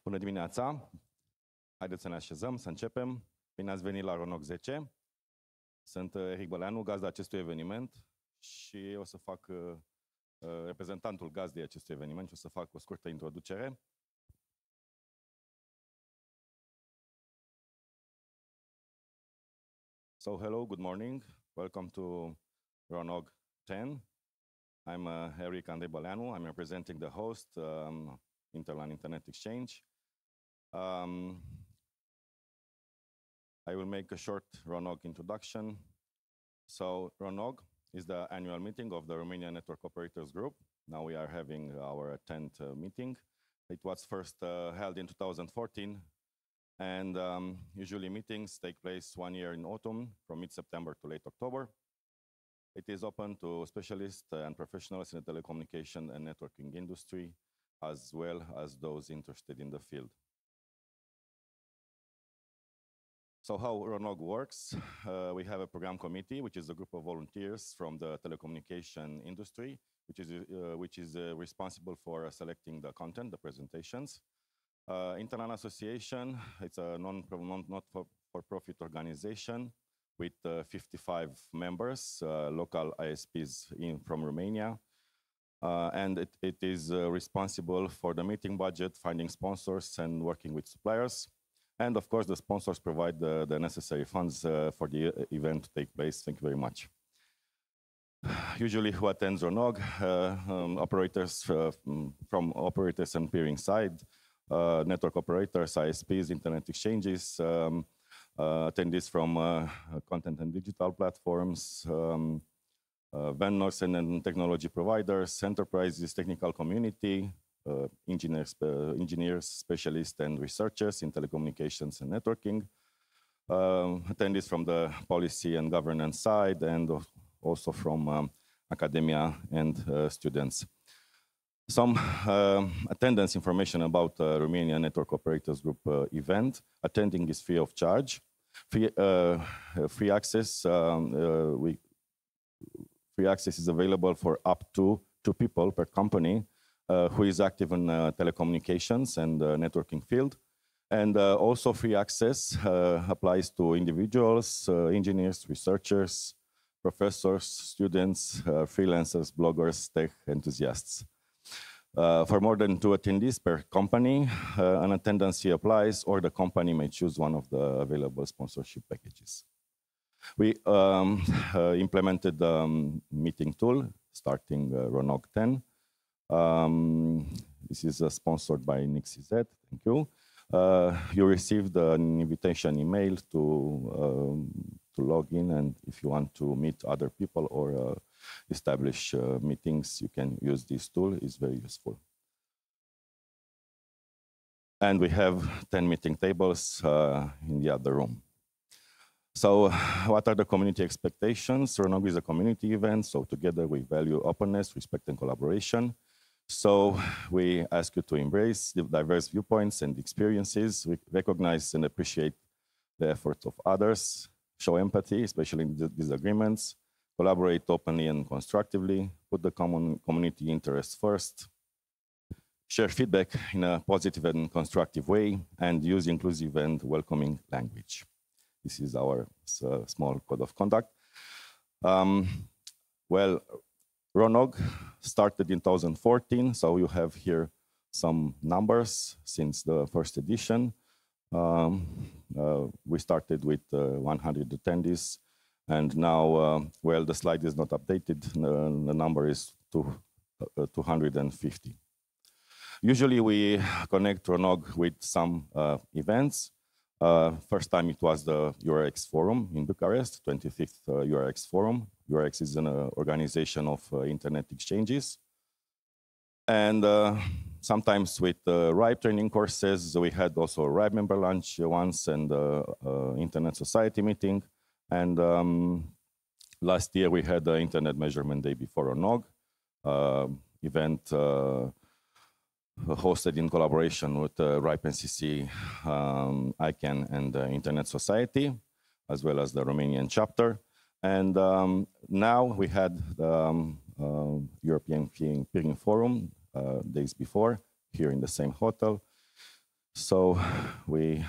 Bună dimineața! Haideți să ne așezăm, să începem. Bine ați venit la RONOG 10. Sunt Eric Băleanu, gazda acestui eveniment și o să fac reprezentantul gazdei acestui eveniment și o să fac o scurtă introducere. So hello, good morning. Welcome to RONOG 10. I'm Eric Andrei Băleanu. I'm representing the host, InterLAN Internet Exchange. I will make a short RONOG introduction. So RONOG is the annual meeting of the Romanian Network Operators Group. Now we are having our 10th meeting. It was first held in 2014, and usually meetings take place 1 year in autumn, from mid-September to late October. It is open to specialists and professionals in the telecommunication and networking industry, as well as those interested in the field. So how RONOG works, we have a program committee, which is a group of volunteers from the telecommunication industry, which is responsible for selecting the content, the presentations. InterLAN Association, it's a not-for-profit organization with 55 members, local ISPs from Romania. And it is responsible for the meeting budget, finding sponsors, and working with suppliers. And of course, the sponsors provide the necessary funds for the event to take place. Thank you very much. Usually, who attends RONOG? Operators from operators and peering side, network operators, ISPs, internet exchanges, attendees from content and digital platforms, vendors and technology providers, enterprises, technical community, engineers, specialists, and researchers in telecommunications and networking, attendees from the policy and governance side, and also from academia and students. Some attendance information about the Romanian Network Operators Group event. Attending is free of charge. Free access is available for up to 2 people per company who is active in telecommunications and networking field. And also free access applies to individuals, engineers, researchers, professors, students, freelancers, bloggers, tech enthusiasts. For more than 2 attendees per company, an attendance fee applies, or the company may choose one of the available sponsorship packages. We implemented the meeting tool starting RONOG 10. This is sponsored by NIXIZ. Thank you. You received an invitation email to log in, and if you want to meet other people or establish meetings, you can use this tool. It's very useful. And we have 10 meeting tables in the other room. So what are the community expectations? RONOG is a community event, so together we value openness, respect, and collaboration. So we ask you to embrace the diverse viewpoints and experiences. We recognize and appreciate the efforts of others, show empathy, especially in disagreements, collaborate openly and constructively, put the community interests first, share feedback in a positive and constructive way, and use inclusive and welcoming language. This is our small code of conduct. Well, RONOG started in 2014, so you have here some numbers since the first edition. We started with 100 attendees, and now, well, the slide is not updated. The number is 250. Usually we connect RONOG with some events. First time it was the EURX Forum in Bucharest, 25th EURX Forum. EURX is an organization of internet exchanges. And sometimes with RIBE training courses, we had also a RIBE member lunch once and Internet Society meeting. And last year we had the Internet Measurement Day before RONOG event hosted in collaboration with RIBE NCC, ICANN, and the Internet Society, as well as the Romanian chapter. And now we had the European Peering Forum days before, here in the same hotel. So we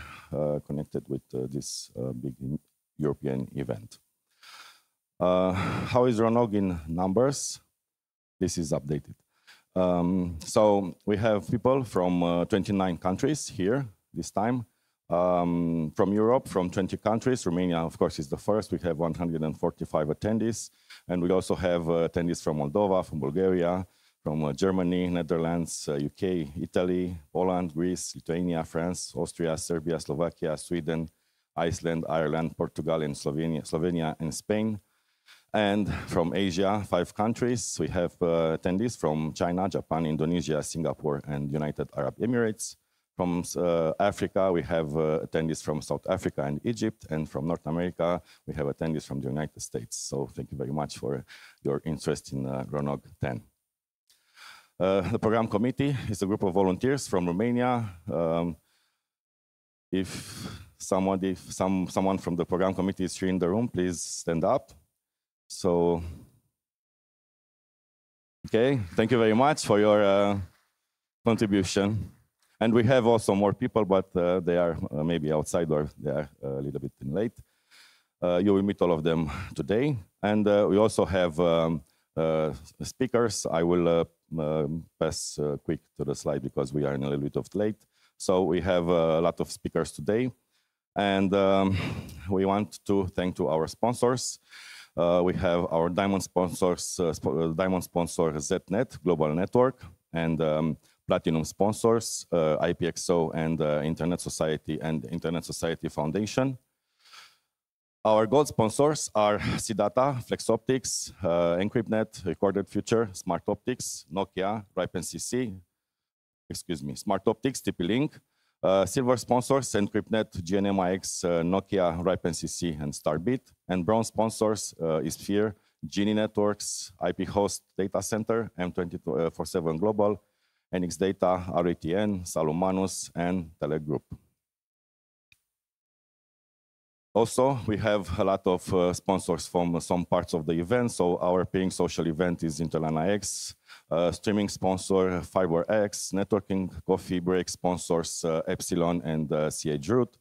connected with this big European event. How is RONOG in numbers? This is updated. So we have people from 29 countries here this time. From Europe, from 20 countries. Romania, of course, is the first. We have 145 attendees. And we also have attendees from Moldova, from Bulgaria, from Germany, Netherlands, UK, Italy, Poland, Greece, Lithuania, France, Austria, Serbia, Slovakia, Sweden, Iceland, Ireland, Portugal, and Slovenia and Spain. And from Asia, 5 countries. We have attendees from China, Japan, Indonesia, Singapore, and United Arab Emirates. From Africa, we have attendees from South Africa and Egypt. And from North America, we have attendees from the United States. So thank you very much for your interest in RONOG 10. The program committee is a group of volunteers from Romania. If someone from the program committee is here in the room, please stand up. So, okay, thank you very much for your contribution. And we have also more people, but they are maybe outside or they are a little bit late. You will meet all of them today. And we also have speakers. I will pass quick to the slide because we are in a little bit of late. So we have a lot of speakers today. And we want to thank to our sponsors. We have our diamond sponsors, diamond sponsor ZNet Global Network, and platinum sponsors, IPXO and Internet Society and Internet Society Foundation. Our gold sponsors are CData, Flexoptix, EncryptNet, Recorded Future, Smartoptics, Nokia, RIBE NCC, Smartoptics, TP-Link. Silver sponsors, EncryptNet, GNM-IX, Nokia, RIBE NCC, and Starbit. And bronze sponsors is Sphere, Genie Networks, IP Host Datacenter, M24/7 Global, NX Data, RETN, Salumanus, and Telegroup. Also, we have a lot of sponsors from some parts of the event. So our peering social event is InterLAN-IX, streaming sponsor FiberX, networking coffee break sponsors Epsilon and CH Root,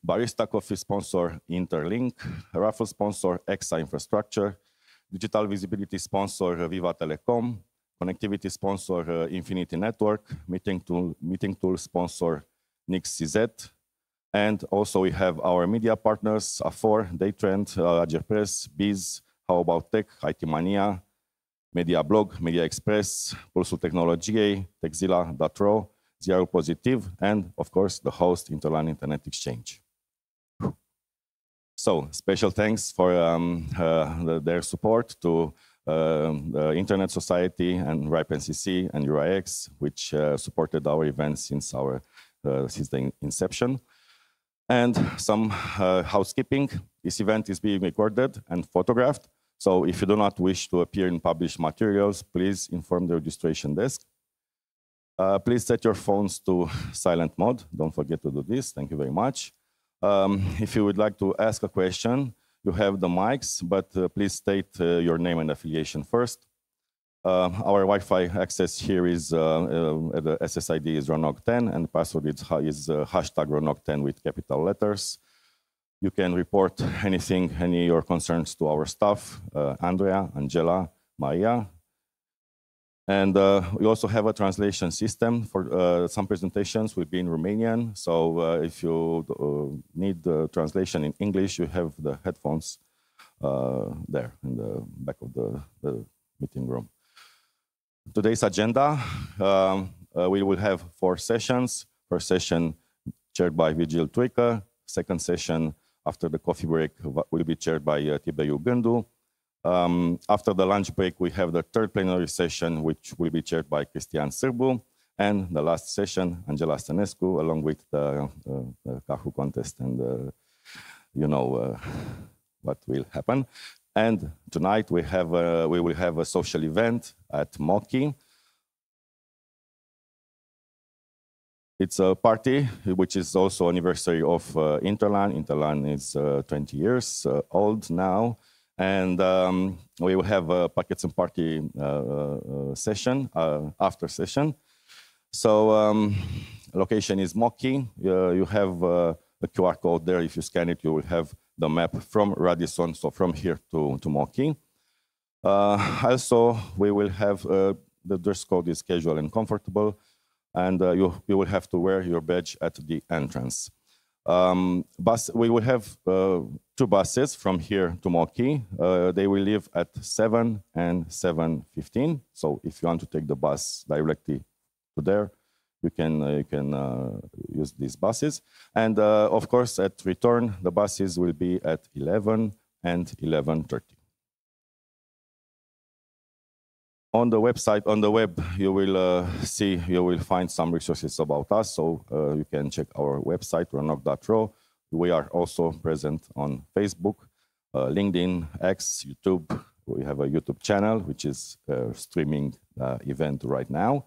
barista coffee sponsor Interlink, raffle sponsor EXA Infrastructure, digital visibility sponsor Viva Telecom, connectivity sponsor Infinity Network, meeting tool sponsor NIX-CZ. And also we have our media partners, A4, Daytrend, Agerpress, Biz, How About Tech, IT Mania, MediaBlog, Media Express, Pulsul Tehnologiei, Texila, Datro, Ziarul Pozitiv, and of course the host, Interlan Internet Exchange. So special thanks for their support to the Internet Society and RIBE NCC and EURIX, which supported our events since our since the inception. And some housekeeping. This event is being recorded and photographed. So if you do not wish to appear in published materials, please inform the registration desk. Please set your phones to silent mode. Don't forget to do this. Thank you very much. If you would like to ask a question, you have the mics, but please state your name and affiliation first. Our Wi-Fi access here is, the SSID is RONOG10, and the password is hashtag RONOG10 with capital letters. You can report anything, any of your concerns to our staff, Andrea, Angela, Maria. And we also have a translation system for some presentations will be in Romanian. So if you need the translation in English, you have the headphones there in the back of the meeting room. Today's agenda, we will have 4 sessions. First session chaired by Virgil Truică. Second session after the coffee break will be chaired by Tiberiu Gîndu. After the lunch break, we have the third plenary session, which will be chaired by Cristian Sârbu. And the last session, Angela Stănescu, along with the Kahu contest. And you know what will happen. And tonight we will have a social event at Moki. It's a party which is also anniversary of InterLAN. InterLAN is 20 years old now, and we will have a packets and party session after session. So location is Moki. You have a QR code there. If you scan it, you will have the map from Radisson, so from here to Moki. Also, we will have the dress code is casual and comfortable, and you will have to wear your badge at the entrance. We will have 2 buses from here to Moki. They will leave at 7 and 7:15. So if you want to take the bus directly to there, you can use these buses. And of course, at return, the buses will be at 11 and 11:30. On the website, on the web, you will find some resources about us, so you can check our website, ronog.ro. We are also present on Facebook, LinkedIn, X, YouTube. We have a YouTube channel, which is streaming event right now.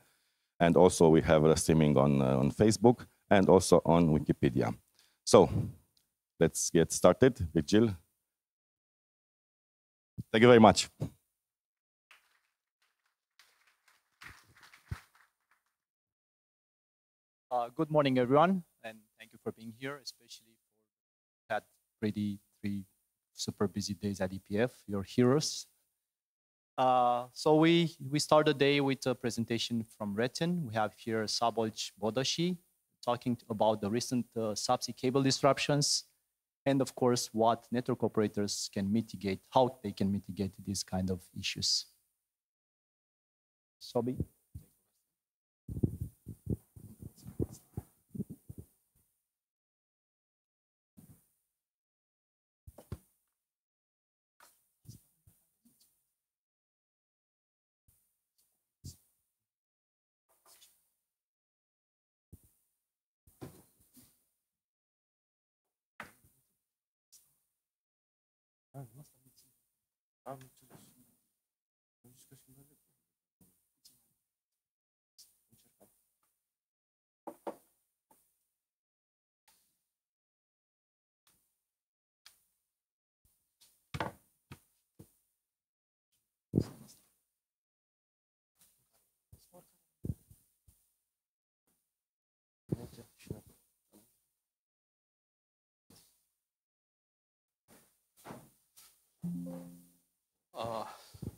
And also we have a streaming on Facebook and also on Wikipedia. So let's get started. Virgil. Thank you very much. Good morning, everyone, and thank you for being here, especially for had pretty 3 super busy days at EPF. You're heroes. So we start the day with a presentation from RETN. We have here Szabolcs, Bodosi, talking about the recent subsea cable disruptions, and of course, what network operators can mitigate, how they can mitigate these kind of issues. Sobi.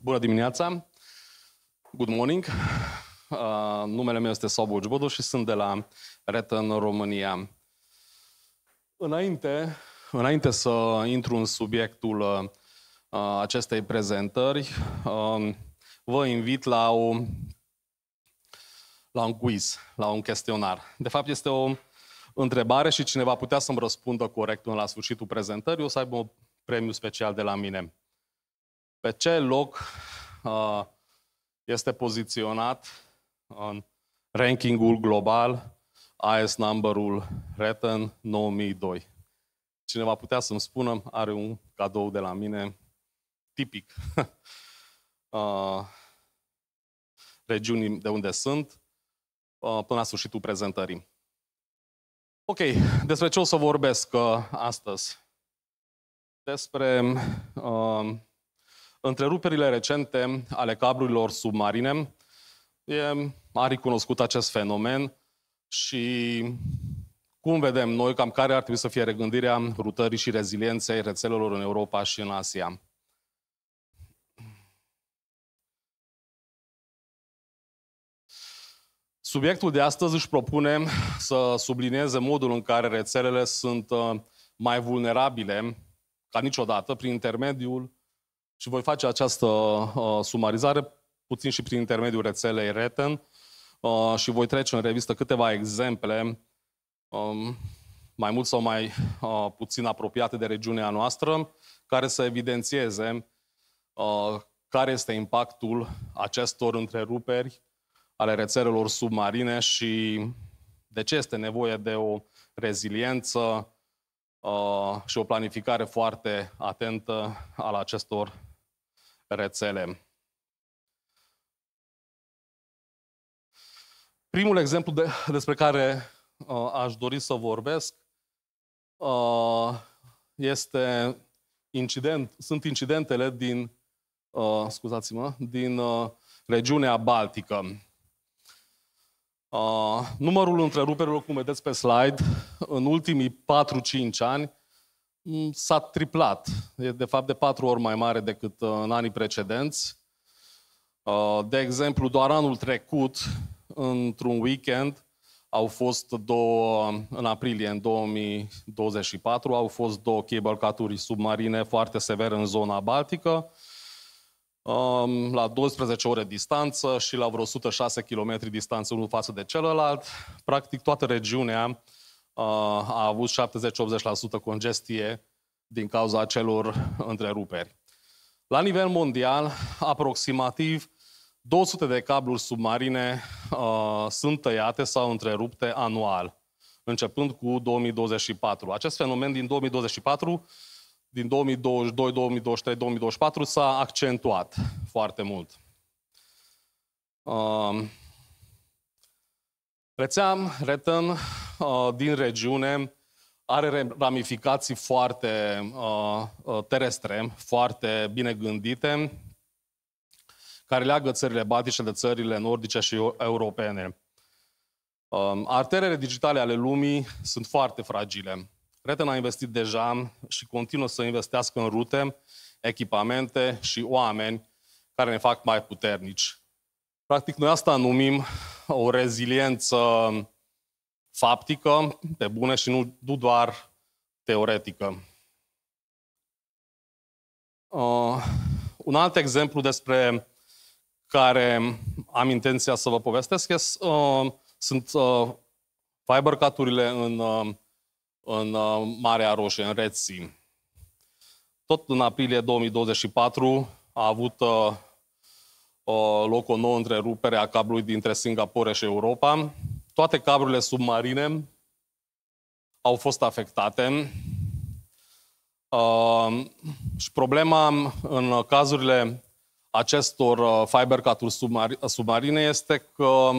Bună dimineața! Good morning! Numele meu este Szabolcs Bodosi și sunt de la RETN România. Înainte să intru în subiectul acestei prezentări, vă invit la un quiz, la un chestionar. De fapt, este o întrebare și cine va putea să-mi răspundă corect până la sfârșitul prezentării o să aibă un premiu special de la mine. Pe ce loc este poziționat în rankingul global AS number-ul RETN 9002. Cineva putea să-mi spună, are un cadou de la mine tipic regiunii de unde sunt, până la sfârșitul prezentării. Ok, despre ce o să vorbesc astăzi? Despre întreruperile recente ale cablurilor submarine. E mare cunoscut acest fenomen și cum vedem noi, cam care ar trebui să fie regândirea rutării și rezilienței rețelelor în Europa și în Asia. Subiectul de astăzi își propune să sublinieze modul în care rețelele sunt mai vulnerabile ca niciodată prin intermediul, și voi face această sumarizare puțin și prin intermediul rețelei RETN și voi trece în revistă câteva exemple mai mult sau mai puțin apropiate de regiunea noastră, care să evidențieze care este impactul acestor întreruperi ale rețelelor submarine și de ce este nevoie de o reziliență și o planificare foarte atentă al acestor rețele. Primul exemplu despre care aș dori să vorbesc sunt incidentele din, din regiunea Baltică. Numărul întreruperilor, cum vedeți pe slide, în ultimii 4-5 ani s-a triplat. E de fapt de 4 ori mai mare decât în anii precedenți. De exemplu, doar anul trecut, într-un weekend, au fost în aprilie, în 2024, au fost 2 cable cut-uri submarine foarte severe în zona Baltică, la 12 ore distanță și la vreo 106 km distanță unul față de celălalt. Practic toată regiunea a avut 70-80% congestie din cauza acelor întreruperi. La nivel mondial, aproximativ 200 de cabluri submarine sunt tăiate sau întrerupte anual, începând cu 2024. Acest fenomen din 2024, din 2022, 2023, 2024 s-a accentuat foarte mult. Rețea RETN din regiune are ramificații foarte terestre, foarte bine gândite, care leagă țările baltice de țările nordice și europene. Arterele digitale ale lumii sunt foarte fragile. RETN a investit deja și continuă să investească în rute, echipamente și oameni care ne fac mai puternici. Practic, noi asta numim o reziliență faptică, pe bune, și nu doar teoretică. Un alt exemplu despre care am intenția să vă povestesc sunt fiber cut-urile în Marea Roșie, în Red Sea. Tot în aprilie 2024 a avut loc o nouă întrerupere a cablului dintre Singapore și Europa. Toate cablurile submarine au fost afectate. Și problema în cazurile acestor fiber cut-uri submarine este că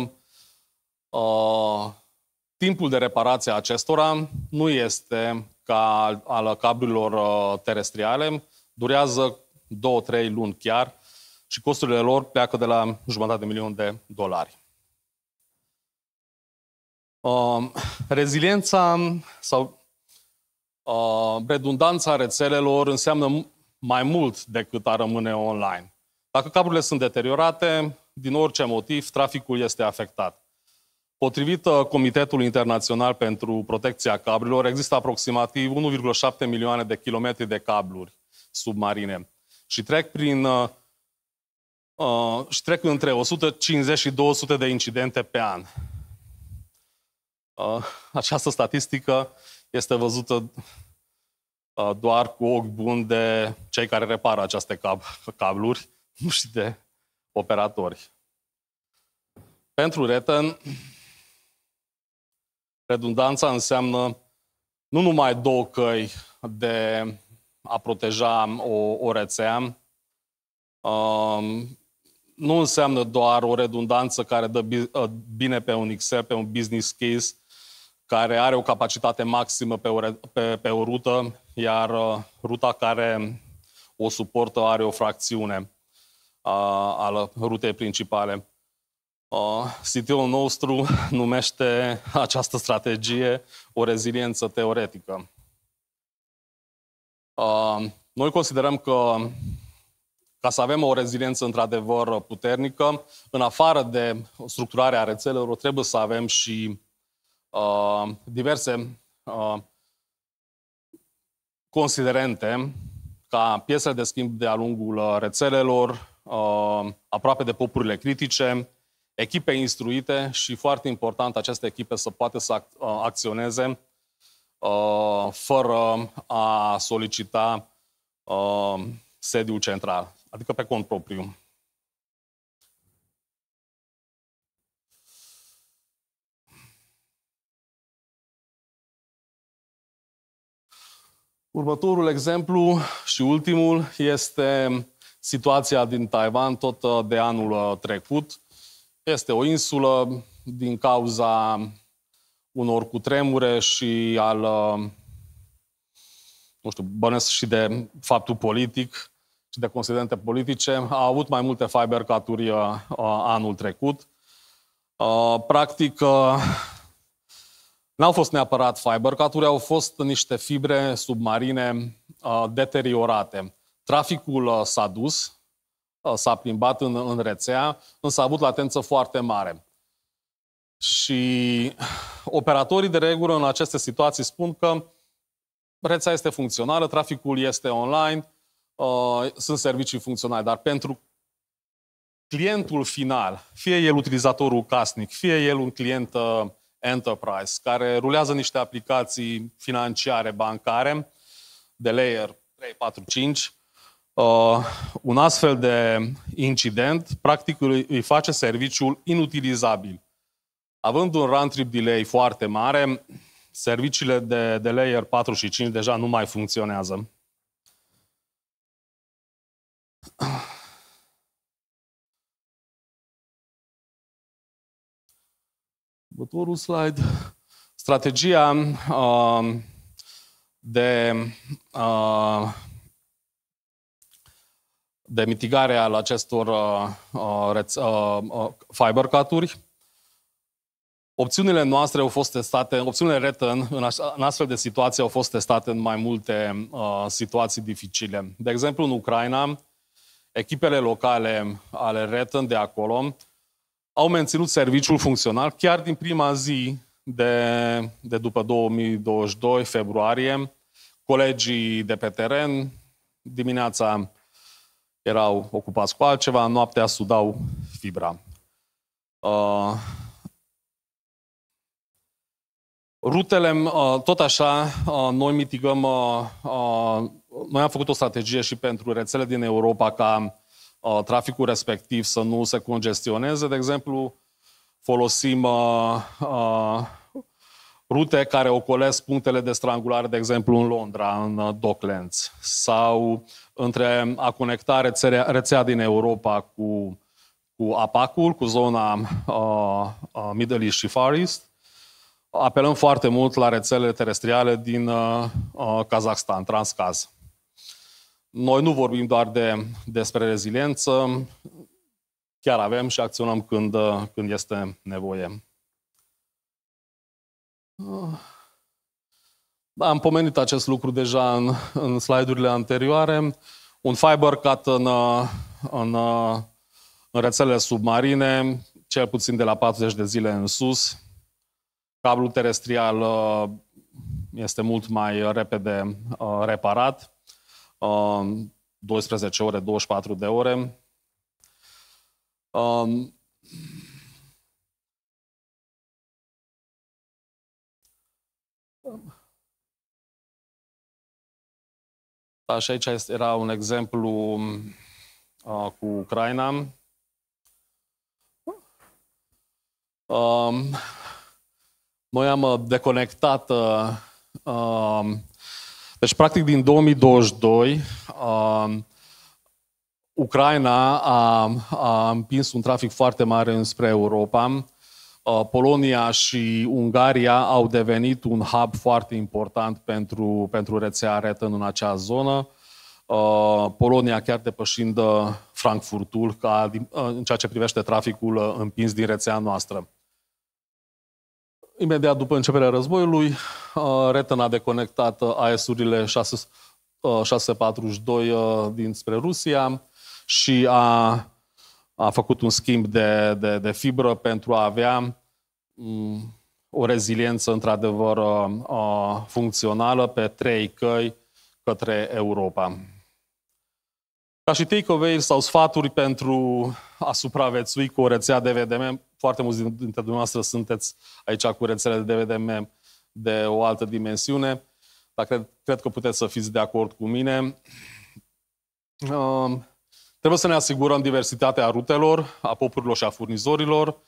timpul de reparație a acestora nu este ca al cablurilor terestriale, durează 2-3 luni chiar și costurile lor pleacă de la $500.000. Reziliența sau redundanța rețelelor înseamnă mai mult decât a rămâne online. Dacă cablurile sunt deteriorate, din orice motiv, traficul este afectat. Potrivit Comitetului Internațional pentru Protecția Cablurilor, există aproximativ 1,7 milioane de kilometri de cabluri submarine și trec între 150 și 200 de incidente pe an. Această statistică este văzută doar cu ochi buni de cei care repară aceste cabluri, nu și de operatori. Pentru RETN, Redundanța înseamnă nu numai două căi de a proteja o rețea, nu înseamnă doar o redundanță care dă bine pe un Excel, pe un business case, care are o capacitate maximă pe o rută, iar ruta care o suportă are o fracțiune al rutei principale. CTO-ul nostru numește această strategie o reziliență teoretică. Noi considerăm că ca să avem o reziliență într-adevăr puternică, în afară de structurarea rețelelor, trebuie să avem și diverse considerente ca piesele de schimb de-a lungul rețelelor, aproape de popurile critice, echipe instruite și, foarte important, aceste echipe să poată să acționeze fără a solicita sediul central, adică pe cont propriu. Următorul exemplu și ultimul este situația din Taiwan, tot de anul trecut. Este o insulă din cauza unor cutremure și al, nu știu, bănesc și de faptul politic și de considerente politice. A avut mai multe fiber cut-uri anul trecut. Practic, n-au fost neapărat fiber cut-uri, au fost niște fibre submarine deteriorate. Traficul s-a dus, s-a plimbat în rețea, însă a avut latență foarte mare. Și operatorii de regulă în aceste situații spun că rețea este funcțională, traficul este online, sunt servicii funcționale, dar pentru clientul final, fie el utilizatorul casnic, fie el un client enterprise, care rulează niște aplicații financiare, bancare, de layer 3, 4, 5, un astfel de incident, practic, îi face serviciul inutilizabil. Având un round-trip delay foarte mare, serviciile de layer 4 și 5 deja nu mai funcționează. Următorul slide. Strategia de mitigare al acestor fiber cut-uri. Opțiunile noastre au fost testate, opțiunile RETN în astfel de situații au fost testate în mai multe situații dificile. De exemplu, în Ucraina, echipele locale ale RETN de acolo au menținut serviciul funcțional chiar din prima zi de după 2022, februarie. Colegii de pe teren, dimineața erau ocupați cu altceva, noaptea sudau fibra. Rutele, tot așa, noi mitigăm, noi am făcut o strategie și pentru rețele din Europa ca traficul respectiv să nu se congestioneze. De exemplu, folosim rute care ocolesc punctele de strangulare, de exemplu în Londra, în Docklands, sau între a conecta rețea din Europa cu APAC-ul, cu zona Middle East și Far East. Apelăm foarte mult la rețelele terestriale din Kazakhstan, Transcaz. Noi nu vorbim doar despre reziliență, chiar avem și acționăm când este nevoie. Am pomenit acest lucru deja în slide-urile anterioare. Un fiber cut în rețelele submarine, cel puțin de la 40 de zile în sus. Cablul terestrial este mult mai repede reparat. 12 ore, 24 de ore. Și aici era un exemplu cu Ucraina. Noi am deconectat, deci practic din 2022, Ucraina a împins un trafic foarte mare înspre Europa. Polonia și Ungaria au devenit un hub foarte important pentru rețea RETN în acea zonă. Polonia chiar depășind Frankfurtul în ceea ce privește traficul împins din rețea noastră. Imediat după începerea războiului, RETN a deconectat AES-urile 642 dinspre Rusia și a făcut un schimb de fibră pentru a avea o reziliență într-adevăr funcțională pe 3 căi către Europa. Ca și takeaway sau sfaturi pentru a supraviețui cu o rețea de VDM, foarte mulți dintre dumneavoastră sunteți aici cu rețele de VDM de o altă dimensiune, dar cred că puteți să fiți de acord cu mine. Trebuie să ne asigurăm diversitatea rutelor, a popurilor și a furnizorilor,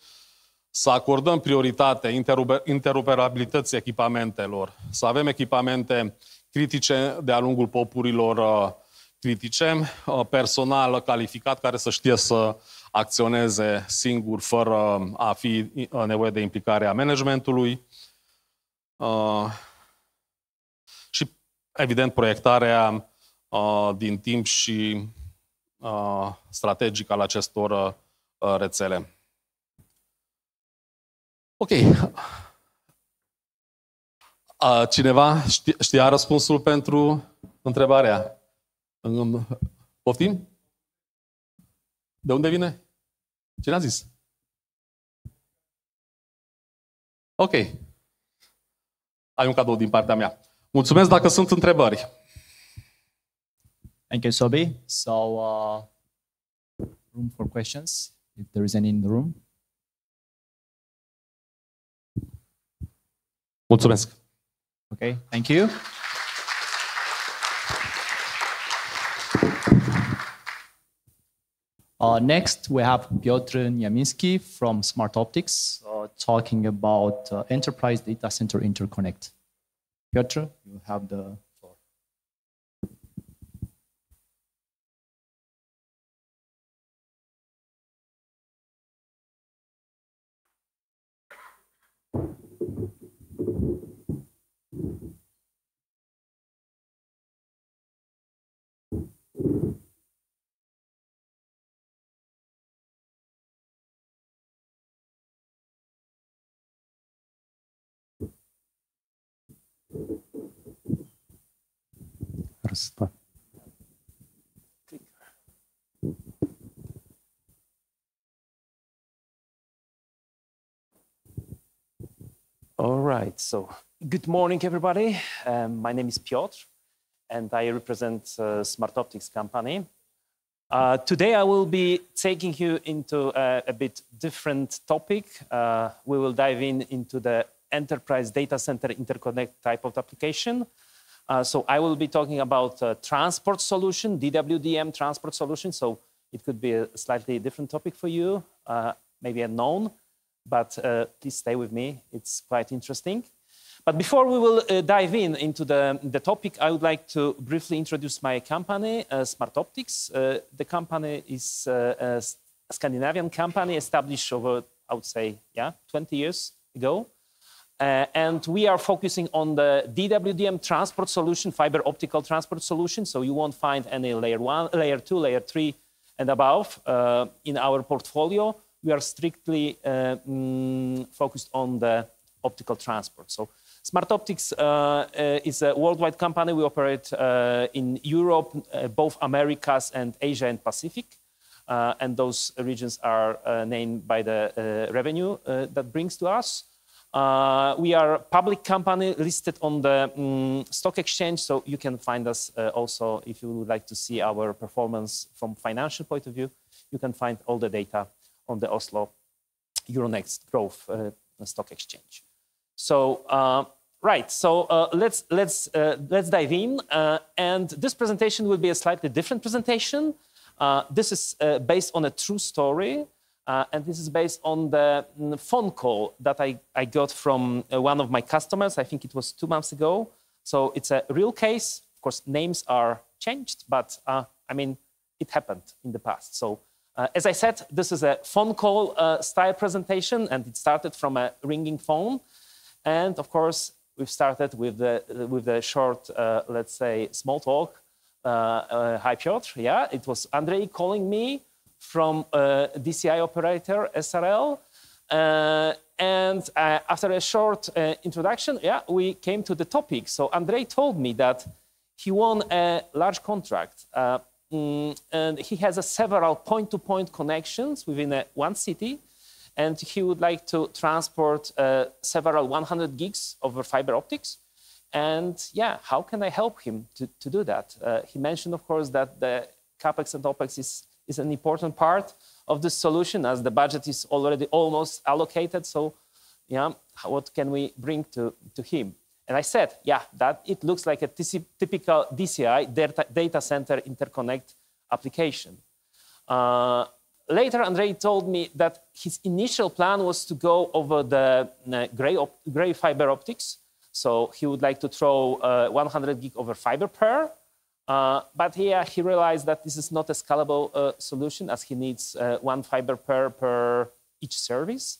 să acordăm prioritate interoperabilității echipamentelor, să avem echipamente critice de-a lungul popurilor critice, personal calificat care să știe să acționeze singur fără a fi nevoie de implicare a managementului și, evident, proiectarea din timp și strategic al acestor rețele. Ok. Cineva știa răspunsul pentru întrebarea? Poftim? De unde vine? Cine a zis? Ok. Ai un cadou din partea mea. Mulțumesc dacă sunt întrebări. Thank you, Sobi. So, room for questions, if there is any in the room. Mulțumesc. Okay, thank you. Next, we have Piotr Niemyjski from Smartoptics talking about enterprise data center interconnect. Piotr, you have the floor. All right, so good morning, everybody. My name is Piotr, and I represent Smartoptics company. Today, I will be taking you into a bit different topic. We will dive into the enterprise data center interconnect type of application. So I will be talking about transport solution, DWDM transport solution. So it could be a slightly different topic for you, maybe unknown, but please stay with me. It's quite interesting. But before we will dive into the topic, I would like to briefly introduce my company, Smartoptics. The company is a Scandinavian company established over, I would say, 20 years ago. And we are focusing on the DWDM transport solution, fiber optical transport solution. So you won't find any layer 1, layer 2, layer 3 and above in our portfolio. We are strictly focused on the optical transport. So Smartoptics is a worldwide company. We operate in Europe, both Americas and Asia and Pacific. And those regions are named by the revenue that brings to us. We are a public company listed on the stock exchange, so you can find us also if you would like to see our performance from financial point of view. You can find all the data on the Oslo Euronext Growth stock exchange. So, right, so let's dive in. And this presentation will be a slightly different presentation. This is based on a true story. And this is based on the phone call that I got from one of my customers. I think it was 2 months ago. So it's a real case. Of course, names are changed, but I mean, it happened in the past. So as I said, this is a phone call style presentation, and it started from a ringing phone. And of course, we've started with the short, let's say, small talk. Hi, Piotr. Yeah, it was Andrei calling me from DCI operator SRL. And after a short introduction, yeah, we came to the topic. So Andrei told me that he won a large contract. And he has several point-to-point connections within one city. And he would like to transport several 100 gigs over fiber optics. And yeah, how can I help him to do that? He mentioned, of course, that the CapEx and OpEx is an important part of this solution, as the budget is already almost allocated. So yeah, what can we bring to him? And I said, yeah, that it looks like a typical DCI, data center interconnect application. Later, Andrei told me that his initial plan was to go over the gray fiber optics. So he would like to throw 100 gig over fiber pair. But yeah, he realized that this is not a scalable solution, as he needs 1 fiber pair per each service.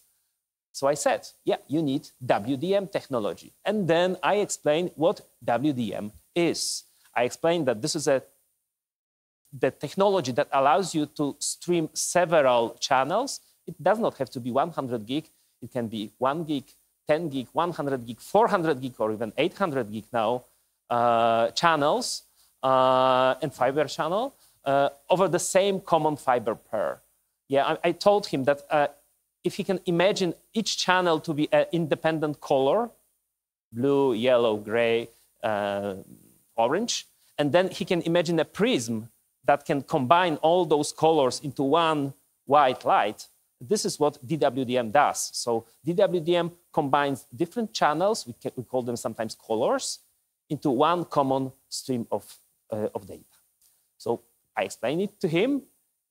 So I said, yeah, you need WDM technology. And then I explained what WDM is. I explained that this is the technology that allows you to stream several channels. It does not have to be 100 gig. It can be 1 gig, 10 gig, 100 gig, 400 gig, or even 800 gig now channels and fiber channel over the same common fiber pair. Yeah, I told him that if he can imagine each channel to be an independent color, blue, yellow, gray, orange, and then he can imagine a prism that can combine all those colors into one white light. This is what DWDM does. So DWDM combines different channels, we call them sometimes colors, into one common stream of data. So I explained it to him.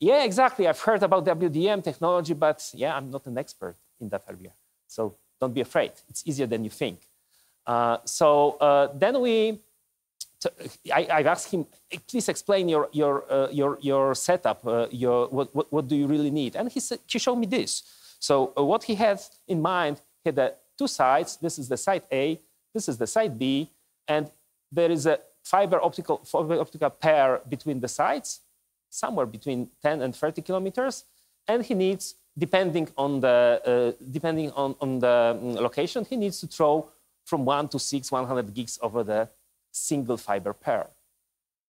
Yeah, exactly. I've heard about WDM technology, but yeah, I'm not an expert in that area. So don't be afraid. It's easier than you think. Then I asked him, please explain your setup. What do you really need? And he showed me this. So what he had in mind, he had 2 sides. This is the side A. This is the side B. And there is a fiber optical pair between the sides, somewhere between 10 and 30 kilometers, and he needs, depending on the location, he needs to throw from 1 to 6 100 gigs over the single fiber pair,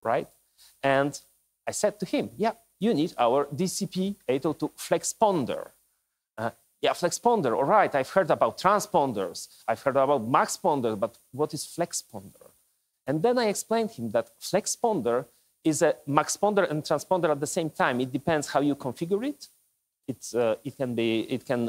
right? And I said to him, yeah, you need our DCP-802 flexponder. Yeah, flexponder, all right, I've heard about transponders, I've heard about maxponder, but what is flexponder? And then I explained to him that flexponder is a maxponder and transponder at the same time. It depends how you configure it. It can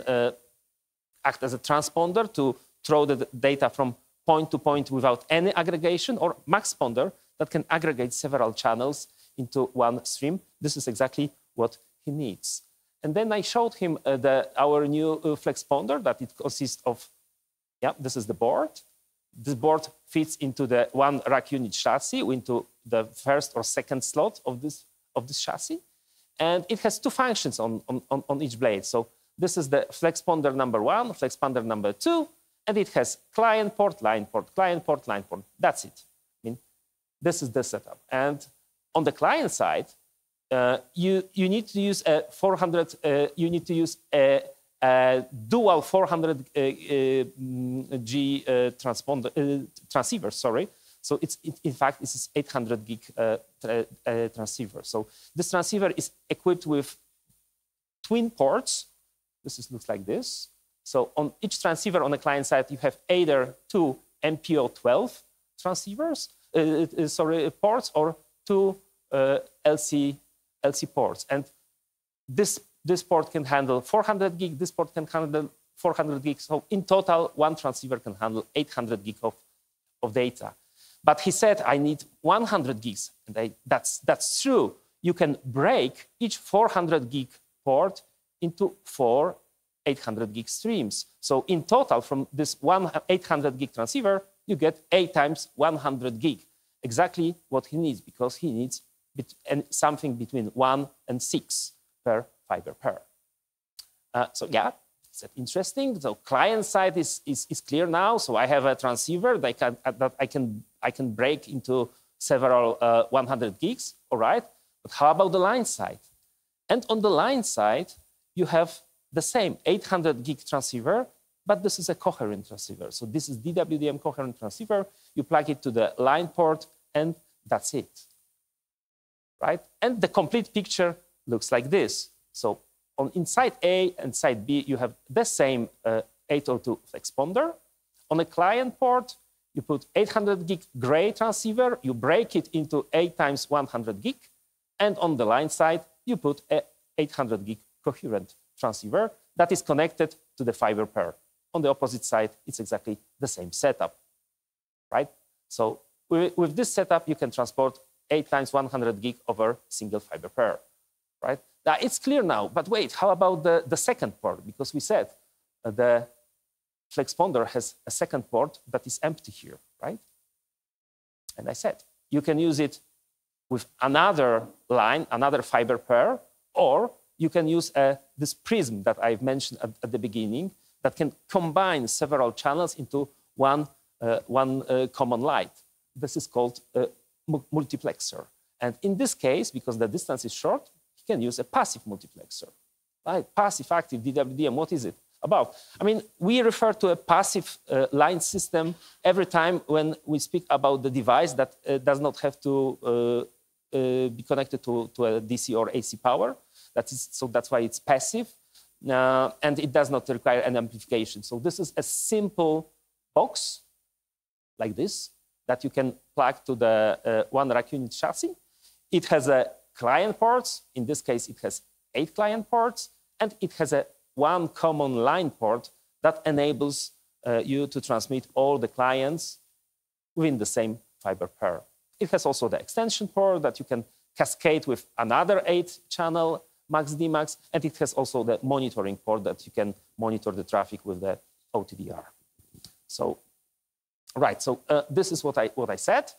act as a transponder to throw the data from point to point without any aggregation, or maxponder that can aggregate several channels into one stream. This is exactly what he needs. And then I showed him our new flexponder, that it consists of, yeah, this is the board. This board fits into the 1 rack unit chassis, into the first or second slot of this chassis. And it has 2 functions on each blade. So this is the flexponder number 1, flexponder number 2, and it has client port, line port, client port, line port. That's it. I mean, this is the setup. And on the client side, you need to use a 400. You need to use a dual 400 G transceiver. Sorry. So in fact, this is 800 gig transceiver. So this transceiver is equipped with twin ports. This looks like this. So on each transceiver on the client side, you have either 2 MPO12 transceivers, ports, or 2 LC ports. And this port can handle 400 gig, this port can handle 400 gigs. So in total, one transceiver can handle 800 gig of data. But he said, I need 100 gigs. And that's true. You can break each 400 gig port into 4 800 gig streams. So in total, from this 800 gig transceiver, you get 8 times 100 gig, exactly what he needs, because he needs something between 1 and 6 per fiber pair. So yeah, is that interesting? So client side is clear now. So I have a transceiver that I can break into several 100 gigs, all right? But how about the line side? And on the line side, you have the same 800 gig transceiver, but this is a coherent transceiver. So this is DWDM coherent transceiver. You plug it to the line port, and that's it, right? And the complete picture looks like this. So inside A and side B, you have the same 802 flexponder. On a client port, you put 800 gig gray transceiver, you break it into 8 times 100 gig, and on the line side, you put a 800 gig coherent transceiver that is connected to the fiber pair. On the opposite side, it's exactly the same setup, right? So with this setup, you can transport 8 times 100 gig over single fiber pair, right? Now, it's clear now, but wait, how about the second port? Because we said the flexponder has a second port that is empty here, right? And I said, you can use it with another line, another fiber pair, or you can use this prism that I've mentioned at the beginning that can combine several channels into one common light. This is called a multiplexer. And in this case, because the distance is short, you can use a passive multiplexer. Right? Passive active DWDM, what is it about? I mean, we refer to a passive line system every time when we speak about the device that does not have to be connected to a DC or AC power. So that's why it's passive. And it does not require an amplification. So this is a simple box like this that you can plug to the one rack unit chassis. It has a client ports. In this case, it has 8 client ports, and it has one common line port that enables you to transmit all the clients within the same fiber pair. It has also the extension port that you can cascade with another 8-channel max-DMAX, and it has also the monitoring port that you can monitor the traffic with the OTDR. So, right, so this is what I said.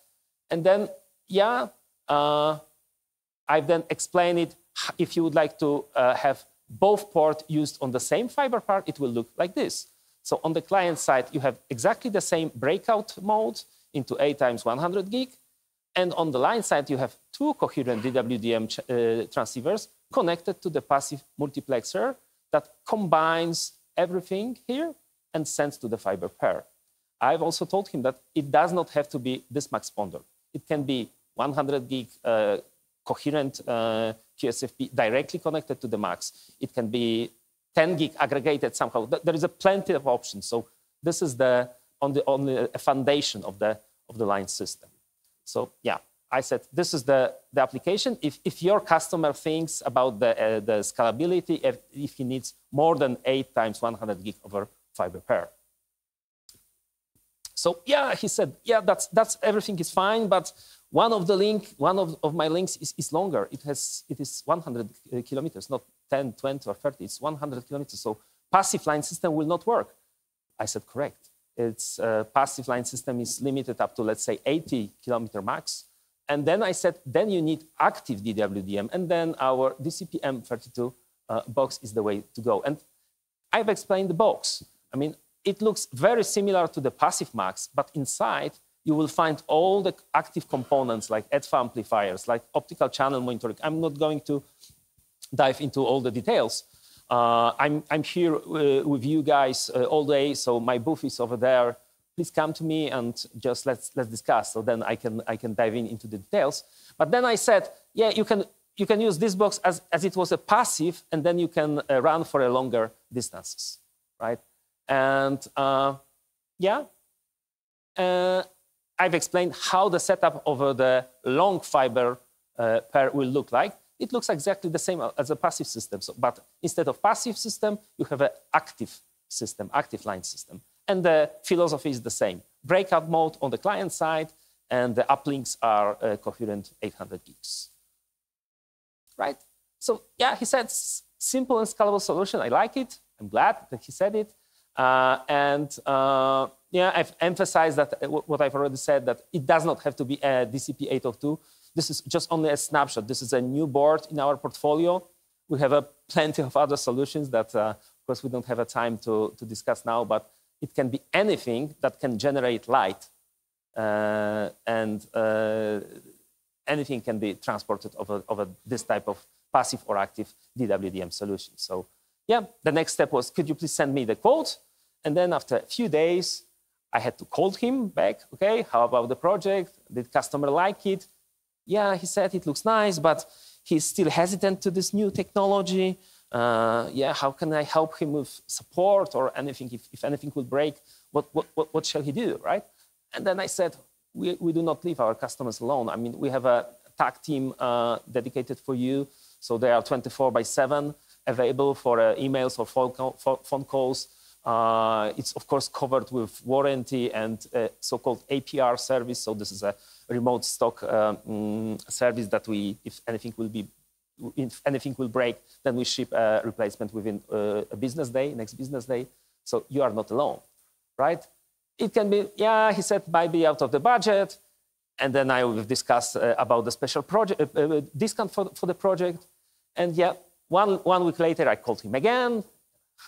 And then, yeah, I've then explained it. If you would like to have both ports used on the same fiber pair, it will look like this. So on the client side, you have exactly the same breakout mode into 8 times 100 gig. And on the line side, you have 2 coherent DWDM transceivers connected to the passive multiplexer that combines everything here and sends to the fiber pair. I've also told him that it does not have to be this maxponder. It can be 100 gig coherent QSFP directly connected to the max. It can be 10 gig aggregated somehow. There is a plenty of options. So this is only a foundation of the line system. So yeah, I said this is the application. If your customer thinks about the scalability, if he needs more than 8 times 100 gig over fiber pair. So yeah, he said, yeah, that's everything is fine, but one of my links is longer. It is 100 kilometers, not 10, 20, or 30. It's 100 kilometers. So passive line system will not work. I said, correct. Its passive line system is limited up to, let's say, 80 kilometer max. And then I said, then you need active DWDM. And then our DCP-M32 box is the way to go. And I've explained the box. I mean, it looks very similar to the passive max, but inside you will find all the active components like EDFA amplifiers, like optical channel monitoring. I'm not going to dive into all the details. I'm here with you guys all day, so my booth is over there. Please come to me and just let's discuss. So then I can dive into the details. But then I said, yeah, you can use this box as it was a passive, and then you can run for a longer distances, right? And yeah, I've explained how the setup over the long fiber pair will look like. It looks exactly the same as a passive system. So, but instead of passive system, you have an active system, active line system. And the philosophy is the same. Breakout mode on the client side, and the uplinks are coherent 800 gigs. Right? So yeah, he said, simple and scalable solution. I like it. I'm glad that he said it. Yeah, I've emphasized that what I've already said, that it does not have to be a DCP 802. This is just only a snapshot. This is a new board in our portfolio. We have plenty of other solutions that, of course, we don't have a time to discuss now, but it can be anything that can generate light, and anything can be transported over this type of passive or active DWDM solution. So yeah, the next step was, could you please send me the quote? And then after a few days, I had to call him back. Okay, how about the project? Did customer like it? Yeah, he said it looks nice, but he's still hesitant to this new technology. Yeah, how can I help him with support or anything? If anything will break, what shall he do, right? And then I said, we do not leave our customers alone. I mean, we have a tag team dedicated for you. So they are 24/7 available for emails or phone calls. It's, of course, covered with warranty and so-called APR service. So this is a remote stock service that if anything will break, then we ship a replacement within a business day, next business day. So you are not alone, right? It can be, yeah, he said, might be out of the budget. And then I will discuss about the special project discount for the project. And yeah, one week later, I called him again.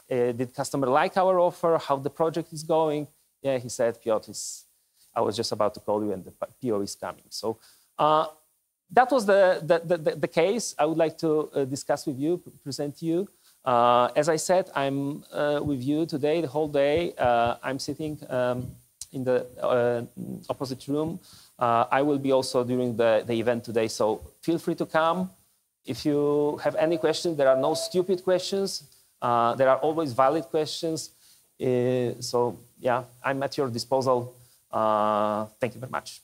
Did customer like our offer? How the project is going? Yeah, he said, Piotr, I was just about to call you and the PO is coming. So that was the case I would like to discuss with you, present to you. As I said, I'm with you today, the whole day. I'm sitting in the opposite room. I will be also during the event today, so feel free to come. If you have any questions, there are no stupid questions. There are always valid questions. So yeah, I'm at your disposal. Thank you very much.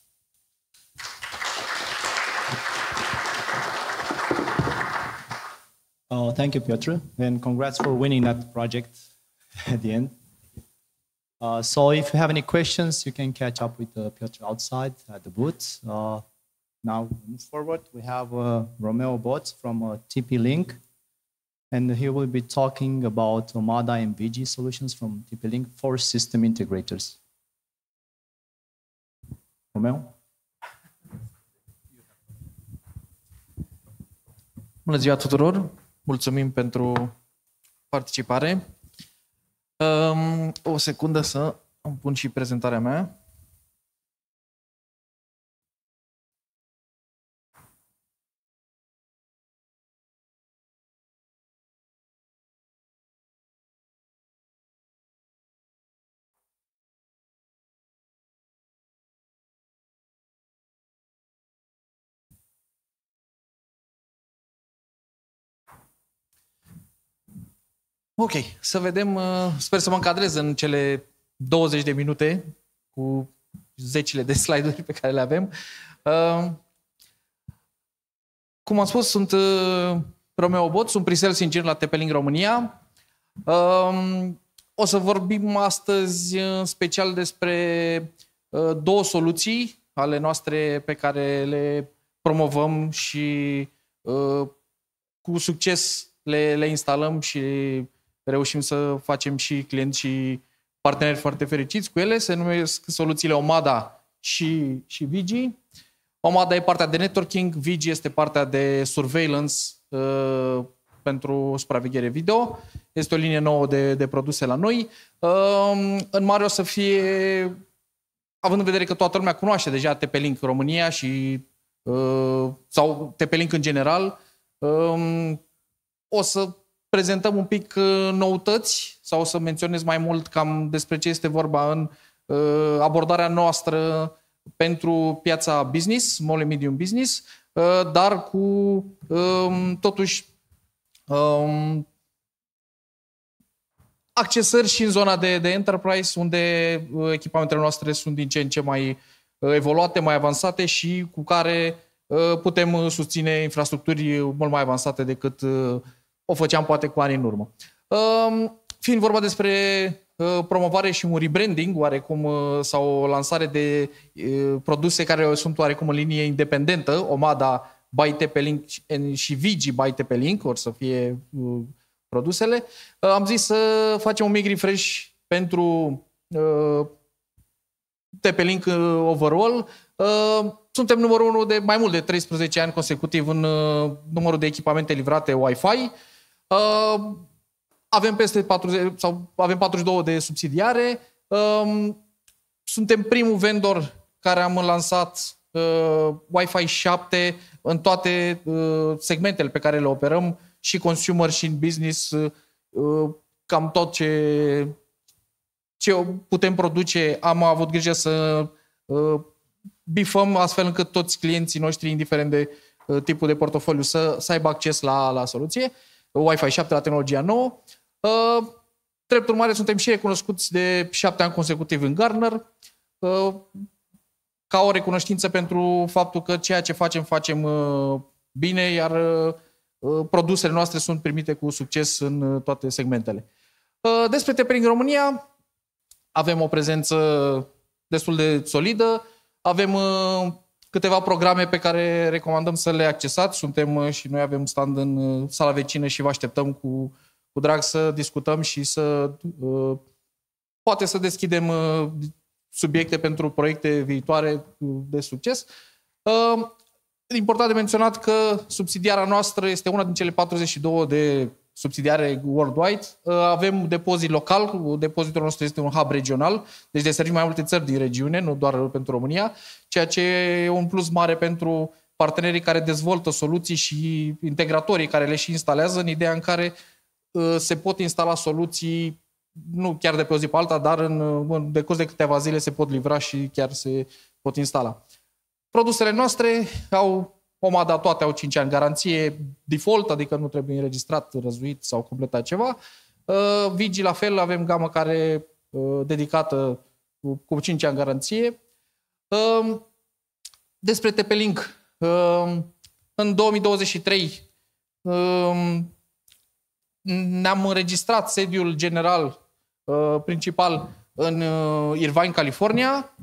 Thank you, Piotr, and congrats for winning that project at the end. So if you have any questions, you can catch up with Piotr outside at the booth. Now, move forward. We have Romeo Bots from TP-Link, and he will be talking about Omada and VIGI solutions from TP-Link for system integrators. Romeo? Bună ziua tuturor! Mulțumim pentru participare. O secundă să îmi pun și prezentarea mea. Ok, să vedem, sper să mă încadrez în cele 20 de minute cu zecile de slide-uri pe care le avem. Cum am spus, sunt Romeo Bot, sunt pre-sales inginer la TP-Link România. O să vorbim astăzi în special despre două soluții ale noastre pe care le promovăm și cu succes le instalăm și reușim să facem și clienți și parteneri foarte fericiți cu ele. Se numesc soluțiile Omada și VIGI. Omada e partea de networking, VIGI este partea de surveillance pentru supraveghere video. Este o linie nouă de produse la noi. În mare o să fie, având în vedere că toată lumea cunoaște deja TP-Link România și sau TP-Link în general, o să prezentăm un pic noutăți sau o să menționez mai mult cam despre ce este vorba în abordarea noastră pentru piața business, small and medium business, dar cu totuși accesări și în zona de enterprise, unde echipamentele noastre sunt din ce în ce mai evoluate, mai avansate și cu care putem susține infrastructuri mult mai avansate decât o făceam poate cu ani în urmă. Fiind vorba despre promovare și un rebranding oarecum sau o lansare de produse care sunt oarecum în linie independentă, Omada by TP-Link și VIGI by TP-Link, or să fie produsele. Am zis să facem un mic refresh pentru TP-Link overall. Suntem numărul 1 de mai mult de 13 ani consecutiv în numărul de echipamente livrate Wi-Fi. Avem peste 40 sau avem 42 de subsidiare. Suntem primul vendor care am lansat Wi-Fi 7 în toate segmentele pe care le operăm, și consumer și în business, cam tot ce putem produce. Am avut grijă să bifăm astfel încât toți clienții noștri, indiferent de tipul de portofoliu, să aibă acces la soluție. Wi-Fi 7 la tehnologia nouă. Drept urmare, suntem și recunoscuți de 7 ani consecutiv în Gartner, ca o recunoștință pentru faptul că ceea ce facem bine, iar produsele noastre sunt primite cu succes în toate segmentele. Despre TP-Link România, avem o prezență destul de solidă, avem câteva programe pe care recomandăm să le accesați. Suntem și noi avem stand în sala vecină și vă așteptăm cu drag să discutăm și să poate să deschidem subiecte pentru proiecte viitoare de succes. Important de menționat că subsidiara noastră este una din cele 42 de subsidiare worldwide. Avem depozit local, depozitul nostru este un hub regional, deci deservim mai multe țări din regiune, nu doar pentru România, ceea ce e un plus mare pentru partenerii care dezvoltă soluții și integratorii care le și instalează, în ideea în care se pot instala soluții nu chiar de pe o zi pe alta, dar în decurs de câteva zile se pot livra și chiar se pot instala. Produsele noastre au Omada, toate au 5 ani garanție default, adică nu trebuie înregistrat, răzuit sau completat ceva. VIGI la fel, avem gamă care dedicată cu 5 ani garanție. Despre TP-Link, în 2023 ne-am înregistrat sediul general principal în Irvine, California.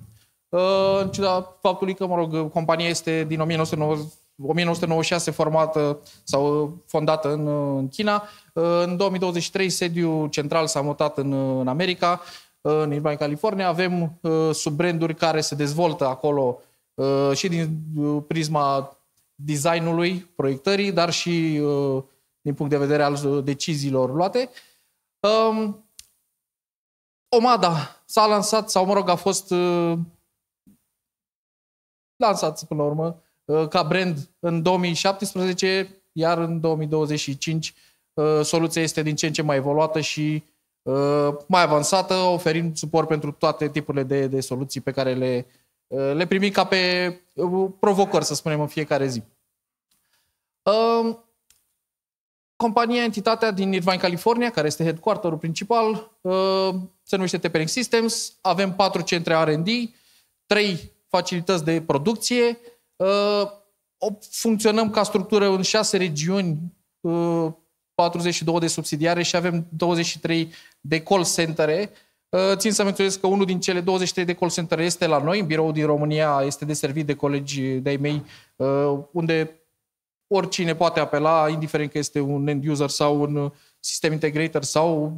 În ciuda faptului că, compania este din 1996 formată sau fondată în China. În 2023 sediul central s-a mutat în America, în Irvine, California. Avem subbranduri care se dezvoltă acolo și din prisma designului, proiectării, dar și din punct de vedere al deciziilor luate. Omada s-a lansat, sau a fost lansat până la urmă ca brand în 2017, iar în 2025 soluția este din ce în ce mai evoluată și mai avansată, oferind suport pentru toate tipurile de soluții pe care le primim ca pe provocări, să spunem, în fiecare zi. Compania, entitatea din Irvine, California, care este headquarter-ul principal, se numește TP-Link Systems. Avem 4 centre R&D, 3 facilități de producție. Funcționăm ca structură în 6 regiuni, 42 de subsidiare și avem 23 de call centere. Țin să menționez că unul din cele 23 de call centere este la noi, biroul din România este deservit de colegi de-ai mei, unde oricine poate apela, indiferent că este un end user sau un sistem integrator sau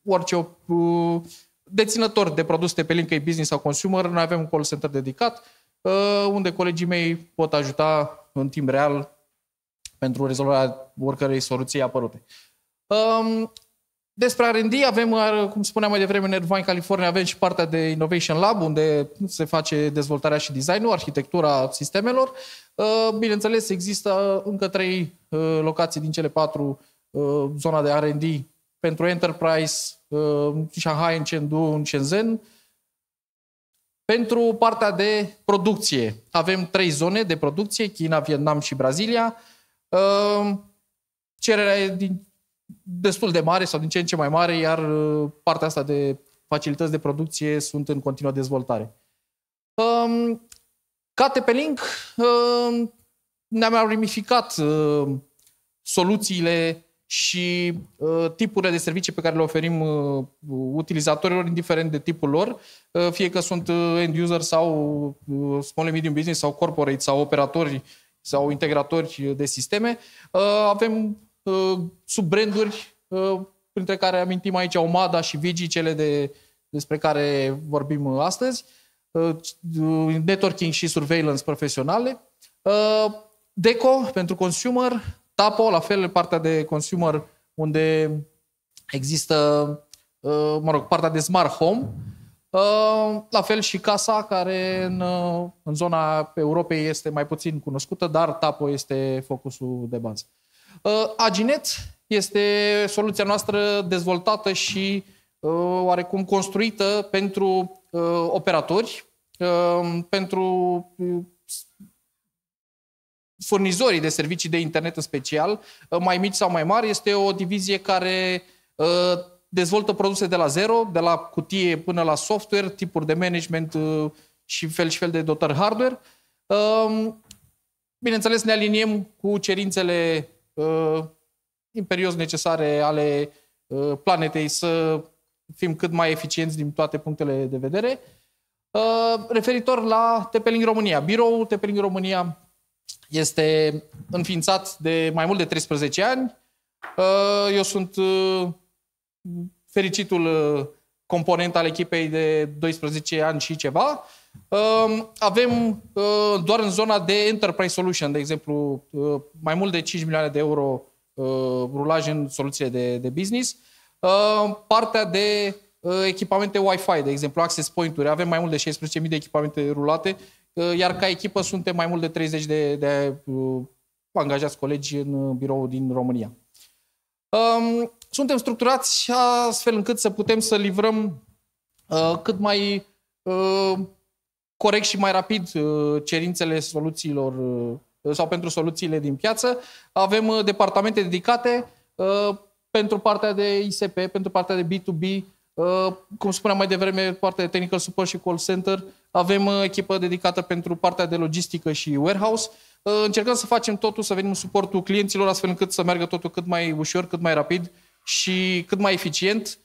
orice deținător de produs TP-Link, că e business sau consumer. Noi avem un call center dedicat, unde colegii mei pot ajuta în timp real pentru rezolvarea oricărei soluții apărute. Despre R&D avem, cum spuneam mai devreme, în Irvine, California, avem și partea de Innovation Lab, unde se face dezvoltarea și designul, arhitectura sistemelor. Bineînțeles, există încă 3 locații din cele 4 zona de R&D pentru Enterprise, în Shanghai, în Chengdu, în Shenzhen. Pentru partea de producție, avem 3 zone de producție, China, Vietnam și Brazilia. Cererea e destul de mare sau din ce în ce mai mare, iar partea asta de facilități de producție sunt în continuă dezvoltare. Ca TP-Link ne-am ramificat soluțiile și tipurile de servicii pe care le oferim utilizatorilor, indiferent de tipul lor, fie că sunt end user sau small and medium business sau corporate sau operatori sau integratori de sisteme. Avem sub branduri printre care amintim aici Omada și VIGI, cele despre care vorbim astăzi, networking și surveillance profesionale, DECO pentru consumer, TAPO, la fel, partea de consumer, unde există, partea de smart home, la fel și Casa, care în zona Europei este mai puțin cunoscută, dar TAPO este focusul de bază. Aginet este soluția noastră dezvoltată și oarecum construită pentru operatori, pentru furnizorii de servicii de internet în special, mai mici sau mai mari. Este o divizie care dezvoltă produse de la zero, de la cutie până la software, tipuri de management și fel de dotări hardware. Bineînțeles, ne aliniem cu cerințele imperios necesare ale planetei să fim cât mai eficienți din toate punctele de vedere. Referitor la TP-Link România. Biroul TP-Link România este înființat de mai mult de 13 ani. Eu sunt fericitul component al echipei de 12 ani și ceva. Avem doar în zona de Enterprise Solution, de exemplu, mai mult de 5 milioane de euro rulaj în soluțiile de business. Partea de echipamente Wi-Fi, de exemplu, access point-uri, avem mai mult de 16.000 de echipamente rulate, iar ca echipă suntem mai mult de 30 de angajați colegi în birou din România. Suntem structurați astfel încât să putem să livrăm cât mai corect și mai rapid cerințele soluțiilor sau pentru soluțiile din piață. Avem departamente dedicate pentru partea de ISP, pentru partea de B2B, cum spuneam mai devreme, partea de technical support și call center. Avem echipă dedicată pentru partea de logistică și warehouse. Încercăm să facem totul, să venim în suportul clienților, astfel încât să meargă totul cât mai ușor, cât mai rapid și cât mai eficient.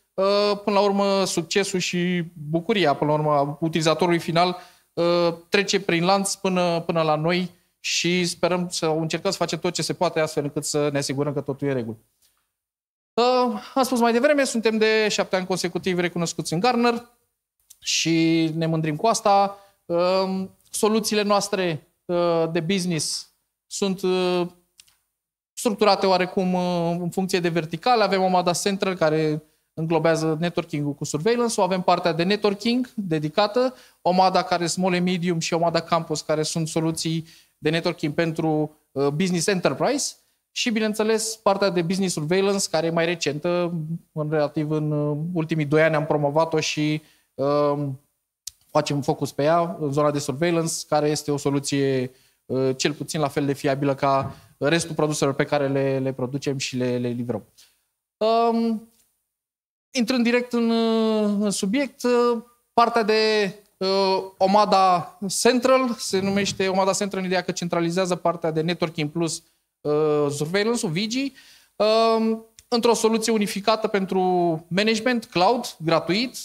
Până la urmă, succesul și bucuria, până la urmă, utilizatorului final trece prin lanț până la noi și sperăm să încercăm să facem tot ce se poate, astfel încât să ne asigurăm că totul e în regulă. Am spus mai devreme, suntem de 7 ani consecutiv recunoscuți în Gartner și ne mândrim cu asta. Soluțiile noastre de business sunt structurate oarecum în funcție de verticale. Avem Omada Central, care înglobează networking-ul cu surveillance, avem partea de networking dedicată, Omada, care sunt small and medium, și Omada Campus, care sunt soluții de networking pentru business enterprise. Și, bineînțeles, partea de business surveillance, care e mai recentă, în ultimii 2 ani am promovat-o și facem focus pe ea, în zona de surveillance, care este o soluție cel puțin la fel de fiabilă ca restul produselor pe care le producem și le livrăm. Intrând direct în subiect, partea de Omada Central, se numește Omada Central în ideea că centralizează partea de networking plus surveillance-ul, VIGI, într-o soluție unificată pentru management, cloud, gratuit.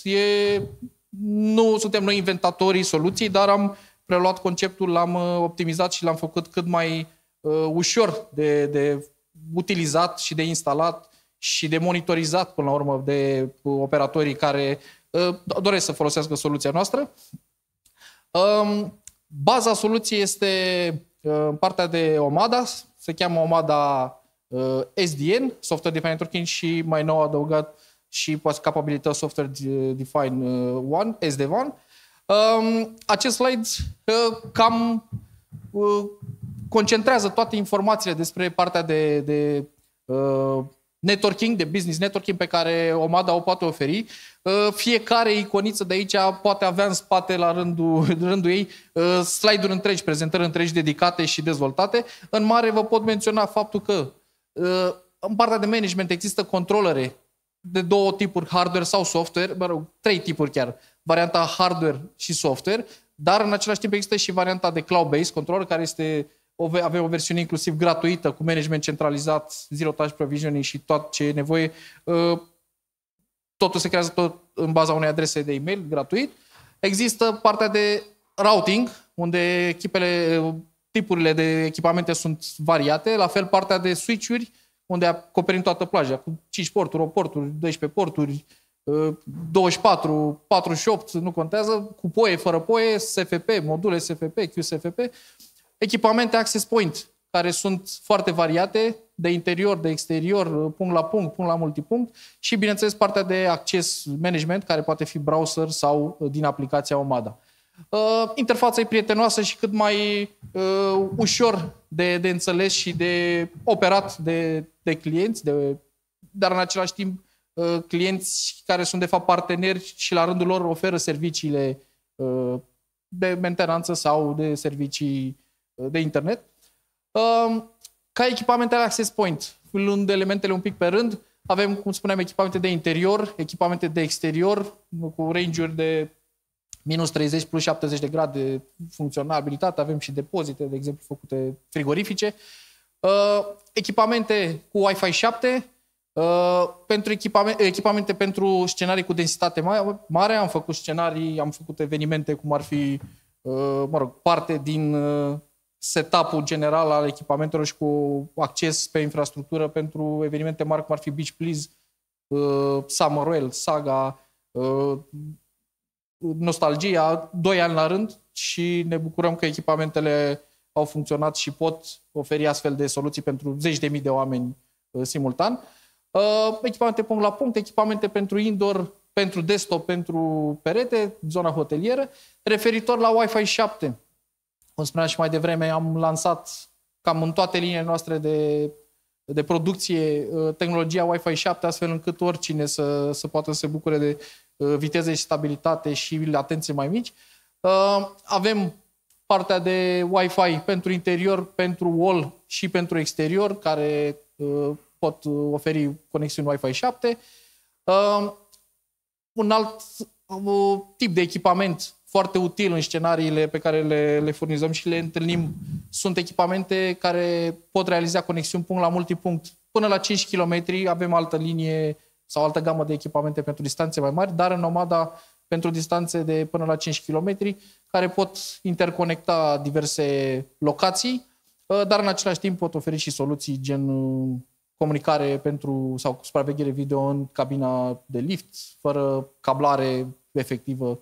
Nu suntem noi inventatorii soluției, dar am preluat conceptul, l-am optimizat și l-am făcut cât mai ușor de utilizat și de instalat și de monitorizat, până la urmă, de operatorii care doresc să folosească soluția noastră. Baza soluției este partea de Omada, se cheamă Omada SDN, Software Defined Networking, și mai nou adăugat și capabilități Software Defined One, SD1. Acest slide cam concentrează toate informațiile despre partea de networking, de business networking pe care Omada o poate oferi. Fiecare iconiță de aici poate avea în spate, la rândul ei, slide-uri întregi, prezentări întregi dedicate și dezvoltate. În mare vă pot menționa faptul că în partea de management există controlere de 2 tipuri, hardware sau software, 3 tipuri chiar, varianta hardware și software, dar în același timp există și varianta de cloud-based controller, care avem o versiune inclusiv gratuită, cu management centralizat, zero touch provisioning și tot ce e nevoie. Totul se creează tot în baza unei adrese de e-mail gratuit. Există partea de routing, unde tipurile de echipamente sunt variate. La fel, partea de switch-uri, unde acoperim toată plaja, cu 5 porturi, 8 porturi, 12 porturi, 24, 48, nu contează, cu poie, fără poie, SFP, module SFP, QSFP, echipamente access point, care sunt foarte variate, de interior, de exterior, punct la punct, punct la multipunct și, bineînțeles, partea de acces management, care poate fi browser sau din aplicația Omada. Interfața e prietenoasă și cât mai ușor de înțeles și de operat de clienți, dar în același timp clienți care sunt de fapt parteneri și la rândul lor oferă serviciile de mentenanță sau de servicii de internet. Ca echipamente access point, luând elementele un pic pe rând, avem, cum spuneam, echipamente de interior, echipamente de exterior, cu range-uri de minus 30 plus 70 de grade de funcționalitate, avem și depozite, de exemplu, făcute frigorifice. Echipamente cu Wi-Fi 7, pentru echipamente pentru scenarii cu densitate mare, am făcut scenarii, am făcut evenimente cum ar fi, parte din setup-ul general al echipamentelor și cu acces pe infrastructură pentru evenimente mari cum ar fi Beach Please, Summerwell, Saga, Nostalgia, 2 ani la rând și ne bucurăm că echipamentele au funcționat și pot oferi astfel de soluții pentru zeci de mii de oameni simultan. Echipamente punct la punct, echipamente pentru indoor, pentru desktop, pentru perete, zona hotelieră. Referitor la Wi-Fi 7, cum spuneam și mai devreme, am lansat cam în toate liniile noastre de producție tehnologia Wi-Fi 7, astfel încât oricine să poată să se bucure de viteze și stabilitate și latențe mai mici. Avem partea de Wi-Fi pentru interior, pentru wall și pentru exterior, care pot oferi conexiuni Wi-Fi 7. Un alt tip de echipament foarte util în scenariile pe care le furnizăm și le întâlnim sunt echipamente care pot realiza conexiuni punct la multipunct. Până la 5 km avem altă linie sau altă gamă de echipamente pentru distanțe mai mari, dar în Omada pentru distanțe de până la 5 km, care pot interconecta diverse locații, dar în același timp pot oferi și soluții gen comunicare sau supraveghere video în cabina de lift, fără cablare efectivă,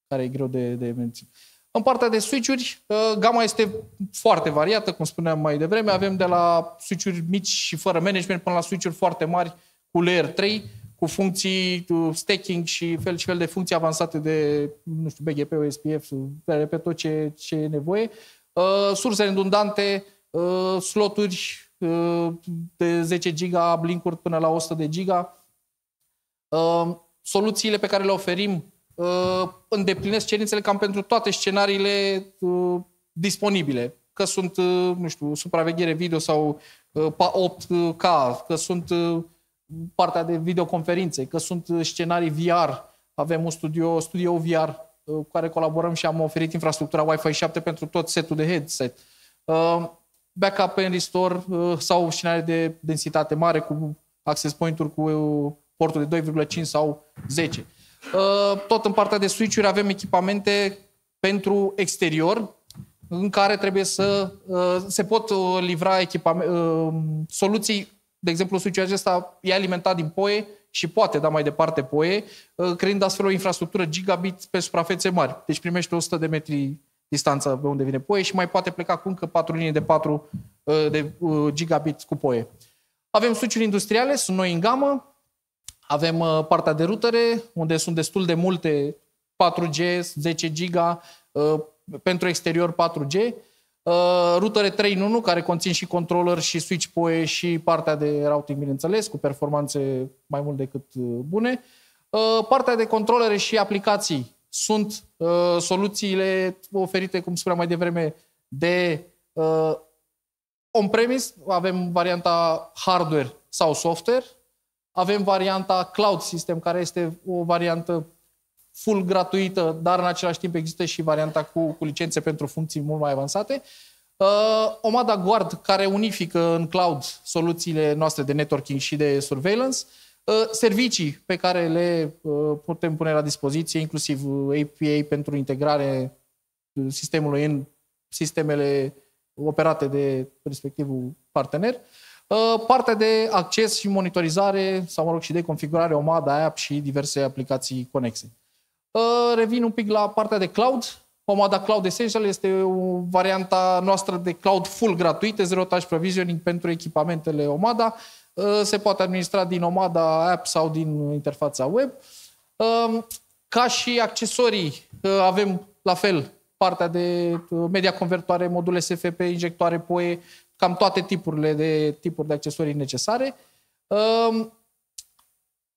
care e greu de menținut. În partea de switch-uri, gama este foarte variată, cum spuneam mai devreme. Avem de la switch-uri mici și fără management până la switch-uri foarte mari cu layer 3, cu funcții stacking și fel de funcții avansate de, nu știu, BGP, OSPF, repet, tot ce e nevoie. Surse redundante, sloturi de 10 giga, blinkuri până la 100 de giga. Soluțiile pe care le oferim îndeplinesc cerințele cam pentru toate scenariile disponibile. Că sunt, nu știu, supraveghere video sau 8K, că sunt partea de videoconferințe, că sunt scenarii VR. Avem un studio VR cu care colaborăm și am oferit infrastructura Wi-Fi 7 pentru tot setul de headset. Backup and restore sau scenarii de densitate mare cu access point-uri cu porturi de 2,5 sau 10. Tot în partea de switch-uri avem echipamente pentru exterior, în care trebuie să se pot livra soluții. De exemplu, switch-ul acesta e alimentat din PoE și poate da mai departe PoE, creând astfel o infrastructură gigabit pe suprafețe mari. Deci primește 100 de metri distanță pe unde vine PoE și mai poate pleca cu încă 4 linii de 4 de gigabit cu PoE. Avem switch-uri industriale, sunt noi în gamă. Avem partea de rutere, unde sunt destul de multe 4G, 10 giga, pentru exterior 4G. Rutere 3 în 1, care conțin și controller și switch PoE și partea de routing, bineînțeles, cu performanțe mai mult decât bune. Partea de controlere și aplicații sunt soluțiile oferite, cum spuneam mai devreme, de on-premise. Avem varianta hardware sau software. Avem varianta cloud system, care este o variantă full gratuită, dar în același timp există și varianta cu licențe pentru funcții mult mai avansate. Omada Guard, care unifică în cloud soluțiile noastre de networking și de surveillance. Servicii pe care le putem pune la dispoziție, inclusiv API pentru integrare sistemului în sistemele operate de respectivul partener. Partea de acces și monitorizare, sau mă rog și de configurare Omada App și diverse aplicații conexe. Revin un pic la partea de cloud. Omada Cloud Essential este o varianta noastră de cloud full gratuită, zero touch provisioning pentru echipamentele Omada. Se poate administra din Omada App sau din interfața web. Ca și accesorii avem la fel partea de media convertoare, module SFP, injectoare PoE, cam toate tipuri de accesorii necesare.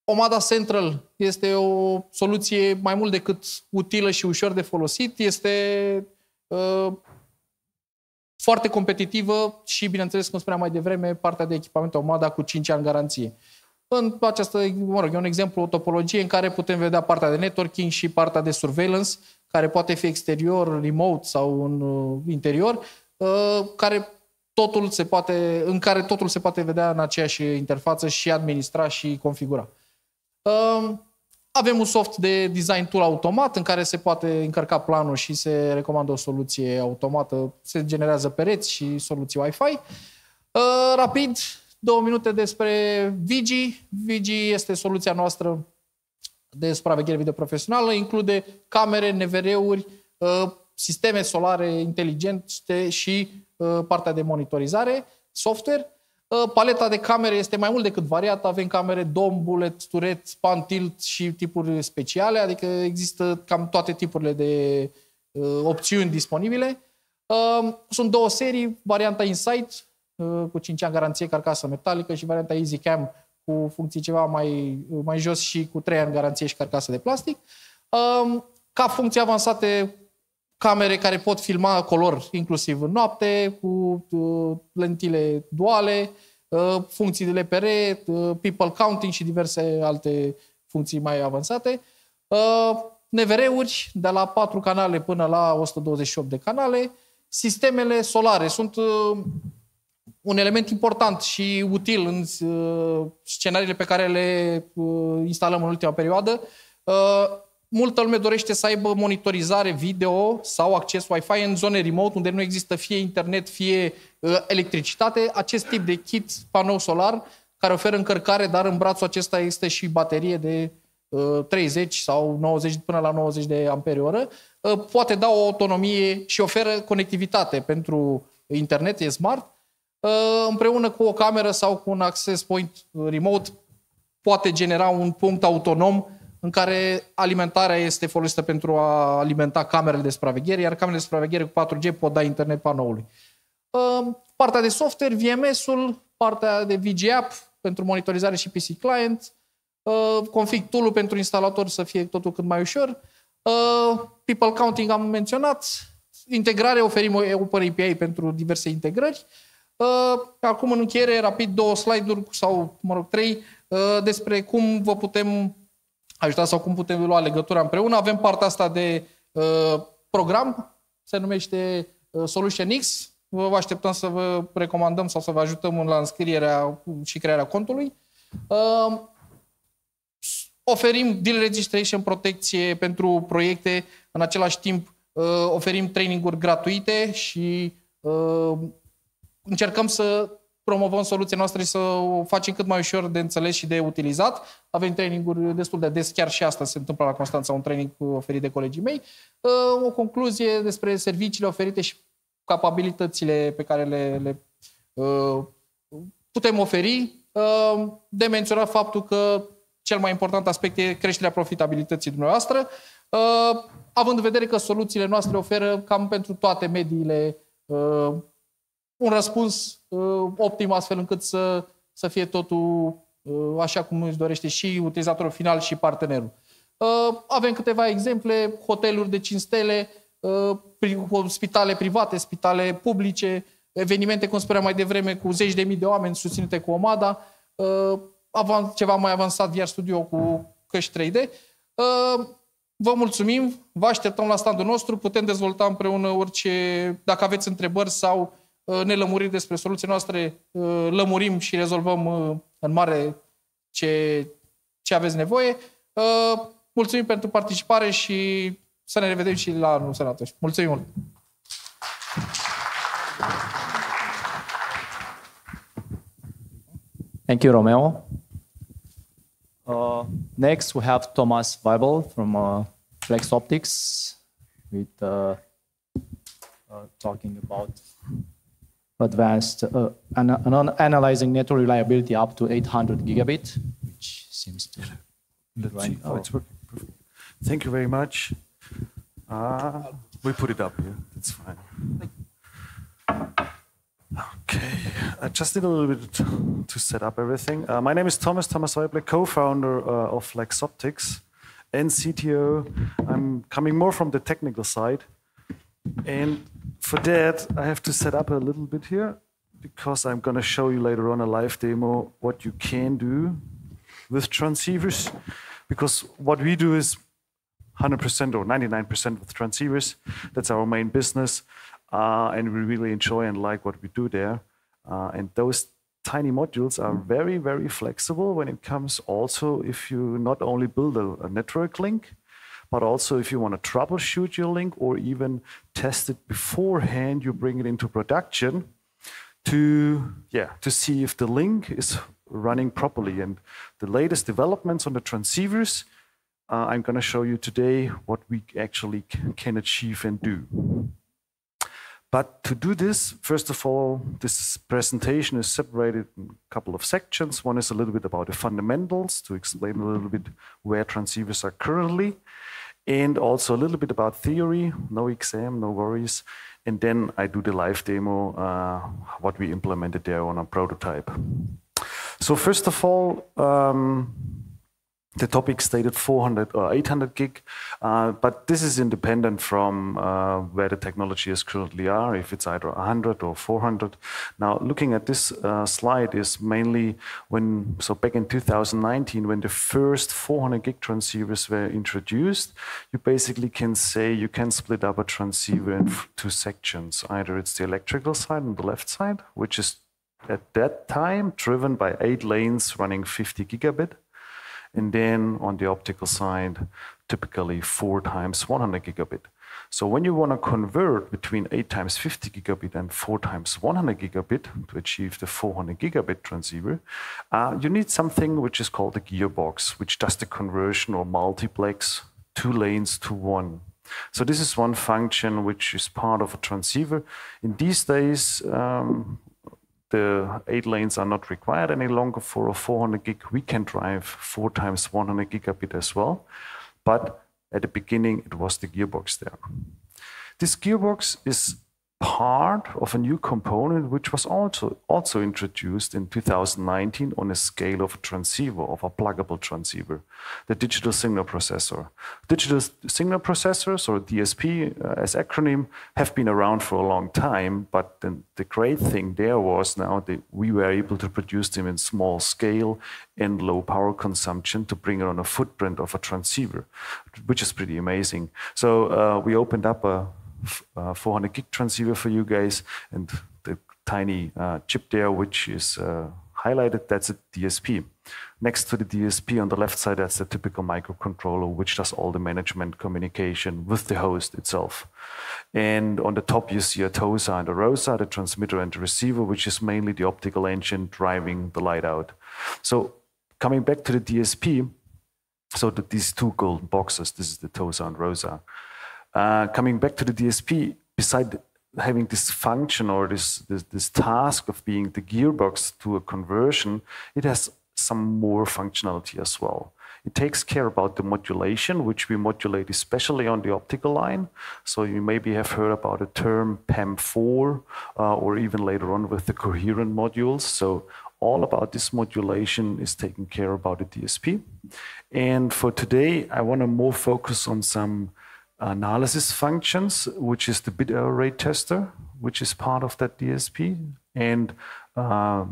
Omada Central este o soluție mai mult decât utilă și ușor de folosit. Este foarte competitivă și, bineînțeles, cum spuneam mai devreme, partea de echipament Omada cu 5 ani garanție. În această, mă rog, e un exemplu, o topologie în care putem vedea partea de networking și partea de surveillance, care poate fi exterior, remote sau în interior, în care totul se poate vedea în aceeași interfață și administra și configura. Avem un soft de design tool automat în care se poate încărca planul și se recomandă o soluție automată, se generează pereți și soluții Wi-Fi. Rapid, 2 minute despre VIGI. VIGI este soluția noastră de supraveghere video profesională, include camere, NVR-uri, sisteme solare inteligente și partea de monitorizare, software. Paleta de camere este mai mult decât variată. Avem camere dom, bullet, turret, pan, tilt și tipuri speciale, adică există cam toate tipurile de opțiuni disponibile. Sunt 2 serii, varianta Insight cu 5 ani garanție, carcasă metalică, și varianta EasyCam cu funcții ceva mai jos și cu 3 ani garanție și carcasă de plastic. Ca funcții avansate, camere care pot filma color inclusiv în noapte, cu lentile duale, funcții de LPR, people counting și diverse alte funcții mai avansate. NVR-uri de la 4 canale până la 128 de canale. Sistemele solare sunt un element important și util în scenariile pe care le instalăm în ultima perioadă. Multă lume dorește să aibă monitorizare video sau acces Wi-Fi în zone remote, unde nu există fie internet, fie electricitate. Acest tip de kit panou solar, care oferă încărcare, dar în brațul acesta este și baterie de 30 sau 90 până la 90 de amperi-oră, poate da o autonomie și oferă conectivitate pentru internet, e smart. Împreună cu o cameră sau cu un access point remote poate genera un punct autonom în care alimentarea este folosită pentru a alimenta camerele de supraveghere, iar camerele de supraveghere cu 4G pot da internet panoului. Partea de software, VMS-ul, partea de VIGI App pentru monitorizare și PC Client, config tool-ul pentru instalator să fie totul cât mai ușor, people counting am menționat, integrare, oferim Open API pentru diverse integrări. Acum, în încheiere, rapid, 2 slide-uri sau, mă rog, 3, despre cum vă putem ajuta sau cum putem lua legătura împreună. Avem partea asta de program, se numește Solution-X. Vă așteptăm să vă recomandăm sau să vă ajutăm la înscrierea și crearea contului. Oferim deal registration, protecție pentru proiecte. În același timp, oferim traininguri gratuite și încercăm să promovăm soluția noastră și să o facem cât mai ușor de înțeles și de utilizat. Avem traininguri destul de des, chiar și asta se întâmplă la Constanța, un training oferit de colegii mei. O concluzie despre serviciile oferite și capabilitățile pe care le putem oferi. De menționat faptul că cel mai important aspect e creșterea profitabilității dumneavoastră, având în vedere că soluțiile noastre oferă cam pentru toate mediile un răspuns optim, astfel încât să fie totul așa cum își dorește și utilizatorul final și partenerul. Avem câteva exemple, hoteluri de 5 stele, spitale private, spitale publice, evenimente, cum spuneam mai devreme, cu 10.000 de oameni susținute cu Omada, ceva mai avansat VR Studio cu căști 3D. Vă mulțumim, vă așteptăm la standul nostru, putem dezvolta împreună orice, dacă aveți întrebări sau nelămuriri despre soluțiile noastre, lămurim și rezolvăm în mare ce aveți nevoie. Mulțumim pentru participare și să ne revedem și la anul sănătos. Mulțumim mult! Thank you, Romeo. Next, we have Thomas Weible from Flexoptix with talking about advanced analyzing network reliability up to 800 gigabit, which seems to be right. Oh, it's working. Perfect. Thank you very much. We put it up here. It's fine. Okay, I just need a little bit to set up everything. My name is Thomas Weible, co-founder of Flexoptix and CTO. I'm coming more from the technical side. And for that, I have to set up a little bit here because I'm going to show you later on a live demo what you can do with transceivers. Because what we do is 100% or 99% with transceivers. That's our main business. And we really enjoy and like what we do there. And those tiny modules are very, very flexible when it comes also if you not only build a network link, but also if you want to troubleshoot your link or even test it beforehand, you bring it into production to see if the link is running properly. And the latest developments on the transceivers, I'm going to show you today what we actually can achieve and do. But to do this, first of all, this presentation is separated in a couple of sections. One is a little bit about the fundamentals, to explain a little bit where transceivers are currently, and also a little bit about theory, no exam, no worries. And then I do the live demo, what we implemented there on a prototype. So first of all, the topic stated 400 or 800 gig, but this is independent from where the technology is currently are, if it's either 100 or 400. Now, looking at this slide is mainly so back in 2019, when the first 400 gig transceivers were introduced, you basically can say you can split up a transceiver in two sections. Either it's the electrical side on the left side, which is at that time driven by 8 lanes running 50 gigabit. And then on the optical side, typically 4 times 100 gigabit. So when you want to convert between 8 times 50 gigabit and 4 times 100 gigabit to achieve the 400 gigabit transceiver, you need something which is called a gearbox, which does the conversion or multiplex 2 lanes to 1. So this is one function which is part of a transceiver. In these days, the 8 lanes are not required any longer for a 400 gig. We can drive 4 times 100 gigabit as well. But at the beginning, it was the gearbox there. This gearbox is part of a new component which was also introduced in 2019 on a scale of a transceiver, of a pluggable transceiver, the digital signal processor. Digital signal processors, or DSP as acronym, have been around for a long time, but the great thing there was now that we were able to produce them in small scale and low power consumption to bring it on a footprint of a transceiver, which is pretty amazing. So we opened up a 400 gig transceiver for you guys, and the tiny chip there, which is highlighted, that's a DSP. Next to the DSP on the left side, that's the typical microcontroller, which does all the management communication with the host itself. And on the top, you see a TOSA and a ROSA, the transmitter and the receiver, which is mainly the optical engine driving the light out. So coming back to the DSP, so these 2 golden boxes, this is the TOSA and ROSA. Coming back to the DSP, beside having this function or this task of being the gearbox to a conversion, it has some more functionality as well. It takes care about the modulation, which we modulate especially on the optical line. So you maybe have heard about the term PAM4, or even later on with the coherent modules. So all about this modulation is taken care about the DSP. And for today, I want to more focus on some analysis functions, which is the bit error rate tester, which is part of that DSP, and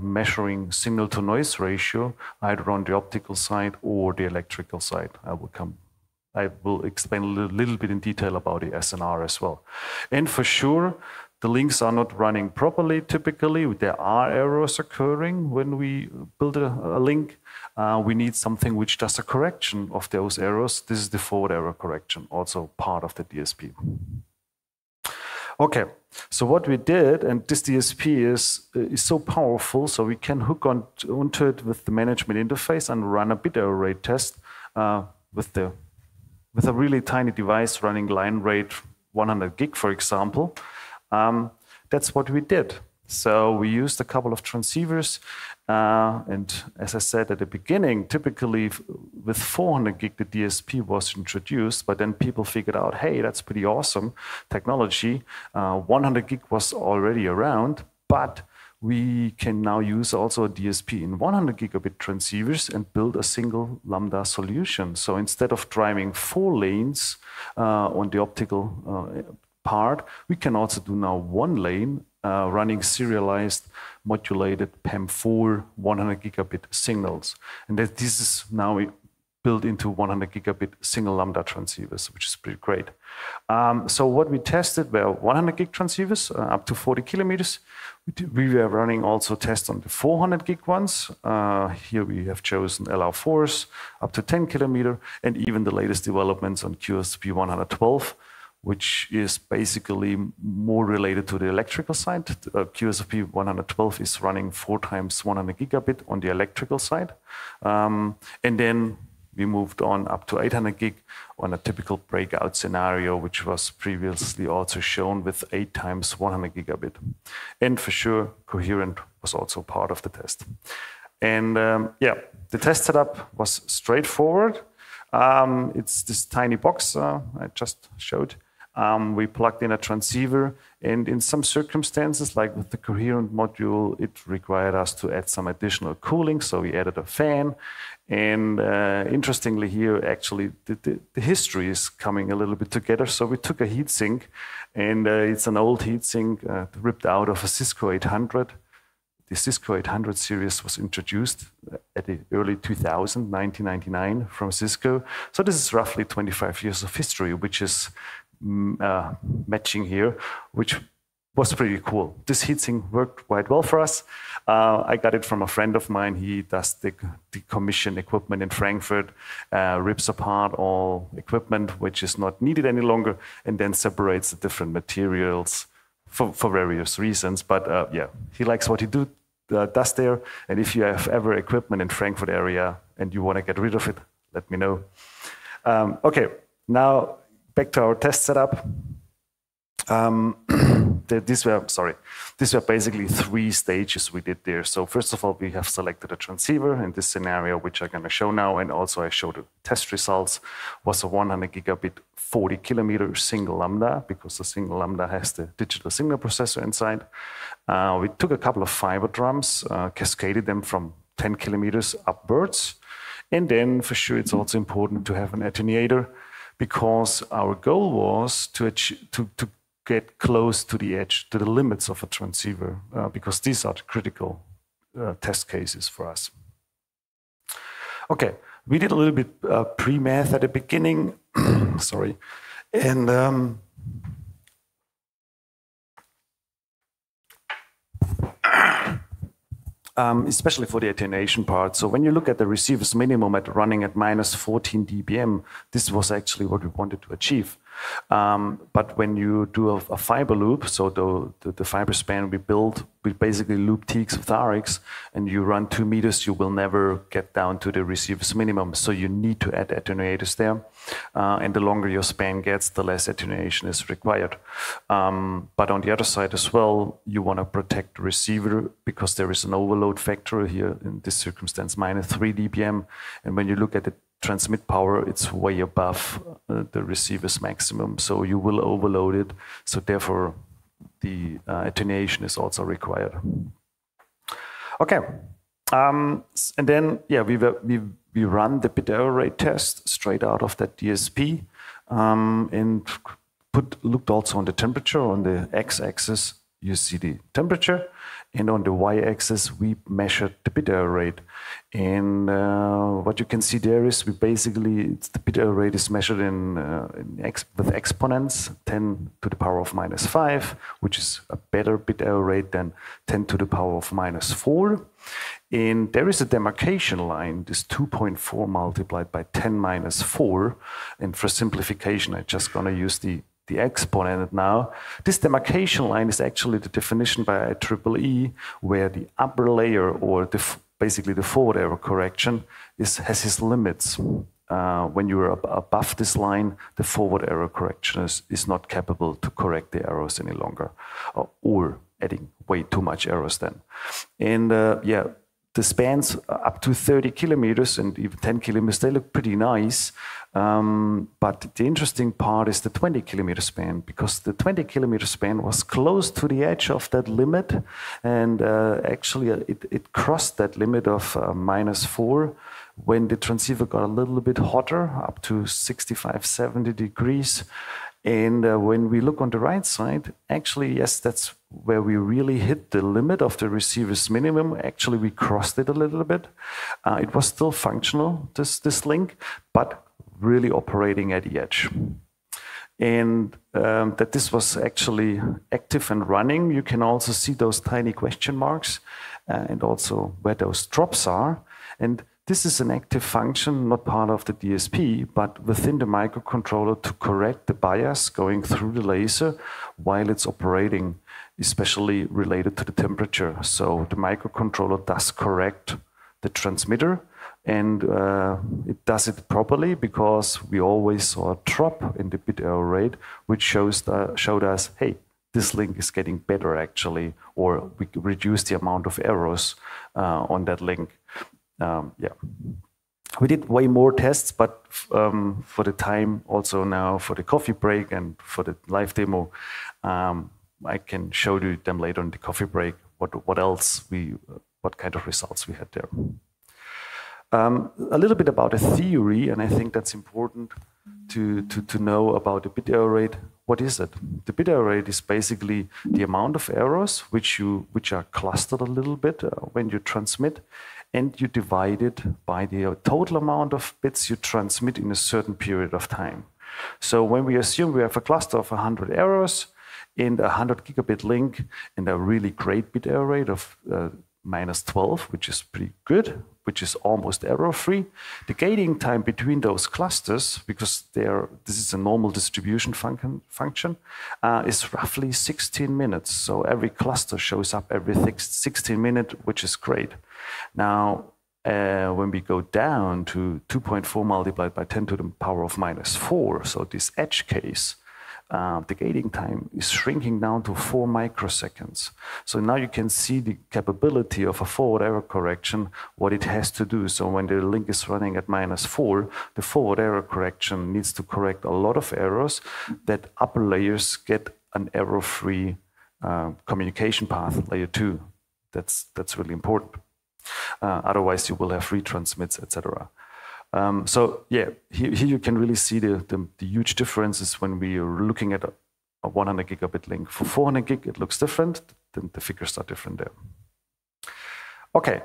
measuring signal to noise ratio, either on the optical side or the electrical side. I will explain a little bit in detail about the SNR as well. And for sure, the links are not running properly typically. There are errors occurring when we build a link. We need something which does a correction of those errors. This is the forward error correction, also part of the DSP. Okay, so what we did, and this DSP is so powerful, so we can hook onto it with the management interface and run a bit error rate test with a really tiny device running line rate 100 gig, for example. That's what we did. So we used a couple of transceivers, and as I said at the beginning, typically with 400 gig the DSP was introduced, but then people figured out, hey, that's pretty awesome technology. 100 gig was already around, but we can now use also a DSP in 100 gigabit transceivers and build a single lambda solution. So instead of driving 4 lanes on the optical part, we can also do now 1 lane running serialized modulated PAM4 100 gigabit signals. And this is now built into 100 gigabit single lambda transceivers, which is pretty great. So what we tested were 100 gig transceivers up to 40 kilometers. We were running also tests on the 400 gig ones. Here we have chosen LR4s up to 10 kilometer, and even the latest developments on QSP 112, which is basically more related to the electrical side. QSP 112 is running 4 times 100 gigabit on the electrical side. And then we moved on up to 800 gig on a typical breakout scenario, which was previously also shown with 8 times 100 gigabit. And for sure, coherent was also part of the test. And yeah, the test setup was straightforward. It's this tiny box I just showed. We plugged in a transceiver, and in some circumstances, like with the coherent module, it required us to add some additional cooling, so we added a fan. And interestingly here, actually, the history is coming a little bit together. So we took a heatsink, and it's an old heatsink ripped out of a Cisco 800. The Cisco 800 series was introduced at the early 2000, 1999, from Cisco. So this is roughly 25 years of history, which is matching here, which was pretty cool. This heatsink worked quite well for us. I got it from a friend of mine. He does the decommission equipment in Frankfurt, rips apart all equipment which is not needed any longer, and then separates the different materials for various reasons. But yeah, he likes what he does there. And if you have ever equipment in Frankfurt area and you want to get rid of it, let me know. Okay, now back to our test setup. These were basically 3 stages we did there. So first of all, we have selected a transceiver in this scenario, which I'm going to show now, and also I showed the test results, was a 100 gigabit 40 kilometer single lambda, because the single lambda has the digital signal processor inside. We took a couple of fiber drums, cascaded them from 10 kilometers upwards, and then for sure it's also important to have an attenuator, because our goal was to get close to the edge, to the limits of a transceiver, because these are the critical test cases for us. Okay, we did a little bit pre-math at the beginning, sorry, and especially for the attenuation part. So when you look at the receiver's minimum at running at minus 14 dBm, this was actually what we wanted to achieve. But when you do a fiber loop, so the fiber span we build, we basically loop teaks with RX, and you run 2 meters, you will never get down to the receiver's minimum. So you need to add attenuators there. And the longer your span gets, the less attenuation is required. But on the other side as well, you want to protect the receiver, because there is an overload factor here, in this circumstance, minus 3 dBm. And when you look at the transmit power, it's way above the receiver's maximum, so you will overload it. So therefore, the attenuation is also required. Okay, and then yeah, we run the bit error rate test straight out of that DSP, and looked also on the temperature. On the x-axis, you see the temperature, and on the y-axis, we measured the bit error rate. And what you can see there is the bit error rate is measured with exponents, 10 to the power of minus 5, which is a better bit error rate than 10 to the power of minus 4. And there is a demarcation line, this 2.4 multiplied by 10 minus 4. And for simplification, I'm just going to use the the exponent now. This demarcation line is actually the definition by IEEE, where the upper layer, or basically the forward error correction, has its limits. When you're above this line, the forward error correction is not capable to correct the errors any longer, or adding way too much errors then. And yeah, the spans up to 30 kilometers and even 10 kilometers, they look pretty nice. But the interesting part is the 20 kilometer span, because the 20 kilometer span was close to the edge of that limit. And actually, it crossed that limit of -4 when the transceiver got a little bit hotter, up to 65, 70 degrees. And when we look on the right side, actually, yes, that's where we really hit the limit of the receiver's minimum. Actually, we crossed it a little bit. It was still functional, this link, but really operating at the edge. And that this was actually active and running, you can also see those tiny question marks and also where those drops are. And this is an active function, not part of the DSP, but within the microcontroller to correct the bias going through the laser while it's operating, especially related to the temperature. So the microcontroller does correct the transmitter, and it does it properly because we always saw a drop in the bit error rate, which showed us, hey, this link is getting better actually, or we reduce the amount of errors on that link. Yeah, we did way more tests, but for the time also now for the coffee break and for the live demo, I can show you them later in the coffee break. What kind of results we had there. A little bit about the theory, and I think that's important to know about the bit error rate. What is it? The bit error rate is basically the amount of errors which are clustered a little bit when you transmit, and you divide it by the total amount of bits you transmit in a certain period of time. So when we assume we have a cluster of 100 errors in a 100 gigabit link and a really great bit error rate of -12, which is pretty good, which is almost error-free. The gating time between those clusters, because this is a normal distribution function, is roughly 16 minutes. So every cluster shows up every 16 minutes, which is great. Now, when we go down to 2.4 multiplied by 10 to the power of -4, so this edge case, the gating time is shrinking down to 4 microseconds. So now you can see the capability of a forward error correction, what it has to do. So when the link is running at -4, the forward error correction needs to correct a lot of errors that upper layers get an error-free communication path, layer 2. That's really important. Otherwise, you will have retransmits, etc. So yeah, here you can really see the huge differences when we are looking at a 100 gigabit link. For 400 gig, it looks different. Then the figures are different there. Okay,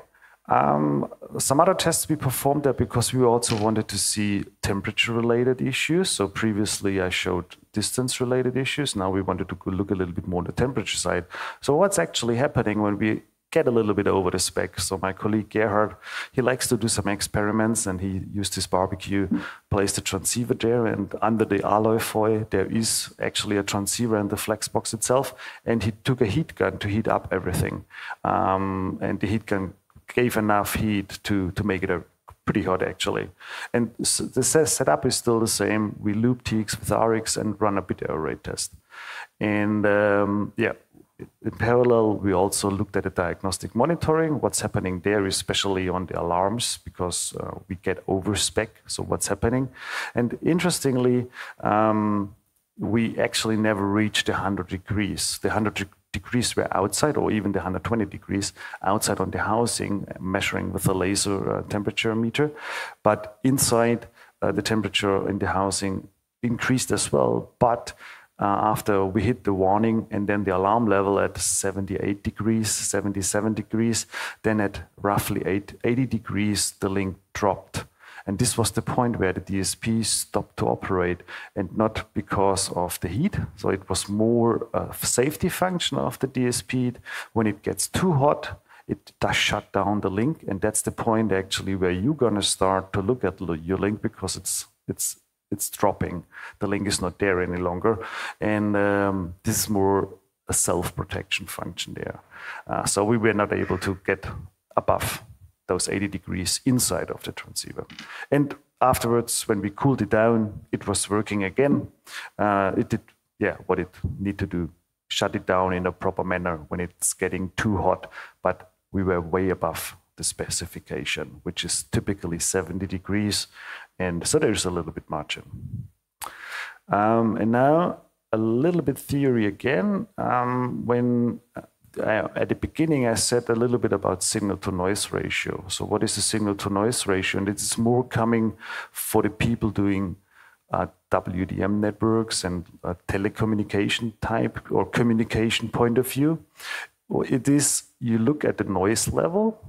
some other tests we performed there because we also wanted to see temperature-related issues. So previously I showed distance-related issues. Now we wanted to look a little bit more on the temperature side. So what's actually happening when we get a little bit over the spec. So my colleague Gerhard, he likes to do some experiments, and he used his barbecue, placed the transceiver there, and under the alloy foil there is actually a transceiver and the flex box itself, and he took a heat gun to heat up everything. And the heat gun gave enough heat to make it pretty hot actually. And the setup is still the same. We loop TX with RX and run a bit error rate test. And yeah, in parallel, we also looked at the diagnostic monitoring, what's happening there, especially on the alarms, because we get over spec, so what's happening. And interestingly, we actually never reached the 100 degrees. The 100 degrees were outside, or even the 120 degrees outside on the housing, measuring with a laser temperature meter. But inside, the temperature in the housing increased as well, but after we hit the warning and then the alarm level at 78 degrees, 77 degrees, then at roughly 80 degrees, the link dropped. And this was the point where the DSP stopped to operate, and not because of the heat. So it was more a safety function of the DSP. When it gets too hot, it does shut down the link. And that's the point actually where you're going to start to look at your link, because it's dropping. The link is not there any longer. And this is more a self-protection function there. So we were not able to get above those 80 degrees inside of the transceiver. And afterwards, when we cooled it down, it was working again. It did, what it need to do, shut it down in a proper manner when it's getting too hot. But we were way above the specification, which is typically 70 degrees. And so there's a little bit margin. And now a little bit theory again. When at the beginning, I said a little bit about signal-to-noise ratio. So what is the signal-to-noise ratio? And it's more coming for the people doing WDM networks and telecommunication type or communication point of view. It is, you look at the noise level,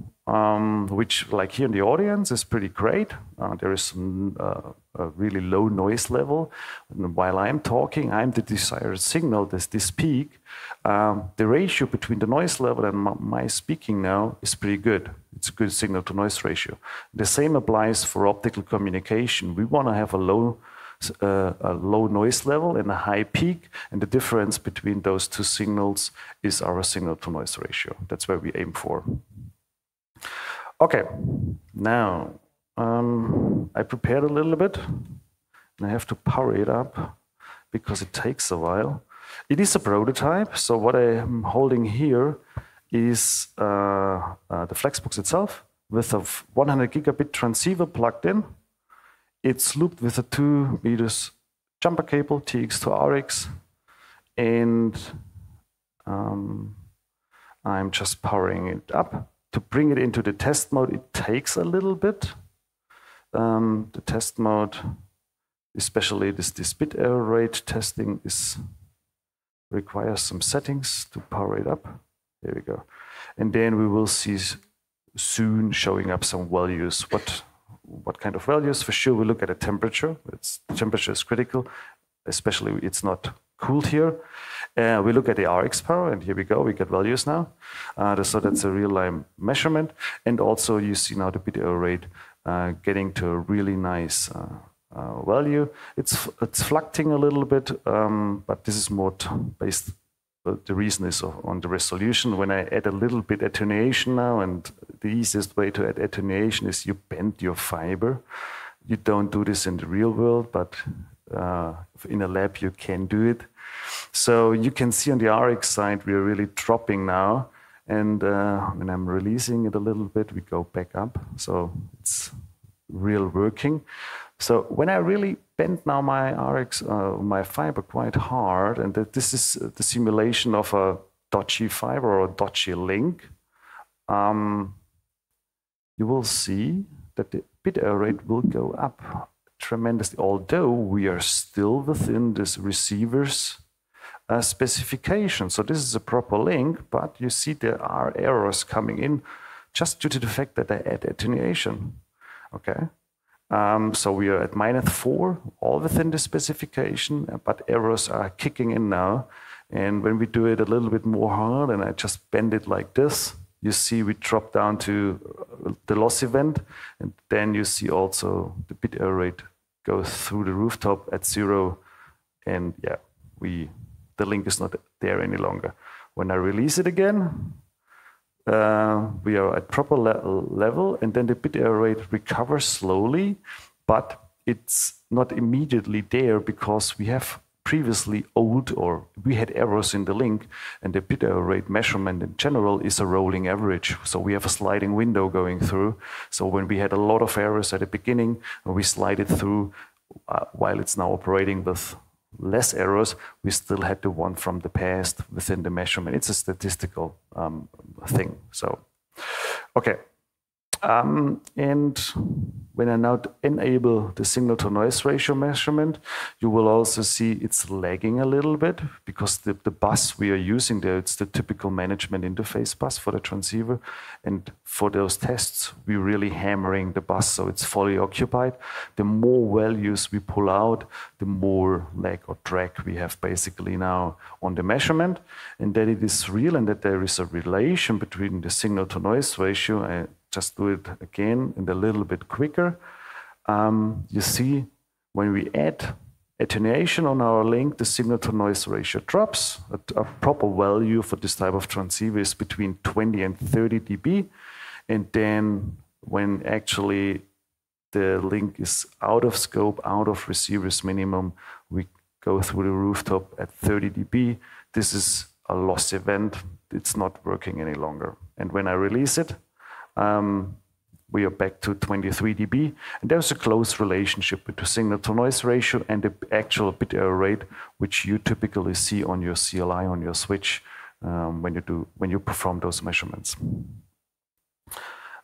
which like here in the audience is pretty great. There is a really low noise level. And while I'm talking, I'm the desired signal, this peak. The ratio between the noise level and my speaking now is pretty good. It's a good signal to noise ratio. The same applies for optical communication. We want to have a low noise level and a high peak, and the difference between those two signals is our signal to noise ratio. That's where we aim for. Okay, now I prepared a little bit, and I have to power it up because it takes a while. It is a prototype, so what I'm holding here is the Flexbox itself with a 100 gigabit transceiver plugged in. It's looped with a 2 meters jumper cable, TX2RX, and I'm just powering it up. To bring it into the test mode, it takes a little bit. The test mode, especially this bit error rate testing, requires some settings to power it up. There we go. And then we will see soon showing up some values. What kind of values? For sure, we look at the temperature. Temperature is critical, especially it's not cooled here. We look at the RX power, and here we go. We get values now. So that's a real-time measurement. And also, you see now the bit error rate getting to a really nice value. It's fluctuating a little bit, but this is more based. The reason is on the resolution. When I add a little bit attenuation now, and the easiest way to add attenuation is you bend your fiber. You don't do this in the real world, but in a lab you can do it. So you can see on the RX side, we're really dropping now. And when I'm releasing it a little bit, we go back up. So it's real working. So when I really bend now my RX, my fiber quite hard, and that this is the simulation of a dodgy fiber or a dodgy link, you will see that the bit error rate will go up tremendously, although we are still within this receiver's specification. So this is a proper link, but you see there are errors coming in just due to the fact that I add attenuation. Okay. So we are at -4, all within the specification, but errors are kicking in now. And when we do it a little bit more hard, and I just bend it like this, you see we drop down to the loss event, and then you see also the bit error rate goes through the rooftop at 0, and yeah, the link is not there any longer. When I release it again, we are at proper level, and then the bit error rate recovers slowly, but it's not immediately there because we have previously we had errors in the link, and the bit error rate measurement in general is a rolling average. So we have a sliding window going through. So when we had a lot of errors at the beginning, we slide it through while it's now operating with less errors, we still had the one from the past within the measurement. It's a statistical thing. So, okay. And when I now enable the signal to noise ratio measurement, you will also see it's lagging a little bit because the bus we are using there, it's the typical management interface bus for the transceiver. And for those tests, we're really hammering the bus so it's fully occupied. The more values we pull out, the more lag or drag we have basically now on the measurement. And that it is real and that there is a relation between the signal to noise ratio. Just do it again and a little bit quicker. You see when we add attenuation on our link, the signal-to-noise ratio drops. A proper value for this type of transceiver is between 20 and 30 dB. And then when actually the link is out of scope, out of receiver's minimum, we go through the rooftop at 30 dB. This is a loss event. It's not working any longer. And when I release it, we are back to 23 dB. And there's a close relationship between signal-to-noise ratio and the actual bit error rate, which you typically see on your CLI, on your switch, when you perform those measurements.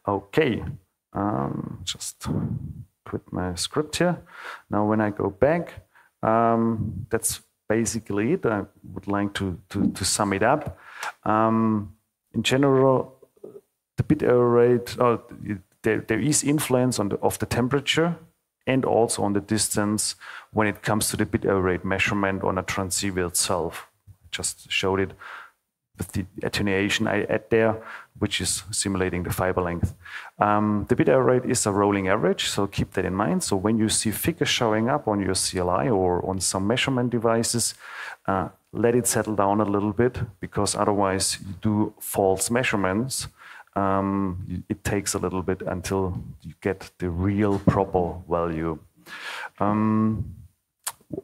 Okay, just quit my script here. Now, when I go back, that's basically it. I would like to sum it up. In general, the bit error rate, there is influence of the temperature and also on the distance when it comes to the bit error rate measurement on a transceiver itself. I just showed it with the attenuation I add there, which is simulating the fiber length. The bit error rate is a rolling average, so keep that in mind. So when you see figures showing up on your CLI or on some measurement devices, let it settle down a little bit, because otherwise you do false measurements. It takes a little bit until you get the real proper value. On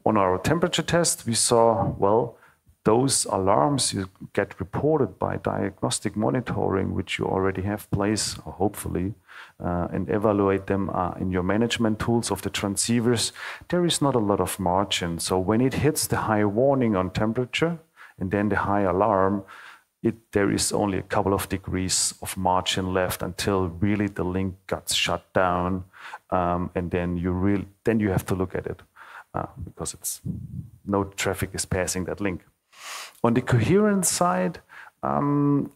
our temperature test, we saw, well, those alarms you get reported by diagnostic monitoring, which you already have placed, or hopefully, and evaluate them in your management tools of the transceivers, there is not a lot of margin. So when it hits the high warning on temperature and then the high alarm, there is only a couple of degrees of margin left until really the link gets shut down, and then you have to look at it because no traffic is passing that link. On the coherent side,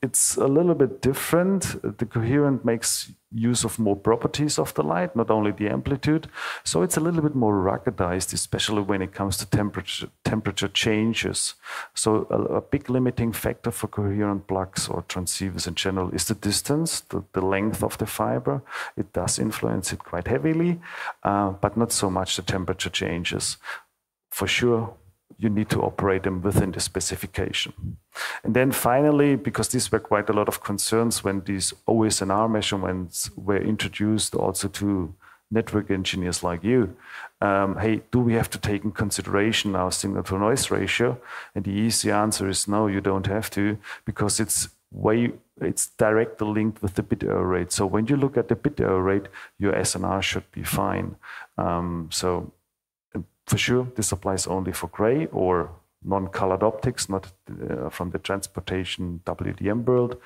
it's a little bit different. The coherent makes use of more properties of the light, not only the amplitude. So it's a little bit more ruggedized, especially when it comes to temperature changes. So a big limiting factor for coherent plugs or transceivers in general is the distance, the length of the fiber. It does influence it quite heavily, but not so much the temperature changes. For sure, you need to operate them within the specification. And then finally, because these were quite a lot of concerns when these OSNR measurements were introduced also to network engineers like you, hey, do we have to take in consideration our signal-to-noise ratio? And the easy answer is no, you don't have to, because it's directly linked with the bit error rate. So when you look at the bit error rate, your SNR should be fine. For sure, this applies only for gray or non-colored optics, not from the transportation WDM world.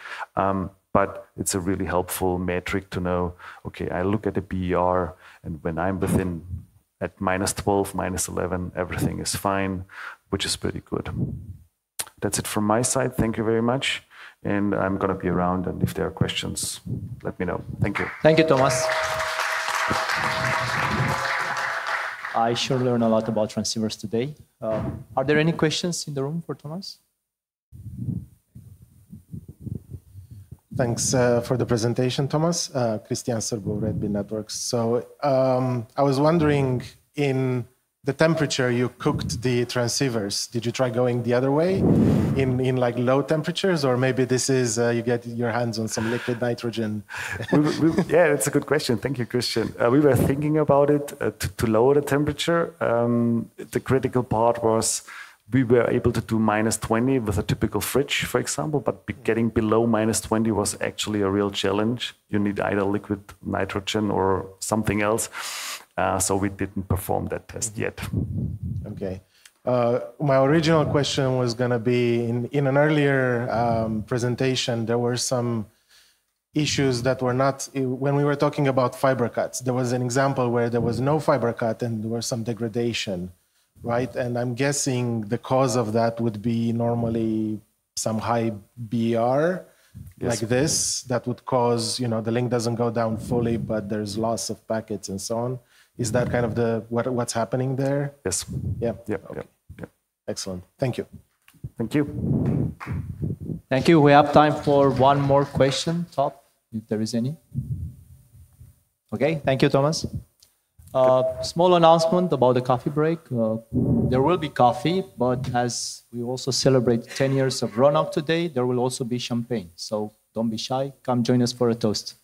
But it's a really helpful metric to know, okay, I look at the BER, and when I'm within at -12, -11, everything is fine, which is pretty good. That's it from my side. Thank you very much. And I'm going to be around, and if there are questions, let me know. Thank you. Thank you, Thomas. I sure learned a lot about transceivers today. Are there any questions in the room for Thomas? Thanks for the presentation, Thomas. Cristian Sârbu, Red Bean Networks. So I was wondering, in the temperature you cooked the transceivers, did you try going the other way in like low temperatures, or maybe this is you get your hands on some liquid nitrogen? Yeah, that's a good question. Thank you, Christian. We were thinking about it to lower the temperature. The critical part was we were able to do -20 with a typical fridge, for example, but getting below -20 was actually a real challenge. You need either liquid nitrogen or something else. So we didn't perform that test yet. Okay. My original question was going to be, in an earlier presentation, there were some issues that were not, when we were talking about fiber cuts, there was an example where there was no fiber cut and there was some degradation, right? And I'm guessing the cause of that would be normally some high BER, yes, like this, that would cause, you know, the link doesn't go down fully, but there's loss of packets and so on. Is that kind of what's happening there? Yes. Yeah. Yeah. Okay. Yeah. Excellent. Thank you. Thank you. Thank you. We have time for one more question, if there is any. Okay. Thank you, Thomas. Small announcement about the coffee break. There will be coffee, but as we also celebrate 10 years of RONOG today, there will also be champagne. So don't be shy. Come join us for a toast.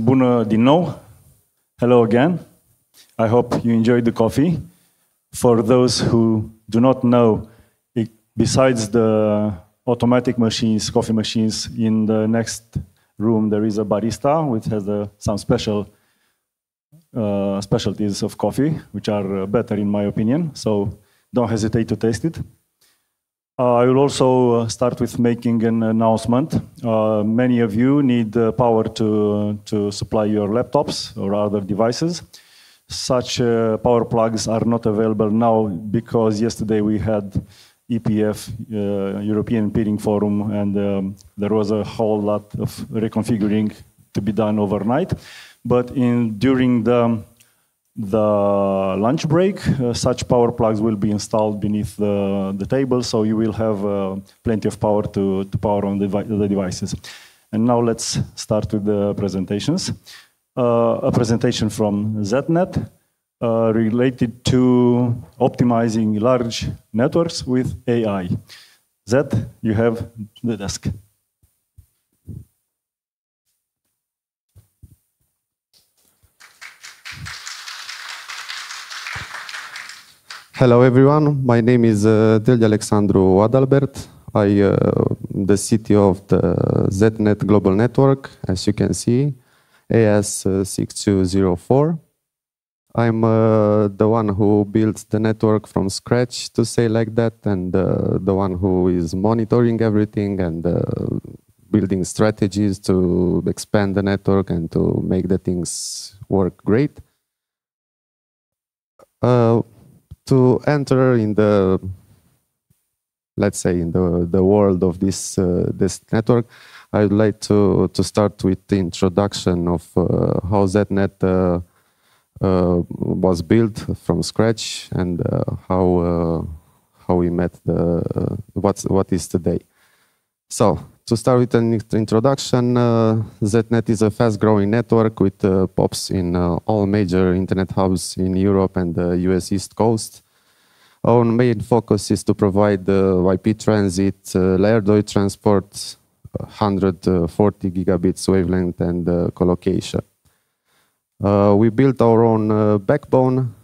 Bună din nou. Hello again. I hope you enjoyed the coffee. For those who do not know, besides the automatic machines, coffee machines, in the next room there is a barista which has some specialties of coffee, which are better in my opinion. So don't hesitate to taste it. I will also start with making an announcement. Many of you need power to supply your laptops or other devices. Such power plugs are not available now because yesterday we had EPF, European Peering Forum, and there was a whole lot of reconfiguring to be done overnight. But during the lunch break, such power plugs will be installed beneath the table, so you will have plenty of power to power on the devices. And now let's start with the presentations. A presentation from ZNet related to optimizing large networks with AI. Zed, you have the desk. Hello everyone, my name is Alexandru Adalbert. I am the CTO of the ZNet Global Network, as you can see, AS6204. I'm the one who built the network from scratch, to say like that, and the one who is monitoring everything and building strategies to expand the network and to make the things work great. To enter in the, let's say, in the world of this network, I would like to start with the introduction of how ZNet was built from scratch and how we met what is today. So, to start with an introduction, ZNet is a fast-growing network with POPs in all major internet hubs in Europe and the US East Coast. Our main focus is to provide IP transit, layer 2 transport, 140 gigabits wavelength, and collocation. We built our own backbone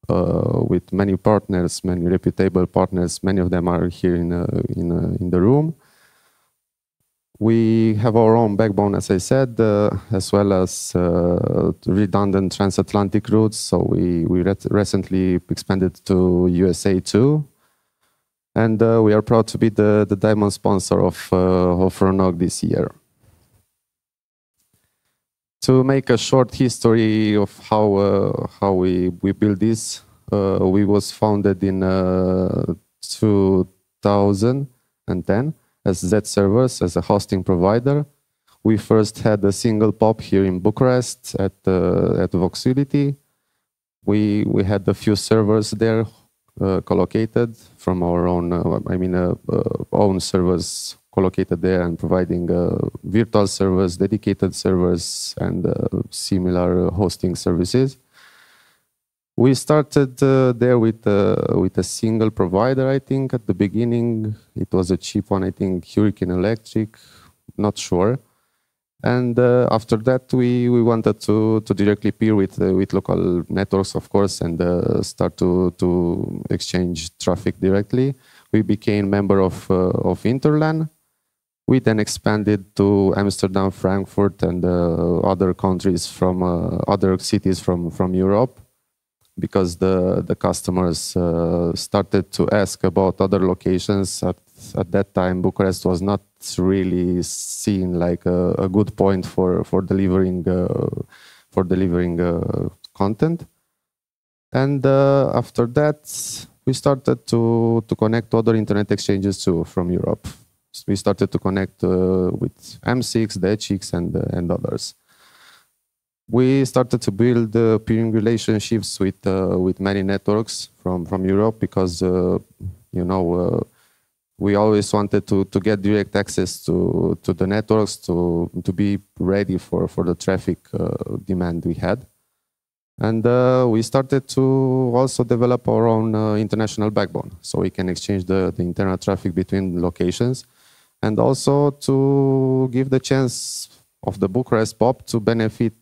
with many partners, many reputable partners. Many of them are here in the room. We have our own backbone, as I said, as well as redundant transatlantic routes. So we recently expanded to USA too. And we are proud to be the diamond sponsor of RONOG this year. To make a short history of how we built this, we was founded in 2010 as Z Servers, as a hosting provider. We first had a single POP here in Bucharest at Voxility. We had a few servers there collocated from our own, own servers collocated there and providing virtual servers, dedicated servers, and similar hosting services. We started there with a single provider, I think, at the beginning. It was a cheap one, I think, Hurricane Electric, not sure. And after that, we wanted to directly peer with local networks, of course, and start to exchange traffic directly. We became member of InterLAN. We then expanded to Amsterdam, Frankfurt, and other countries from other cities from Europe, because the customers started to ask about other locations. At that time, Bucharest was not really seen like a good point for delivering content. And after that, we started to connect to other internet exchanges too from Europe. So we started to connect with M6, DHX, and others. We started to build peering relationships with many networks from Europe, because we always wanted to get direct access to the networks to be ready for the traffic demand we had. And we started to also develop our own international backbone, so we can exchange the internal traffic between locations, and also to give the chance of the Bucharest POP to benefit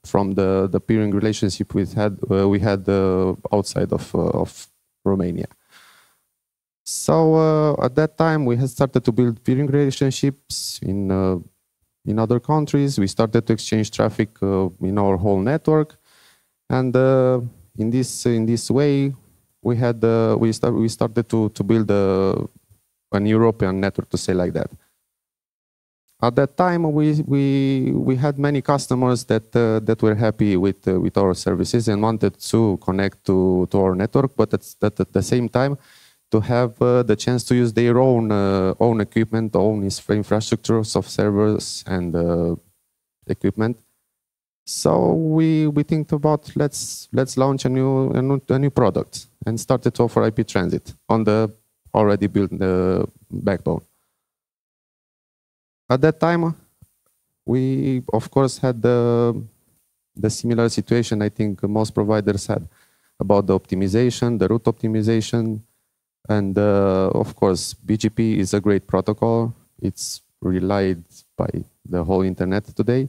from the peering relationship we had outside of Romania. So at that time, we had started to build peering relationships in other countries. We started to exchange traffic in our whole network, and in this way, we started to build an European network, to say like that. At that time, we had many customers that were happy with our services and wanted to connect to our network, but at the same time, to have the chance to use their own equipment, own infrastructures of servers and equipment. So we think about let's launch a new product and started to offer IP transit on the already built backbone. At that time, we of course had the similar situation I think most providers had about the optimization, the route optimization, and of course BGP is a great protocol. It's relied by the whole internet today,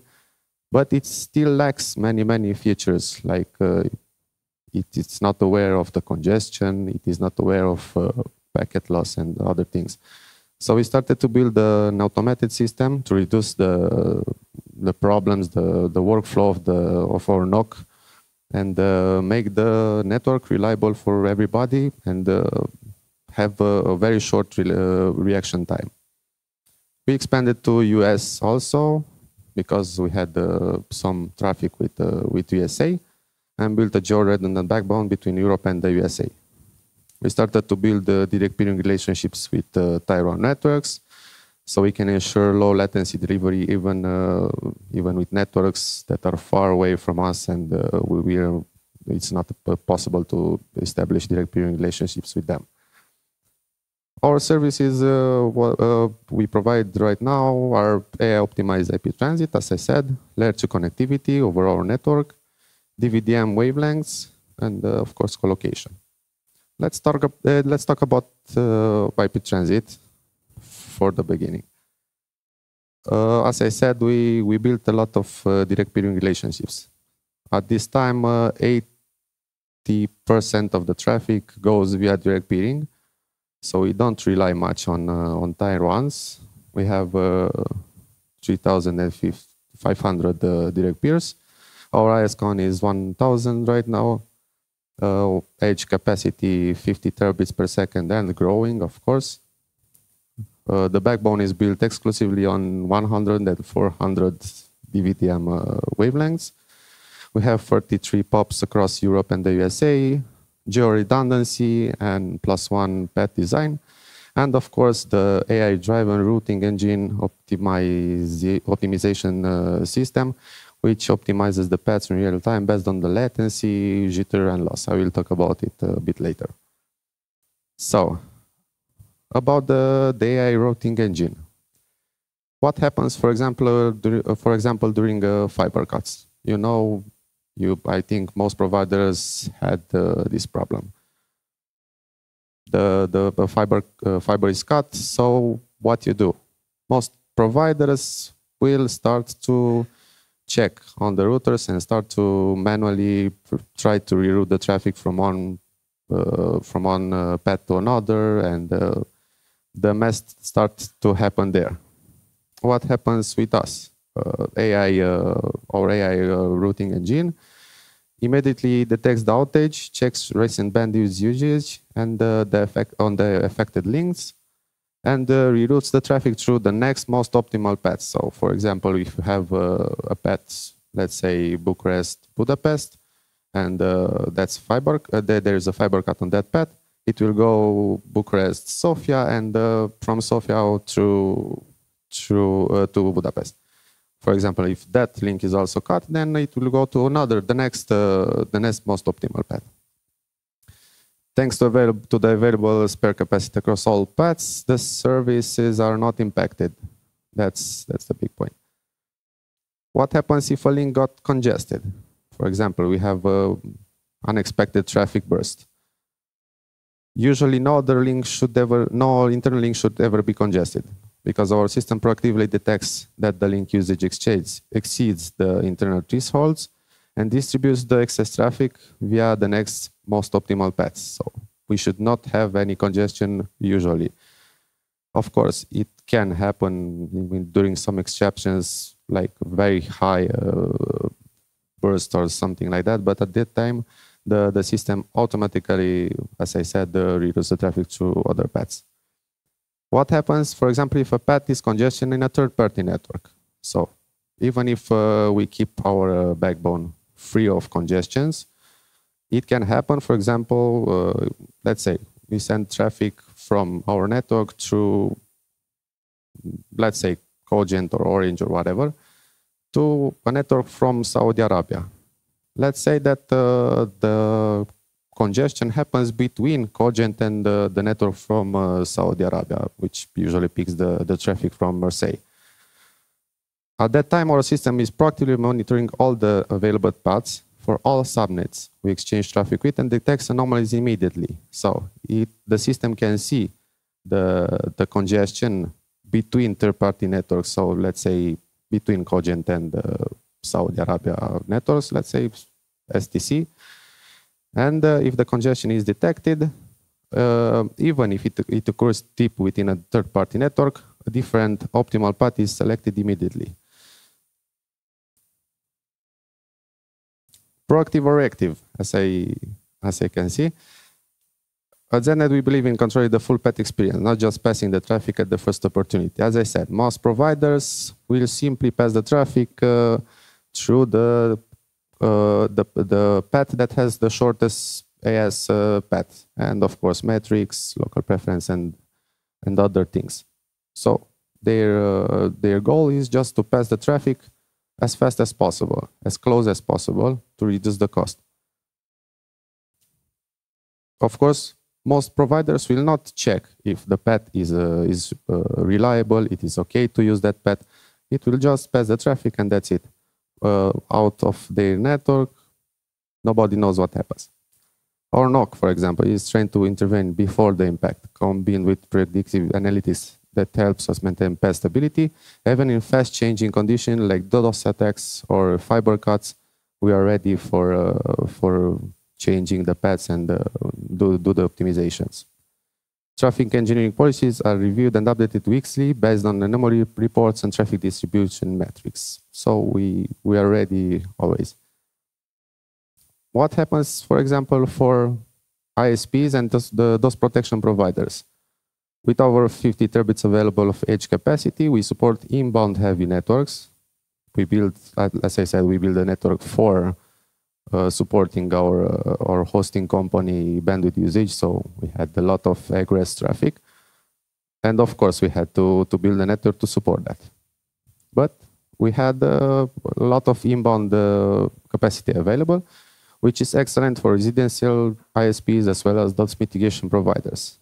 but it still lacks many features, like it's not aware of the congestion, it is not aware of packet loss and other things. So we started to build an automated system to reduce the problems, the workflow of our NOC, and make the network reliable for everybody and have a very short reaction time. We expanded to US also because we had some traffic with USA, and built a geo-redundant backbone between Europe and the USA. We started to build direct peering relationships with Tier 1 networks, so we can ensure low latency delivery even with networks that are far away from us, and it's not possible to establish direct peering relationships with them. Our services we provide right now are AI-optimized IP transit, as I said, layer 2 connectivity over our network, DVDM wavelengths, and of course colocation. Let's talk about IP transit for the beginning. As I said, we built a lot of direct peering relationships. At this time, 80% of the traffic goes via direct peering, so we don't rely much on Tier 1s. We have 3,500 direct peers. Our ISCON is 1,000 right now. Edge capacity 50 terabits per second and growing, of course. The backbone is built exclusively on 100 and 400 DVDM wavelengths. We have 33 POPs across Europe and the USA, geo-redundancy and +1 PET design, and of course the AI-driven routing engine optimization system, which optimizes the paths in real time based on the latency, jitter, and loss. I will talk about it a bit later. So, about the AI routing engine. What happens, for example, during fiber cuts? I think most providers had this problem. The fiber is cut, so what you do? Most providers will start to check on the routers and start to manually try to reroute the traffic from one path to another, and the mess starts to happen there. What happens with us? Our AI routing engine immediately detects the outage, checks recent bandwidth usage and the affected links, and reroutes the traffic through the next most optimal path. So, for example, if you have a path, let's say Bucharest, Budapest, and that's fiber, there is a fiber cut on that path, it will go Bucharest, Sofia, and from Sofia out to Budapest. For example, if that link is also cut, then it will go to the next most optimal path. Thanks to the available spare capacity across all paths, the services are not impacted. That's the big point. What happens if a link got congested? For example, we have unexpected traffic burst. Usually, no internal link should ever be congested. because our system proactively detects that the link usage exceeds the internal thresholds and distributes the excess traffic via the next most optimal paths. So we should not have any congestion usually. Of course, it can happen during some exceptions, like very high burst or something like that, but at that time, the system automatically, as I said, reroutes the traffic through other paths. What happens, for example, if a path is congestion in a third-party network? So even if we keep our backbone free of congestions, it can happen, for example, let's say we send traffic from our network through, let's say, Cogent or Orange or whatever, to a network from Saudi Arabia. Let's say that the congestion happens between Cogent and the network from Saudi Arabia, which usually picks the traffic from Marseille. At that time, our system is proactively monitoring all the available paths for all subnets we exchange traffic with and detects anomalies immediately. So the system can see the congestion between third-party networks. So let's say between Cogent and Saudi Arabia networks, let's say STC. And if the congestion is detected, even if it occurs deep within a third-party network, a different optimal path is selected immediately. Proactive or reactive, as I can see. At ZNet, we believe in controlling the full path experience, not just passing the traffic at the first opportunity. As I said, most providers will simply pass the traffic through the path that has the shortest AS path, and of course metrics, local preference, and other things. So their goal is just to pass the traffic as fast as possible, as close as possible, to reduce the cost. Of course, most providers will not check if the path is reliable, it is okay to use that path. It will just pass the traffic and that's it. Out of their network, nobody knows what happens. RONOG, for example, is trained to intervene before the impact, combined with predictive analytics that helps us maintain path stability. Even in fast-changing conditions like DDoS attacks or fiber cuts, we are ready for changing the paths and do the optimizations. Traffic engineering policies are reviewed and updated weekly based on anomaly reports and traffic distribution metrics. So we are ready always. What happens, for example, for ISPs and those protection providers? With over 50 terabits available of edge capacity, we support inbound heavy networks. We build, as I said, we build a network for supporting our hosting company bandwidth usage. So we had a lot of egress traffic. And of course, we had to build a network to support that. But we had a lot of inbound capacity available, which is excellent for residential ISPs as well as DDoS mitigation providers.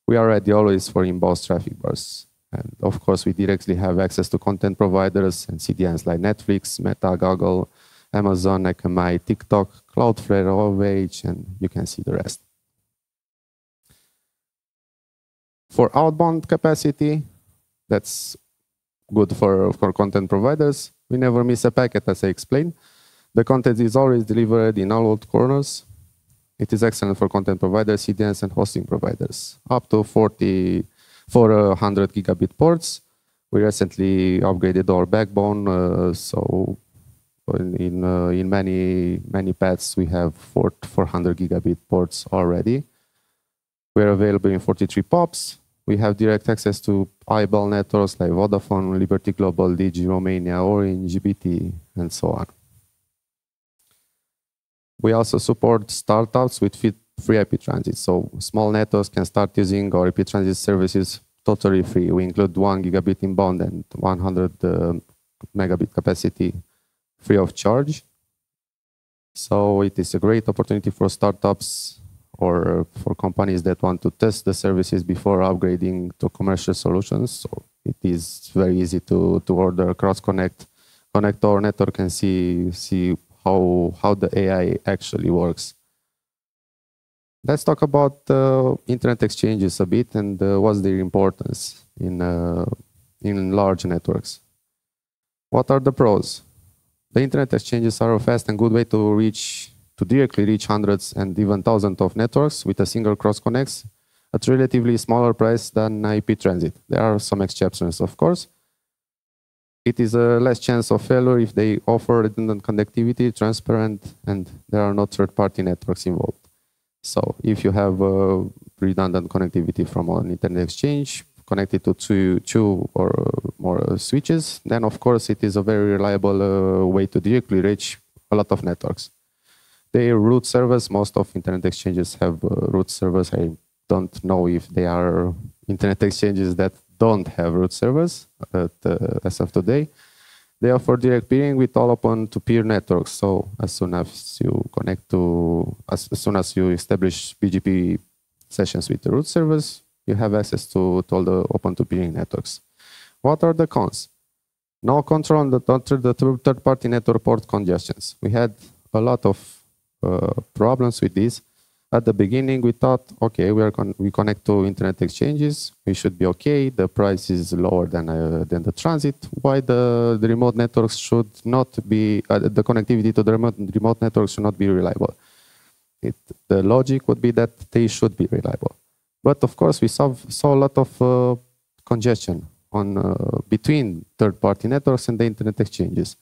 We are ready always for inbound traffic bursts. And of course, we directly have access to content providers and CDNs like Netflix, Meta, Google, Amazon, Akamai, TikTok, Cloudflare, OVH, and you can see the rest. For outbound capacity, that's good for content providers. We never miss a packet, as I explained. The content is always delivered in all corners. It is excellent for content providers, CDNs, and hosting providers. Up to 400 gigabit ports. We recently upgraded our backbone, so in many paths we have 400 gigabit ports already. We're available in 43 POPs. We have direct access to eyeball networks like Vodafone, Liberty Global, Digi, Romania, Orange, GBT, and so on. We also support startups with free IP transit. So small networks can start using our IP transit services totally free. We include 1 gigabit inbound and 100 megabit capacity free of charge. So it is a great opportunity for startups or for companies that want to test the services before upgrading to commercial solutions. So it is very easy to order cross-connect, connect to our network and see how the AI actually works. Let's talk about internet exchanges a bit and what's their importance. in large networks. What are the pros? The internet exchanges are a fast and good way to directly reach hundreds and even thousands of networks with a single cross connects at relatively smaller price than IP transit. There are some exceptions, of course. It is a less chance of failure if they offer redundant connectivity, transparent, and there are no third-party networks involved. So if you have redundant connectivity from an internet exchange connected to two or more switches, then of course it is a very reliable way to directly reach a lot of networks. They root servers. Most of internet exchanges have root servers. I don't know if they are internet exchanges that don't have root servers as of today. They offer direct peering with all open-to-peer networks. So as soon as you as you establish BGP sessions with the root servers, you have access to all the open-to-peering networks. What are the cons? No control on the third-party network port congestions. We had a lot of problems with this. At the beginning, we thought, okay, we connect to internet exchanges. We should be okay. The price is lower than the transit. Why the remote networks should not be, the connectivity to the remote networks should not be reliable? The logic would be that they should be reliable. But of course, we saw a lot of congestion between third-party networks and the internet exchanges.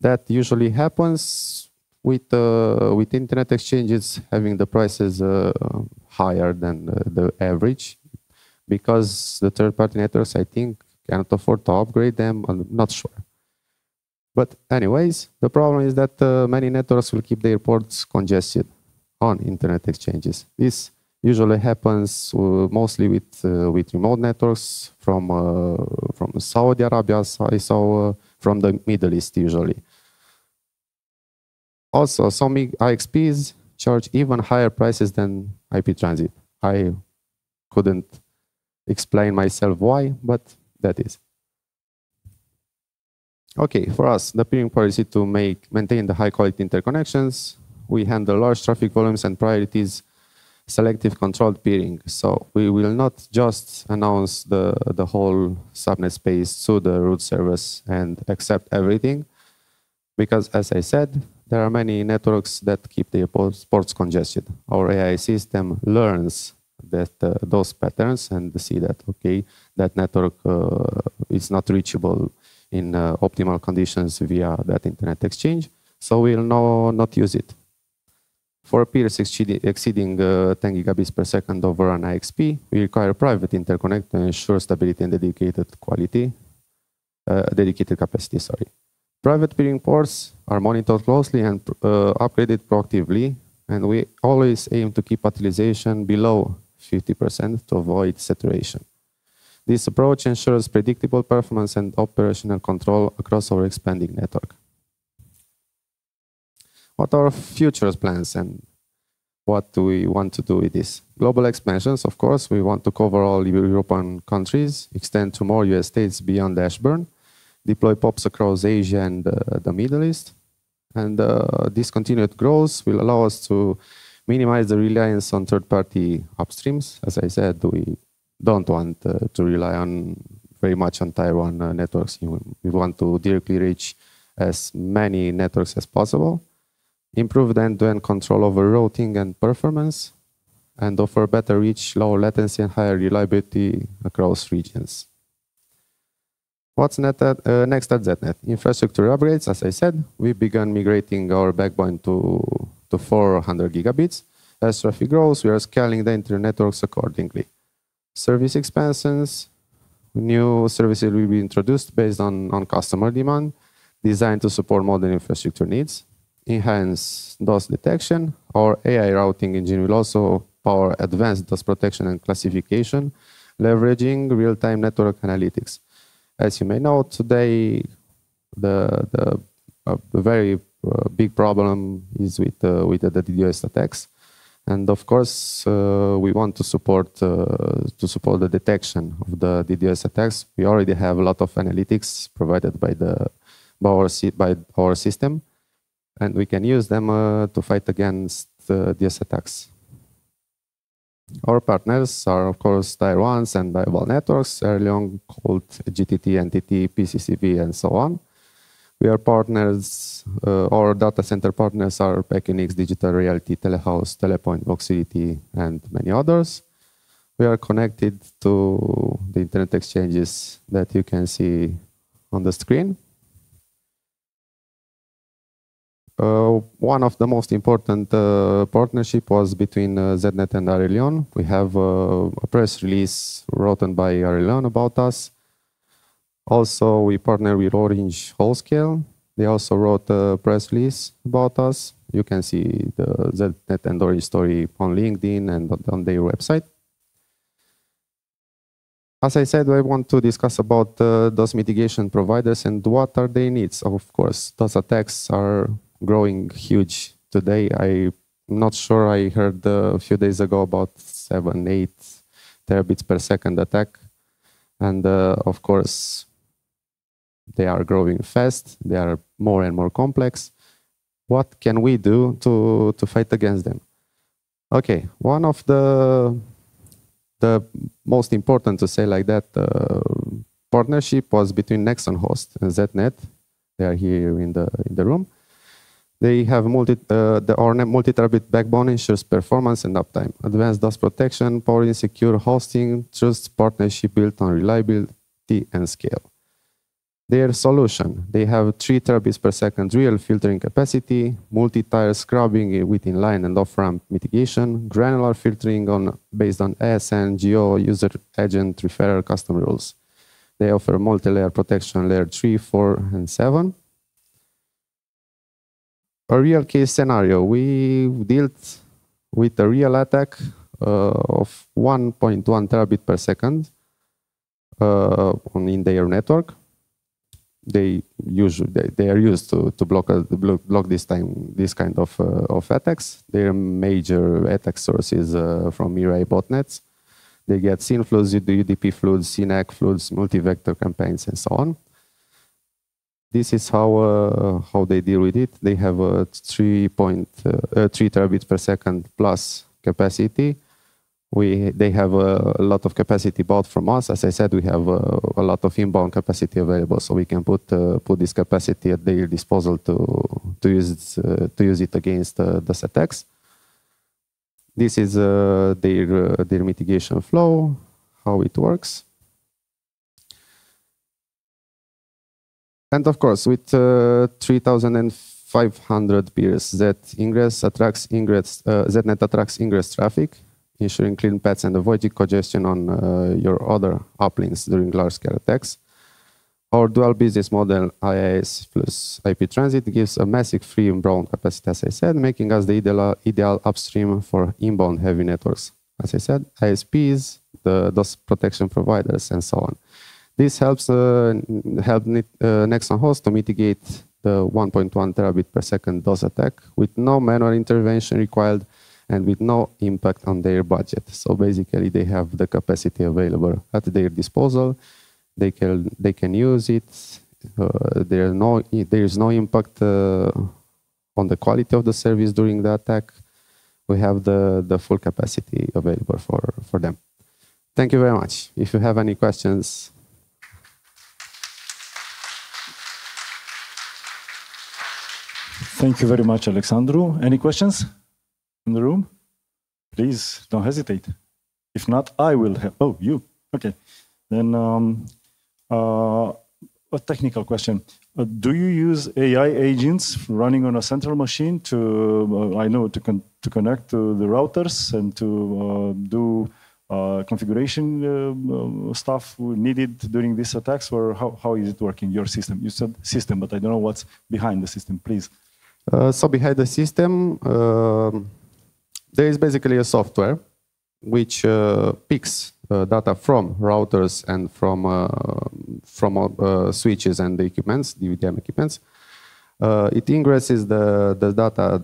That usually happens with internet exchanges having the prices higher than the average, because the third-party networks, I think, cannot afford to upgrade them. I'm not sure. But anyways, the problem is that many networks will keep their ports congested on internet exchanges. This usually happens mostly with remote networks from Saudi Arabia, I saw from the Middle East usually. Also, some IXPs charge even higher prices than IP transit. I couldn't explain myself why, but that is. Okay, for us, the peering policy to maintain the high quality interconnections, we handle large traffic volumes and priorities, selective controlled peering. So we will not just announce the whole subnet space to the root servers and accept everything, because as I said, there are many networks that keep their ports congested. Our AI system learns those patterns and see that, okay, that network is not reachable in optimal conditions via that internet exchange, so we'll not use it. For peers exceeding 10 gigabits per second over an IXP, we require private interconnect to ensure stability and dedicated capacity. Sorry. Private peering ports are monitored closely and upgraded proactively, and we always aim to keep utilization below 50% to avoid saturation. This approach ensures predictable performance and operational control across our expanding network. What are our future plans and what do we want to do with this? Global expansions, of course, we want to cover all European countries, extend to more US states beyond Ashburn, deploy POPs across Asia and the Middle East. And this continued growth will allow us to minimize the reliance on third-party upstreams. As I said, we don't want to rely very much on Tier 1 networks. We want to directly reach as many networks as possible, improve the end-to-end control over routing and performance, and offer better reach, lower latency, and higher reliability across regions. What's next at ZNet? Infrastructure upgrades, as I said, we began migrating our backbone to 400 gigabits. As traffic grows, we are scaling the internet networks accordingly. Service expansions, new services will be introduced based on customer demand, designed to support modern infrastructure needs. Enhance DOS detection. Our AI routing engine will also power advanced DOS protection and classification, leveraging real-time network analytics. As you may know, today the very big problem is with the DDoS attacks, and of course we want to support the detection of the DDoS attacks. We already have a lot of analytics provided by our system, and we can use them to fight against DDoS attacks. Our partners are, of course, Tier 1s and Weible networks, early on called GTT, NTT, PCCV, and so on. We are partners, our data center partners are Equinix, Digital Realty, Telehouse, Telepoint, Voxility, and many others. We are connected to the internet exchanges that you can see on the screen. One of the most important partnership was between ZNet and Arelion. We have a press release written by Arelion about us. Also, we partner with Orange Wholescale. They also wrote a press release about us. You can see the ZNet and Orange story on LinkedIn and on their website. As I said, I want to discuss about those mitigation providers and what are their needs. Of course, those attacks are growing huge today. I'm not sure, I heard a few days ago about 7, 8 terabits per second attack. And of course, they are growing fast. They are more and more complex. What can we do to fight against them? Okay, one of the most important, to say like that, partnership was between Nexon Host and ZNet. They are here in the room. They have our multi-terabit backbone ensures performance and uptime, advanced DOS protection, power insecure hosting, trust partnership built on reliability and scale. Their solution, they have 3 terabits per second real filtering capacity, multi-tier scrubbing with inline and off-ramp mitigation, granular filtering based on ASN, GO, user agent, referrer, custom rules. They offer multi-layer protection layer 3, 4, and 7. A real case scenario, we dealt with a real attack of 1.1 terabit per second in their network. They are used to block this kind of attacks. Their major attack source is from Mirai botnets. They get SYN floods, UDP floods, SYNAC floods, multi-vector campaigns, and so on. This is how they deal with it. They have a 3 terabits per second plus capacity. They have a lot of capacity bought from us. As I said, we have a lot of inbound capacity available, so we can put this capacity at their disposal to use it against those attacks. This is their mitigation flow, how it works. And of course, with 3,500 peers, ZNet attracts ingress traffic, ensuring clean paths and avoiding congestion on your other uplinks during large-scale attacks. Our dual business model, IaaS plus IP transit, gives a massive free inbound capacity, as I said, making us the ideal upstream for inbound heavy networks. As I said, ISPs, those protection providers, and so on. This helps Nexon host to mitigate the 1.1 terabit per second DOS attack with no manual intervention required and with no impact on their budget. So basically, they have the capacity available at their disposal. They can use it. There is no impact on the quality of the service during the attack. We have the full capacity available for them. Thank you very much. If you have any questions. Thank you very much, Alexandru. Any questions in the room? Please don't hesitate. If not, I will help. Oh, you. Okay. Then a technical question. Do you use AI agents running on a central machine to connect to the routers and to do configuration stuff needed during these attacks, or how is it working, your system? You said system, but I don't know what's behind the system, please. So behind the system, there is basically a software which picks data from routers and from switches and the equipments, DVDM equipments. It ingresses the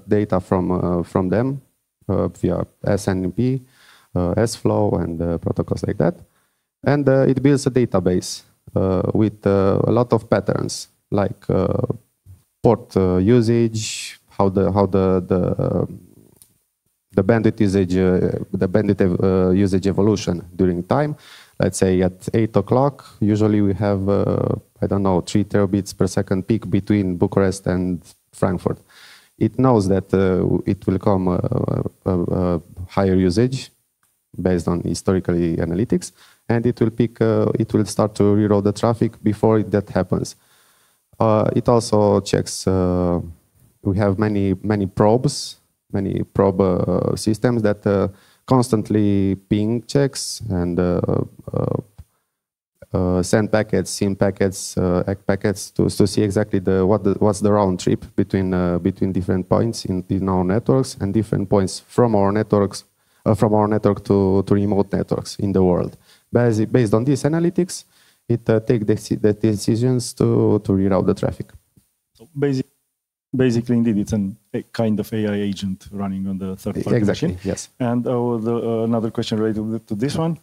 data from them via SNMP, SFlow, and protocols like that. And it builds a database with a lot of patterns, like port usage, how the the bandwidth usage evolution during time. Let's say at 8 o'clock, usually we have, I don't know, 3 terabits per second peak between Bucharest and Frankfurt. It knows that it will come a higher usage based on historically analytics, and it will pick. It will start to reroute the traffic before that happens. It also checks. We have many probes, many probe systems that constantly ping checks and send packets, SYN packets, ACK packets to see exactly what's the round trip between different points in our networks and different points from our network to remote networks in the world. Based on these analytics, it takes the decisions to reroute the traffic. So basically, indeed, it's a kind of AI agent running on the third-party machine. Yes. And another question related to this one.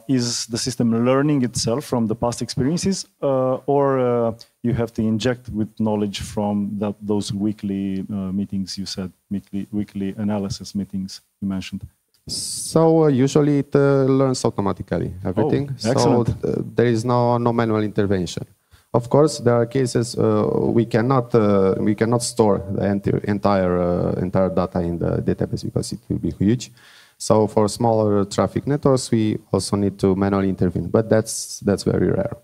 Is the system learning itself from the past experiences, or you have to inject with knowledge from those weekly meetings you said, weekly analysis meetings you mentioned? So usually it learns automatically everything. Oh, excellent. So there is no manual intervention. Of course, there are cases we cannot store the entire data in the database because it will be huge. So for smaller traffic networks, we also need to manually intervene, but that's very rare.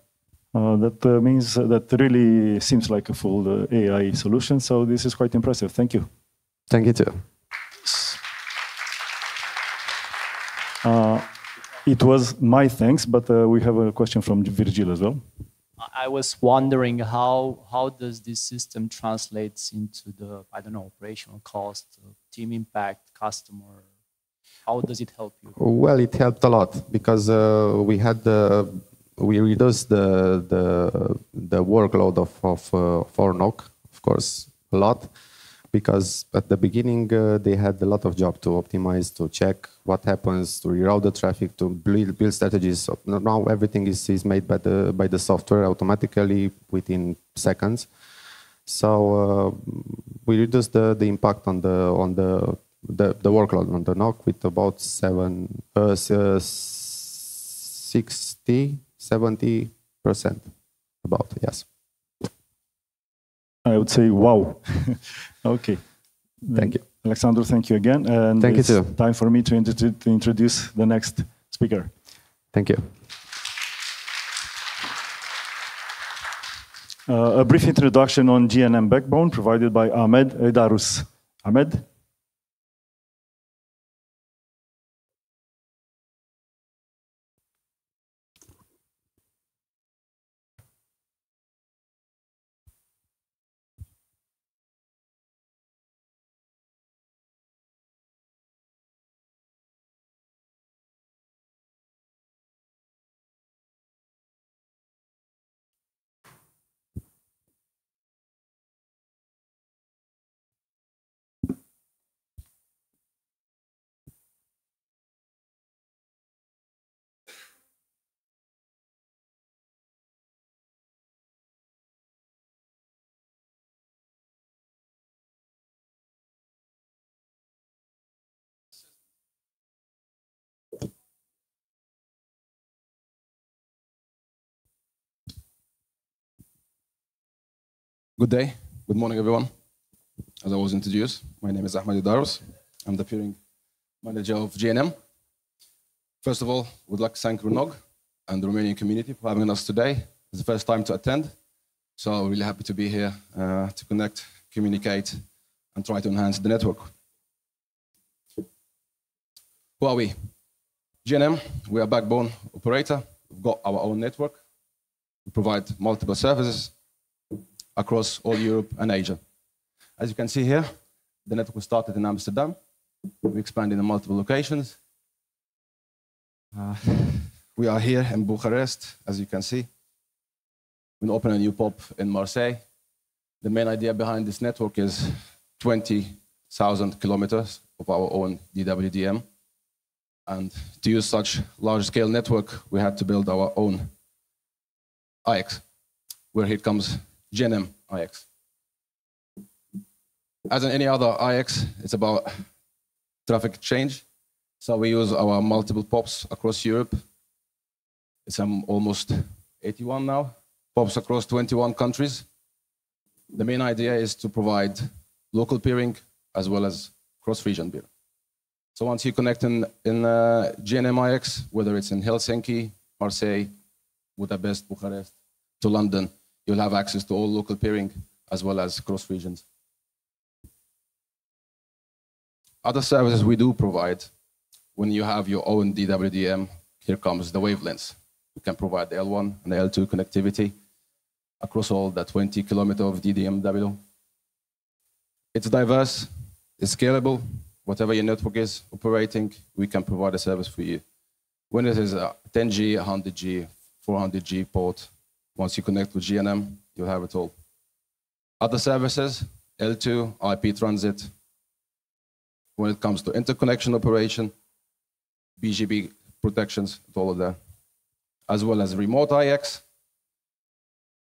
That means that really seems like a full AI solution. So this is quite impressive. Thank you. Thank you too. It was my thanks, but we have a question from Virgil as well. I was wondering how does this system translates into the, I don't know, operational cost, team impact, customer. How does it help you? Well, it helped a lot because we reduced the workload of RONOG, of course, a lot, because at the beginning they had a lot of job to optimize, to check what happens, to reroute the traffic, to build strategies. So now everything is made by the software automatically within seconds. So we reduced the impact on the workload on the NOC with about 60-70%. About, yes. I would say, wow. Okay. Thank you. Alexandru, thank you again. And thank you too. Time for me to introduce the next speaker. Thank you. A brief introduction on GNM backbone provided by Ahmed Eidarus. Ahmed? Good day. Good morning, everyone. As I was introduced, my name is Ahmed Eidarus. I'm the peering manager of GNM. First of all, we'd like to thank RONOG and the Romanian community for having us today. It's the first time to attend, so I'm really happy to be here to connect, communicate, and try to enhance the network. Who are we? GNM, we are a backbone operator. We've got our own network. We provide multiple services across all Europe and Asia. As you can see here, the network was started in Amsterdam. We expanded in multiple locations. We are here in Bucharest, as you can see. We opened a new POP in Marseille. The main idea behind this network is 20,000 kilometers of our own DWDM. And to use such large-scale network, we had to build our own IX, where here comes GNM-IX. As in any other IX, it's about traffic exchange. So we use our multiple POPs across Europe. It's almost 81 now, POPs across 21 countries. The main idea is to provide local peering as well as cross-region peering. So once you connect in GNM-IX, whether it's in Helsinki, Marseille, Budapest, Bucharest, to London, you'll have access to all local peering as well as cross-regions. Other services we do provide, when you have your own DWDM, here comes the wavelengths. We can provide the L1 and the L2 connectivity across all the 20 kilometers of DDMW. It's diverse, it's scalable. Whatever your network is operating, we can provide a service for you. When it is a 10G, 100G, 400G port, once you connect with GNM, you'll have it all. Other services, L2, IP transit. When it comes to interconnection operation, BGP protections, all of that. As well as remote IX.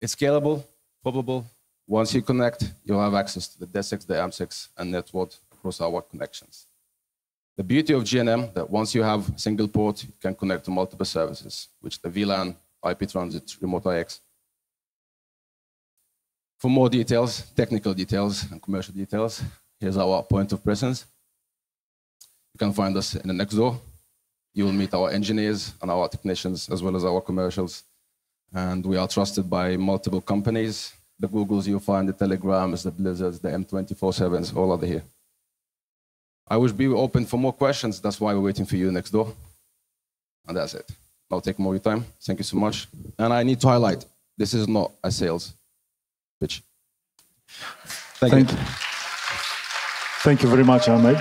It's scalable, probable. Once you connect, you'll have access to the DES6, the AM6, and network across our connections. The beauty of GNM, that once you have a single port, you can connect to multiple services, which the VLAN, IP transit, remote IX. For more details, technical details, and commercial details, here's our point of presence. You can find us in the next door. You will meet our engineers and our technicians, as well as our commercials. And we are trusted by multiple companies. The Googles you'll find, the Telegrams, the Blizzards, the M24/7s, all are here. I will be open for more questions. That's why we're waiting for you next door. And that's it. I'll take more of your time. Thank you so much. And I need to highlight, this is not a sales pitch. Thank you. Thank you very much, Andrei.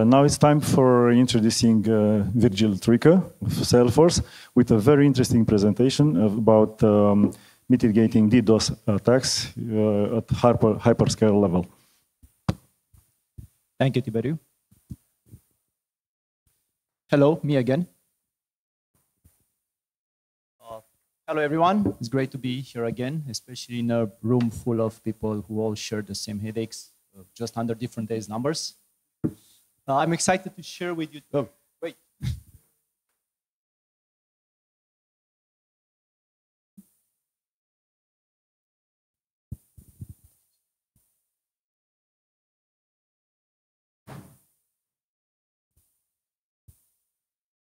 Now it's time for introducing Virgil Truică of Salesforce with a very interesting presentation about mitigating DDoS attacks at hyperscale level. Thank you, Tiberiu. Hello, me again. Hello, everyone. It's great to be here again, especially in a room full of people who all share the same headaches, just under different days numbers. I'm excited to share with you. Oh, wait.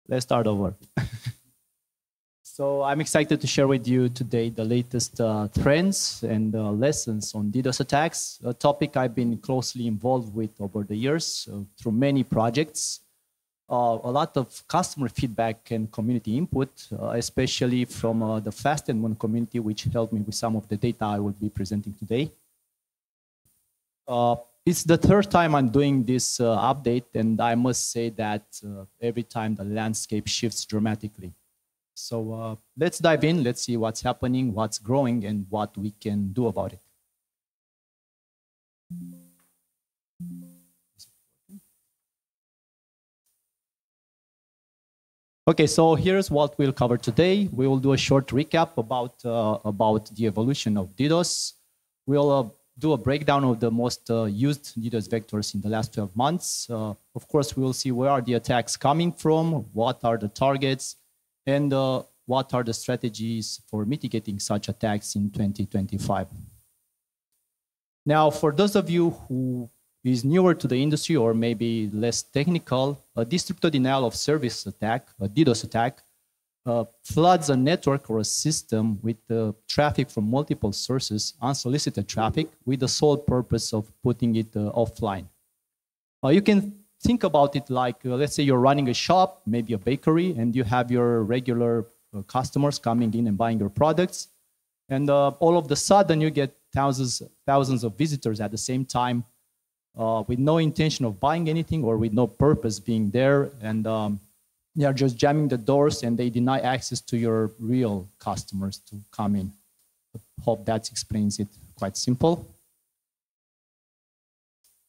Let's start over. So I'm excited to share with you today the latest trends and lessons on DDoS attacks, a topic I've been closely involved with over the years through many projects. A lot of customer feedback and community input, especially from the Fast and One community, which helped me with some of the data I will be presenting today. It's the third time I'm doing this update, and I must say that every time the landscape shifts dramatically. So let's dive in, let's see what's happening, what's growing, and what we can do about it. Okay, so here's what we'll cover today. We will do a short recap about the evolution of DDoS. We'll do a breakdown of the most used DDoS vectors in the last 12 months. Of course, we will see where are the attacks coming from, what are the targets, and what are the strategies for mitigating such attacks in 2025. Now, for those of you who is newer to the industry or maybe less technical, a distributed denial of service attack, a DDoS attack, floods a network or a system with traffic from multiple sources, unsolicited traffic, with the sole purpose of putting it offline. You can think about it like, let's say you're running a shop, maybe a bakery, and you have your regular customers coming in and buying your products. And all of a sudden, you get thousands of visitors at the same time with no intention of buying anything or with no purpose being there. And they are just jamming the doors and they deny access to your real customers to come in. I hope that explains it quite simple.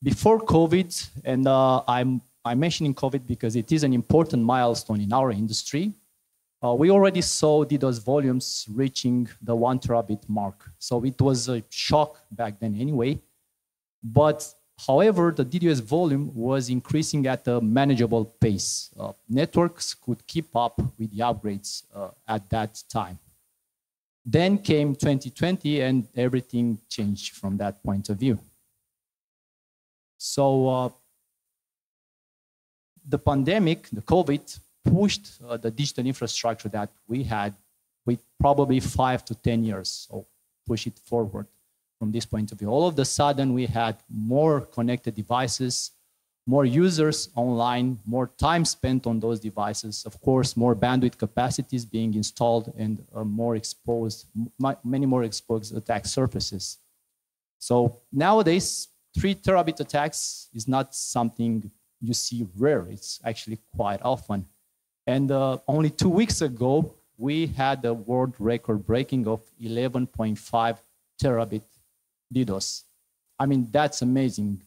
Before COVID, and I'm mentioning COVID because it is an important milestone in our industry, we already saw DDoS volumes reaching the 1 terabit mark. So it was a shock back then anyway. But However, the DDoS volume was increasing at a manageable pace. Networks could keep up with the upgrades at that time. Then came 2020 and everything changed from that point of view. So the pandemic, the COVID, pushed the digital infrastructure that we had with probably 5 to 10 years, so push it forward from this point of view. All of a sudden, we had more connected devices, more users online, more time spent on those devices, of course, more bandwidth capacities being installed, and many more exposed attack surfaces. So nowadays, 3 terabit attacks is not something you see rare. It's actually quite often. And only 2 weeks ago, we had a world record breaking of 11.5 terabit DDoS. I mean, that's amazing.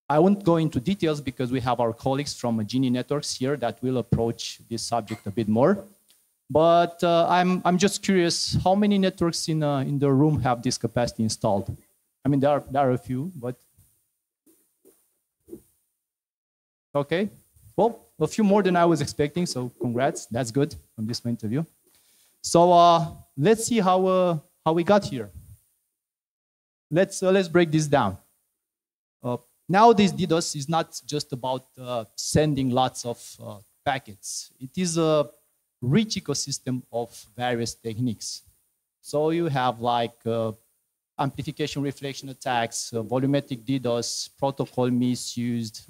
I won't go into details because we have our colleagues from Genie Networks here that will approach this subject a bit more. But I'm just curious, how many networks in the room have this capacity installed? I mean, there are a few, but okay. Well, a few more than I was expecting, so congrats. That's good from this point of view. So let's see how we got here. Let's break this down. Nowadays, DDoS is not just about sending lots of packets. It is a rich ecosystem of various techniques. So you have like amplification reflection attacks, volumetric DDoS, protocol misused,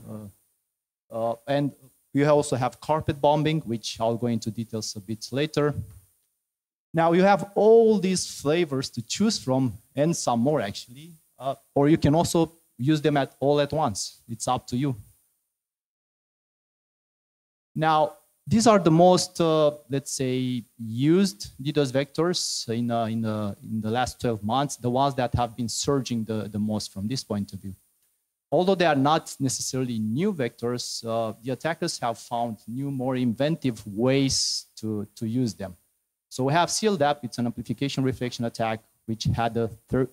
and you also have carpet bombing, which I'll go into details a bit later. Now you have all these flavors to choose from, and some more actually, or you can also use them all at once. It's up to you. Now, these are the most, let's say, used DDoS vectors in the last 12 months, the ones that have been surging the most from this point of view. Although they are not necessarily new vectors, the attackers have found new, more inventive ways to use them. So we have CLDAP, it's an amplification reflection attack, which had a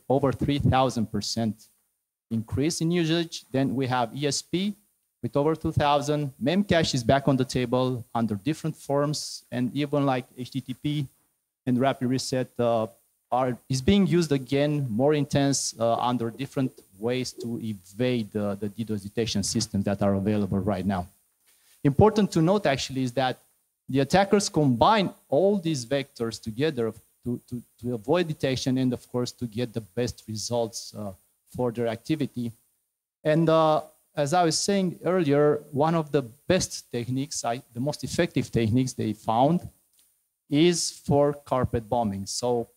over 3,000% increase in usage. Then we have ESP with over 2,000. Memcache is back on the table under different forms, and even like HTTP and rapid reset is being used again, more intense under different ways to evade the DDoS detection systems that are available right now. Important to note actually is that the attackers combine all these vectors together to avoid detection and of course to get the best results for their activity. And as I was saying earlier, one of the best techniques, the most effective techniques they found is for carpet bombing. So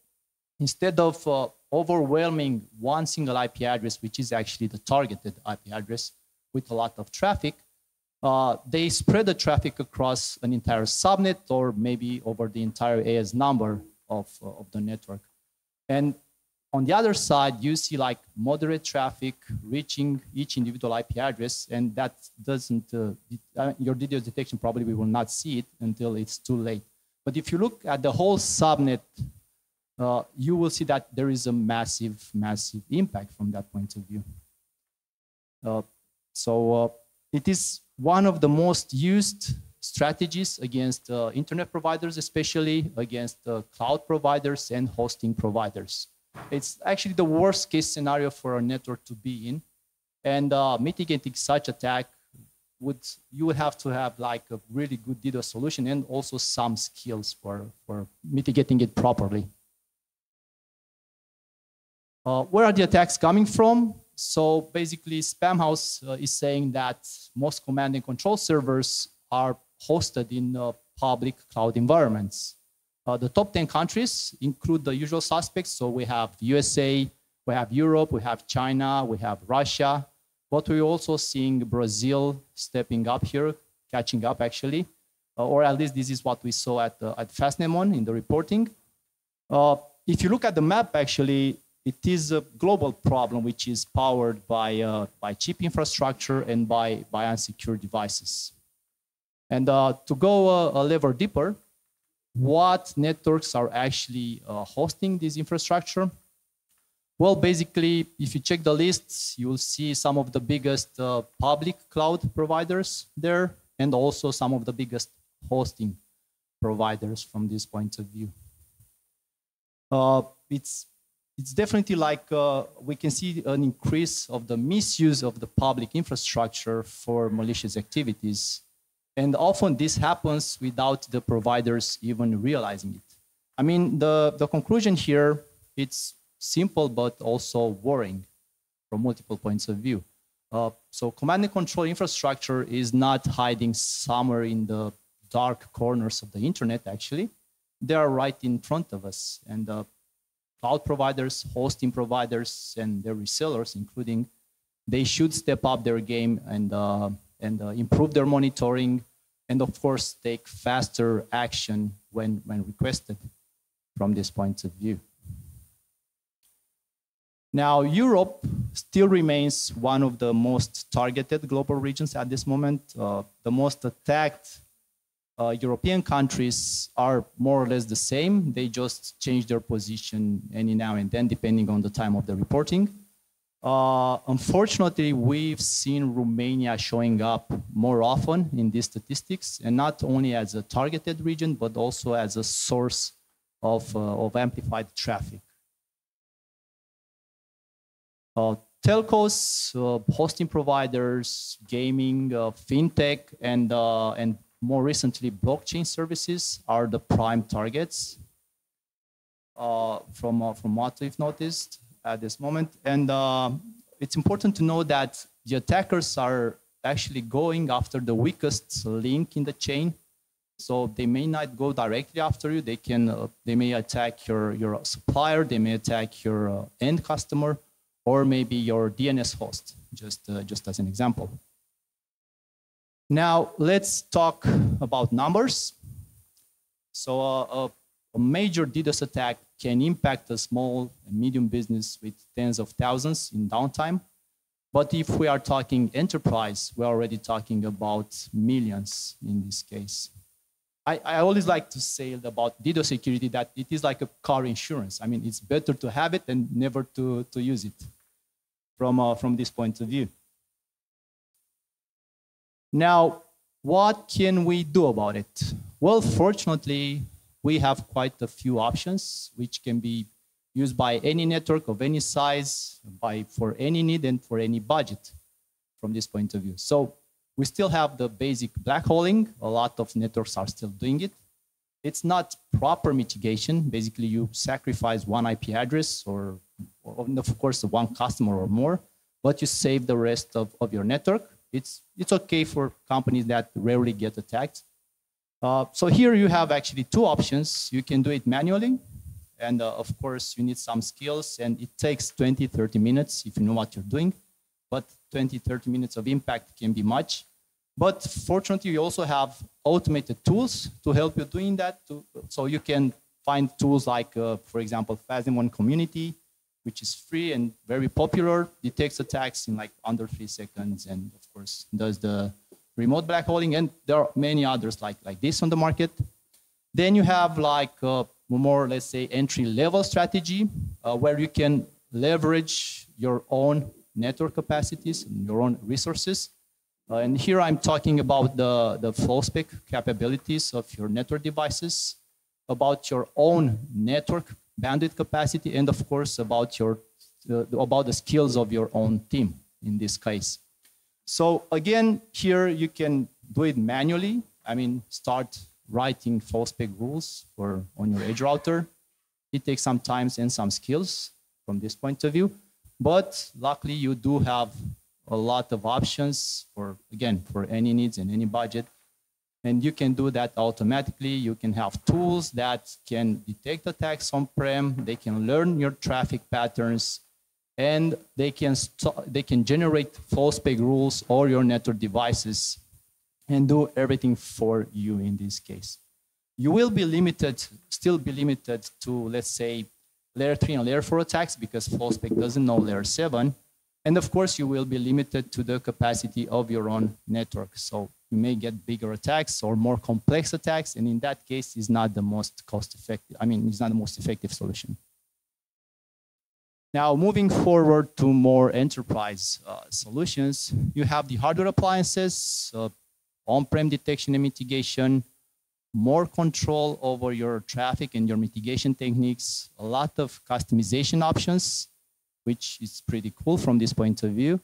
instead of overwhelming one single IP address, which is actually the targeted IP address with a lot of traffic, they spread the traffic across an entire subnet or maybe over the entire AS number of the network. And on the other side, you see like moderate traffic reaching each individual IP address, and that doesn't, your DDoS detection probably we will not see it until it's too late. But if you look at the whole subnet, you will see that there is a massive, massive impact from that point of view. So it is one of the most used strategies against internet providers, especially against cloud providers and hosting providers. It's actually the worst case scenario for a network to be in. And mitigating such attack, you would have to have like a really good DDoS solution and also some skills for mitigating it properly. Where are the attacks coming from? So basically, Spamhaus is saying that most command and control servers are hosted in public cloud environments. The top 10 countries include the usual suspects. So we have USA, we have Europe, we have China, we have Russia. But we're also seeing Brazil stepping up here, catching up actually. Or at least this is what we saw at Fastnemon in the reporting. If you look at the map, actually, it is a global problem which is powered by cheap infrastructure and by unsecured devices. And to go a level deeper, what networks are actually hosting this infrastructure? Well, basically, if you check the lists, you'll see some of the biggest public cloud providers there, and also some of the biggest hosting providers from this point of view. It's definitely like we can see an increase of the misuse of the public infrastructure for malicious activities. And often this happens without the providers even realizing it. I mean, the conclusion here, it's simple, but also worrying from multiple points of view. So command and control infrastructure is not hiding somewhere in the dark corners of the internet, actually. They are right in front of us. And cloud providers, hosting providers, and their resellers, including, they should step up their game and improve their monitoring, and of course, take faster action when requested from this point of view. Now, Europe still remains one of the most targeted global regions at this moment. The most attacked European countries are more or less the same. They just change their position any now and then, depending on the time of the reporting. Unfortunately, we've seen Romania showing up more often in these statistics, and not only as a targeted region, but also as a source of amplified traffic. Telcos, hosting providers, gaming, fintech, and more recently, blockchain services are the prime targets from what we've noticed at this moment. And it's important to know that the attackers are actually going after the weakest link in the chain. So they may not go directly after you. They may attack your supplier. They may attack your end customer, or maybe your DNS host, just as an example. Now, let's talk about numbers. So a major DDoS attack can impact a small and medium business with tens of thousands in downtime. But if we are talking enterprise, we're already talking about millions in this case. I always like to say about DDoS security that it is like a car insurance. I mean, it's better to have it than never to use it from this point of view. Now, what can we do about it? Well, fortunately, we have quite a few options which can be used by any network of any size, for any need and for any budget from this point of view. So we still have the basic black holing. A lot of networks are still doing it. It's not proper mitigation. Basically, you sacrifice one IP address or of course, one customer or more, but you save the rest of your network. It's okay for companies that rarely get attacked. So here you have actually two options. You can do it manually, and of course you need some skills, and it takes 20, 30 minutes if you know what you're doing, but 20, 30 minutes of impact can be much. But fortunately, you also have automated tools to help you doing that. So you can find tools like, for example, FastM1 Community, which is free and very popular, detects attacks in like under 3 seconds, and of course does the remote black holing, and there are many others like this on the market. Then you have like a more, let's say, entry-level strategy where you can leverage your own network capacities and your own resources. And here I'm talking about the flow spec capabilities of your network devices, about your own network bandwidth capacity, and of course about the skills of your own team in this case. So again, here you can do it manually. I mean, start writing flow spec rules on your edge router. It takes some time and some skills from this point of view, but luckily you do have a lot of options for any needs and any budget. And you can do that automatically. You can have tools that can detect attacks on-prem. They can learn your traffic patterns, and they can generate flow spec rules or your network devices and do everything for you in this case. You will be still be limited to, let's say, layer 3 and layer 4 attacks because flow spec doesn't know layer 7. And of course, you will be limited to the capacity of your own network. So you may get bigger attacks or more complex attacks, and in that case, it's not the most cost-effective. I mean, it's not the most effective solution. Now, moving forward to more enterprise solutions, you have the hardware appliances, on-prem detection and mitigation, more control over your traffic and your mitigation techniques, a lot of customization options, which is pretty cool from this point of view.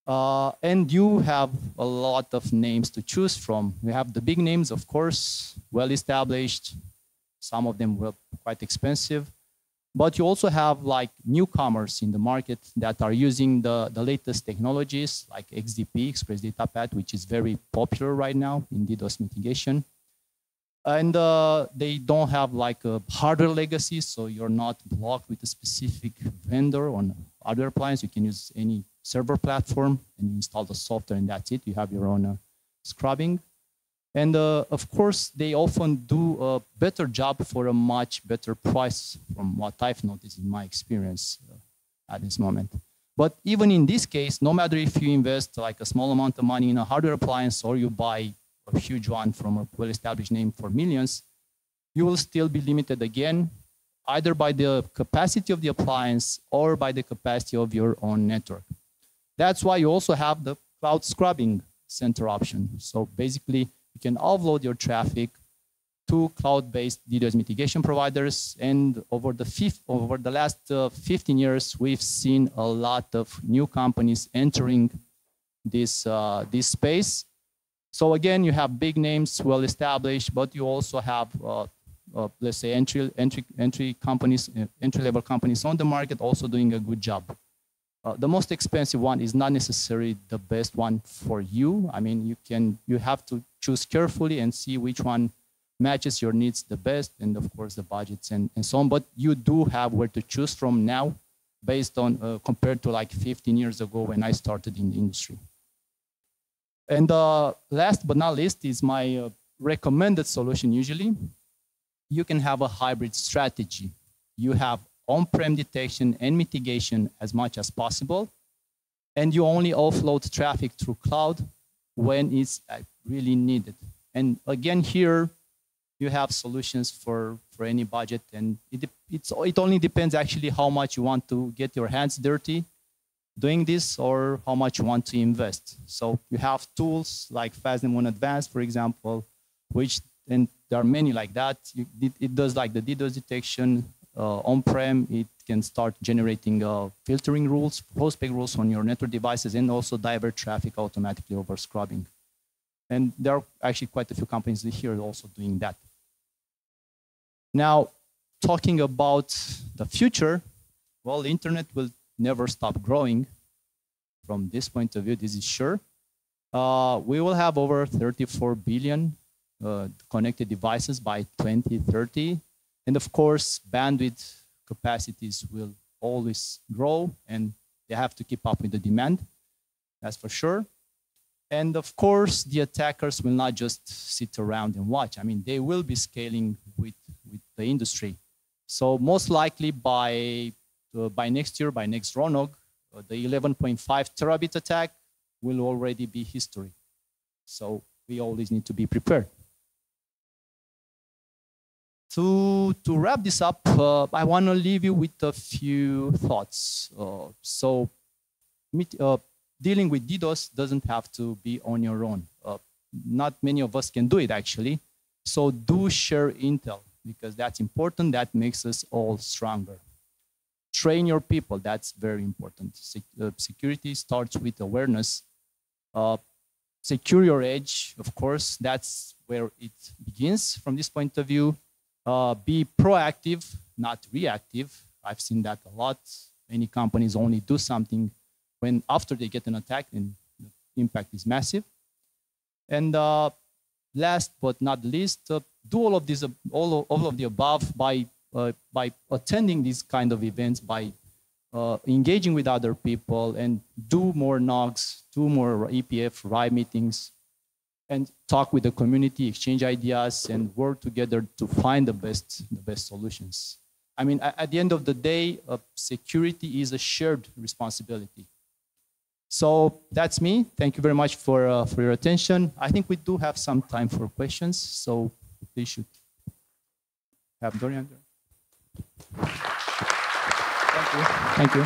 And you have a lot of names to choose from. We have the big names, of course, well-established. Some of them were quite expensive. But you also have like newcomers in the market that are using the latest technologies like XDP, Express Data Path, which is very popular right now in DDoS mitigation. And they don't have like a hardware legacy, so you're not blocked with a specific vendor on hardware appliance. You can use any server platform and you install the software and that's it. You have your own scrubbing. And of course, they often do a better job for a much better price from what I've noticed in my experience at this moment. But even in this case, no matter if you invest like a small amount of money in a hardware appliance or you buy a huge one from a well-established name for millions, you will still be limited again, either by the capacity of the appliance or by the capacity of your own network. That's why you also have the cloud scrubbing center option. So basically, you can offload your traffic to cloud-based DDoS mitigation providers. And over the last 15 years, we've seen a lot of new companies entering this space. So again, you have big names, well-established, but you also have, let's say, entry companies, entry-level companies on the market also doing a good job. The most expensive one is not necessarily the best one for you. I mean, you have to choose carefully and see which one matches your needs the best, and of course the budgets and so on. But you do have where to choose from now, based on compared to like 15 years ago when I started in the industry. And last but not least is my recommended solution. Usually, you can have a hybrid strategy. You have on-prem detection and mitigation as much as possible, and you only offload traffic through cloud when it's really needed. And again, here you have solutions for any budget, and it only depends actually how much you want to get your hands dirty doing this or how much you want to invest. So you have tools like FastM1 Advanced, for example, which, and there are many like that. It does like the DDoS detection on-prem. It can start generating filtering rules, post-spec rules on your network devices, and also divert traffic automatically over scrubbing. And there are actually quite a few companies here also doing that. Now, talking about the future, well, the internet will never stop growing. From this point of view, this is sure. We will have over 34 billion connected devices by 2030. And of course, bandwidth capacities will always grow, and they have to keep up with the demand, that's for sure. And of course, the attackers will not just sit around and watch. I mean, they will be scaling with the industry. So most likely by next year, by next RONOG, the 11.5 terabit attack will already be history. So we always need to be prepared. To wrap this up, I want to leave you with a few thoughts. Dealing with DDoS doesn't have to be on your own. Not many of us can do it, actually. So do share intel, because that's important. That makes us all stronger. Train your people. That's very important. Security starts with awareness. Secure your edge, of course. That's where it begins from this point of view. Be proactive, not reactive. I've seen that a lot. Many companies only do something when after they get an attack, and the impact is massive. And last but not least, do all of these, all of the above by attending these kind of events, by engaging with other people, and do more NOGs, do more EPF, RIE meetings, and talk with the community, exchange ideas, and work together to find the best solutions. I mean, at the end of the day, security is a shared responsibility. So that's me. Thank you very much for your attention. I think we do have some time for questions, so we should have Dorian. Thank you. Thank you.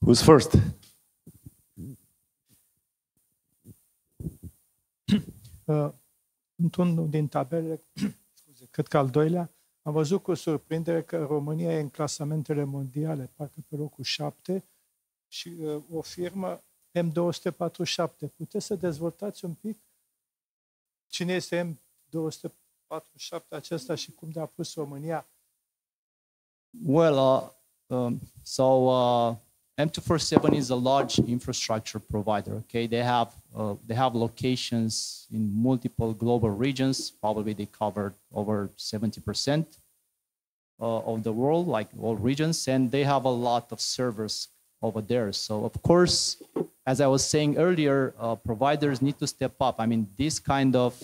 Who's first? Într-unul din tabele, cred că al doilea, am văzut cu surprindere că România e în clasamentele mondiale, parcă pe locul 7, și o firmă M247. Puteți să dezvoltați un pic cine este M247 acesta și cum de-a pus România? Well, M247 is a large infrastructure provider. Okay, they have locations in multiple global regions. Probably they cover over 70% of the world, like all regions, and they have a lot of servers over there. So of course, as I was saying earlier, providers need to step up. I mean, this kind of,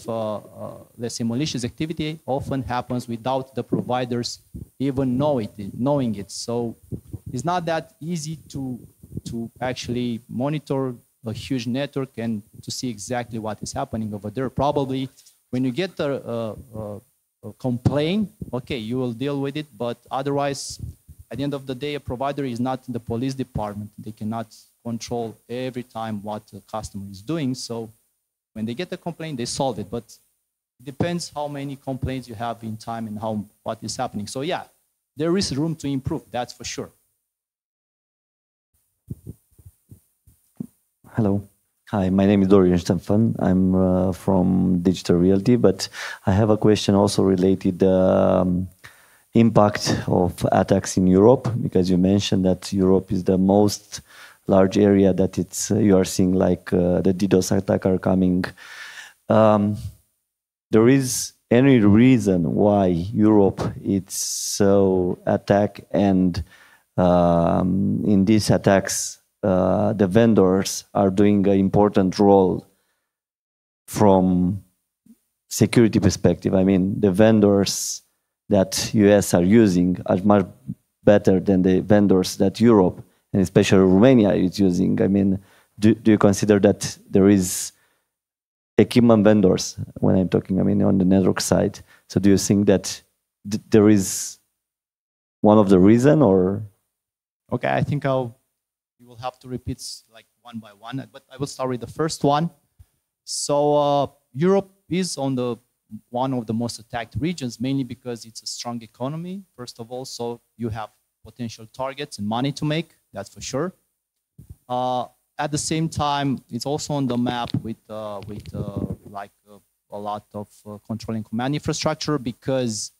let's say, malicious activity often happens without the providers even knowing it. So it's not that easy to actually monitor a huge network and to see exactly what is happening over there. Probably when you get a complaint, okay, you will deal with it, but otherwise, at the end of the day, a provider is not the police department. They cannot control every time what the customer is doing. So when they get a complaint, they solve it. But it depends how many complaints you have in time and what is happening. So yeah, there is room to improve, that's for sure. Hello. Hi, my name is Dorian Stefan. I'm from Digital Realty, but I have a question also related impact of attacks in Europe, because you mentioned that Europe is the most large area that you are seeing like the DDoS attack are coming. There is any reason why Europe is so attacked, and in these attacks the vendors are doing an important role from security perspective? I mean, the vendors that US are using are much better than the vendors that Europe and especially Romania is using. I mean, do you consider that there is equipment vendors when I'm talking, I mean, on the network side? So do you think that there is one of the reason, or? Okay, I think you will have to repeat like one by one, but I will start with the first one. So Europe is on one of the most attacked regions, mainly because it's a strong economy, first of all. So you have potential targets and money to make, that's for sure. At the same time, it's also on the map with like a lot of controlling command infrastructure, because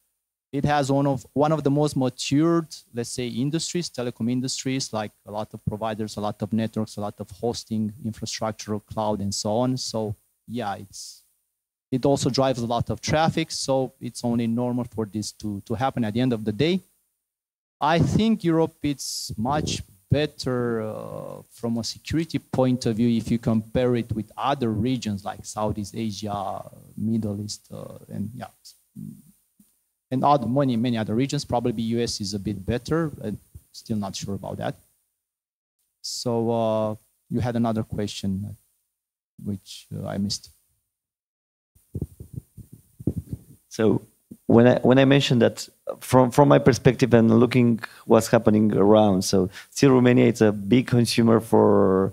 it has one of the most matured, let's say, industries, telecom industries, like a lot of providers, a lot of networks, a lot of hosting infrastructure, cloud, and so on. So yeah, it also drives a lot of traffic, so it's only normal for this to happen at the end of the day. I think Europe is much better from a security point of view if you compare it with other regions like Southeast Asia, Middle East, and yeah, and many other regions. Probably US is a bit better. I'm still not sure about that. So you had another question, which I missed. So when I mentioned that from my perspective and looking what's happening around, so still Romania is a big consumer for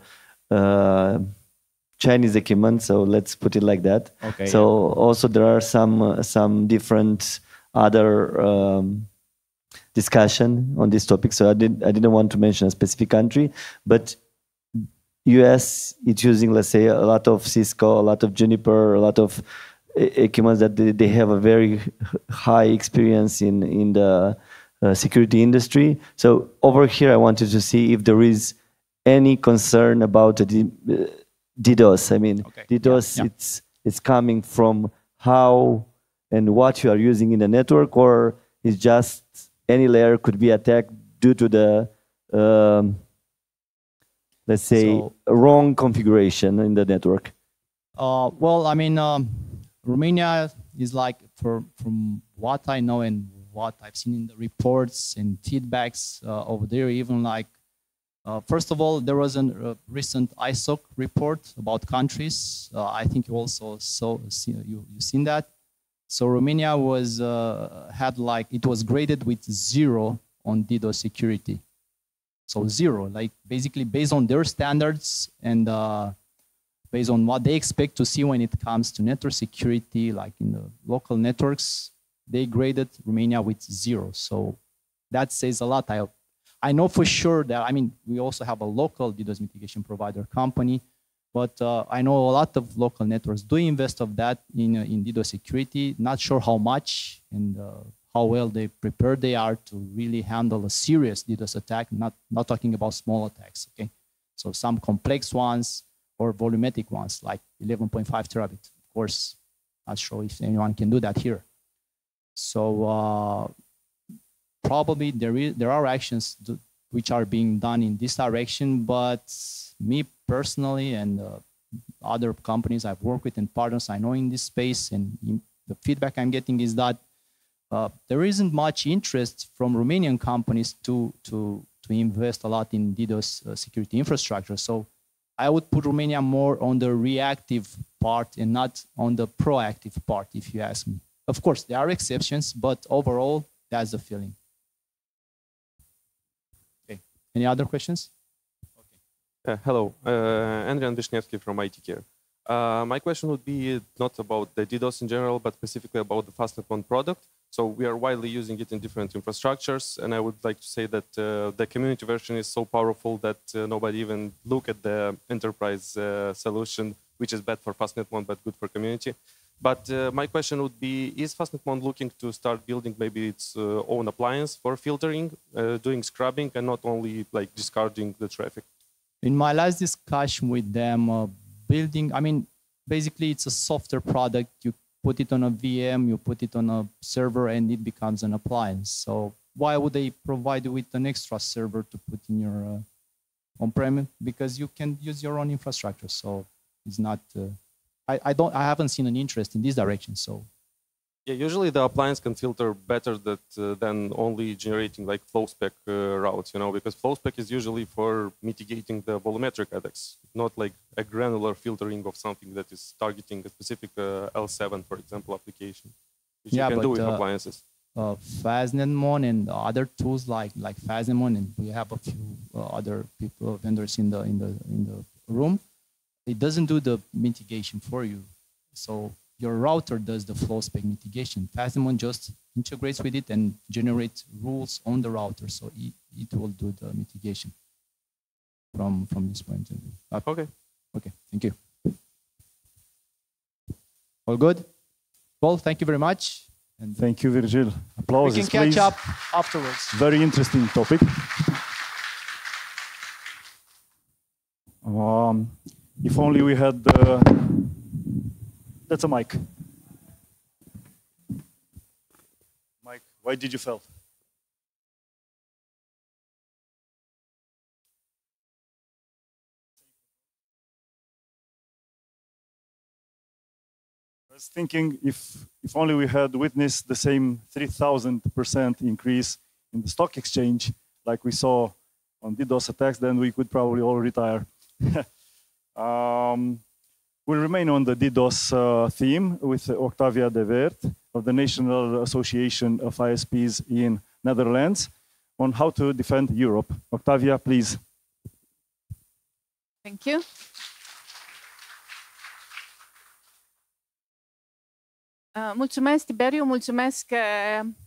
Chinese equipment. So let's put it like that. Okay. So also there are some different other discussion on this topic. So I didn't want to mention a specific country, but US is using, let's say, a lot of Cisco, a lot of Juniper, a lot of equipment that they have a very high experience in the security industry. So over here, I wanted to see if there is any concern about the DDoS. I mean, okay. DDoS, yeah. It's coming from how and what you are using in the network, or it's just any layer could be attacked due to the, let's say, wrong configuration in the network? Well, I mean, Romania is like, from what I know and what I've seen in the reports and feedbacks over there, even like First of all, there was a recent ISOC report about countries. I think you also you've seen that. So Romania was it was graded with 0 on DDoS security. So 0, like basically based on their standards and based on what they expect to see when it comes to network security, like in the local networks, they graded Romania with 0. So that says a lot. I know for sure that, I mean, we also have a local DDoS mitigation provider company, but I know a lot of local networks do invest of that in DDoS security. Not sure how much and how well prepared they are to really handle a serious DDoS attack, not talking about small attacks, okay? So some complex ones or volumetric ones, like 11.5 terabit. Of course, not sure if anyone can do that here. So probably there are actions which are being done in this direction, but me personally and other companies I've worked with and partners I know in this space, and the feedback I'm getting is that there isn't much interest from Romanian companies to invest a lot in DDoS security infrastructure. So I would put Romania more on the reactive part and not on the proactive part, if you ask me. Of course, there are exceptions, but overall, that's the feeling. Okay. Any other questions? Okay. Hello, Andrei Niemyjski from IT Care. My question would be not about the DDoS in general, but specifically about the FastNet1 product. So we are widely using it in different infrastructures, and I would like to say that the community version is so powerful that nobody even look at the enterprise solution, which is bad for FastNet1 but good for community. But my question would be, is FastNet1 looking to start building maybe its own appliance for filtering, doing scrubbing, and not only like discarding the traffic? In my last discussion with them, building, I mean, basically it's a software product. You put it on a VM, you put it on a server, and it becomes an appliance. So why would they provide you with an extra server to put in your on-prem? Because you can use your own infrastructure. So it's not, I haven't seen an interest in this direction. So yeah, usually the appliance can filter better than only generating like flow spec routes, you know, because flow spec is usually for mitigating the volumetric attacks, not like a granular filtering of something that is targeting a specific L7, for example, application, which you can do with appliances. FastNet1 and other tools like FastNet1, and we have a few other vendors in the room. It doesn't do the mitigation for you. So your router does the flow spec mitigation. FastNet1 just integrates with it and generates rules on the router. So it will do the mitigation from this point of view. Okay. Okay, thank you. All good? Well, thank you very much. And thank you, Virgil. Applause, we can catch up afterwards. Very interesting topic. If only we had... That's a mic. Mike, why did you fail? I was thinking if only we had witnessed the same 3,000% increase in the stock exchange like we saw on DDoS attacks, then we could probably all retire. We'll remain on the DDoS theme with Octavia de Weerdt of the National Association of ISPs in Netherlands on how to defend Europe. Octavia, please. Thank you. Mulțumesc, Tiberiu, mulțumesc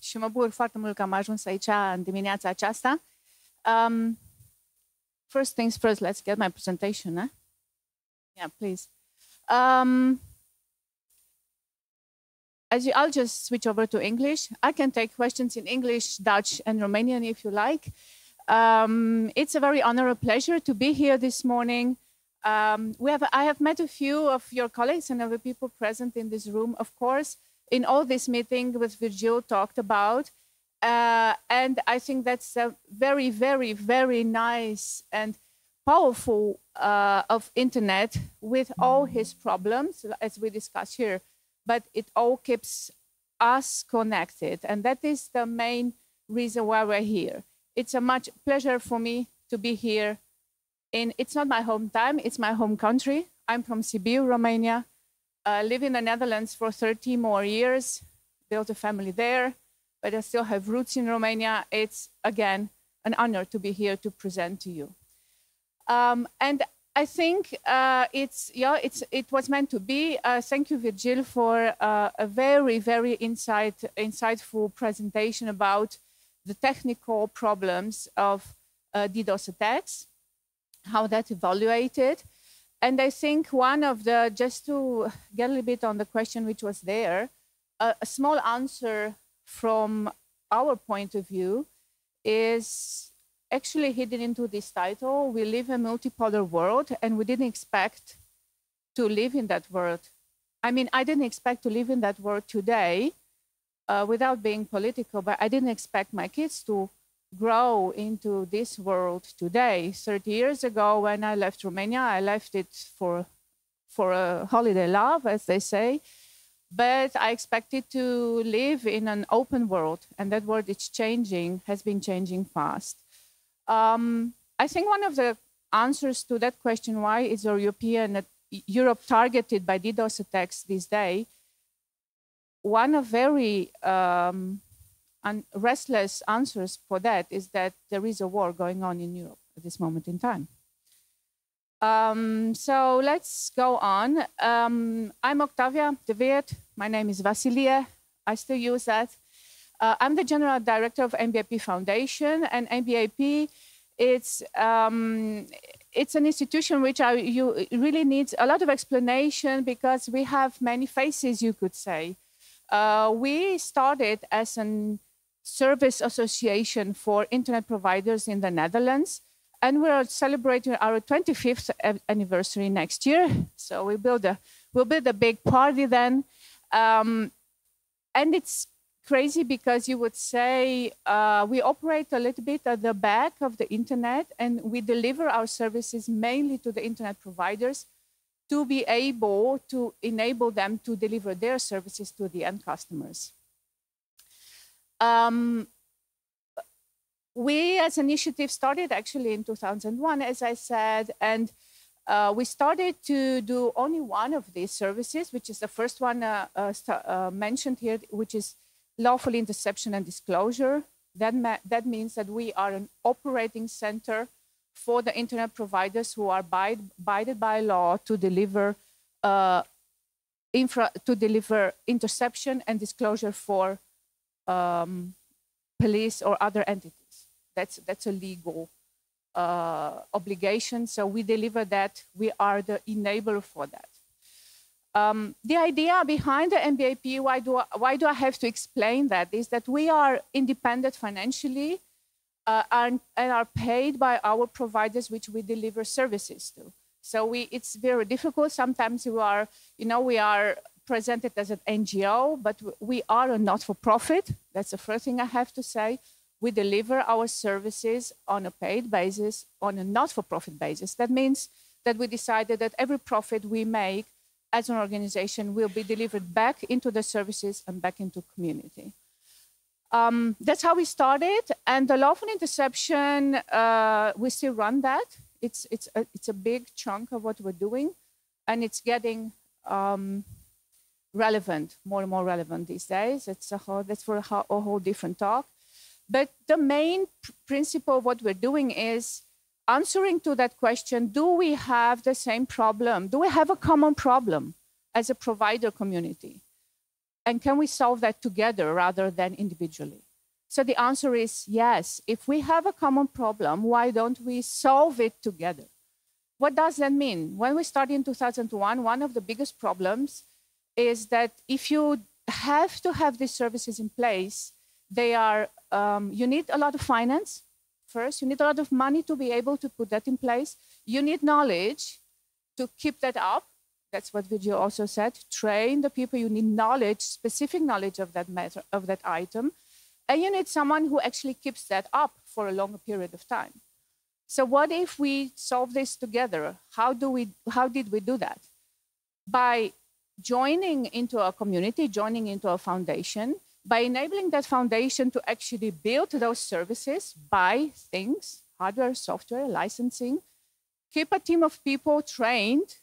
și mă bucur foarte mult că am ajuns aici în dimineața aceasta. First things first, let's get my presentation. Eh? Yeah, please. I'll just switch over to English. I can take questions in English, Dutch, and Romanian if you like. It's a very honor, a pleasure to be here this morning. I have met a few of your colleagues and other people present in this room, of course, in all this meeting with Virgil talked about. And I think that's a very, very, very nice and powerful of internet with all his problems, as we discussed here, but it all keeps us connected. And that is the main reason why we're here. It's a much pleasure for me to be here it's not my hometown, it's my home country. I'm from Sibiu, Romania. Live in the Netherlands for 30 more years, built a family there, but I still have roots in Romania. It's, again, an honor to be here to present to you. And I think it was meant to be. Thank you, Virgil, for a very, very insightful presentation about the technical problems of DDoS attacks, how that evaluated. And I think one of the, just to get a little bit on the question which was there, a small answer from our point of view is actually hidden into this title. We live in a multipolar world, and we didn't expect to live in that world. I mean, I didn't expect to live in that world today without being political, but I didn't expect my kids to grow into this world today. 30 years ago, when I left Romania, I left it for a holiday love, as they say. But I expected to live in an open world, and that world is changing, has been changing fast. I think one of the answers to that question, why is Europe targeted by DDoS attacks this day, one of very restless answers for that is that there is a war going on in Europe at this moment in time. So let's go on. I'm Octavia de Weerdt. My name is Vasilie. I still use that. I'm the General Director of MBIP Foundation, and MBIP, it's an institution which really needs a lot of explanation because we have many faces, you could say. We started as a service association for internet providers in the Netherlands, and we're celebrating our 25th anniversary next year. So we'll build a big party then. And it's crazy because you would say we operate a little bit at the back of the internet, and we deliver our services mainly to the internet providers to be able to enable them to deliver their services to the end customers. We as an initiative started actually in 2001, as I said, and we started to do only one of these services, which is the first one mentioned here, which is lawful interception and disclosure. That means that we are an operating center for the internet providers who are abided by law to deliver interception and disclosure for police or other entities. That's a legal obligation. So we deliver that. We are the enabler for that. The idea behind the MBIP, why do I have to explain that, is that we are independent financially and are paid by our providers, which we deliver services to. So it's very difficult. Sometimes we are presented as an NGO, but we are a not-for-profit. That's the first thing I have to say. We deliver our services on a paid basis, on a not-for-profit basis. That means that we decided that every profit we make as an organization will be delivered back into the services and back into community. That's how we started. And the lawful interception, we still run that. It's a big chunk of what we're doing. And it's getting relevant, more and more relevant these days. That's for a whole different talk. But the main principle of what we're doing is answering to that question, do we have the same problem? Do we have a common problem as a provider community? And can we solve that together rather than individually? So the answer is yes. If we have a common problem, why don't we solve it together? What does that mean? When we started in 2001, one of the biggest problems is that if you have to have these services in place, they are, you need a lot of finance. First, you need a lot of money to be able to put that in place. You need knowledge to keep that up. That's what Virgil also said. Train the people. You need knowledge, specific knowledge of that matter, of that item. And you need someone who actually keeps that up for a longer period of time. So what if we solve this together? How did we do that? By joining into a community, joining into a foundation, by enabling that foundation to actually build those services, buy things, hardware, software, licensing, keep a team of people trained,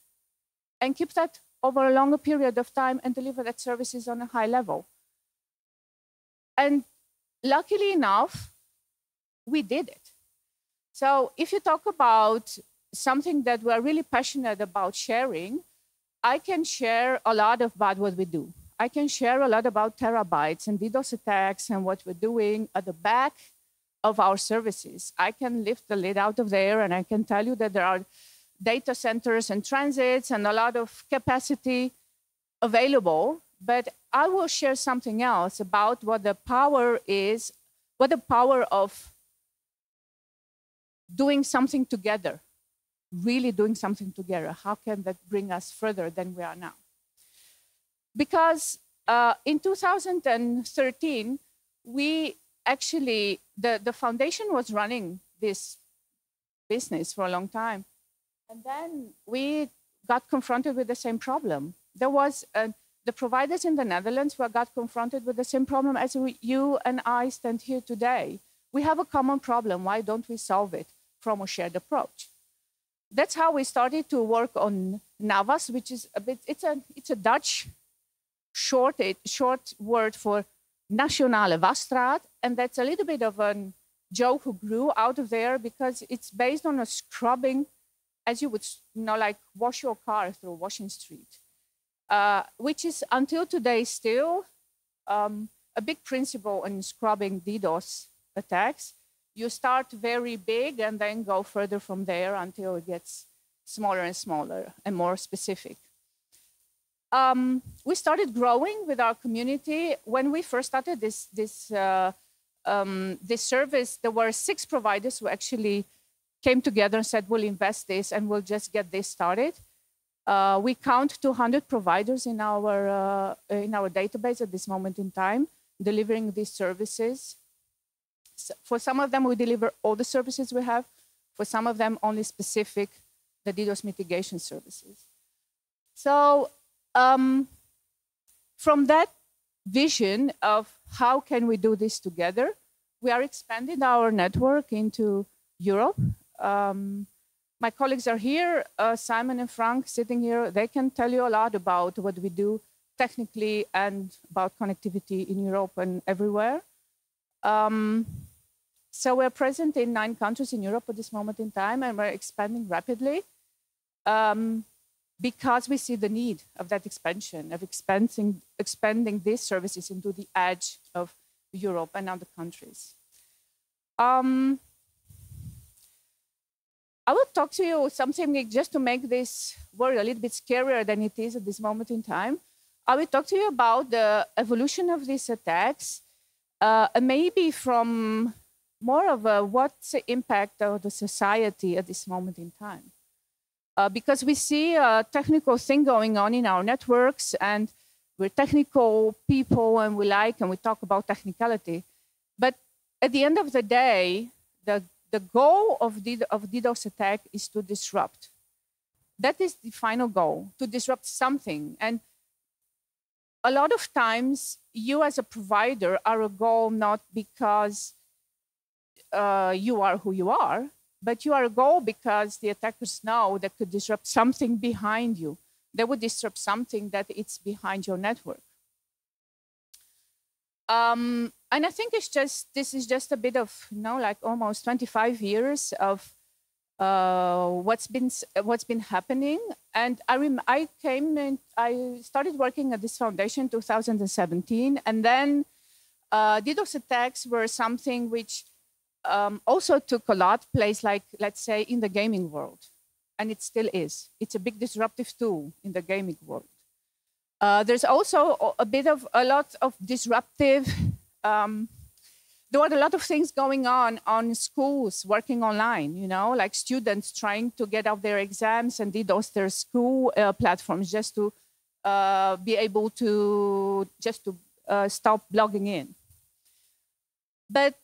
and keep that over a longer period of time and deliver that services on a high level. And luckily enough, we did it. So if you talk about something that we're really passionate about sharing, I can share a lot about what we do. I can share a lot about terabytes and DDoS attacks and what we're doing at the back of our services. I can lift the lid out of there and I can tell you that there are data centers and transits and a lot of capacity available, but I will share something else about what the power is, what the power of doing something together, really doing something together. How can that bring us further than we are now? Because in 2013, we actually, the foundation was running this business for a long time. And then we got confronted with the same problem. There was the providers in the Netherlands who got confronted with the same problem as you and I stand here today. We have a common problem. Why don't we solve it from a shared approach? That's how we started to work on NAVAS, which is a bit, it's a Dutch short word for Nationale Wasstraat. And that's a little bit of a joke who grew out of there because it's based on a scrubbing, as you would, like wash your car through a washing street, which is until today still a big principle in scrubbing DDoS attacks. You start very big and then go further from there until it gets smaller and smaller and more specific. We started growing with our community. When we first started this service, there were 6 providers who actually came together and said, we'll invest this and we'll just get this started. We count 200 providers in our database at this moment in time, delivering these services. So for some of them, we deliver all the services we have. For some of them, only specific, the DDoS mitigation services. So from that vision of how can we do this together, we are expanding our network into Europe. My colleagues are here, Simon and Frank sitting here. They can tell you a lot about what we do technically and about connectivity in Europe and everywhere. So we're present in 9 countries in Europe at this moment in time, and we're expanding rapidly because we see the need of that expansion, of expanding these services into the edge of Europe and other countries. I will talk to you something just to make this word a little bit scarier than it is at this moment in time. I will talk to you about the evolution of these attacks, maybe from more of what's the impact of the society at this moment in time. Because we see a technical thing going on in our networks, and we're technical people, and we talk about technicality. But at the end of the day, the goal of DDoS attack is to disrupt. That is the final goal, to disrupt something. And a lot of times, you as a provider are a goal not because you are who you are, but you are a goal because the attackers know that could disrupt something behind you. They would disrupt something that it's behind your network. And I think this is just a bit of, like almost 25 years of what's been happening. And I started working at this foundation in 2017, and then DDoS attacks were something which also took a lot place, like, let's say, in the gaming world. And it still is. It's a big disruptive tool in the gaming world. There's also a lot of disruptive, there were a lot of things going on schools working online, like students trying to get out their exams and DDoS their school platforms just to be able to stop logging in. But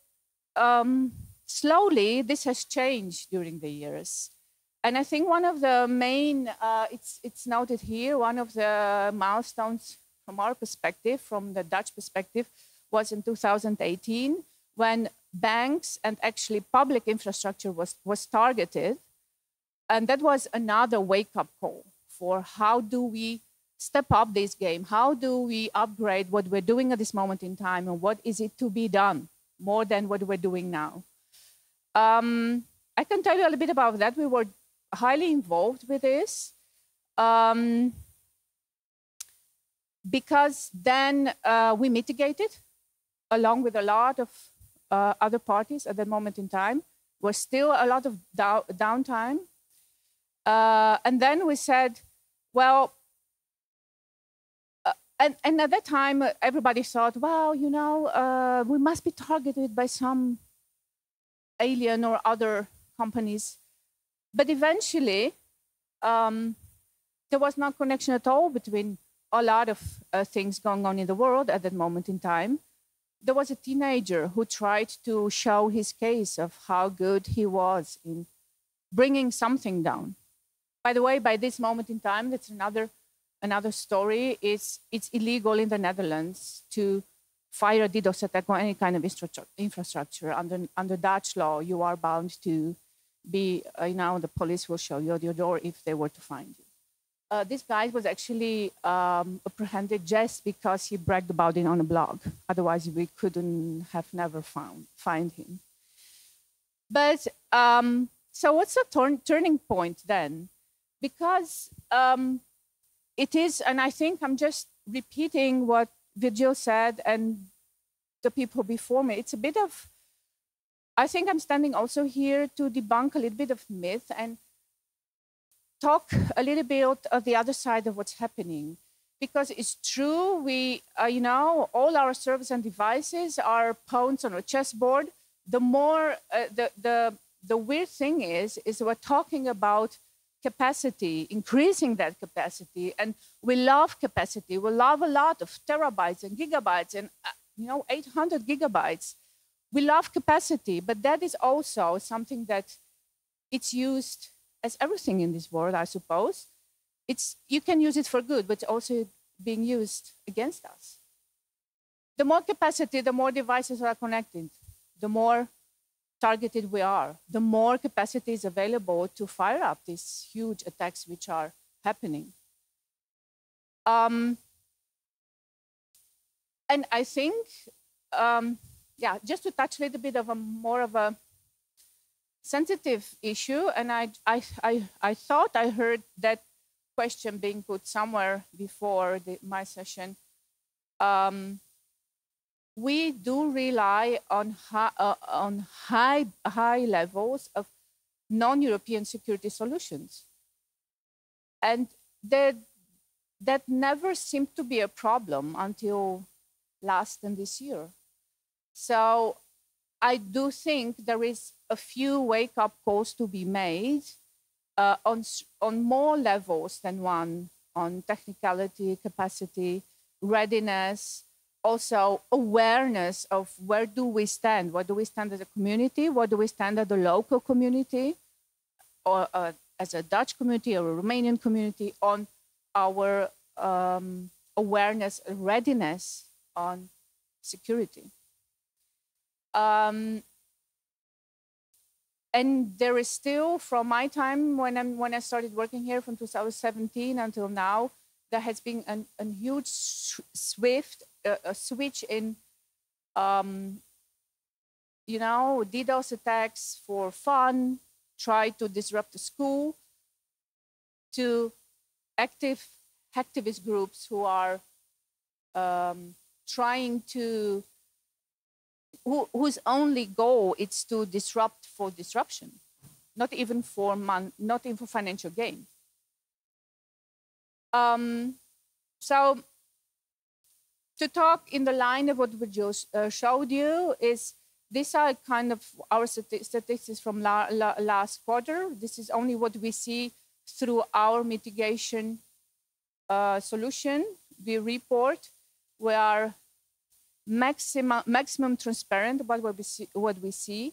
slowly, this has changed during the years. And I think one of the main, it's noted here, one of the milestones from our perspective, from the Dutch perspective, was in 2018, when banks and actually public infrastructure was targeted And that was another wake-up call for how do we step up this game? How do we upgrade what we're doing at this moment in time, and what is it to be done more than what we're doing now? I can tell you a little bit about that. We were highly involved with this because then we mitigated along with a lot of other parties at that moment in time. Was still a lot of downtime. And then we said, well, and at that time, everybody thought, well, you know, we must be targeted by some alien or other companies. But eventually, there was no connection at all between a lot of things going on in the world at that moment in time. There was a teenager who tried to show his case of how good he was in bringing something down. By the way, by this moment in time, that's another story. It's illegal in the Netherlands to fire a DDoS attack on any kind of infrastructure. Under Dutch law, you are bound to be, the police will show you at your door if they were to find you. This guy was actually apprehended just because he bragged about it on a blog. Otherwise, we couldn't have never find him. But so what's the turning point then? Because it is, and I think I'm just repeating what Virgil said and the people before me. It's a bit of, I think I'm standing also here to debunk a little bit of myth and talk a little bit of the other side of what's happening. Because it's true, we, all our servers and devices are pawns on a chessboard. The more, the weird thing is we're talking about capacity, increasing that capacity, and we love capacity. We love a lot of terabytes and gigabytes and 800 gigabytes. We love capacity, but that is also something that it's used as everything in this world, I suppose. You can use it for good, but it's also being used against us. The more capacity, the more devices are connected, the more targeted we are, the more capacity is available to fire up these huge attacks which are happening. And I think, just to touch a little bit of more of a sensitive issue, and I thought I heard that question being put somewhere before my session. We do rely on high levels of non-European security solutions. And that never seemed to be a problem until last and this year. So I do think there is a few wake-up calls to be made on more levels than one, on technicality, capacity, readiness, also awareness of where do we stand? What do we stand as a community? What do we stand as a local community? Or as a Dutch community or a Romanian community on our awareness and readiness on security. And there is still, from my time when I started working here from 2017 until now, there has been a huge switch in, DDoS attacks for fun, try to disrupt the school, to activist groups who are trying to, whose only goal is to disrupt for disruption, not even for financial gain. So to talk in the line of what Virgil showed you is, these are kind of our statistics from last quarter. This is only what we see through our mitigation solution. We report, we are maximum transparent about what we see.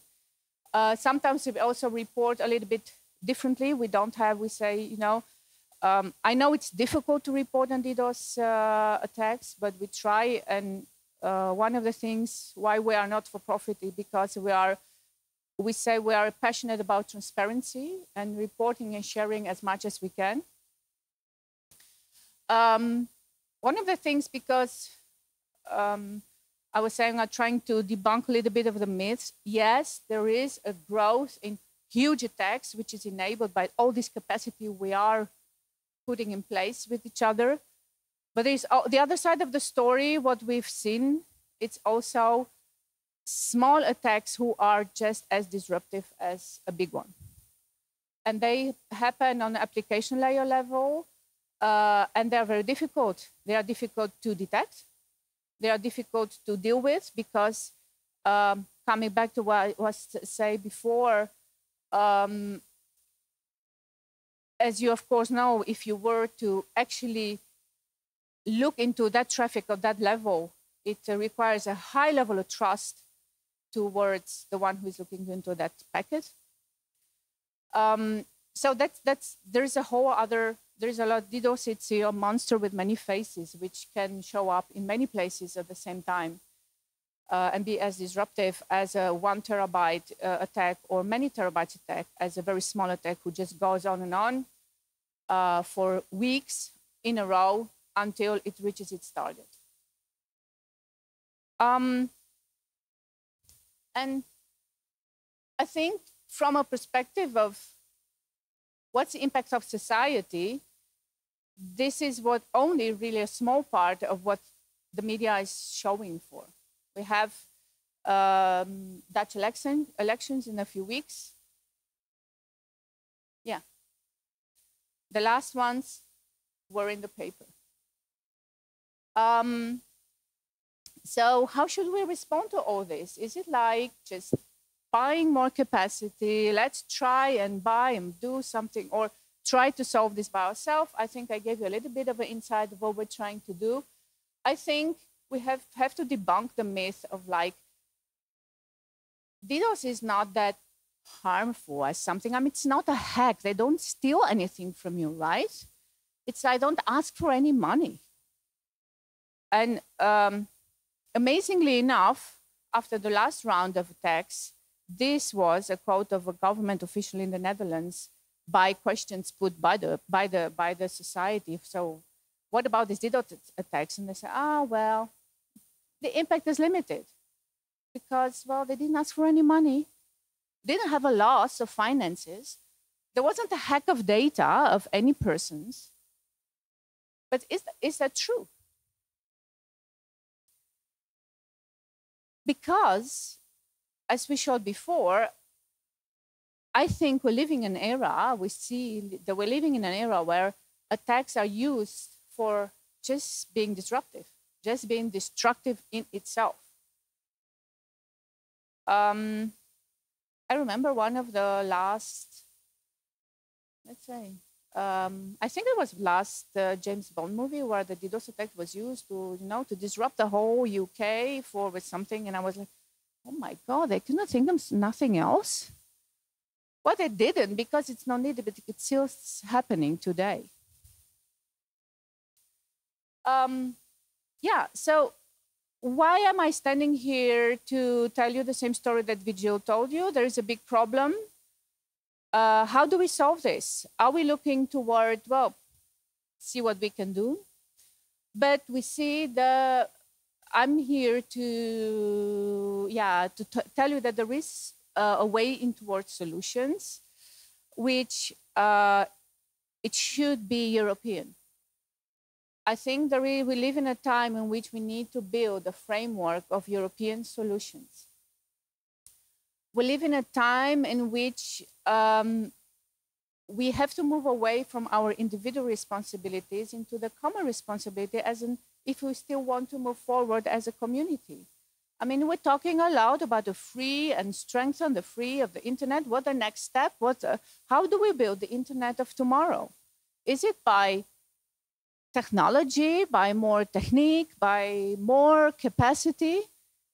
Sometimes we also report a little bit differently. We don't have, we say, I know it's difficult to report on DDoS attacks, but we try. And one of the things why we are not for profit is because we say we are passionate about transparency and reporting and sharing as much as we can. One of the things, because I was saying I'm trying to debunk a little bit of the myths. Yes, there is a growth in huge attacks, which is enabled by all this capacity we are putting in place with each other. But there's the other side of the story, what we've seen, it's also small attacks who are just as disruptive as a big one. And they happen on the application layer level, and they're very difficult. They are difficult to detect. They are difficult to deal with because, coming back to what I was saying before, as you of course know, if you were to actually look into that traffic of that level, it requires a high level of trust towards the one who is looking into that packet. So there is a whole other, there is a lot, DDoS, it's a monster with many faces, which can show up in many places at the same time and be as disruptive as a 1 terabyte attack or many terabytes attack as a very small attack who just goes on and on for weeks in a row until it reaches its target. And I think from a perspective of what's the impact of society, this is what only really a small part of what the media is showing for. We have Dutch elections in a few weeks. Yeah. The last ones were in the paper. So how should we respond to all this? Is it like just buying more capacity? Let's try and buy and do something, or try to solve this by ourselves? I think I gave you a little bit of an insight of what we're trying to do. I think we have to debunk the myth of like, DDoS is not that harmful as something. I mean, it's not a hack. They don't steal anything from you, right? It's, I don't ask for any money. And amazingly enough, after the last round of attacks, this was a quote of a government official in the Netherlands by questions put by the society. So what about these DDoS attacks? And they say, well, the impact is limited because, well, they didn't ask for any money. They didn't have a loss of finances. There wasn't a hack of data of any persons. But is that true? Because, as we showed before, I think we're living in an era, we see that we're living in an era where attacks are used for just being disruptive, just being destructive in itself. I remember one of the last, let's say, I think it was last James Bond movie where the DDoS attack was used to, to disrupt the whole UK with something, and I was like, oh my God, they couldn't think of nothing else? Well, they didn't, because it's not needed, but it's still happening today. Yeah, so why am I standing here to tell you the same story that Virgil told you? There is a big problem. How do we solve this? Are we looking toward, well, see what we can do? But we see I'm here to tell you that there is a way in towards solutions, which it should be European. I think we live in a time in which we need to build a framework of European solutions. We live in a time in which we have to move away from our individual responsibilities into the common responsibility, if we still want to move forward as a community. I mean, we're talking a lot about the free and strengthen the free of the internet. What the next step? How do we build the internet of tomorrow? Is it by technology, by more technique, by more capacity?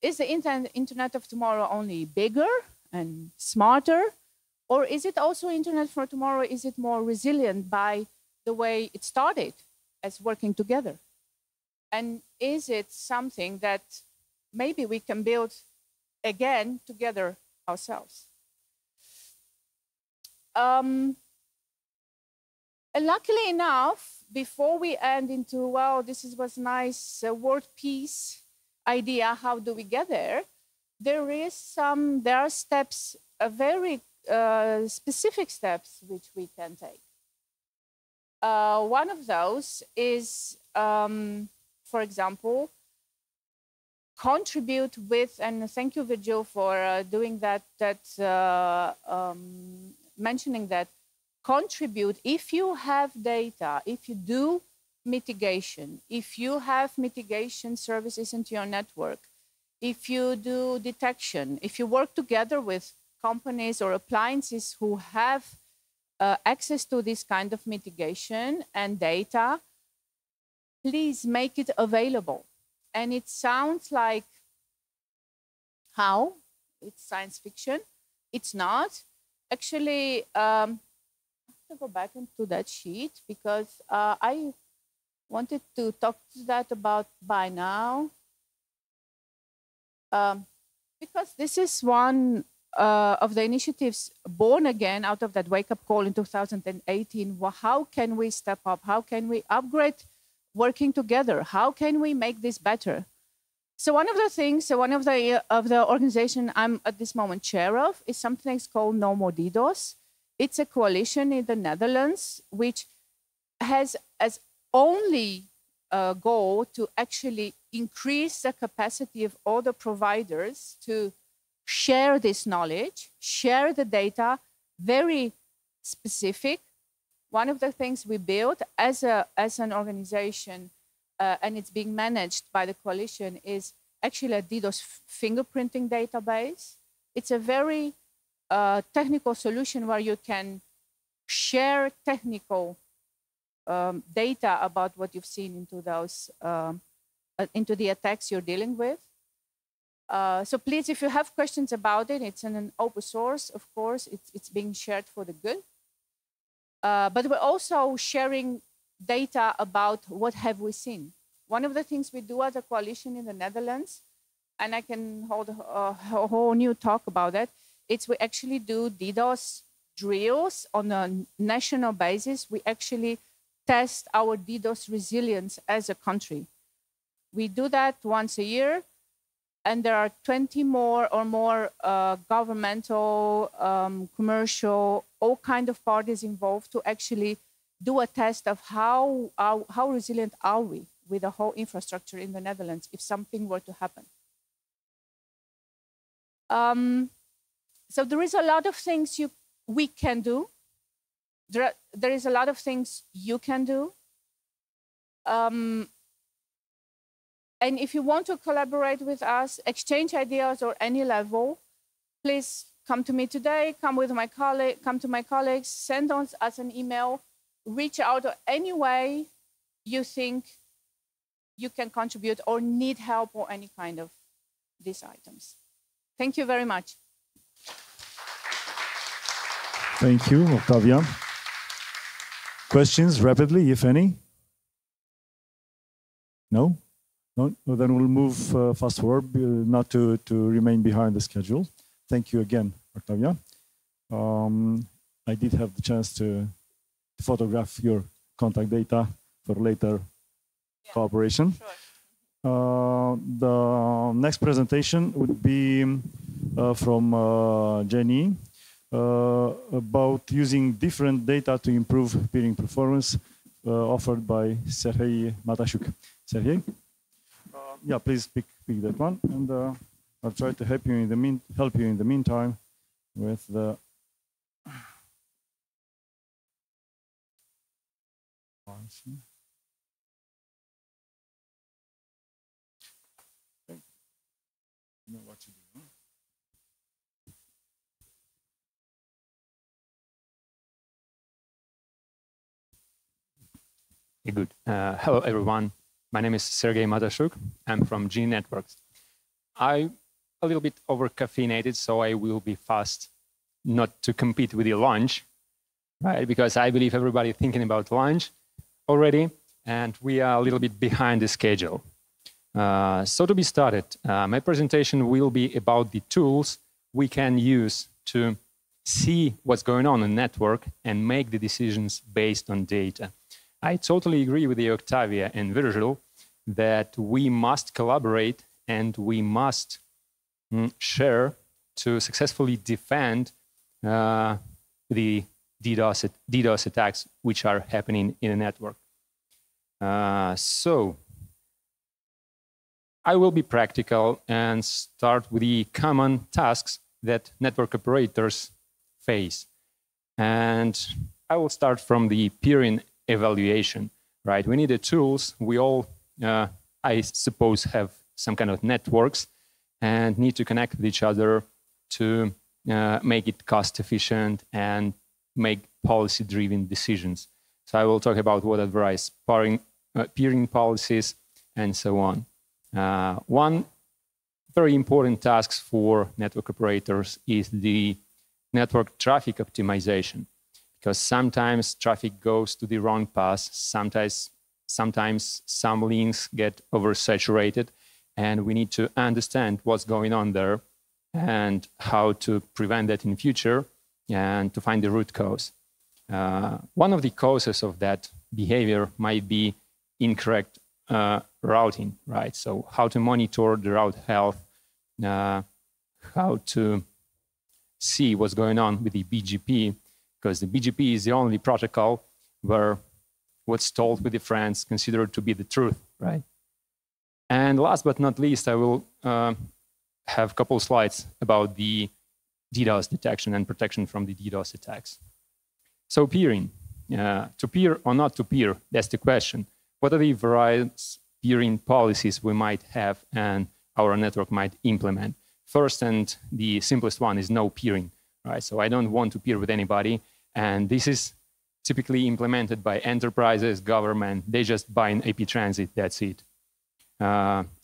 Is the internet of tomorrow only bigger and smarter? Or is it also internet for tomorrow? Is it more resilient by the way it started as working together? And is it something that maybe we can build again together ourselves? luckily enough, before we end into, well, was nice word piece idea, how do we get there? There are steps, very specific steps which we can take. One of those is, for example, contribute with, and thank you, Virgil, for doing that, mentioning that, contribute if you have data, if you do mitigation, if you have mitigation services into your network, if you do detection, if you work together with companies or appliances who have access to this kind of mitigation and data, please make it available. And it sounds like, how? It's science fiction. It's not. Actually, I have to go back into that sheet because I wanted to talk to that about by now. Because this is one of the initiatives born again out of that wake-up call in 2018. Well, how can we step up? How can we upgrade working together? How can we make this better? So one of the things, one of the organization I'm at this moment chair of is something that's called No More DDoS. It's a coalition in the Netherlands which has as only goal to actually increase the capacity of all the providers to share this knowledge, share the data, very specific. One of the things we built as an organization, and it's being managed by the coalition, is actually a DDoS fingerprinting database. It's a very technical solution where you can share technical data about what you've seen into those into the attacks you're dealing with. So please, if you have questions about it, it's in an open source, of course. It's being shared for the good. But we're also sharing data about what have we seen. One of the things we do as a coalition in the Netherlands, and I can hold a whole new talk about that, it's we actually do DDoS drills on a national basis. We actually test our DDoS resilience as a country. We do that once a year, and there are 20 more governmental, commercial, all kind of parties involved to actually do a test of how resilient are we with the whole infrastructure in the Netherlands if something were to happen. So there is a lot of things we can do. There is a lot of things you can do. And if you want to collaborate with us, exchange ideas or any level, please come to me today, come to my colleagues, send us an email, reach out any way you think you can contribute or need help or any kind of these items. Thank you very much. Thank you, Octavia. Questions rapidly, if any? No? No? Well, then we'll move fast forward, not to remain behind the schedule. Thank you again, Octavia. I did have the chance to photograph your contact data for later cooperation. Sure. The next presentation would be from Jenny about using different data to improve peering performance, offered by Serhei Matashuk. Serhei? Yeah, please pick that one, and I'll try to help you in the meantime with the. You know what to do. Huh? Good. Hello, everyone. My name is Sergei Matashuk. I'm from G Networks. I'm a little bit over-caffeinated, so I will be fast, not to compete with your lunch, right? Because I believe everybody thinking about lunch already, and we are a little bit behind the schedule. So to be started, my presentation will be about the tools we can use to see what's going on in the network and make the decisions based on data. I totally agree with the Octavia and Virgil that we must collaborate and we must share to successfully defend the DDoS attacks which are happening in the network. So I will be practical and start with the common tasks that network operators face. And I will start from the peering evaluation, right? We need the tools. We all, I suppose, have some kind of networks and need to connect with each other to make it cost efficient and make policy-driven decisions. So I will talk about what advise peering policies and so on. One very important task for network operators is the network traffic optimization, because sometimes traffic goes to the wrong path, sometimes some links get oversaturated, and we need to understand what's going on there and how to prevent that in the future and to find the root cause. One of the causes of that behavior might be incorrect routing, right? So how to monitor the route health, how to see what's going on with the BGP, because the BGP is the only protocol where what's told with the friends considered to be the truth, right? And last but not least, I will have a couple slides about the DDoS detection and protection from the DDoS attacks. So peering, to peer or not to peer, that's the question. What are the various peering policies we might have and our network might implement? First, and the simplest one is no peering, right? So I don't want to peer with anybody. And this is typically implemented by enterprises, government. They just buy an AP transit, that's it.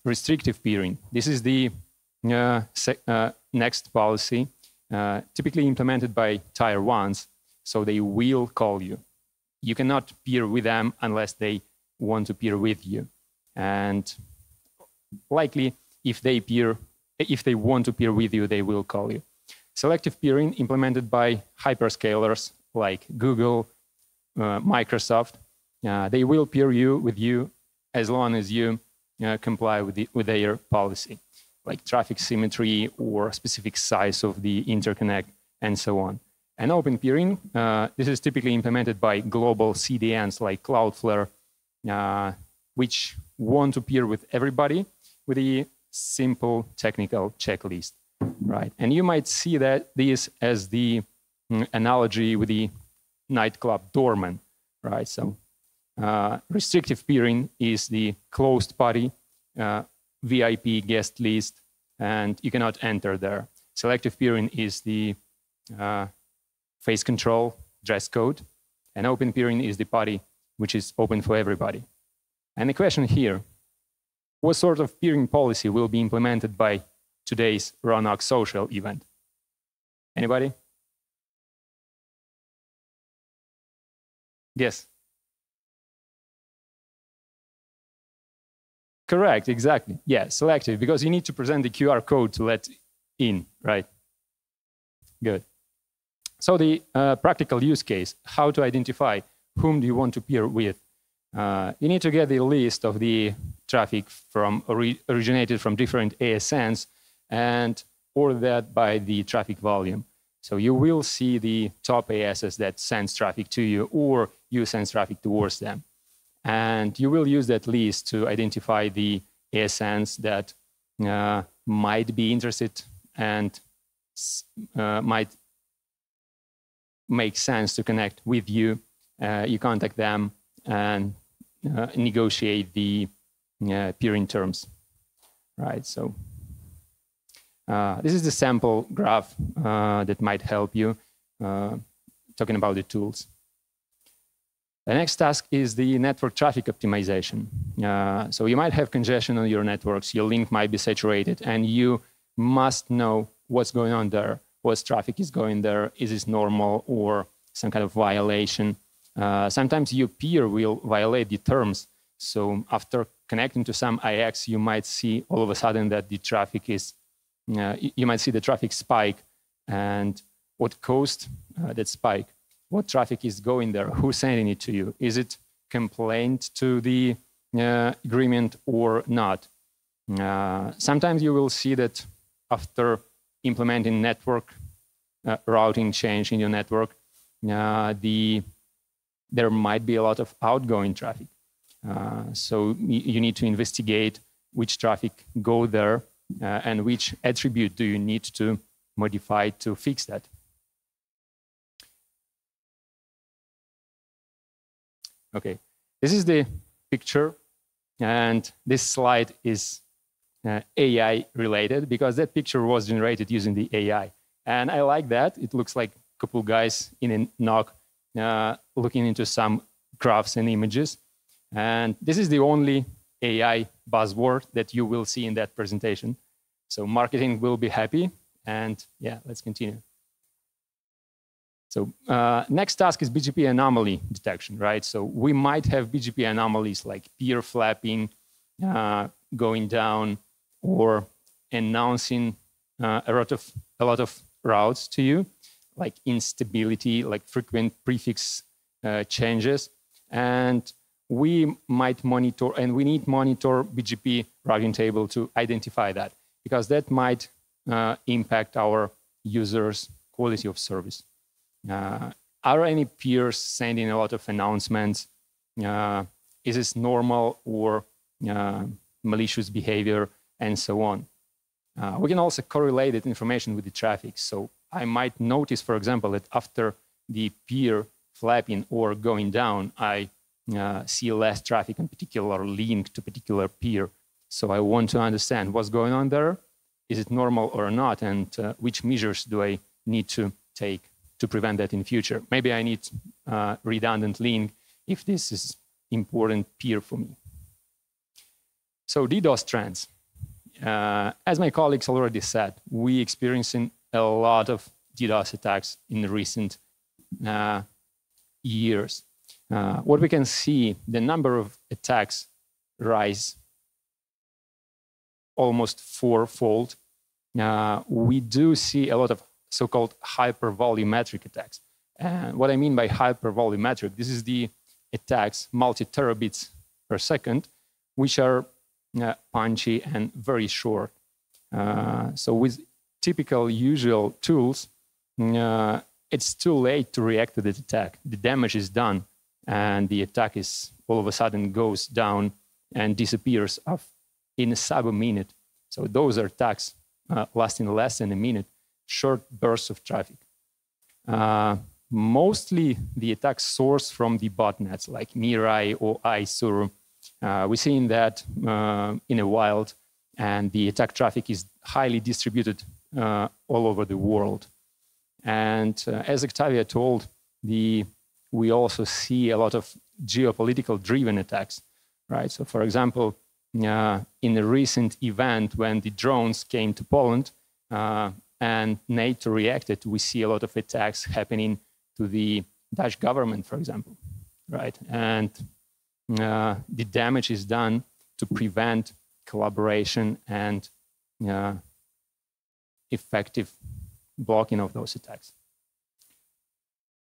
Restrictive peering. This is the next policy, typically implemented by tier ones. So they will call you. You cannot peer with them unless they want to peer with you. And likely, if they want to peer with you, they will call you. Selective peering implemented by hyperscalers like Google, Microsoft. They will peer with you as long as you comply with their policy, like traffic symmetry or specific size of the interconnect and so on. And open peering, this is typically implemented by global CDNs like Cloudflare, which want to peer with everybody with a simple technical checklist, right? And you might see that this as the analogy with the nightclub doorman, right? So restrictive peering is the closed party, VIP guest list, and you cannot enter there. Selective peering is the face control, dress code, and open peering is the party which is open for everybody. And the question here, what sort of peering policy will be implemented by today's RONOG social event? Anybody? Yes. Correct, exactly. Yeah, selective, because you need to present the QR code to let in, right? Good. So the practical use case, how to identify whom do you want to peer with. You need to get the list of the traffic originated from different ASNs and order that by the traffic volume. So you will see the top ASs that sends traffic to you, or you send traffic towards them. And you will use that list to identify the ASNs that might be interested and might make sense to connect with you. You contact them and negotiate the peering terms, right? So this is the sample graph that might help you talking about the tools. The next task is the network traffic optimization. So you might have congestion on your networks, your link might be saturated, and you must know what's going on there, what traffic is going there, is this normal or some kind of violation. Sometimes your peer will violate the terms. So after connecting to some IX, you might see all of a sudden that the traffic is, you might see the traffic spike, and what caused that spike, what traffic is going there, who's sending it to you, is it complaint to the agreement or not. Sometimes you will see that after implementing network routing change in your network, there might be a lot of outgoing traffic. So you need to investigate which traffic go there and which attribute do you need to modify to fix that. Okay, this is the picture, and this slide is AI related because that picture was generated using the AI. And I like that. It looks like a couple guys in a NOC looking into some graphs and images. And this is the only AI buzzword that you will see in that presentation. So marketing will be happy. And yeah, let's continue. So next task is BGP anomaly detection, right? So we might have BGP anomalies like peer flapping, going down, or announcing a lot of routes to you, like instability, like frequent prefix changes. And we might monitor, and we need monitor BGP routing table to identify that, because that might impact our users' quality of service. Are any peers sending a lot of announcements? Is this normal or malicious behavior, and so on? We can also correlate that information with the traffic. So I might notice, for example, that after the peer flapping or going down, I see less traffic on particular link to particular peer. So I want to understand what's going on there. Is it normal or not? And which measures do I need to take to prevent that in future? Maybe I need redundant link if this is important peer for me. So DDoS trends. As my colleagues already said, we experiencing a lot of DDoS attacks in the recent years. What we can see, the number of attacks rise almost fourfold. We do see a lot of so-called hypervolumetric attacks. And what I mean by hypervolumetric, this is the attacks multi-terabits per second, which are punchy and very short. So with typical usual tools, it's too late to react to the attack. The damage is done, and the attack is all of a sudden goes down and disappears in a sub-minute. So those are attacks lasting less than a minute, short bursts of traffic. Mostly the attacks source from the botnets like Mirai or ISUR. We've seen that in a wild, and the attack traffic is highly distributed all over the world. And as Octavia told, we also see a lot of geopolitical driven attacks, right? So for example, in a recent event when the drones came to Poland and NATO reacted, we see a lot of attacks happening to the Dutch government, for example, right? And the damage is done to prevent collaboration and effective blocking of those attacks.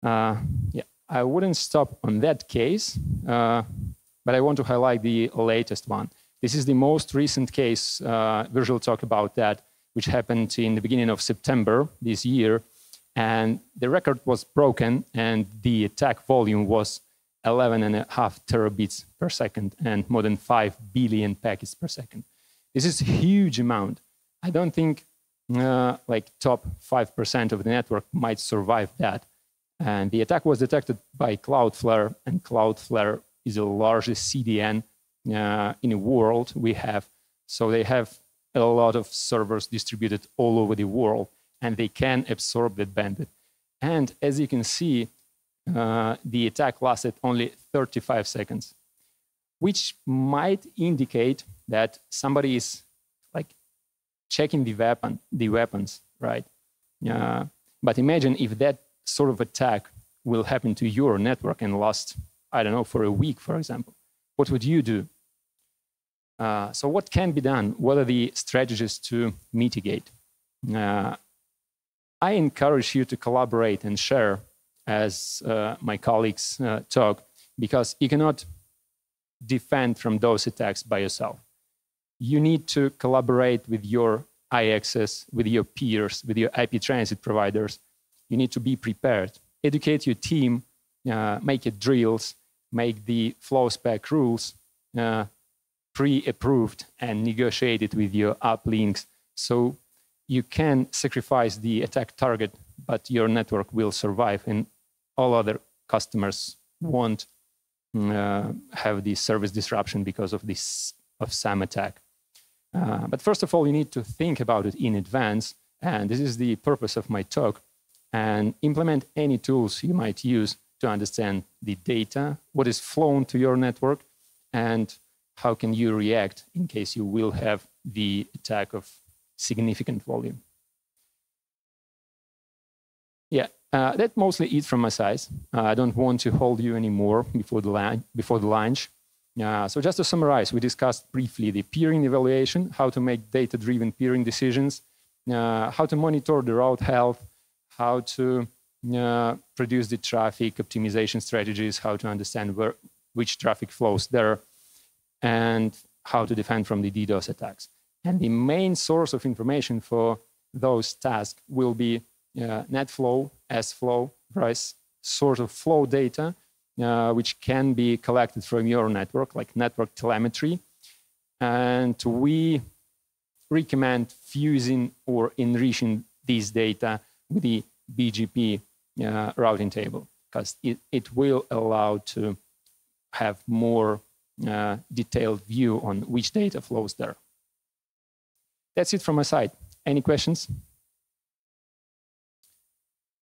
Yeah, I wouldn't stop on that case, but I want to highlight the latest one. This is the most recent case, Virgil talked about that, which happened in the beginning of September this year. And the record was broken, and the attack volume was 11.5 terabits per second and more than 5 billion packets per second. This is a huge amount. I don't think like top 5% of the network might survive that. And the attack was detected by Cloudflare, and Cloudflare is the largest CDN in the world we have. So they have a lot of servers distributed all over the world, and they can absorb that bandwidth. And as you can see, the attack lasted only 35 seconds, which might indicate that somebody is like checking the weapons, right? But imagine if that sort of attack will happen to your network and last, I don't know, for a week, for example. What would you do? So what can be done? What are the strategies to mitigate? I encourage you to collaborate and share, as my colleagues talk, because you cannot defend from those attacks by yourself. You need to collaborate with your IXs, with your peers, with your IP transit providers. You need to be prepared. Educate your team, make it drills, make the flow spec rules pre-approved and negotiated with your uplinks. So you can sacrifice the attack target, but your network will survive and all other customers won't have the service disruption because of some attack. But first of all, you need to think about it in advance. And this is the purpose of my talk. And implement any tools you might use to understand the data, what is flown to your network, and how can you react in case you will have the attack of significant volume. Yeah, that mostly it from my side. I don't want to hold you anymore before the lunch. So just to summarize, we discussed briefly the peering evaluation, how to make data-driven peering decisions, how to monitor the route health, how to produce the traffic optimization strategies, how to understand which traffic flows there, and how to defend from the DDoS attacks. And the main source of information for those tasks will be net flow, S-flow, price, source of flow data, which can be collected from your network, like network telemetry. And we recommend fusing or enriching these data with the BGP routing table, because it will allow to have more detailed view on which data flows there. That's it from my side. Any questions?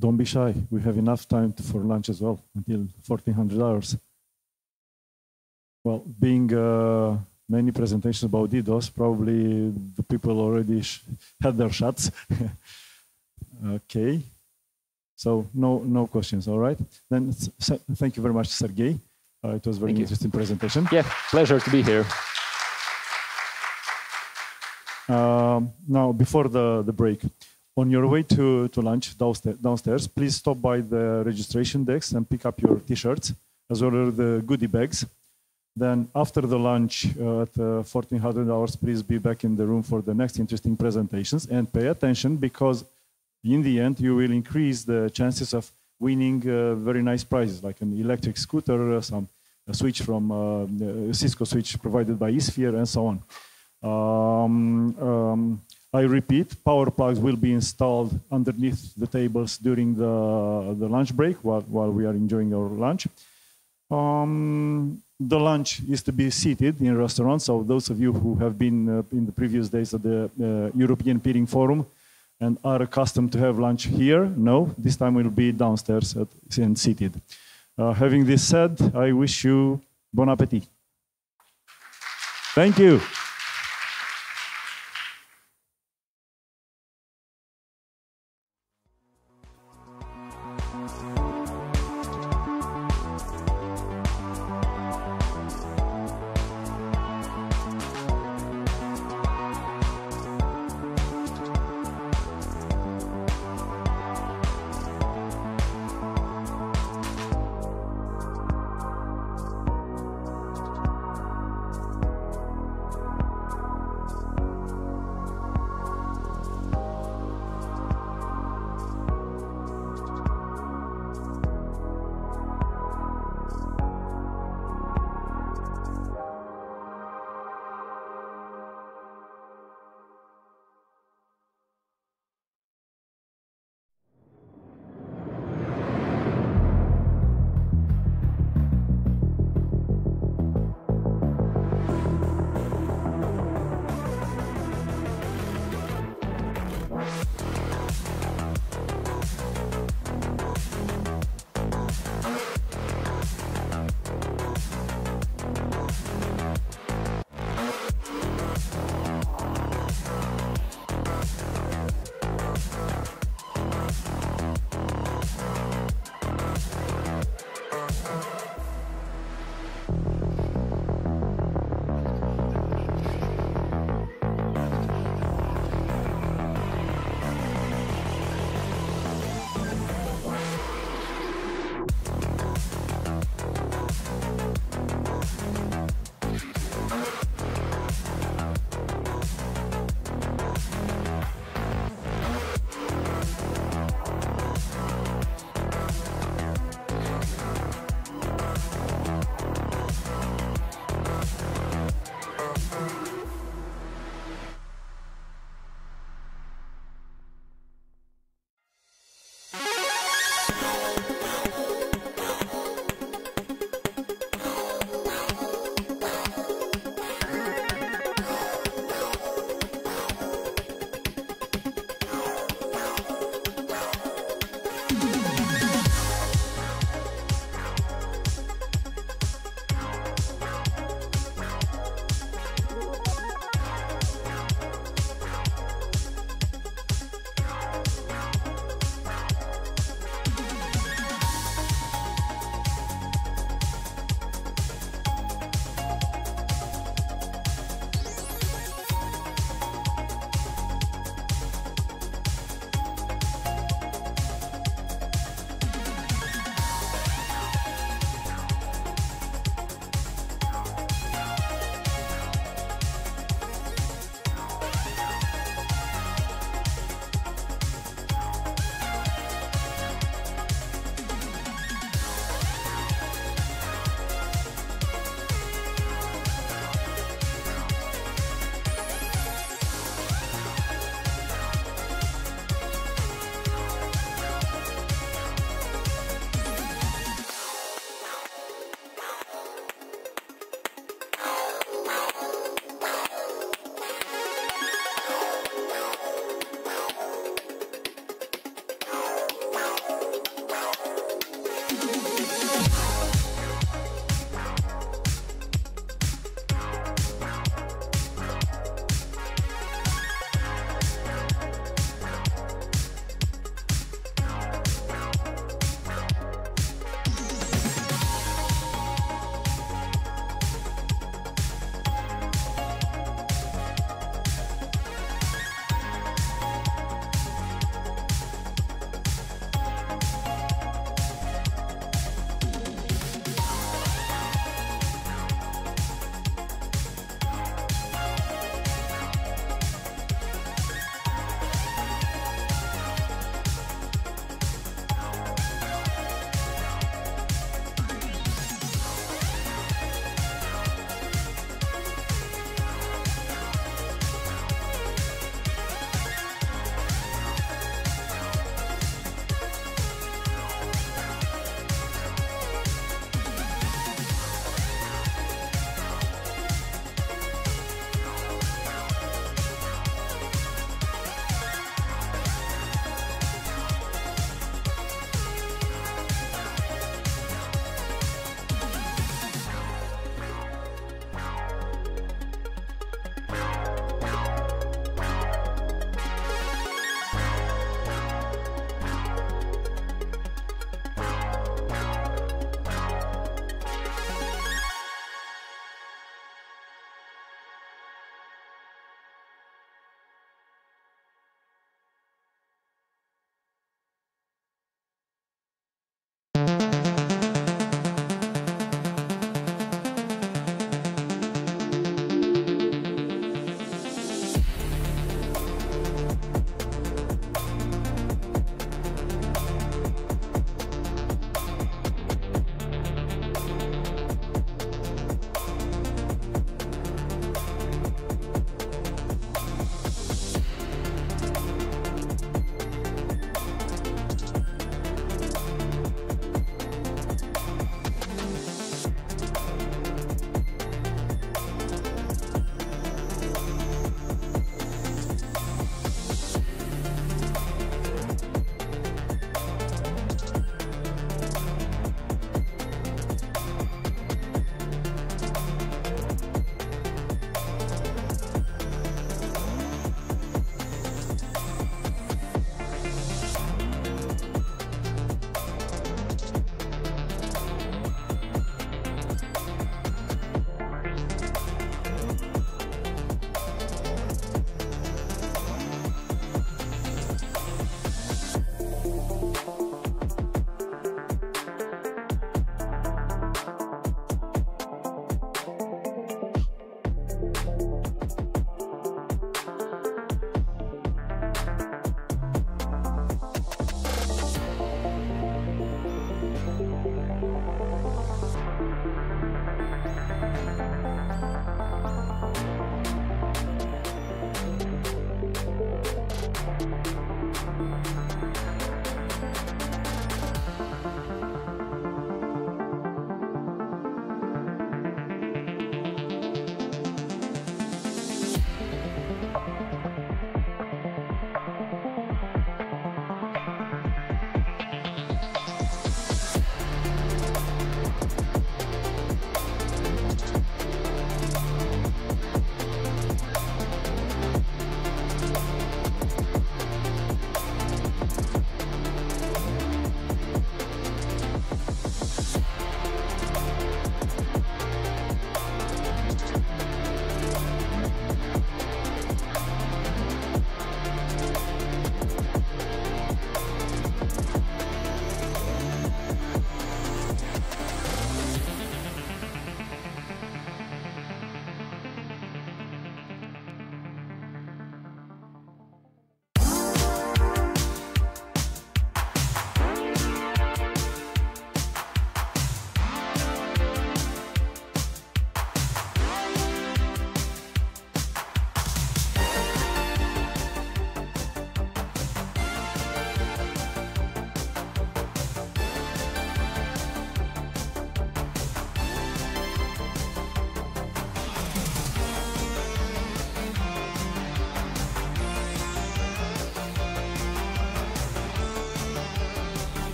Don't be shy. We have enough time for lunch as well, until 1400 hours. Well, being many presentations about DDoS, probably the people already had their shots. Okay. So no questions, all right? Then thank you very much, Sergey. It was a very interesting presentation. Yeah, pleasure to be here. Now, before the break, on your way to lunch downstairs, please stop by the registration desk and pick up your T-shirts, as well as the goodie bags. Then after the lunch at 1400 hours, please be back in the room for the next interesting presentations, and pay attention, because in the end, you will increase the chances of winning very nice prizes, like an electric scooter, a switch from a Cisco switch provided by eSphere, and so on. I repeat, power plugs will be installed underneath the tables during the lunch break while we are enjoying our lunch. The lunch is to be seated in restaurants, so those of you who have been in the previous days at the European Peering Forum and are accustomed to have lunch here, no, this time we'll be downstairs and seated. Having this said, I wish you bon appetit. Thank you.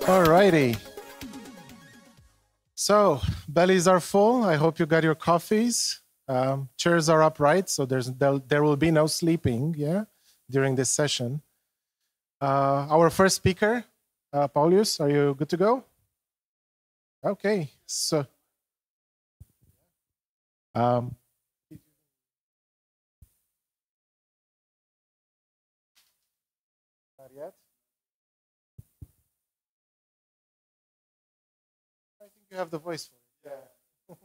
All righty. So, bellies are full. I hope you got your coffees. Chairs are upright, so there will be no sleeping, yeah, during this session. Our first speaker, Paulius, are you good to go? Okay, so not yet. I think you have the voice for it. Yeah.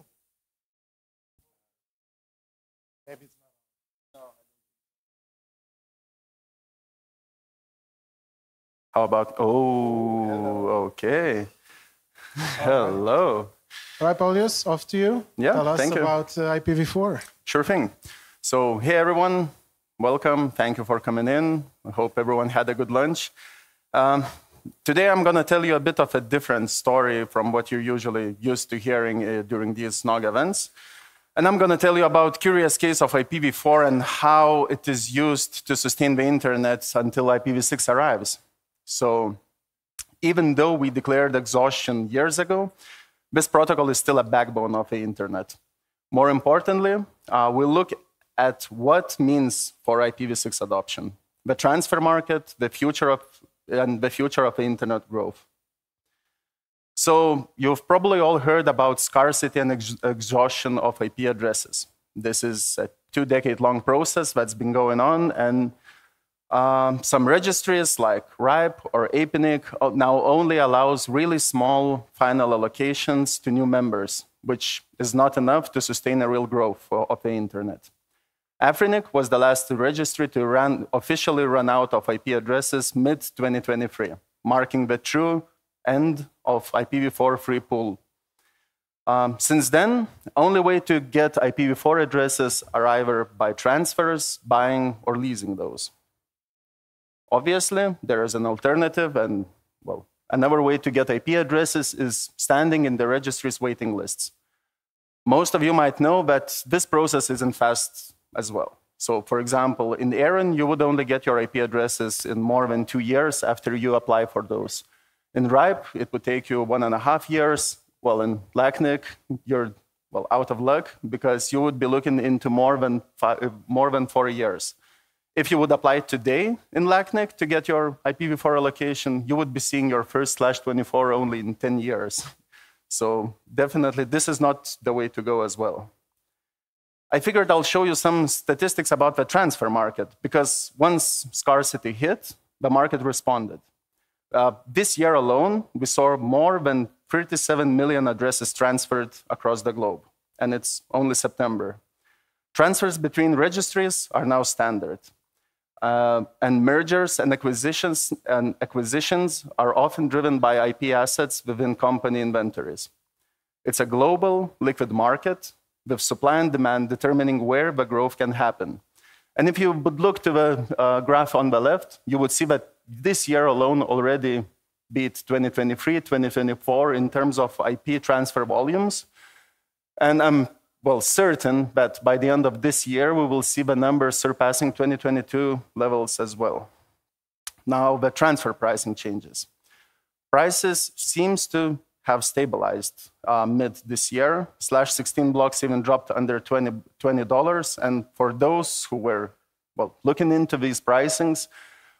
Maybe it's not. No. How about, oh, okay. Hello. All right, Paulius, off to you. Yeah, Tell us thank you. about IPv4. Sure thing. So, hey everyone, welcome. Thank you for coming in. I hope everyone had a good lunch. Today I'm going to tell you a bit of a different story from what you're usually used to hearing during these NOG events. And I'm going to tell you about curious case of IPv4 and how it is used to sustain the internet until IPv6 arrives. So, even though we declared exhaustion years ago, this protocol is still a backbone of the internet. More importantly, we'll look at what means for IPv6 adoption, the transfer market, the future of the internet growth. So you've probably all heard about scarcity and exhaustion of IP addresses. This is a 2-decade-long process that's been going on, and some registries like RIPE or APNIC now only allows really small final allocations to new members, which is not enough to sustain a real growth of the internet. Afrinic was the last registry to officially run out of IP addresses mid-2023, marking the true end of IPv4 free pool. Since then, the only way to get IPv4 addresses are either by transfers, buying, or leasing those. Obviously, there is an alternative, and well, another way to get IP addresses is standing in the registry's waiting lists. Most of you might know that this process isn't fast as well. So, for example, in ARIN, you would only get your IP addresses in more than 2 years after you apply for those. In RIPE, it would take you 1.5 years. Well, in LACNIC, you're out of luck because you would be looking into more than 4 years. If you would apply today in LACNIC to get your IPv4 allocation, you would be seeing your first /24 only in 10 years. So definitely, this is not the way to go as well. I figured I'll show you some statistics about the transfer market, because once scarcity hit, the market responded. This year alone, we saw more than 37 million addresses transferred across the globe, and it's only September. Transfers between registries are now standard. And mergers and acquisitions are often driven by IP assets within company inventories. It's a global liquid market with supply and demand determining where the growth can happen. And if you would look to the graph on the left, you would see that this year alone already beat 2023, 2024 in terms of IP transfer volumes. And I'm certain that by the end of this year, we will see the numbers surpassing 2022 levels as well. Now, the transfer pricing changes. Prices seems to have stabilized mid this year. /16 blocks even dropped under $20. And for those who were looking into these pricings,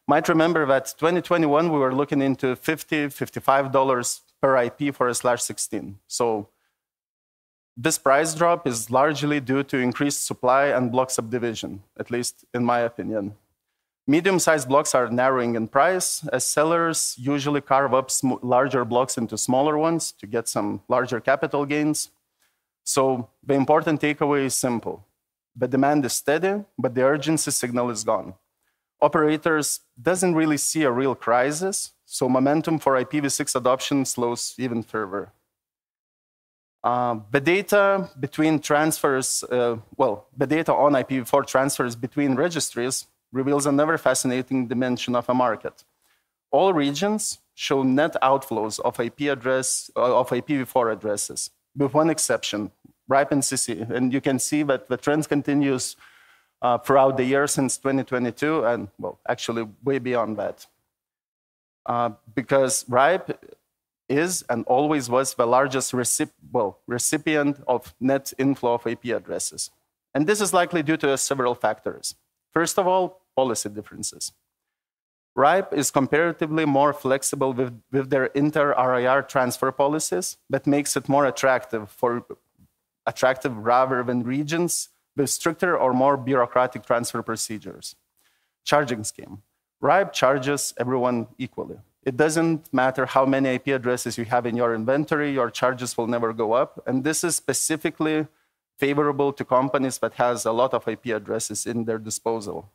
might remember that 2021 we were looking into $50, $55 per IP for a /16. So this price drop is largely due to increased supply and block subdivision, at least in my opinion. Medium-sized blocks are narrowing in price, as sellers usually carve up larger blocks into smaller ones to get some larger capital gains. So the important takeaway is simple. The demand is steady, but the urgency signal is gone. Operators doesn't really see a real crisis, so momentum for IPv6 adoption slows even further. The data between transfers, the data on IPv4 transfers between registries reveals another fascinating dimension of a market. All regions show net outflows of IPv4 addresses, with one exception, RIPE and CC. And you can see that the trend continues throughout the year since 2022, and actually way beyond that. Because RIPE is and always was the largest recipient of net inflow of IP addresses. And this is likely due to several factors. First of all, policy differences. RIPE is comparatively more flexible with their inter-RIR transfer policies, that makes it more attractive rather than regions with stricter or more bureaucratic transfer procedures. Charging scheme. RIPE charges everyone equally. It doesn't matter how many IP addresses you have in your inventory, your charges will never go up. And this is specifically favorable to companies that has a lot of IP addresses in their disposal.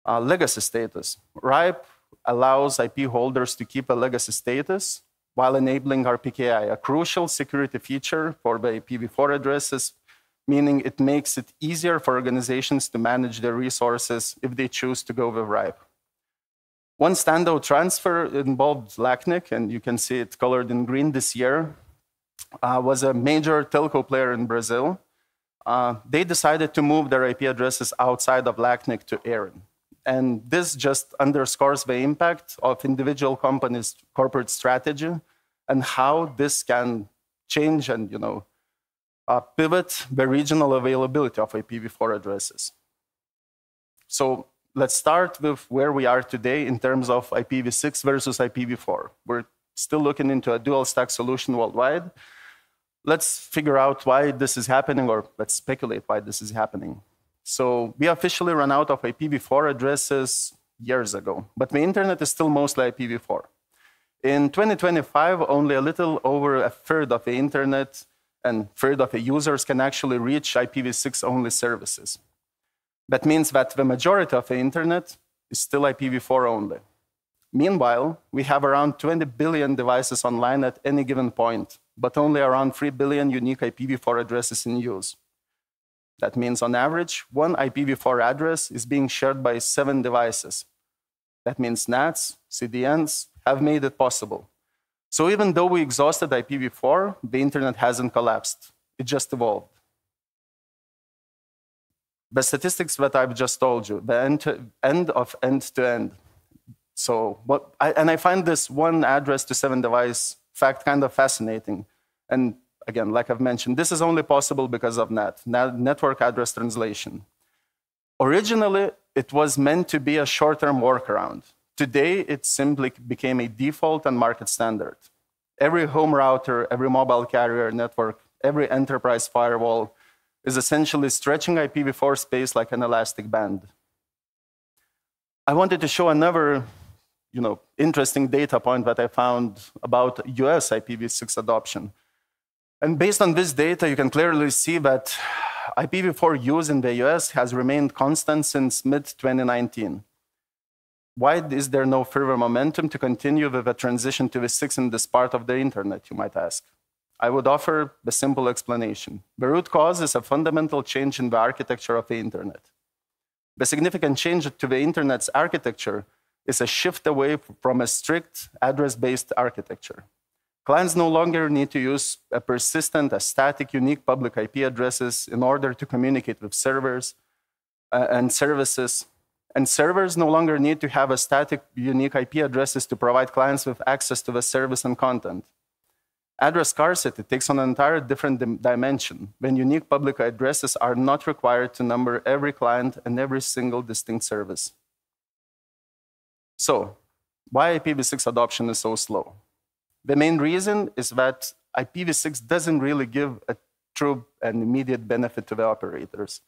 Legacy status. RIPE allows IP holders to keep a legacy status while enabling RPKI, a crucial security feature for the IPv4 addresses, meaning it makes it easier for organizations to manage their resources if they choose to go with RIPE. One standout transfer involved LACNIC, and you can see it colored in green this year, was a major telco player in Brazil. They decided to move their IP addresses outside of LACNIC to ARIN. And this just underscores the impact of individual companies' corporate strategy and how this can change and pivot the regional availability of IPv4 addresses. So let's start with where we are today in terms of IPv6 versus IPv4. We're still looking into a dual stack solution worldwide. Let's figure out why this is happening, or let's speculate why this is happening. So we officially ran out of IPv4 addresses years ago, but the internet is still mostly IPv4. In 2025, only a little over a third of the internet and a third of the users can actually reach IPv6 only services. That means that the majority of the internet is still IPv4 only. Meanwhile, we have around 20 billion devices online at any given point, but only around 3 billion unique IPv4 addresses in use. That means, on average, one IPv4 address is being shared by 7 devices. That means NATs, CDNs have made it possible. So even though we exhausted IPv4, the internet hasn't collapsed. It just evolved. The statistics that I've just told you, the end of end-to-end. So, I find this one address to 7 device fact kind of fascinating. And again, like I've mentioned, this is only possible because of network address translation. Originally, it was meant to be a short-term workaround. Today, it simply became a default and market standard. Every home router, every mobile carrier network, every enterprise firewall is essentially stretching IPv4 space like an elastic band. I wanted to show another interesting data point that I found about US IPv6 adoption. And based on this data, you can clearly see that IPv4 use in the US has remained constant since mid-2019. Why is there no further momentum to continue with the transition to V6 in this part of the internet, you might ask? I would offer the simple explanation. The root cause is a fundamental change in the architecture of the internet. The significant change to the internet's architecture is a shift away from a strict address-based architecture. Clients no longer need to use a static, unique public IP addresses in order to communicate with servers and services. And servers no longer need to have a static, unique IP addresses to provide clients with access to the service and content. Address scarcity takes on an entirely different dimension when unique public addresses are not required to number every client and every single distinct service. So, why IPv6 adoption is so slow? The main reason is that IPv6 doesn't really give a true and immediate benefit to the operators.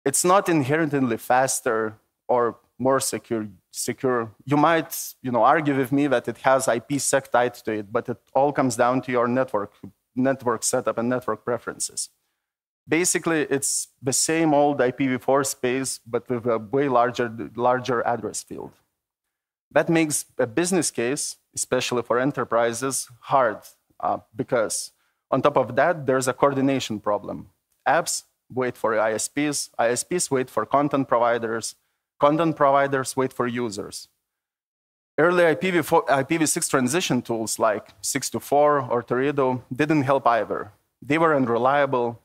It's not inherently faster or more secure. You might argue with me that it has IPsec tied to it, but it all comes down to your network setup and network preferences. Basically, it's the same old IPv4 space, but with a way larger address field. That makes a business case, especially for enterprises, hard because on top of that, there's a coordination problem. Apps wait for ISPs, ISPs wait for content providers wait for users. Early IPv6 transition tools like 624 or Torido didn't help either. They were unreliable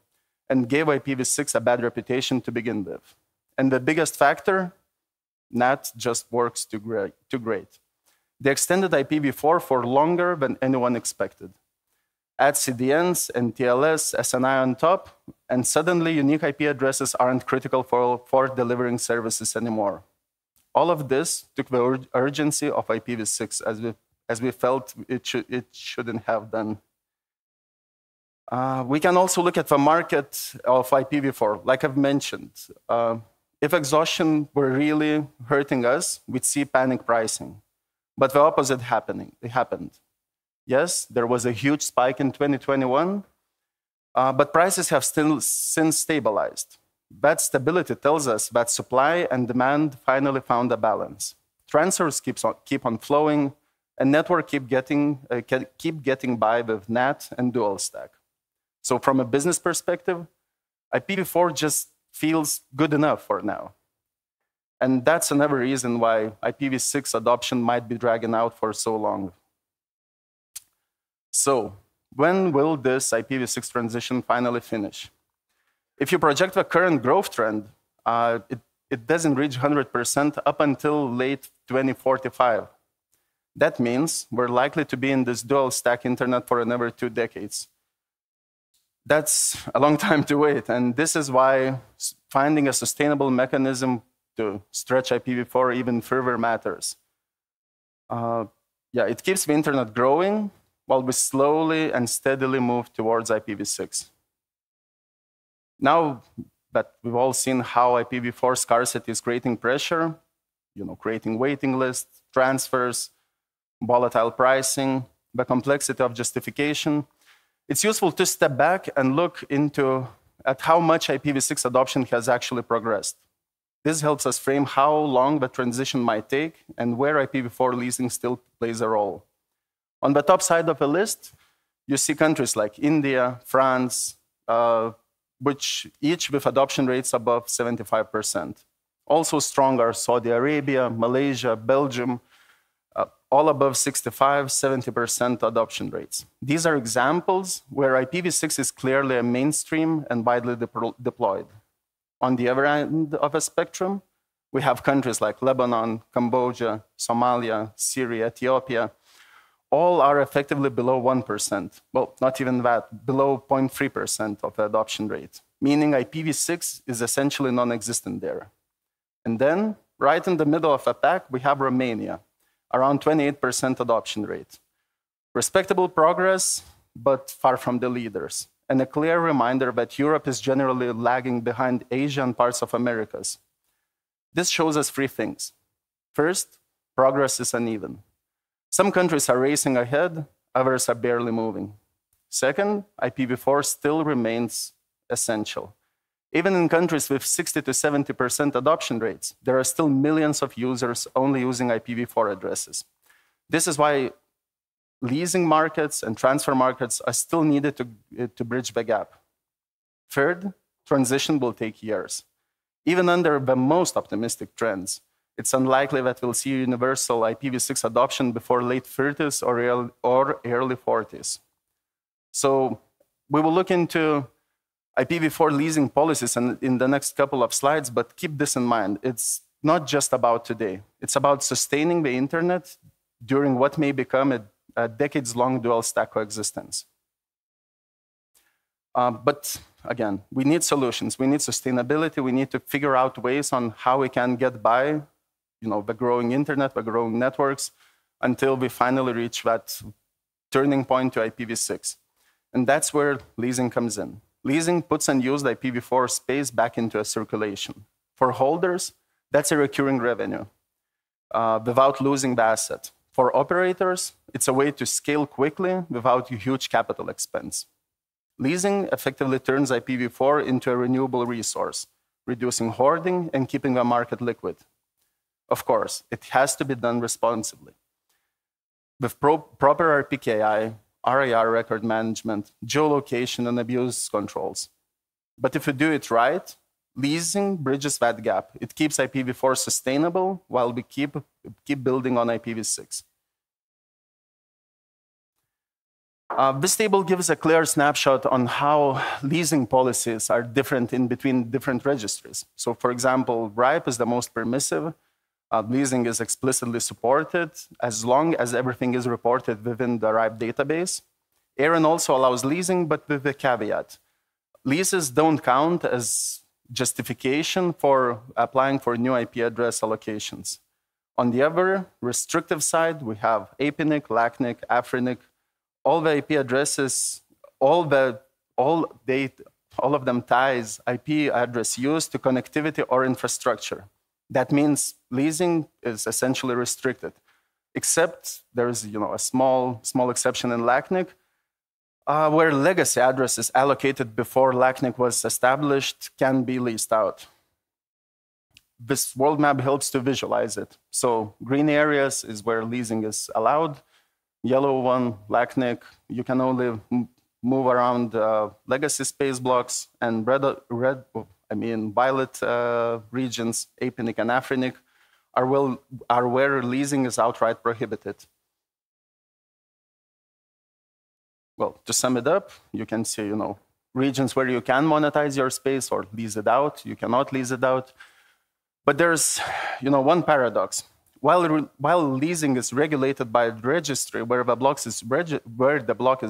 and gave IPv6 a bad reputation to begin with. And the biggest factor, NAT just works too great. They extended IPv4 for longer than anyone expected. Add CDNs and TLS, SNI on top, and suddenly unique IP addresses aren't critical for delivering services anymore. All of this took the urgency of IPv6 as we felt it shouldn't have done. We can also look at the market of IPv4. Like I've mentioned, if exhaustion were really hurting us, we'd see panic pricing. But the opposite happened. Yes, there was a huge spike in 2021, but prices have still since stabilized. That stability tells us that supply and demand finally found a balance. Transfers keep on flowing, and network keep getting by with NAT and dual stack. So from a business perspective, IPv4 just feels good enough for now. And that's another reason why IPv6 adoption might be dragging out for so long. So when will this IPv6 transition finally finish? If you project the current growth trend, it doesn't reach 100% up until late 2045. That means we're likely to be in this dual stack internet for another 2 decades. That's a long time to wait, and this is why finding a sustainable mechanism to stretch IPv4 even further matters. It keeps the internet growing while we slowly and steadily move towards IPv6. Now that we've all seen how IPv4 scarcity is creating pressure, creating waiting lists, transfers, volatile pricing, the complexity of justification, it's useful to step back and look at how much IPv6 adoption has actually progressed. This helps us frame how long the transition might take and where IPv4 leasing still plays a role. On the top side of the list, you see countries like India, France, which each with adoption rates above 75%. Also strong are Saudi Arabia, Malaysia, Belgium, all above 65, 70% adoption rates. These are examples where IPv6 is clearly a mainstream and widely deployed. On the other end of the spectrum, we have countries like Lebanon, Cambodia, Somalia, Syria, Ethiopia. All are effectively below 1%. Well, not even that, below 0.3% of the adoption rate, meaning IPv6 is essentially non-existent there. And then, right in the middle of the pack, we have Romania, around 28% adoption rate. Respectable progress, but far from the leaders. And a clear reminder that Europe is generally lagging behind Asia and parts of Americas. This shows us 3 things. First, progress is uneven. Some countries are racing ahead, others are barely moving. Second, IPv4 still remains essential. Even in countries with 60 to 70% adoption rates, there are still millions of users only using IPv4 addresses. This is why leasing markets and transfer markets are still needed to bridge the gap. Third, transition will take years. Even under the most optimistic trends, it's unlikely that we'll see universal IPv6 adoption before late 30s or early 40s. So we will look into IPv4 leasing policies in the next couple of slides, but keep this in mind. It's not just about today. It's about sustaining the internet during what may become a decades-long dual stack coexistence. But again, we need solutions. We need sustainability. We need to figure out ways on how we can get by the growing internet, the growing networks, until we finally reach that turning point to IPv6. And that's where leasing comes in. Leasing puts unused IPv4 space back into a circulation. For holders, that's a recurring revenue without losing the asset. For operators, it's a way to scale quickly without a huge capital expense. Leasing effectively turns IPv4 into a renewable resource, reducing hoarding and keeping the market liquid. Of course, it has to be done responsibly. With proper RPKI, RAR record management, geolocation, and abuse controls. But if you do it right, leasing bridges that gap. It keeps IPv4 sustainable while we keep building on IPv6. This table gives a clear snapshot on how leasing policies are different in between different registries. So for example, RIPE is the most permissive. Leasing is explicitly supported as long as everything is reported within the RIPE database. ARON also allows leasing, but with a caveat. Leases don't count as justification for applying for new IP address allocations. On the other restrictive side, we have APNIC, LACNIC, AFRINIC, all the IP addresses, all of them ties IP address use to connectivity or infrastructure. That means leasing is essentially restricted, except there is a small exception in LACNIC, where legacy addresses allocated before LACNIC was established can be leased out. This world map helps to visualize it. So green areas is where leasing is allowed. Yellow one, LACNIC, you can only move around legacy space blocks, and violet regions, APNIC and AFRINIC, are where leasing is outright prohibited. Well, to sum it up, you can see, regions where you can monetize your space or lease it out. You cannot lease it out. But there's, one paradox. While leasing is regulated by the registry where the block is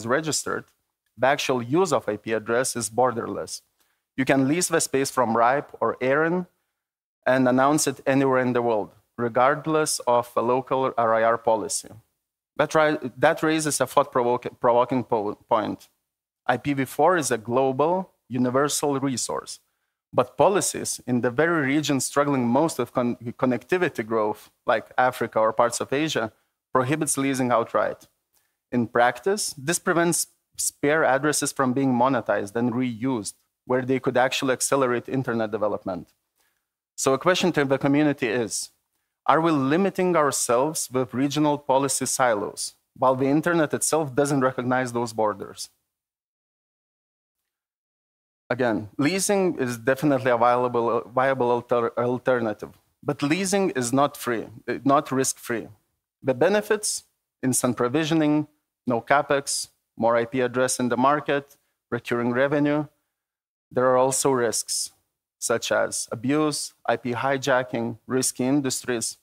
registered, the actual use of IP address is borderless. You can lease the space from RIPE or ARON and announce it anywhere in the world, regardless of a local RIR policy. That raises a thought-provoking point. IPv4 is a global, universal resource, but policies in the very regions struggling most with connectivity growth, like Africa or parts of Asia, prohibits leasing outright. In practice, this prevents spare addresses from being monetized and reused, where they could actually accelerate internet development. So a question to the community is, are we limiting ourselves with regional policy silos, while the internet itself doesn't recognize those borders? Again, leasing is definitely a viable alternative, but leasing is not free, not risk-free. The benefits, instant provisioning, no capex, more IP address in the market, recurring revenue. There are also risks, such as abuse, IP hijacking, risky industries.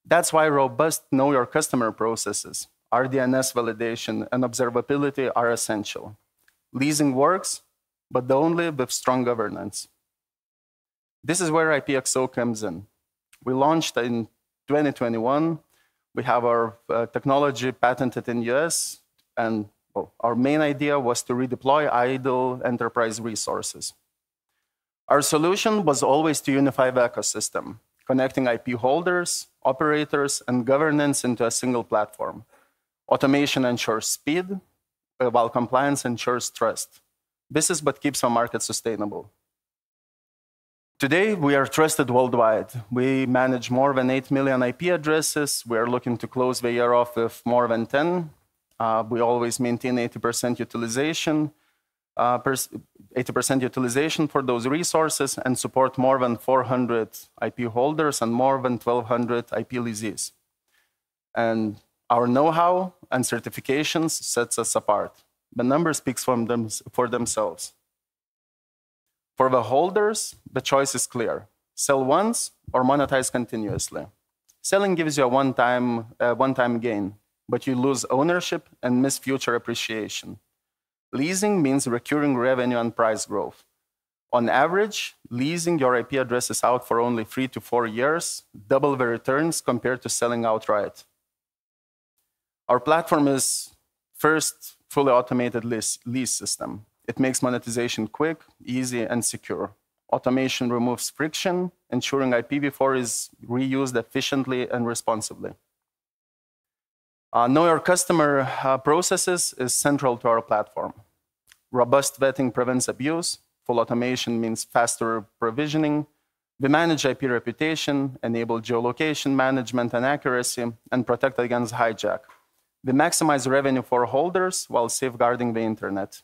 That's why robust know your customer processes, RDNS validation, and observability are essential. Leasing works, but only with strong governance. This is where IPXO comes in. We launched in 2021. We have our technology patented in US, and our main idea was to redeploy idle enterprise resources. Our solution was always to unify the ecosystem, connecting IP holders, operators, and governance into a single platform. Automation ensures speed, while compliance ensures trust. This is what keeps the market sustainable. Today, we are trusted worldwide. We manage more than 8 million IP addresses. We are looking to close the year off with more than 10. We always maintain 80% utilization. 80% utilization for those resources and support more than 400 IP holders and more than 1,200 IP leasees. And our know-how and certifications sets us apart. The number speaks for themselves. For the holders, the choice is clear. Sell once or monetize continuously. Selling gives you a one-time gain, but you lose ownership and miss future appreciation. Leasing means recurring revenue and price growth. On average, leasing your IP addresses out for only 3 to 4 years, double the returns compared to selling outright. Our platform is first fully automated lease system. It makes monetization quick, easy, and secure. Automation removes friction, ensuring IPv4 is reused efficiently and responsibly. Know your customer processes is central to our platform. Robust vetting prevents abuse. Full automation means faster provisioning. We manage IP reputation, enable geolocation management and accuracy, and protect against hijack. We maximize revenue for holders while safeguarding the internet.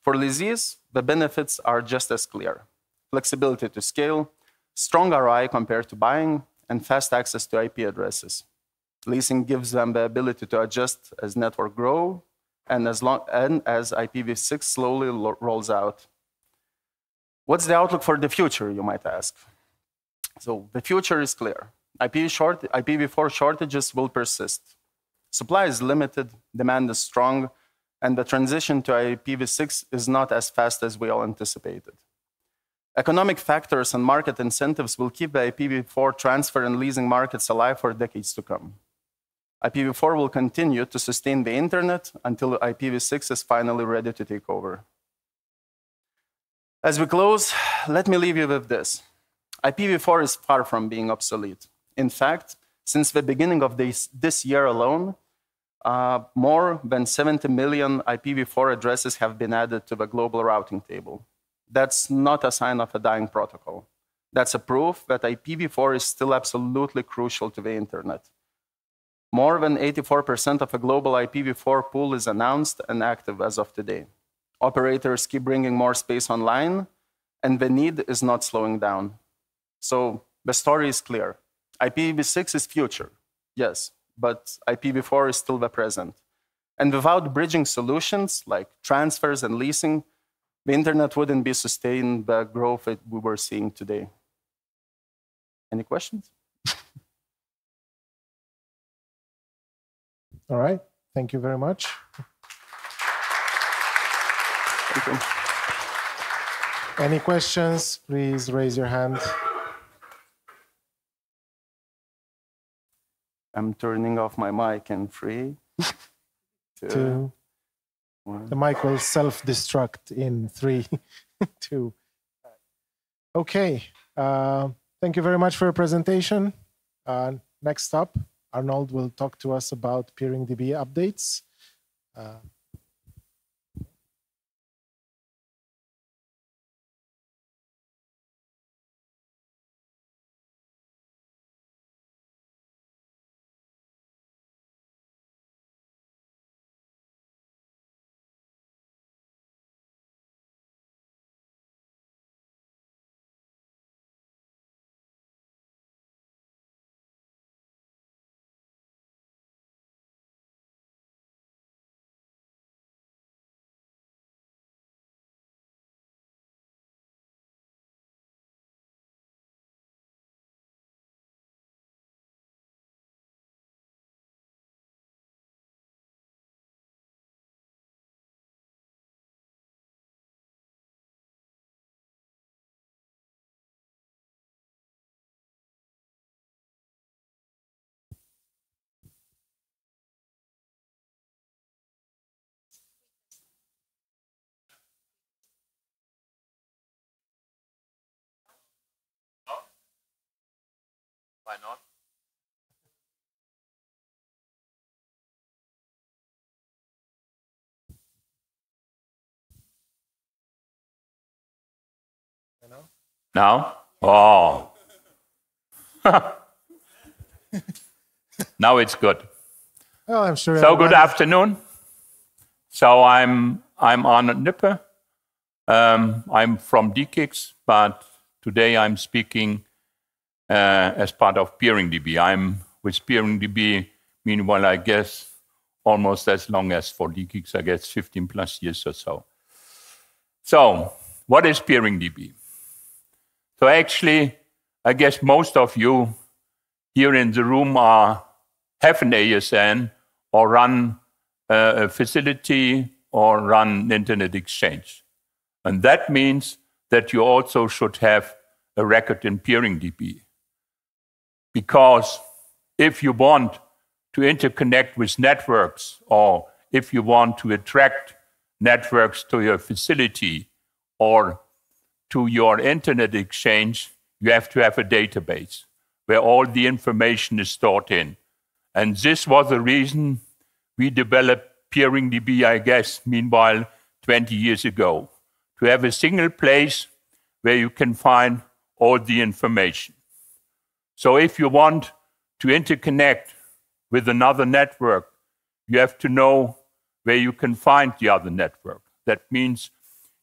For leasees, the benefits are just as clear. Flexibility to scale, strong ROI compared to buying, and fast access to IP addresses. Leasing gives them the ability to adjust as network grow and as IPv6 slowly rolls out. What's the outlook for the future, you might ask? So the future is clear. IPv4 shortages will persist. Supply is limited, demand is strong, and the transition to IPv6 is not as fast as we all anticipated. Economic factors and market incentives will keep the IPv4 transfer and leasing markets alive for decades to come. IPv4 will continue to sustain the internet until IPv6 is finally ready to take over. As we close, let me leave you with this. IPv4 is far from being obsolete. In fact, since the beginning of this year alone, more than 70 million IPv4 addresses have been added to the global routing table. That's not a sign of a dying protocol. That's a proof that IPv4 is still absolutely crucial to the internet. More than 84% of the global IPv4 pool is announced and active as of today. Operators keep bringing more space online, and the need is not slowing down. So the story is clear. IPv6 is future, yes, but IPv4 is still the present. And without bridging solutions like transfers and leasing, the internet wouldn't be sustained the growth that we were seeing today. Any questions? All right, thank you very much. Thank you. Any questions, please raise your hand. I'm turning off my mic in 3, 2, 1. The mic will self-destruct in 3, 2. Okay, thank you very much for your presentation. Next up, Arnold will talk to us about PeeringDB updates. Why not? Now? Oh. Now it's good. Well, I'm sure. So good afternoon. So I'm Arnold Nippe. I'm from DKIX, but today I'm speaking as part of PeeringDB. I'm with PeeringDB, meanwhile, I guess, almost as long as for DKIX, I guess 15 plus years or so. So what is PeeringDB? So actually, I guess most of you here in the room have an ASN or run a facility or run an internet exchange. And that means that you also should have a record in PeeringDB. Because if you want to interconnect with networks, or if you want to attract networks to your facility or to your internet exchange, you have to have a database where all the information is stored in. And this was the reason we developed PeeringDB, I guess, meanwhile, 20 years ago, to have a single place where you can find all the information. So if you want to interconnect with another network, you have to know where you can find the other network. That means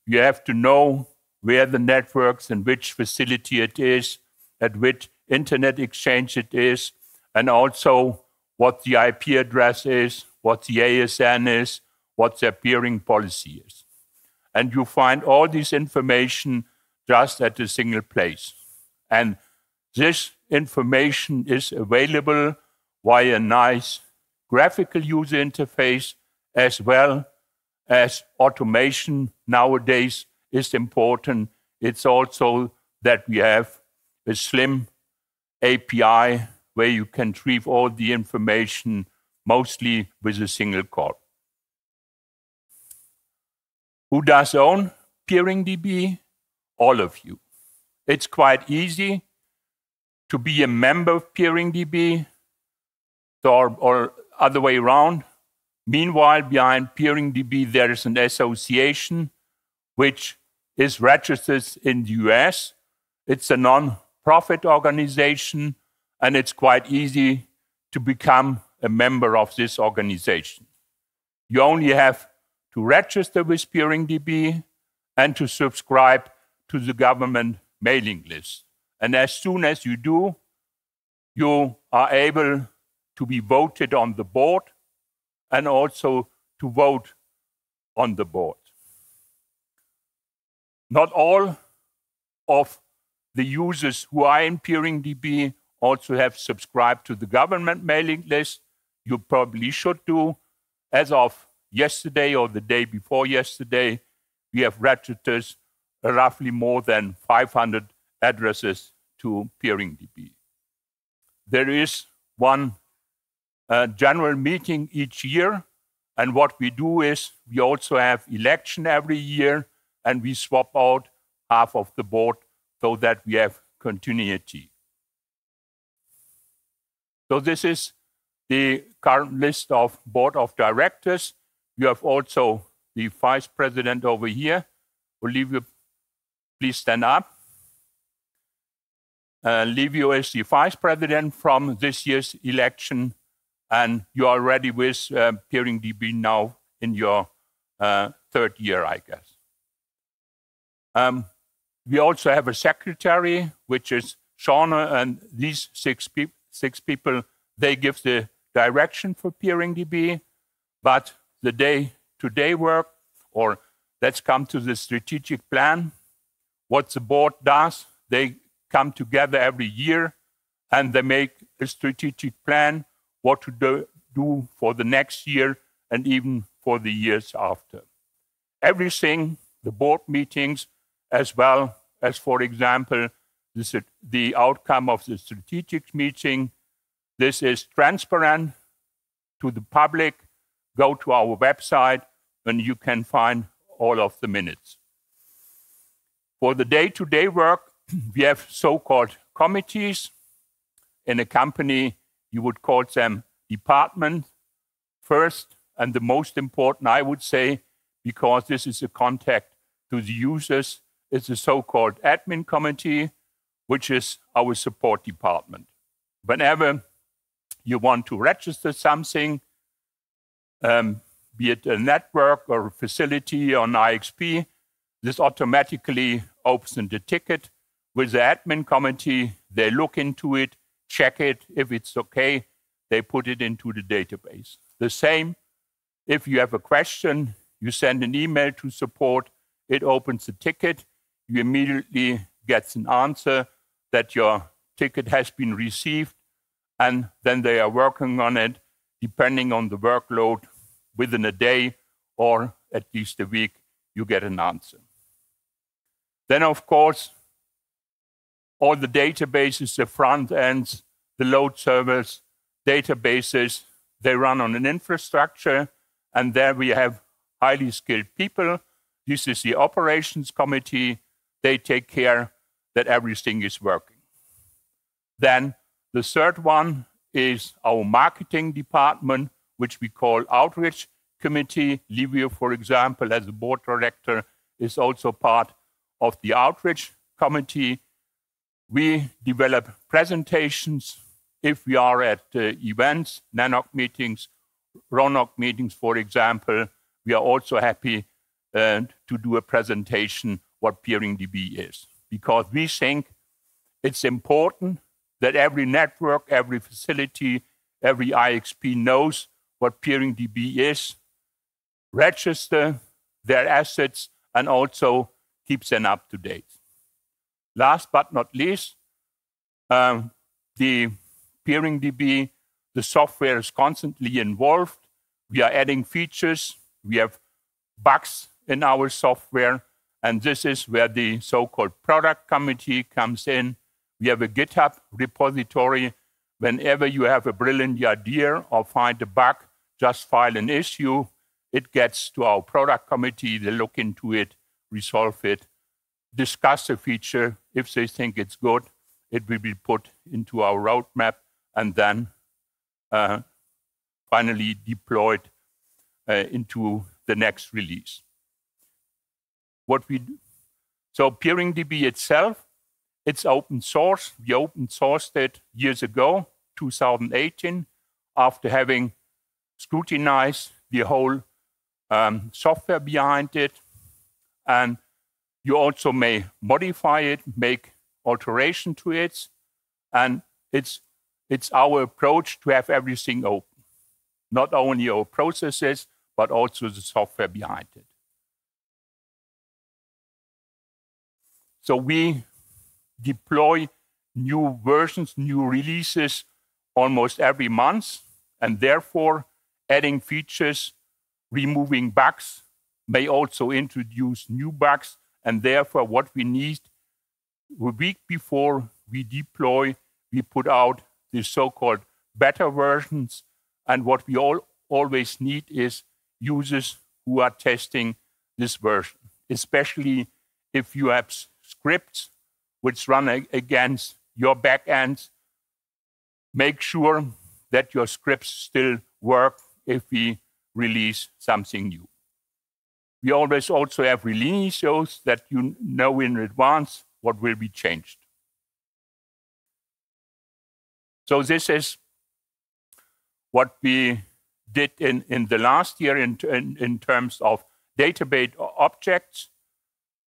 you have to know where the networks and which facility it is, at which internet exchange it is, and also what the IP address is, what the ASN is, what their peering policy is. And you find all this information just at a single place. And This information is available via a nice graphical user interface, as well as automation nowadays is important. It's also that we have a slim API where you can retrieve all the information mostly with a single call. Who does own PeeringDB? All of you. It's quite easy to be a member of PeeringDB, or other way around. Meanwhile, behind PeeringDB, there is an association which is registered in the US. It's a non-profit organization, and it's quite easy to become a member of this organization. You only have to register with PeeringDB and to subscribe to the government mailing list. And as soon as you do, you are able to be voted on the board and also to vote on the board. Not all of the users who are in PeeringDB also have subscribed to the government mailing list. You probably should do. As of yesterday or the day before yesterday, we have registered roughly more than 500 addresses to PeeringDB. There is one general meeting each year, and what we do is we also have election every year, and we swap out half of the board so that we have continuity. So this is the current list of board of directors. You have also the vice president over here. Olivia, please stand up. Livio is the vice president from this year's election, and you are already with PeeringDB now in your third year, I guess. We also have a secretary, which is Shauna, and these six people, they give the direction for PeeringDB, but the day-to-day work, or let's come to the strategic plan. What the board does, they come together every year and they make a strategic plan, what to do for the next year and even for the years after. Everything, the board meetings, as well as, for example, the outcome of the strategic meeting, this is transparent to the public. Go to our website and you can find all of the minutes. For the day-to-day work, we have so-called committees. In a company, you would call them departments. First, and the most important, I would say, because this is a contact to the users, is the so-called admin committee, which is our support department. Whenever you want to register something, be it a network or a facility on IXP, this automatically opens the ticket. With the admin committee, they look into it, check it. If it's okay, they put it into the database. The same, if you have a question, you send an email to support, it opens the ticket, you immediately get an answer that your ticket has been received, and then they are working on it, depending on the workload. Within a day or at least a week, you get an answer. Then, of course, all the databases, the front ends, the load servers, databases, they run on an infrastructure, and there we have highly skilled people. This is the operations committee. They take care that everything is working. Then the third one is our marketing department, which we call outreach committee. Livio, for example, as a board director, is also part of the outreach committee. We develop presentations if we are at events, NANOG meetings, RONOG meetings, for example. We are also happy to do a presentation what PeeringDB is, because we think it's important that every network, every facility, every IXP knows what PeeringDB is, register their assets, and also keeps them up to date. Last but not least, the peering DB, the software is constantly involved. We are adding features. We have bugs in our software. And this is where the so-called product committee comes in. We have a GitHub repository. Whenever you have a brilliant idea or find a bug, just file an issue. It gets to our product committee. They look into it, resolve it, discuss the feature. If they think it's good, it will be put into our roadmap and then finally deployed into the next release. So peering DB itself, it's open source. We open sourced it years ago, 2018, after having scrutinized the whole software behind it. And you also may modify it, make alteration to it. And it's our approach to have everything open. Not only our processes, but also the software behind it. So we deploy new versions, new releases almost every month, and therefore adding features, removing bugs, may also introduce new bugs, and therefore what we need, a week before we deploy, we put out the so-called beta versions, and what we always need is users who are testing this version, especially if you have scripts which run against your backend. Make sure that your scripts still work if we release something new. We always also have release shows that you know in advance what will be changed. So this is what we did in the last year in terms of database objects.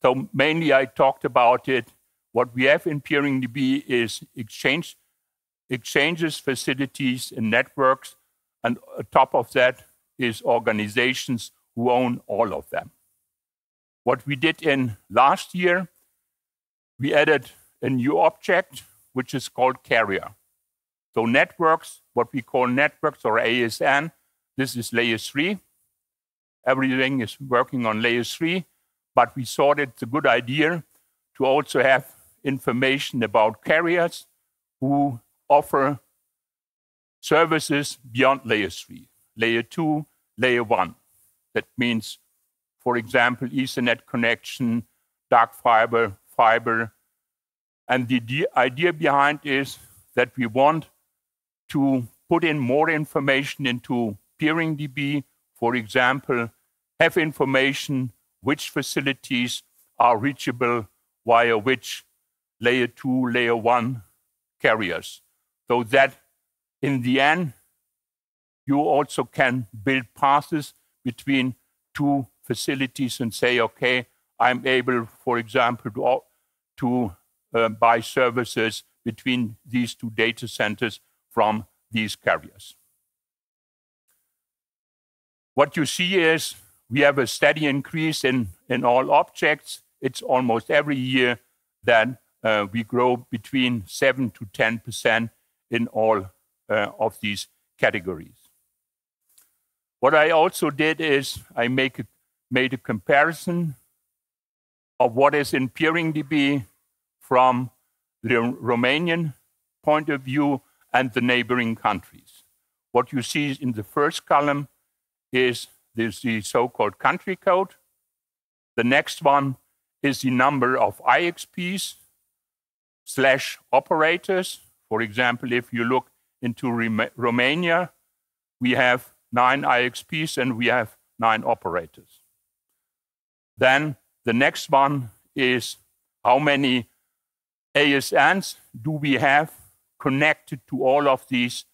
So mainly I talked about it. What we have in peering DB is exchanges, facilities, and networks. And on top of that is organizations who own all of them. What we did in last year, we added a new object, which is called carrier. So networks, what we call networks or ASN, this is layer 3. Everything is working on layer 3, but we thought it's a good idea to also have information about carriers who offer services beyond layer 3, layer 2, layer 1. That means, for example, Ethernet connection, dark fiber, fiber. And the idea behind is that we want to put in more information into peering DB, for example, have information which facilities are reachable via which layer 2, layer 1 carriers. So that in the end, you also can build passes between two facilities and say, okay, I'm able, for example, to buy services between these two data centers from these carriers. What you see is we have a steady increase in all objects. It's almost every year that we grow between 7 to 10% in all of these categories. What I also did is I made a comparison of what is in peering DB from the Romanian point of view and the neighboring countries. What you see in the first column is the so-called country code. The next one is the number of IXPs / operators. For example, if you look into Romania, we have 9 IXPs and we have 9 operators. Then the next one is how many ASNs do we have connected to all of these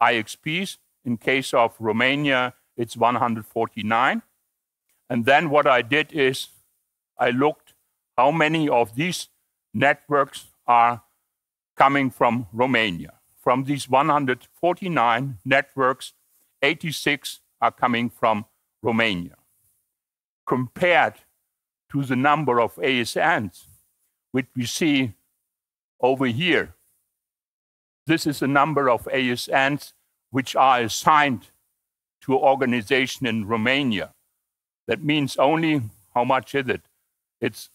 IXPs. In case of Romania, it's 149. And then what I did is I looked how many of these networks are coming from Romania. From these 149 networks, 86 are coming from Romania. Compared to the number of ASNs, which we see over here, this is the number of ASNs which are assigned to an organization in Romania. That means only, how much is it? It's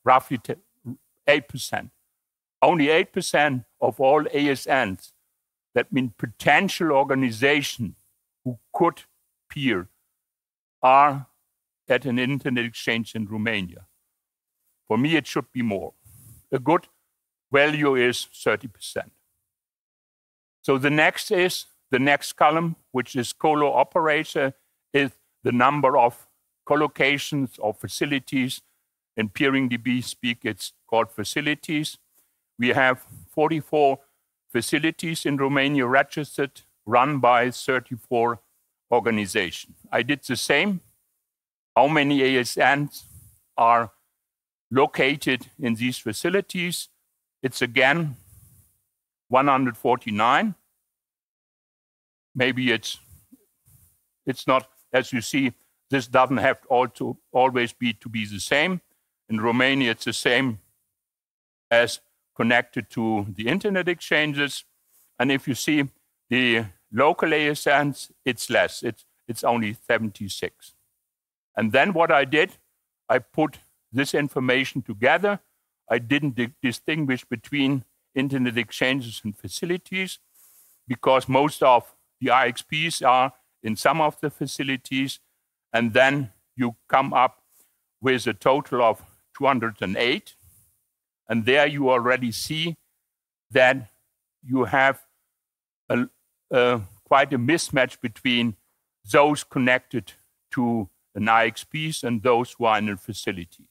roughly 8%. Only 8% of all ASNs, that means potential organizations who could peer, are at an internet exchange in Romania. For me, it should be more. A good value is 30%. So the next column, which is colo operator, is the number of collocations or facilities. In PeeringDB speak, it's called facilities. We have 44 facilities in Romania registered, run by 34 organizations. I did the same. How many ASNs are located in these facilities? It's again 149. Maybe it's not, as you see, this doesn't have to always be the same. In Romania, it's the same as connected to the internet exchanges. And if you see the local ASNs, it's less. It's only 76. And then what I did, I put this information together. I didn't distinguish between internet exchanges and facilities because most of the IXPs are in some of the facilities. And then you come up with a total of 208. And there you already see that you have quite a mismatch between those connected to an IXPs and those who are in a facility.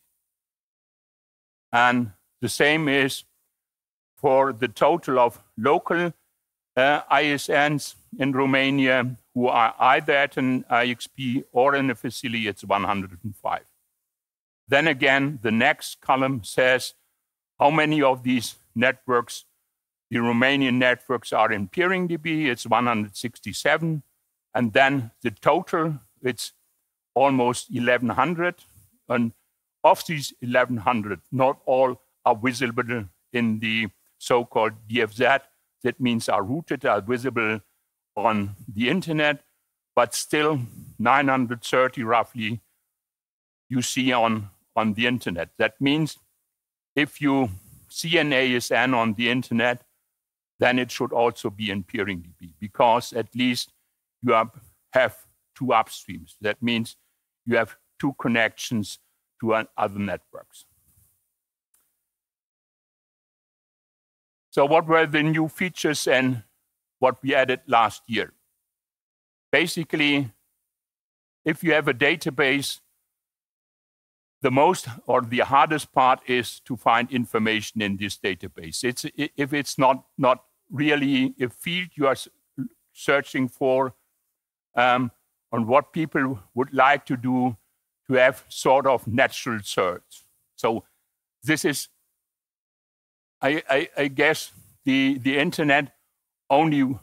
And the same is for the total of local ISNs in Romania who are either at an IXP or in a facility, it's 105. Then again, the next column says how many of these networks, the Romanian networks, are in PeeringDB. It's 167. And then the total, it's almost 1,100. And of these 1,100, not all are visible in the so-called DFZ. That means are routed, are visible on the internet, but still 930 roughly you see on the internet. That means if you see an ASN on the internet, then it should also be in PeeringDB because at least you have two upstreams. That means you have two connections to other networks. So what were the new features and what we added last year? Basically, if you have a database, the most or the hardest part is to find information in this database. If it's not really a field you are searching for, on what people would like to do to have sort of natural search. So this is, I guess, the internet only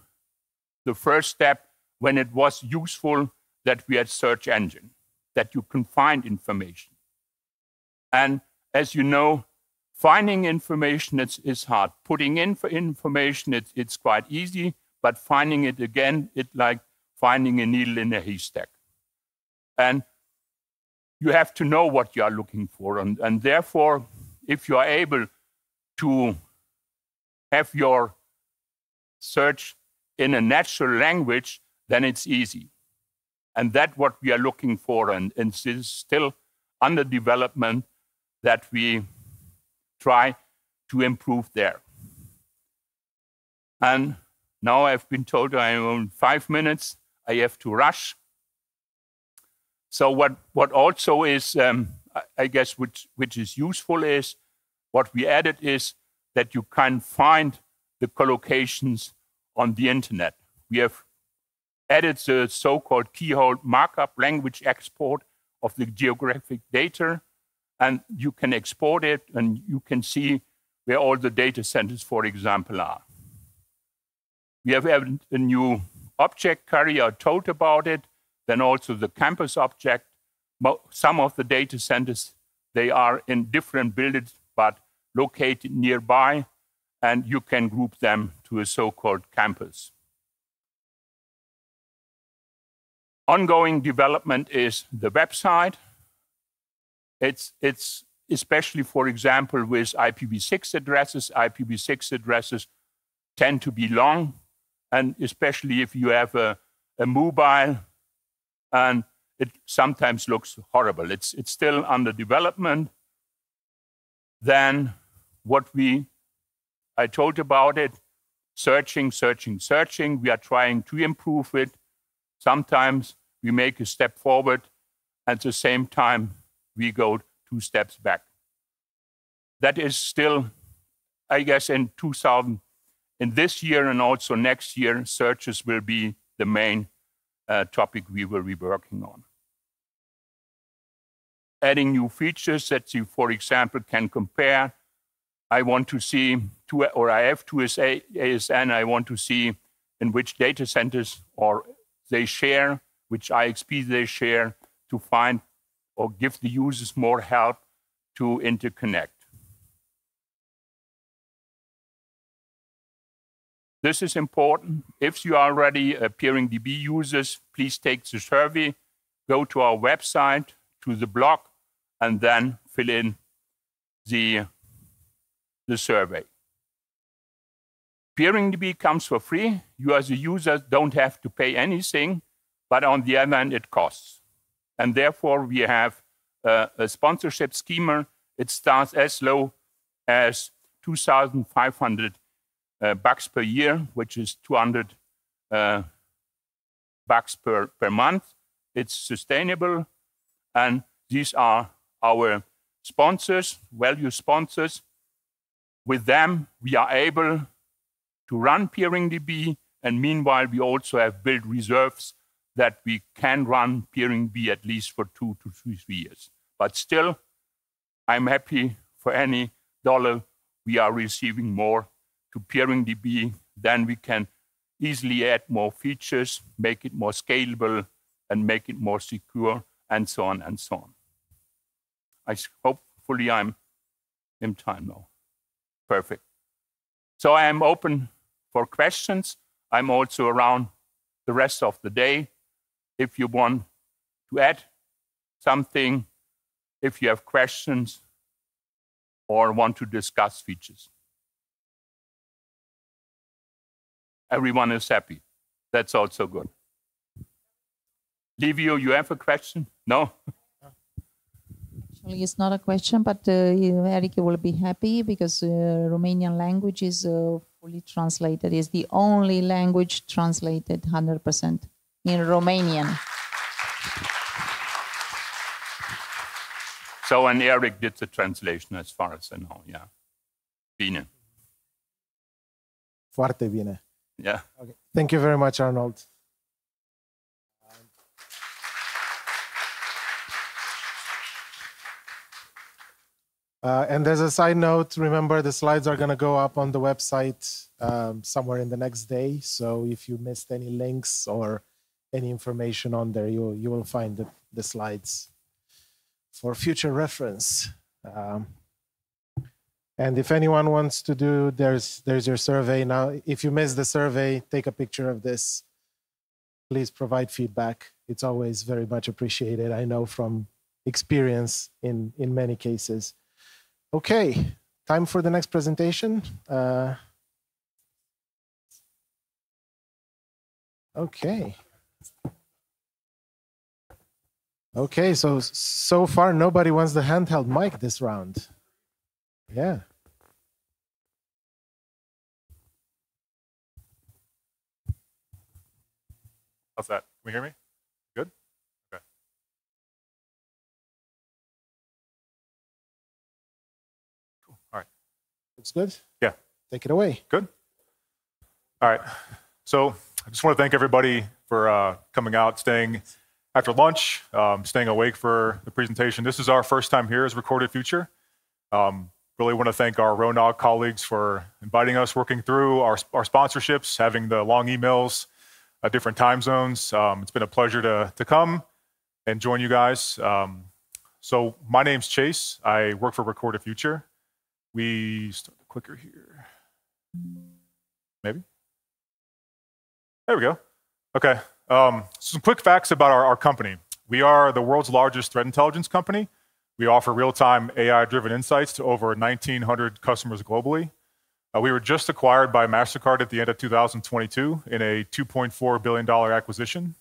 the first step when it was useful that we had search engine, that you can find information. And as you know, finding information is hard. Putting in for information, it's quite easy, but finding it again, it's like finding a needle in a haystack. And you have to know what you are looking for. And therefore, if you are able to have your search in a natural language, then it's easy. And that's what we are looking for. And this is still under development that we try to improve there. And now I've been told I'm on 5 minutes. I have to rush. So what also is, I guess, which is useful is, what we added is that you can find the collocations on the internet. We have added the so-called keyhole markup language export of the geographic data, and you can export it and you can see where all the data centers, for example, are. We have added a new object carrier, I told about it, then also the campus object. Some of the data centers, they are in different buildings, but located nearby. and you can group them to a so-called campus. Ongoing development is the website. It's especially, for example, with IPv6 addresses. IPv6 addresses tend to be long, and especially if you have a mobile, and it sometimes looks horrible. It's still under development. Then I told about it, searching. We are trying to improve it. Sometimes we make a step forward, at the same time we go 2 steps back. That is still, I guess, in this year and also next year, searches will be the main topic we will be working on. Adding new features that you, for example, can compare. I want to see, I have 2 ASN, I want to see in which data centers or they share, which IXP they share, to find or give the users more help to interconnect. This is important. If you are already peering DB users, please take the survey, go to our website, to the blog, and then fill in the survey. Peering DB comes for free. You as a user don't have to pay anything, but on the other hand, it costs. And therefore, we have a sponsorship schema. It starts as low as 2,500 bucks per year, which is 200 bucks per month. It's sustainable, and these are our sponsors, value sponsors. With them, we are able to run peering DB, and meanwhile, we also have built reserves that we can run peering DB at least for 2 to 3 years. But still, I'm happy for any dollar we are receiving more to peering DB. Then we can easily add more features, make it more scalable, and make it more secure, and so on and so on. Hopefully I'm in time now. Perfect. So I am open for questions. I'm also around the rest of the day. If you want to add something, if you have questions or want to discuss features. Everyone is happy. That's also good. Livio, you have a question? No? Actually, it's not a question, but Eric will be happy because Romanian language is fully translated. It's the only language translated 100% in Romanian. So, and Eric did the translation as far as I know, yeah. Bine. Foarte bine. Yeah. Okay. Thank you very much, Arnold. And as a side note, remember the slides are going to go up on the website somewhere in the next day. So if you missed any links or any information on there, you will find the slides for future reference. And if anyone wants to do, there's your survey. Now, if you missed the survey, take a picture of this. Please provide feedback. It's always very much appreciated, I know from experience in many cases. Okay, time for the next presentation. Okay. Okay, so far nobody wants the handheld mic this round. Yeah. How's that? Can we hear me? Good? Okay. Cool. All right. Looks good? Yeah. Take it away. Good? All right. So I just want to thank everybody for coming out, staying after lunch, staying awake for the presentation. This is our first time here as Recorded Future. Really want to thank our RONOG colleagues for inviting us, working through our sponsorships, having the long emails, different time zones. It's been a pleasure to come and join you guys. So my name's Chase. I work for Recorded Future. We start the clicker here. Maybe? There we go. Okay. Some quick facts about our company. We are the world's largest threat intelligence company. We offer real-time AI-driven insights to over 1,900 customers globally. We were just acquired by MasterCard at the end of 2022 in a $2.4 billion acquisition.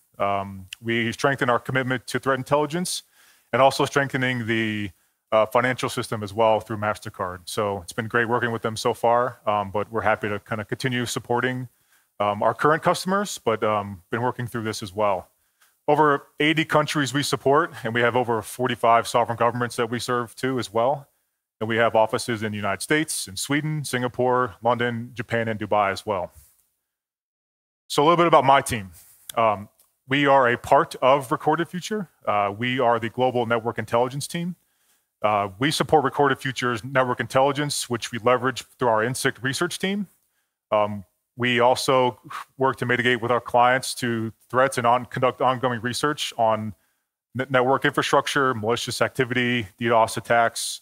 We strengthened our commitment to threat intelligence and also strengthening the financial system as well through MasterCard. So it's been great working with them so far, but we're happy to kind of continue supporting our current customers, but been working through this as well. Over 80 countries we support, and we have over 45 sovereign governments that we serve too as well. And we have offices in the United States, in Sweden, Singapore, London, Japan, and Dubai as well. So a little bit about my team. We are a part of Recorded Future. We are the global network intelligence team. We support Recorded Future's network intelligence, which we leverage through our INSICT research team. We also work to mitigate with our clients to threats and conduct ongoing research on network infrastructure, malicious activity, DDoS attacks.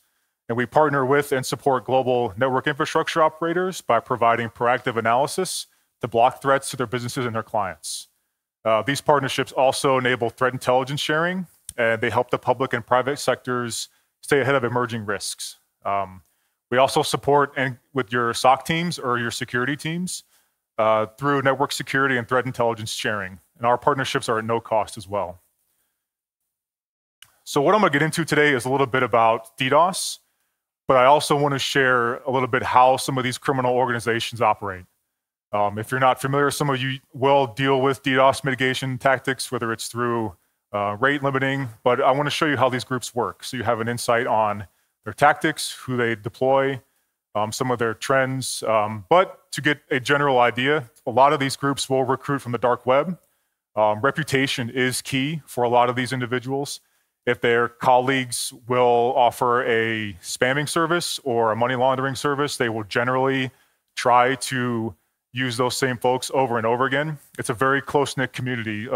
And we partner with and support global network infrastructure operators by providing proactive analysis to block threats to their businesses and their clients. These partnerships also enable threat intelligence sharing, and they help the public and private sectors stay ahead of emerging risks. We also support with your SOC teams or your security teams through network security and threat intelligence sharing. And our partnerships are at no cost as well. So what I'm going to get into today is a little bit about DDoS, but I also want to share a little bit how some of these criminal organizations operate. If you're not familiar, some of you will deal with DDoS mitigation tactics, whether it's through rate limiting, but I want to show you how these groups work so you have an insight on their tactics, who they deploy, some of their trends. But to get a general idea, a lot of these groups will recruit from the dark web. Reputation is key for a lot of these individuals. If their colleagues will offer a spamming service or a money laundering service, they will generally try to use those same folks over and over again. It's a very close-knit community.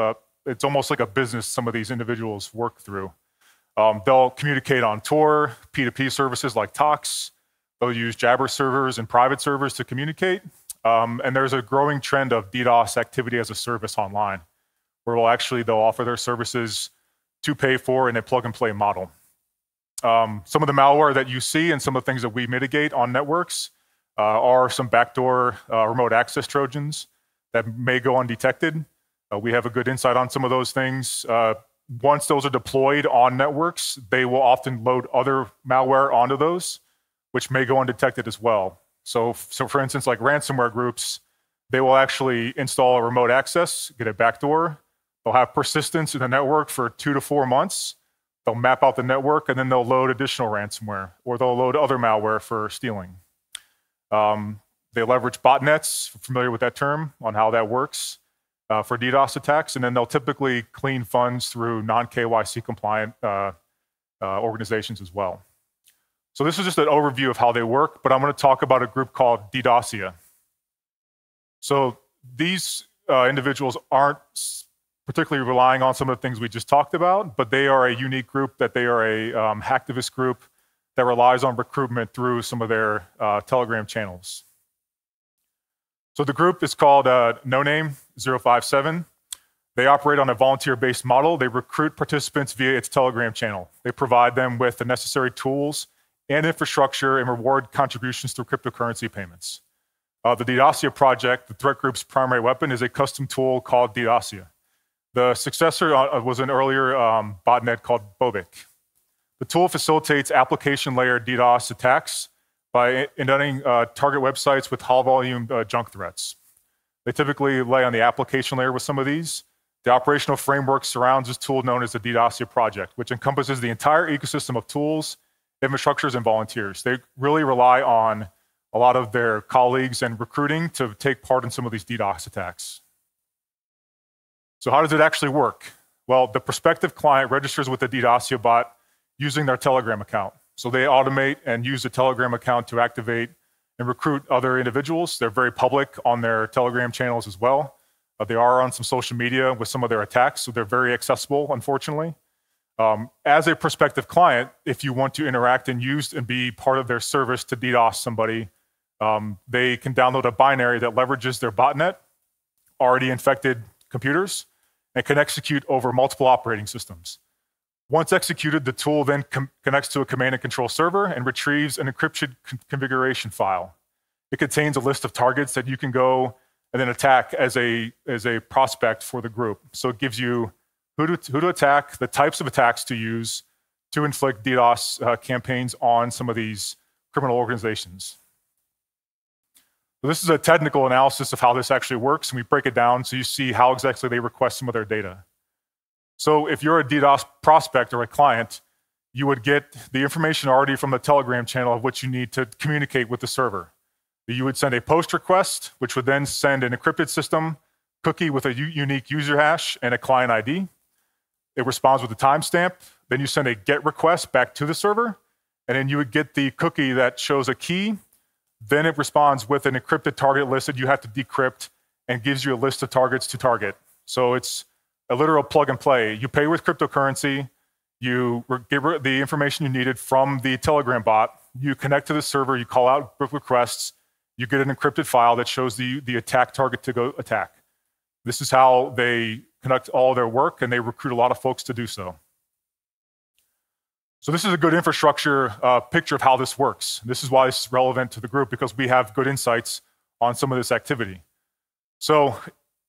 It's almost like a business some of these individuals work through. They'll communicate on Tor, P2P services like Tox. They'll use Jabber servers and private servers to communicate. And there's a growing trend of DDoS activity as a service online, where they'll offer their services to pay for in a plug-and-play model. Some of the malware that you see and some of the things that we mitigate on networks are some backdoor remote access Trojans that may go undetected. We have a good insight on some of those things. Once those are deployed on networks, they will often load other malware onto those, which may go undetected as well. So for instance, like ransomware groups, they will actually install a remote access, get a backdoor. They'll have persistence in the network for 2 to 4 months. They'll map out the network, and then they'll load additional ransomware, or they'll load other malware for stealing. They leverage botnets, familiar with that term, on how that works for DDoS attacks, and then they'll typically clean funds through non-KYC compliant organizations as well. So this is just an overview of how they work, but I'm going to talk about a group called DDoSia. So these individuals aren't particularly relying on some of the things we just talked about, but they are a unique group, that they are a hacktivist group that relies on recruitment through some of their Telegram channels. So the group is called No Name 057. They operate on a volunteer-based model. They recruit participants via its Telegram channel. They provide them with the necessary tools and infrastructure and reward contributions through cryptocurrency payments. The DDoSia project, the threat group's primary weapon, is a custom tool called DDoSia. The successor was an earlier botnet called Bobik. The tool facilitates application layer DDoS attacks by inundating target websites with high-volume junk threats. They typically lay on the application layer with some of these. The operational framework surrounds this tool known as the DDoSia project, which encompasses the entire ecosystem of tools, infrastructures, and volunteers. They really rely on a lot of their colleagues and recruiting to take part in some of these DDoS attacks. So how does it actually work? Well, the prospective client registers with the DDoSia bot using their Telegram account. So they automate and use the Telegram account to activate and recruit other individuals. They're very public on their Telegram channels as well. They are on some social media with some of their attacks, so they're very accessible, unfortunately. As a prospective client, if you want to interact and use and be part of their service to DDoS somebody, They can download a binary that leverages their botnet, already infected computers, and can execute over multiple operating systems. Once executed, the tool then connects to a command and control server and retrieves an encrypted configuration file. It contains a list of targets that you can go and then attack as a prospect for the group. So it gives you who to attack, the types of attacks to use to inflict DDoS campaigns on some of these criminal organizations. So this is a technical analysis of how this actually works, and we break it down so you see how exactly they request some of their data. So if you're a DDoS prospect or a client, you would get the information already from the Telegram channel of what you need to communicate with the server. You would send a post request, which would then send an encrypted system cookie with a unique user hash and a client ID. It responds with a timestamp. Then you send a GET request back to the server, and then you would get the cookie that shows a key. Then it responds with an encrypted target list that you have to decrypt and gives you a list of targets to target. So it's a literal plug and play. You pay with cryptocurrency, you get the information you needed from the Telegram bot, you connect to the server, you call out requests, you get an encrypted file that shows the attack target to go attack. This is how they conduct all their work, and they recruit a lot of folks to do so. So this is a good infrastructure picture of how this works. This is why this is relevant to the group, because we have good insights on some of this activity. So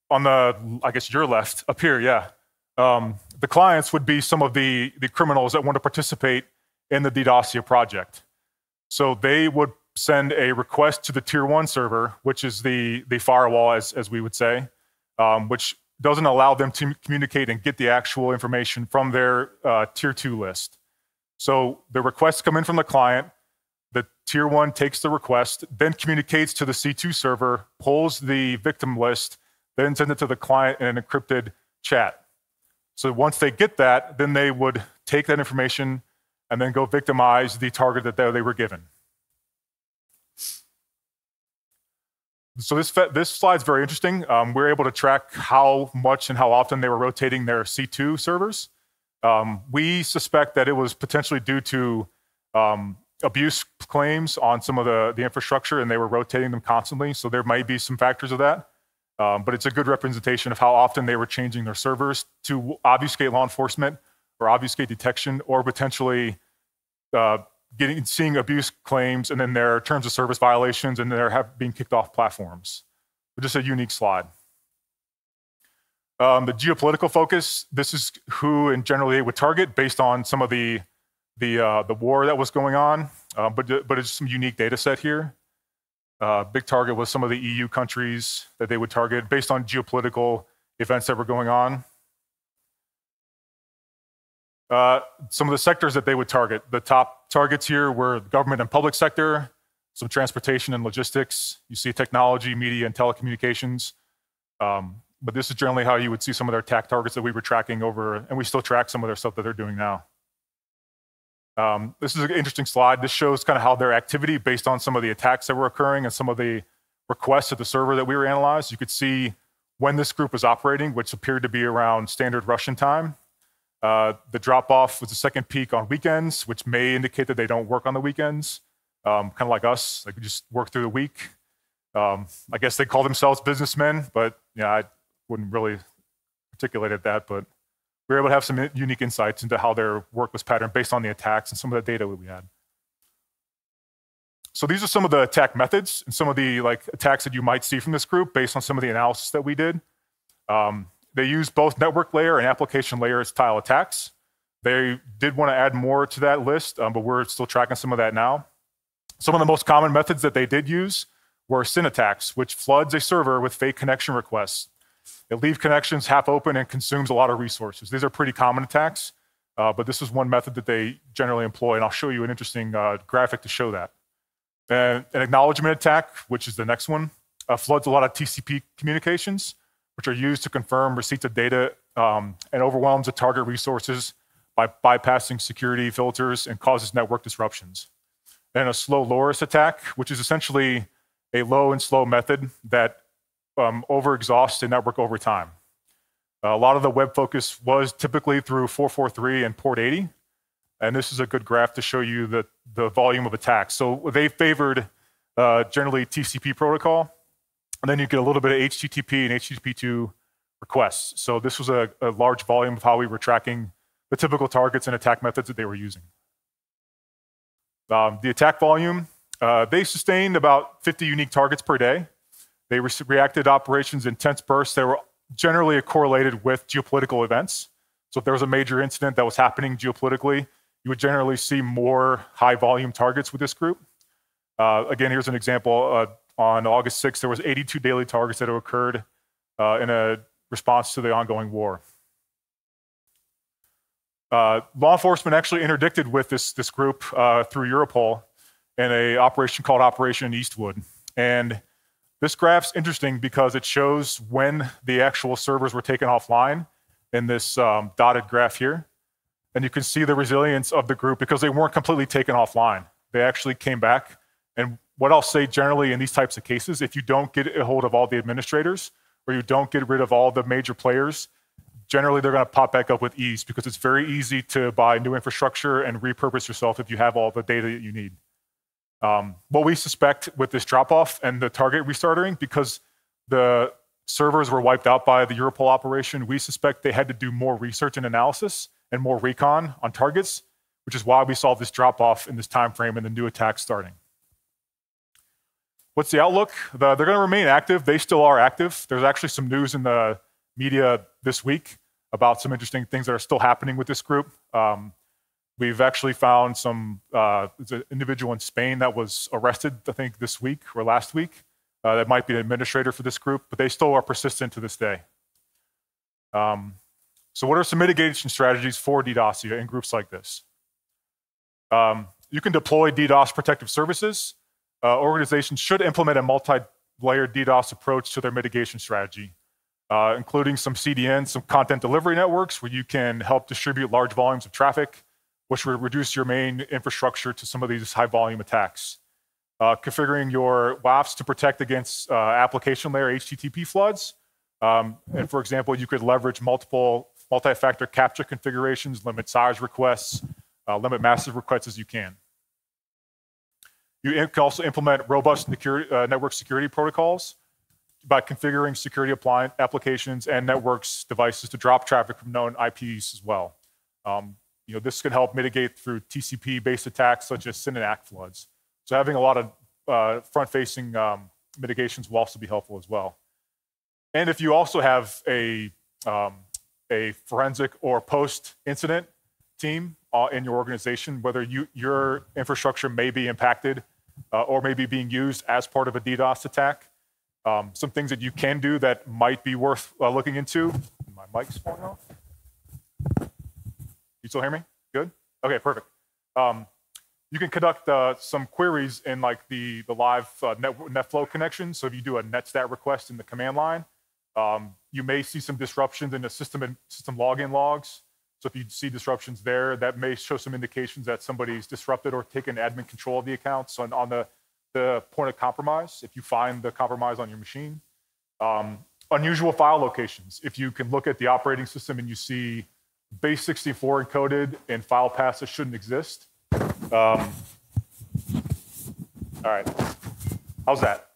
on the, I guess your left, up here, yeah. The clients would be some of the criminals that want to participate in the DDoSia project. So they would send a request to the tier 1 server, which is the firewall, as we would say, which doesn't allow them to communicate and get the actual information from their tier 2 list. So the requests come in from the client, the tier 1 takes the request, then communicates to the C2 server, pulls the victim list, then sends it to the client in an encrypted chat. So once they get that, then they would take that information and then go victimize the target that they were given. So this slide's very interesting. We're able to track how much and how often they were rotating their C2 servers. We suspect that it was potentially due to abuse claims on some of the infrastructure, and they were rotating them constantly. So there might be some factors of that. But it's a good representation of how often they were changing their servers to obfuscate law enforcement or obfuscate detection, or potentially seeing abuse claims and then their terms of service violations, and they're being kicked off platforms. But just a unique slide. The geopolitical focus, this is who and generally they would target based on some of the war that was going on, but it's some unique data set here. Big target was some of the EU countries that they would target based on geopolitical events that were going on. Some of the sectors that they would target, the top targets here were the government and public sector, some transportation and logistics. You see technology, media, and telecommunications. But this is generally how you would see some of their attack targets that we were tracking over, and we still track some of their stuff that they're doing now. This is an interesting slide. This shows kind of how their activity based on some of the attacks that were occurring and some of the requests at the server that we were analyzed. You could see when this group was operating, which appeared to be around standard Russian time. The drop-off was the second peak on weekends, which may indicate that they don't work on the weekends, kind of like us. They could just work through the week. I guess they call themselves businessmen, but yeah, I wouldn't really articulate it that, but we were able to have some unique insights into how their work was patterned based on the attacks and some of the data that we had. So these are some of the attack methods and some of the attacks that you might see from this group based on some of the analysis that we did. They use both network layer and application layer style attacks. They did want to add more to that list, but we're still tracking some of that now. Some of the most common methods that they did use were SYN attacks, which floods a server with fake connection requests. It leaves connections half open and consumes a lot of resources. These are pretty common attacks, but this is one method that they generally employ, and I'll show you an interesting graphic to show that. An acknowledgement attack, which is the next one, floods a lot of TCP communications, which are used to confirm receipts of data and overwhelms the target resources by bypassing security filters and causes network disruptions. And a slow LORIS attack, which is essentially a low and slow method that overexhausts the network over time. A lot of the web focus was typically through 443 and port 80. And this is a good graph to show you the volume of attacks. So they favored generally TCP protocol. And then you get a little bit of HTTP and HTTP2 requests. So this was a large volume of how we were tracking the typical targets and attack methods that they were using. The attack volume, they sustained about 50 unique targets per day. They reacted to operations in intense bursts that were generally correlated with geopolitical events. So if there was a major incident that was happening geopolitically, you would generally see more high volume targets with this group. Again, here's an example. On August 6th, there was 82 daily targets that occurred in a response to the ongoing war. Law enforcement actually interdicted with this group through Europol in an operation called Operation Eastwood. And this graph's interesting because it shows when the actual servers were taken offline in this dotted graph here. And you can see the resilience of the group because they weren't completely taken offline. They actually came back. And what I'll say generally in these types of cases, if you don't get a hold of all the administrators or you don't get rid of all the major players, generally they're going to pop back up with ease because it's very easy to buy new infrastructure and repurpose yourself if you have all the data that you need. What we suspect with this drop-off and the target restarting, because the servers were wiped out by the Europol operation, we suspect they had to do more research and analysis and more recon on targets, which is why we saw this drop-off in this time frame and the new attack starting. What's the outlook? They're going to remain active. They still are active. There's actually some news in the media this week about some interesting things that are still happening with this group. We've actually found some there's an individual in Spain that was arrested, I think, this week or last week. That might be an administrator for this group, but they still are persistent to this day. So what are some mitigation strategies for DDoS in groups like this? You can deploy DDoS protective services. Organizations should implement a multi-layered DDoS approach to their mitigation strategy, including some CDNs, some content delivery networks where you can help distribute large volumes of traffic, which will reduce your main infrastructure to some of these high volume attacks. Configuring your WAFs to protect against application layer HTTP floods. And for example, you could leverage multi-factor captcha configurations, limit size requests, limit massive requests as you can. You can also implement robust network security protocols by configuring security applications and networks devices to drop traffic from known IPs as well. This can help mitigate through TCP-based attacks such as SYN and ACK floods. So having a lot of front-facing mitigations will also be helpful as well. And if you also have a forensic or post-incident team in your organization, whether your infrastructure may be impacted or may be being used as part of a DDoS attack, some things that you can do that might be worth looking into. My mic's falling off. You still hear me? Good? Okay, perfect. You can conduct some queries in like the live NetFlow connection. So if you do a netstat request in the command line, you may see some disruptions in the system login logs. So if you see disruptions there, that may show some indications that somebody's disrupted or taken admin control of the accounts on the point of compromise, if you find the compromise on your machine. Unusual file locations. If you can look at the operating system and you see base64 encoded in file paths that shouldn't exist. All right, how's that?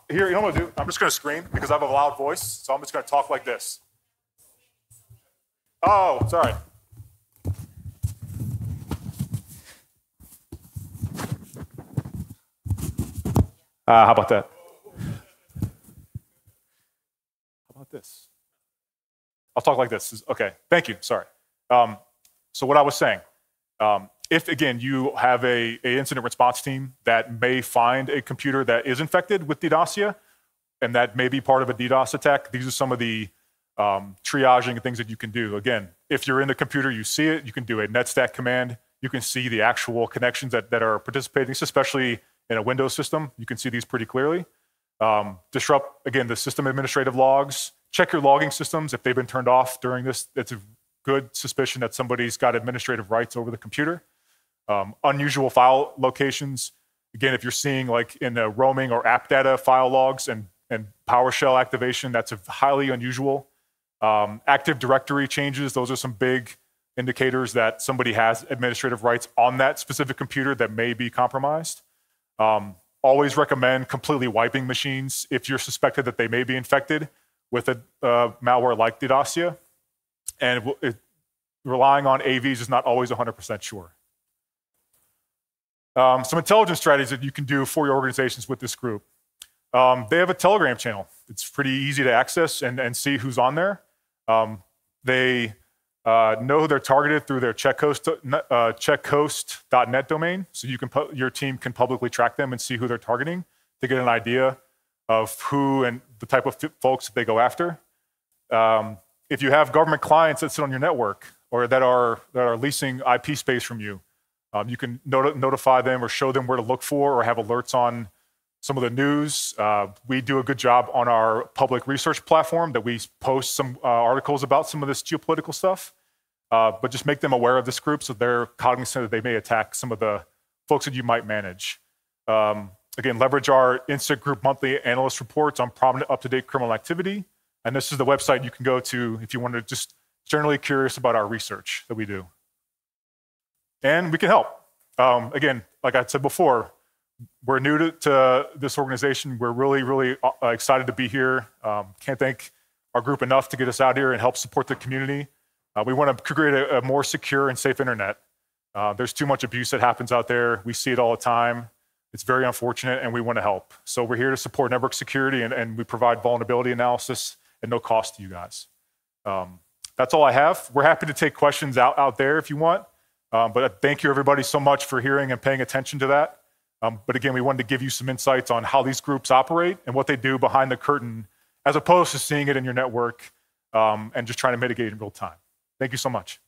Here, you know what I'm gonna do? I'm just gonna scream because I have a loud voice, so I'm just gonna talk like this. Oh, sorry. How about that? How about this? I'll talk like this. Okay, thank you, sorry. So what I was saying, if again, you have a incident response team that may find a computer that is infected with DDoS, and that may be part of a DDoS attack, these are some of the triaging and things that you can do. Again, if you're in the computer, you see it, you can do a netstat command. You can see the actual connections that are participating, especially in a Windows system. You can see these pretty clearly. Disrupt, again, the system administrative logs. Check your logging systems. If they've been turned off during this, it's a good suspicion that somebody's got administrative rights over the computer. Unusual file locations. Again, if you're seeing like in the roaming or app data file logs and PowerShell activation, that's highly unusual. Active Directory changes, those are some big indicators that somebody has administrative rights on that specific computer that may be compromised. Always recommend completely wiping machines if you're suspected that they may be infected with a malware like Didacia. And relying on AVs is not always 100% sure. Some intelligence strategies that you can do for your organizations with this group. They have a Telegram channel. It's pretty easy to access and see who's on there. They know who they're targeted through their checkhost.net domain. So your team can publicly track them and see who they're targeting to get an idea of who and the type of folks that they go after. If you have government clients that sit on your network or that are leasing IP space from you, you can notify them or show them where to look for or have alerts on some of the news. We do a good job on our public research platform that we post some articles about some of this geopolitical stuff, but just make them aware of this group so they're cognizant that they may attack some of the folks that you might manage. Again, leverage our Insta Group monthly analyst reports on prominent up-to-date criminal activity. And this is the website you can go to if you want to just generally curious about our research that we do. And we can help. Again, like I said before, we're new to this organization. We're really, really excited to be here. Can't thank our group enough to get us out here and help support the community. We want to create a more secure and safe internet. There's too much abuse that happens out there. We see it all the time. It's very unfortunate, and we want to help. So we're here to support network security, and we provide vulnerability analysis at no cost to you guys. That's all I have. We're happy to take questions out there if you want. But thank you, everybody, so much for hearing and paying attention to that. But again, we wanted to give you some insights on how these groups operate and what they do behind the curtain, as opposed to seeing it in your network and just trying to mitigate in real time. Thank you so much.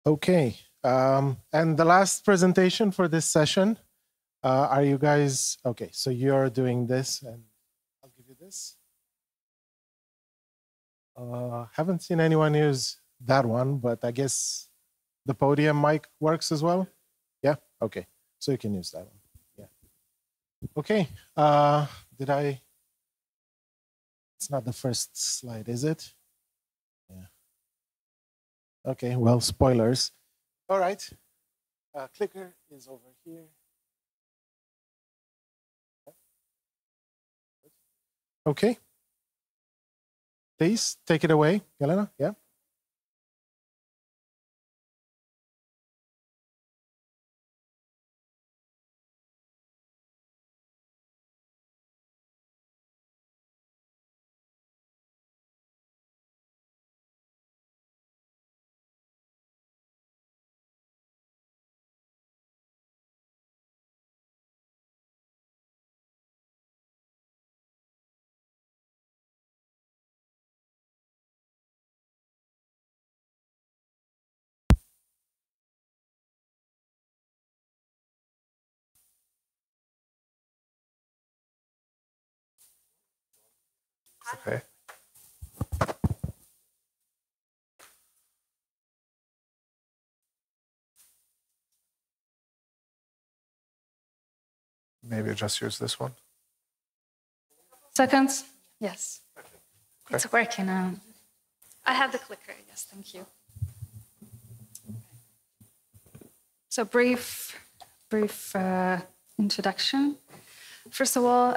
Okay, and the last presentation for this session, are you guys, okay, so you're doing this, and I'll give you this. Haven't seen anyone use that one, but I guess the podium mic works as well? Yeah, okay, so you can use that one, yeah. Okay, it's not the first slide, is it? Yeah. Okay, well, spoilers. All right, clicker is over here. Okay. Please take it away, Yelena. Yeah. Okay. Maybe just use this one. Seconds? Yes. Okay. It's working. I have the clicker. Yes, thank you. So brief introduction. First of all,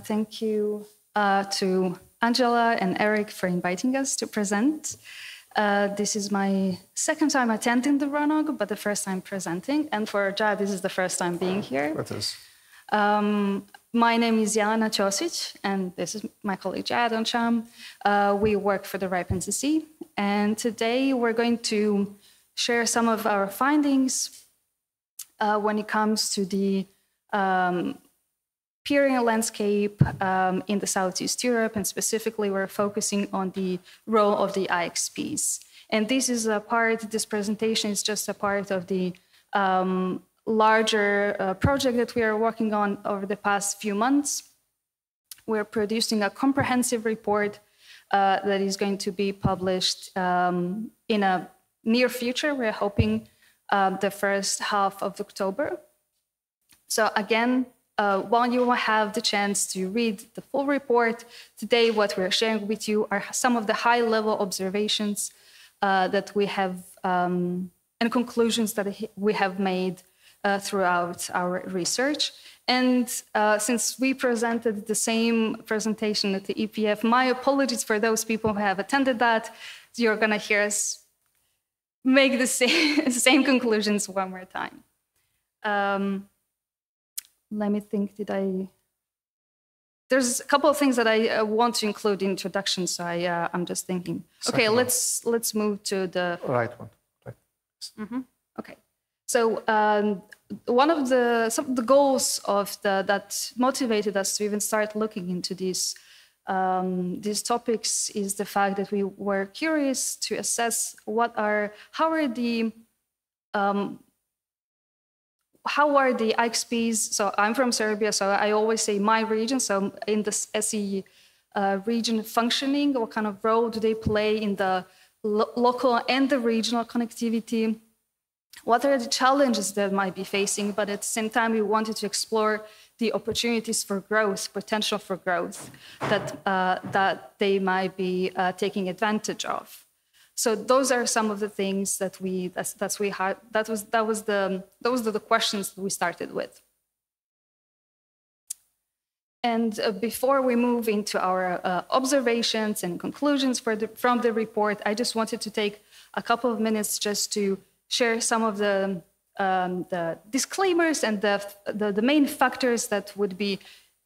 thank you to Angela and Eric for inviting us to present. This is my second time attending the RONOG, but the first time presenting. And for Jad, this is the first time being here. That is. My name is Jelena Ćosić, and this is my colleague Jad Oncham. We work for the RIPE NCC, and today we're going to share some of our findings when it comes to the peering landscape in the Southeast Europe, and specifically we're focusing on the role of the IXPs. And this is a part, this presentation is just a part of the larger project that we are working on over the past few months. We're producing a comprehensive report that is going to be published in a near future. We're hoping the first half of October. So again, while you will have the chance to read the full report, today what we're sharing with you are some of the high-level observations that we have and conclusions that we have made throughout our research. And since we presented the same presentation at the EPF, my apologies for those people who have attended that. You're going to hear us make the same conclusions one more time. Let me think, there's a couple of things that I want to include in introduction, so I'm just thinking. Okay, let's move to the right one. Right. Mm-hmm. Okay, so one of some of the goals of that motivated us to even start looking into these topics is the fact that we were curious to assess how are the IXPs, so I'm from Serbia, so I always say my region, so in the SE region functioning, what kind of role do they play in the local and the regional connectivity? What are the challenges that might be facing? But at the same time, we wanted to explore the opportunities for growth, potential for growth that they might be taking advantage of. So those are some of the things that those are the questions that we started with. And before we move into our observations and conclusions from the report, I just wanted to take a couple of minutes just to share some of the disclaimers and the main factors that would be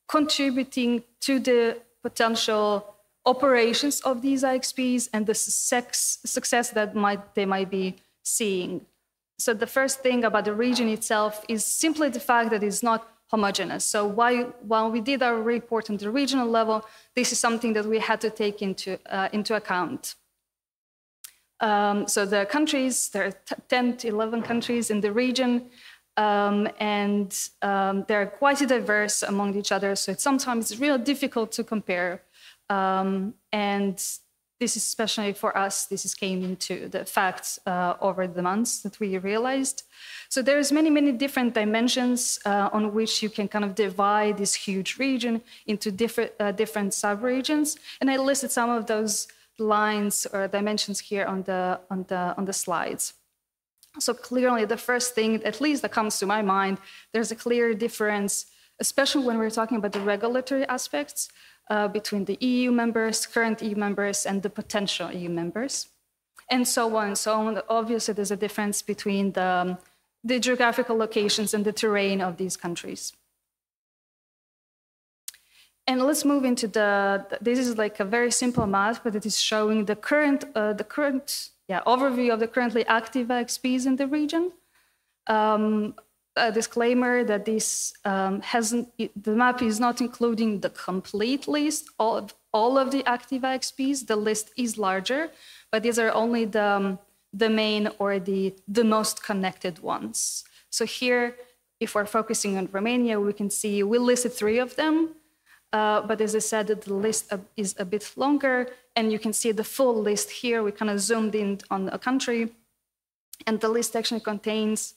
contributing to the potential operations of these IXPs and the success that they might be seeing. So the first thing about the region itself is simply the fact that it's not homogeneous. So while we did our report on the regional level, this is something that we had to take into account. So the countries, there are 10 to 11 countries in the region, and they're quite diverse among each other. So it's sometimes really difficult to compare. And this is especially for us, came into the facts over the months that we realized. So there's many different dimensions on which you can kind of divide this huge region into different sub-regions. And I listed some of those lines or dimensions here on the slides. So clearly the first thing, at least that comes to my mind, there's a clear difference, especially when we're talking about the regulatory aspects, between the EU members, current EU members, and the potential EU members, and so on and so on. Obviously, there's a difference between the geographical locations and the terrain of these countries. And let's move into this is like a very simple math, but it is showing the current overview of the currently active IXPs in the region. A disclaimer that the map is not including the complete list of all of the active IXPs. The list is larger, but these are only the main or the most connected ones. So here, if we're focusing on Romania, we can see we listed 3 of them, but as I said, the list is a bit longer, and you can see the full list here. We kind of zoomed in on a country, and the list actually contains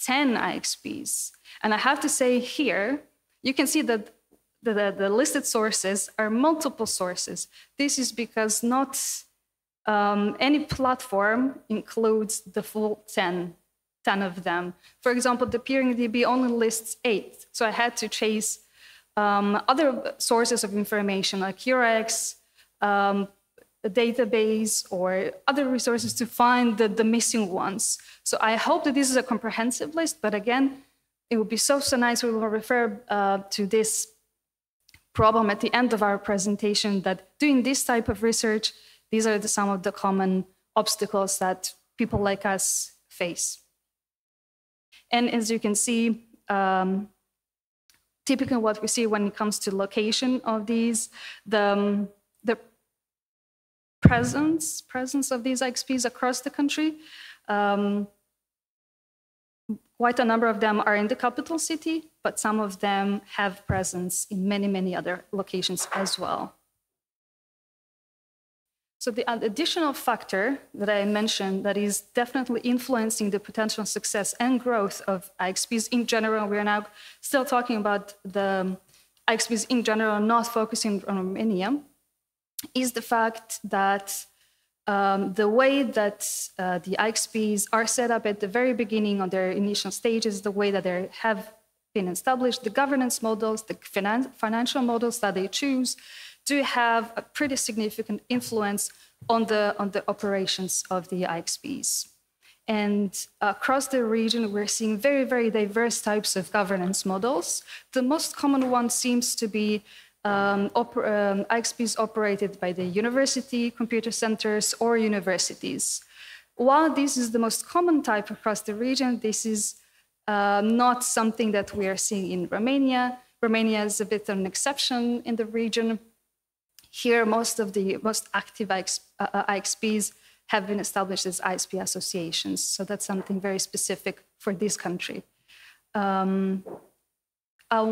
10 IXPs. And I have to say here, you can see that the listed sources are multiple sources. This is because not any platform includes the full 10 of them. For example, the peering DB only lists 8. So I had to chase other sources of information like URX, a database, or other resources to find the missing ones. So I hope that this is a comprehensive list, but again, it would be so nice. We will refer to this problem at the end of our presentation, that doing this type of research, these are some of the common obstacles that people like us face. And as you can see, typically what we see when it comes to location of these, the presence of these IXPs across the country, quite a number of them are in the capital city, but some of them have presence in many, many other locations as well. So the additional factor that I mentioned that is definitely influencing the potential success and growth of IXPs in general, we are now still talking about the IXPs in general, not focusing on Romania, is the fact that the way that the IXPs are set up at the very beginning of their initial stages, the way that they have been established, the governance models, the financial models that they choose, do have a pretty significant influence on the operations of the IXPs. And across the region, we're seeing very, very diverse types of governance models. The most common one seems to be IXPs operated by the university, computer centers, or universities. While this is the most common type across the region, this is not something that we are seeing in Romania. Romania is a bit of an exception in the region. Here, most of the most active IXPs have been established as ISP associations. So that's something very specific for this country. I'll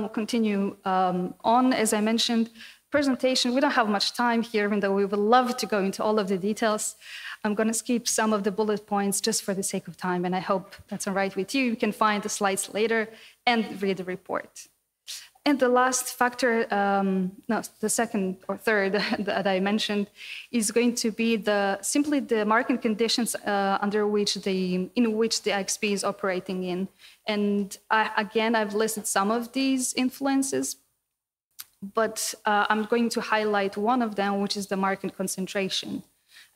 continue on. As I mentioned, presentation, we don't have much time here, even though we would love to go into all of the details. I'm going to skip some of the bullet points just for the sake of time, and I hope that's all right with you. You can find the slides later and read the report. And the last factor, no, the second or third that I mentioned, is going to be simply the market conditions in which the IXP is operating in. And again, I've listed some of these influences, but I'm going to highlight one of them, which is the market concentration.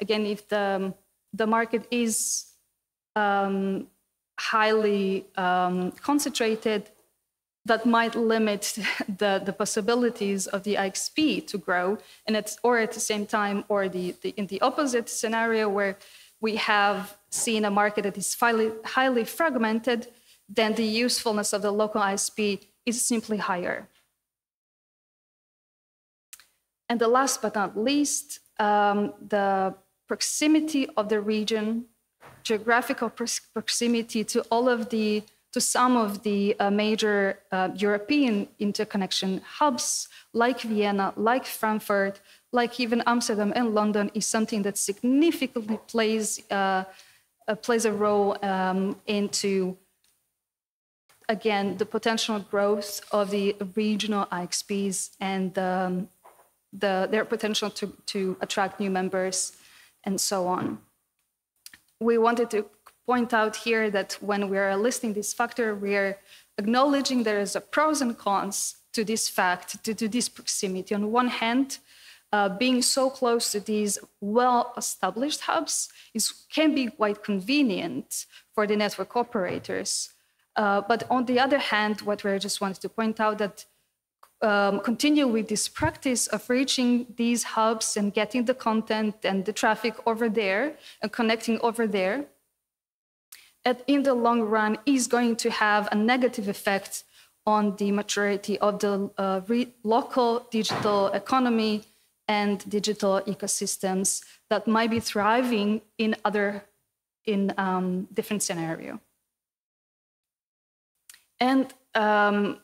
Again, if the market is highly concentrated, that might limit the possibilities of the IXP to grow, and or at the same time, or in the opposite scenario where we have seen a market that is highly fragmented, then the usefulness of the local ISP is simply higher. And the last but not least, the proximity of the region, geographical proximity to some of the major European interconnection hubs, like Vienna, like Frankfurt, like even Amsterdam and London, is something that significantly plays a role into, again, the potential growth of the regional IXPs and their potential to attract new members and so on. We wanted to point out here that when we are listing this factor, we are acknowledging there is a pros and cons to this fact, to this proximity. On one hand, being so close to these well-established hubs can be quite convenient for the network operators. But on the other hand, what we just wanted to point out that continue with this practice of reaching these hubs and getting the content and the traffic over there and connecting over there, in the long run is going to have a negative effect on the maturity of the local digital economy and digital ecosystems that might be thriving in different scenarios. And now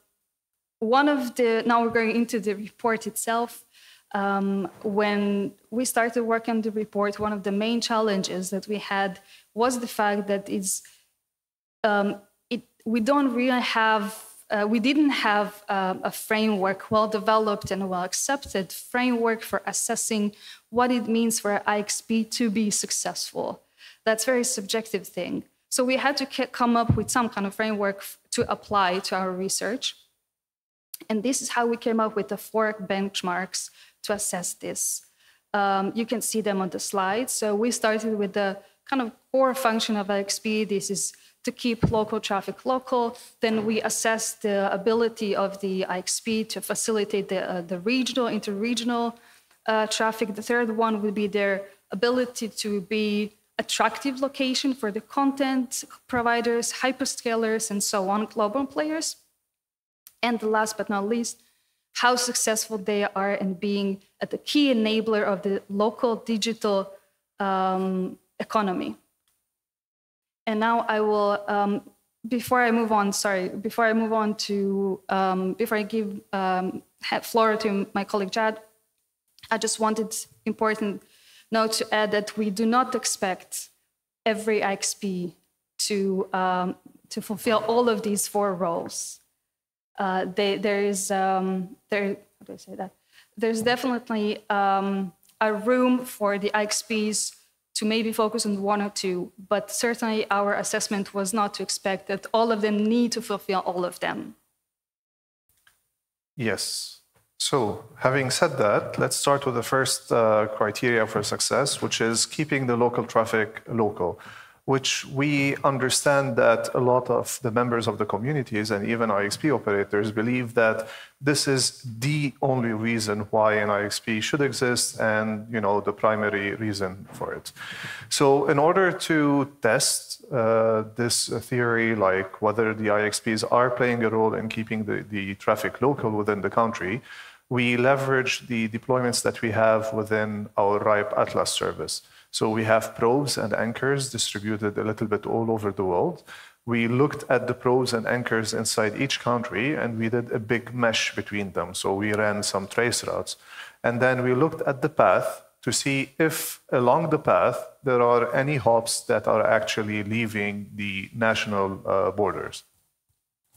we're going into the report itself. When we started working on the report, one of the main challenges that we had was the fact that we didn't have a framework, well-developed and well-accepted framework for assessing what it means for IXP to be successful. That's a very subjective thing. So we had to come up with some kind of framework to apply to our research. And this is how we came up with the 4 benchmarks to assess this. You can see them on the slide. So we started with the kind of core function of IXP. This is to keep local traffic local. Then we assessed the ability of the IXP to facilitate the regional, interregional traffic. The third one would be their ability to be attractive location for the content providers, hyperscalers, and so on, global players. And last but not least, how successful they are in being the key enabler of the local digital economy. And now I will, before I give floor to my colleague Jad, I just wanted important note to add that we do not expect every IXP to fulfill all of these 4 roles. There's definitely a room for the IXPs to maybe focus on 1 or 2, but certainly our assessment was not to expect that all of them need to fulfill all of them. Yes. So, having said that, let's start with the first criteria for success, which is keeping the local traffic local, which we understand that a lot of the members of the communities and even IXP operators believe that this is the only reason why an IXP should exist and, you know, the primary reason for it. So in order to test this theory, like whether the IXPs are playing a role in keeping the traffic local within the country, we leverage the deployments that we have within our RIPE Atlas service. So we have probes and anchors distributed a little bit all over the world. We looked at the probes and anchors inside each country, and we did a big mesh between them. So we ran some trace routes. And then we looked at the path to see if along the path there are any hops that are actually leaving the national borders.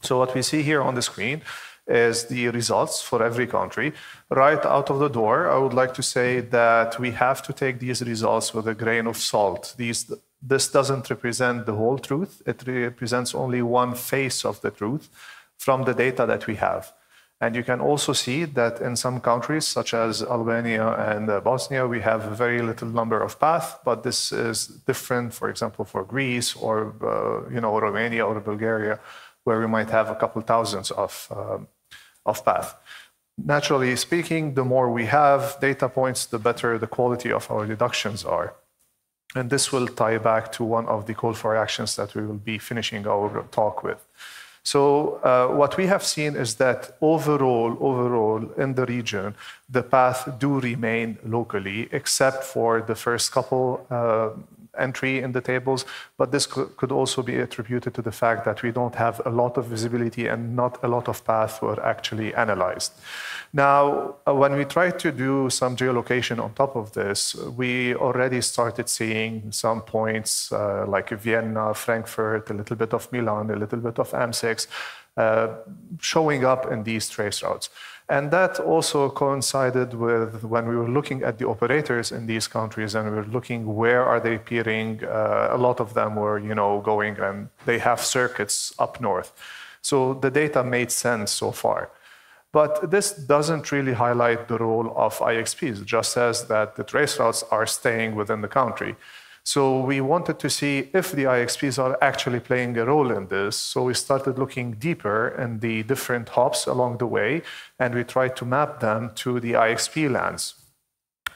So what we see here on the screen is the results for every country. Right out of the door, I would like to say that we have to take these results with a grain of salt. This doesn't represent the whole truth. It represents only one face of the truth from the data that we have. And you can also see that in some countries, such as Albania and Bosnia, we have a very little number of paths, but this is different, for example, for Greece or Romania or Bulgaria, where we might have a couple thousands of paths. Naturally speaking, the more we have data points, the better the quality of our deductions are. And this will tie back to one of the call for actions that we will be finishing our talk with. So what we have seen is that overall in the region, the paths do remain locally, except for the first couple entry in the tables, but this could also be attributed to the fact that we don't have a lot of visibility and not a lot of paths were actually analyzed. Now, when we try to do some geolocation on top of this, we already started seeing some points like Vienna, Frankfurt, a little bit of Milan, a little bit of M6, showing up in these trace routes. And that also coincided with when we were looking at the operators in these countries and we were looking where are they peering. A lot of them were, going and they have circuits up north. So the data made sense so far. But this doesn't really highlight the role of IXPs, just as that the trace routes are staying within the country. So we wanted to see if the IXPs are actually playing a role in this. So we started looking deeper in the different hops along the way, and we tried to map them to the IXP lands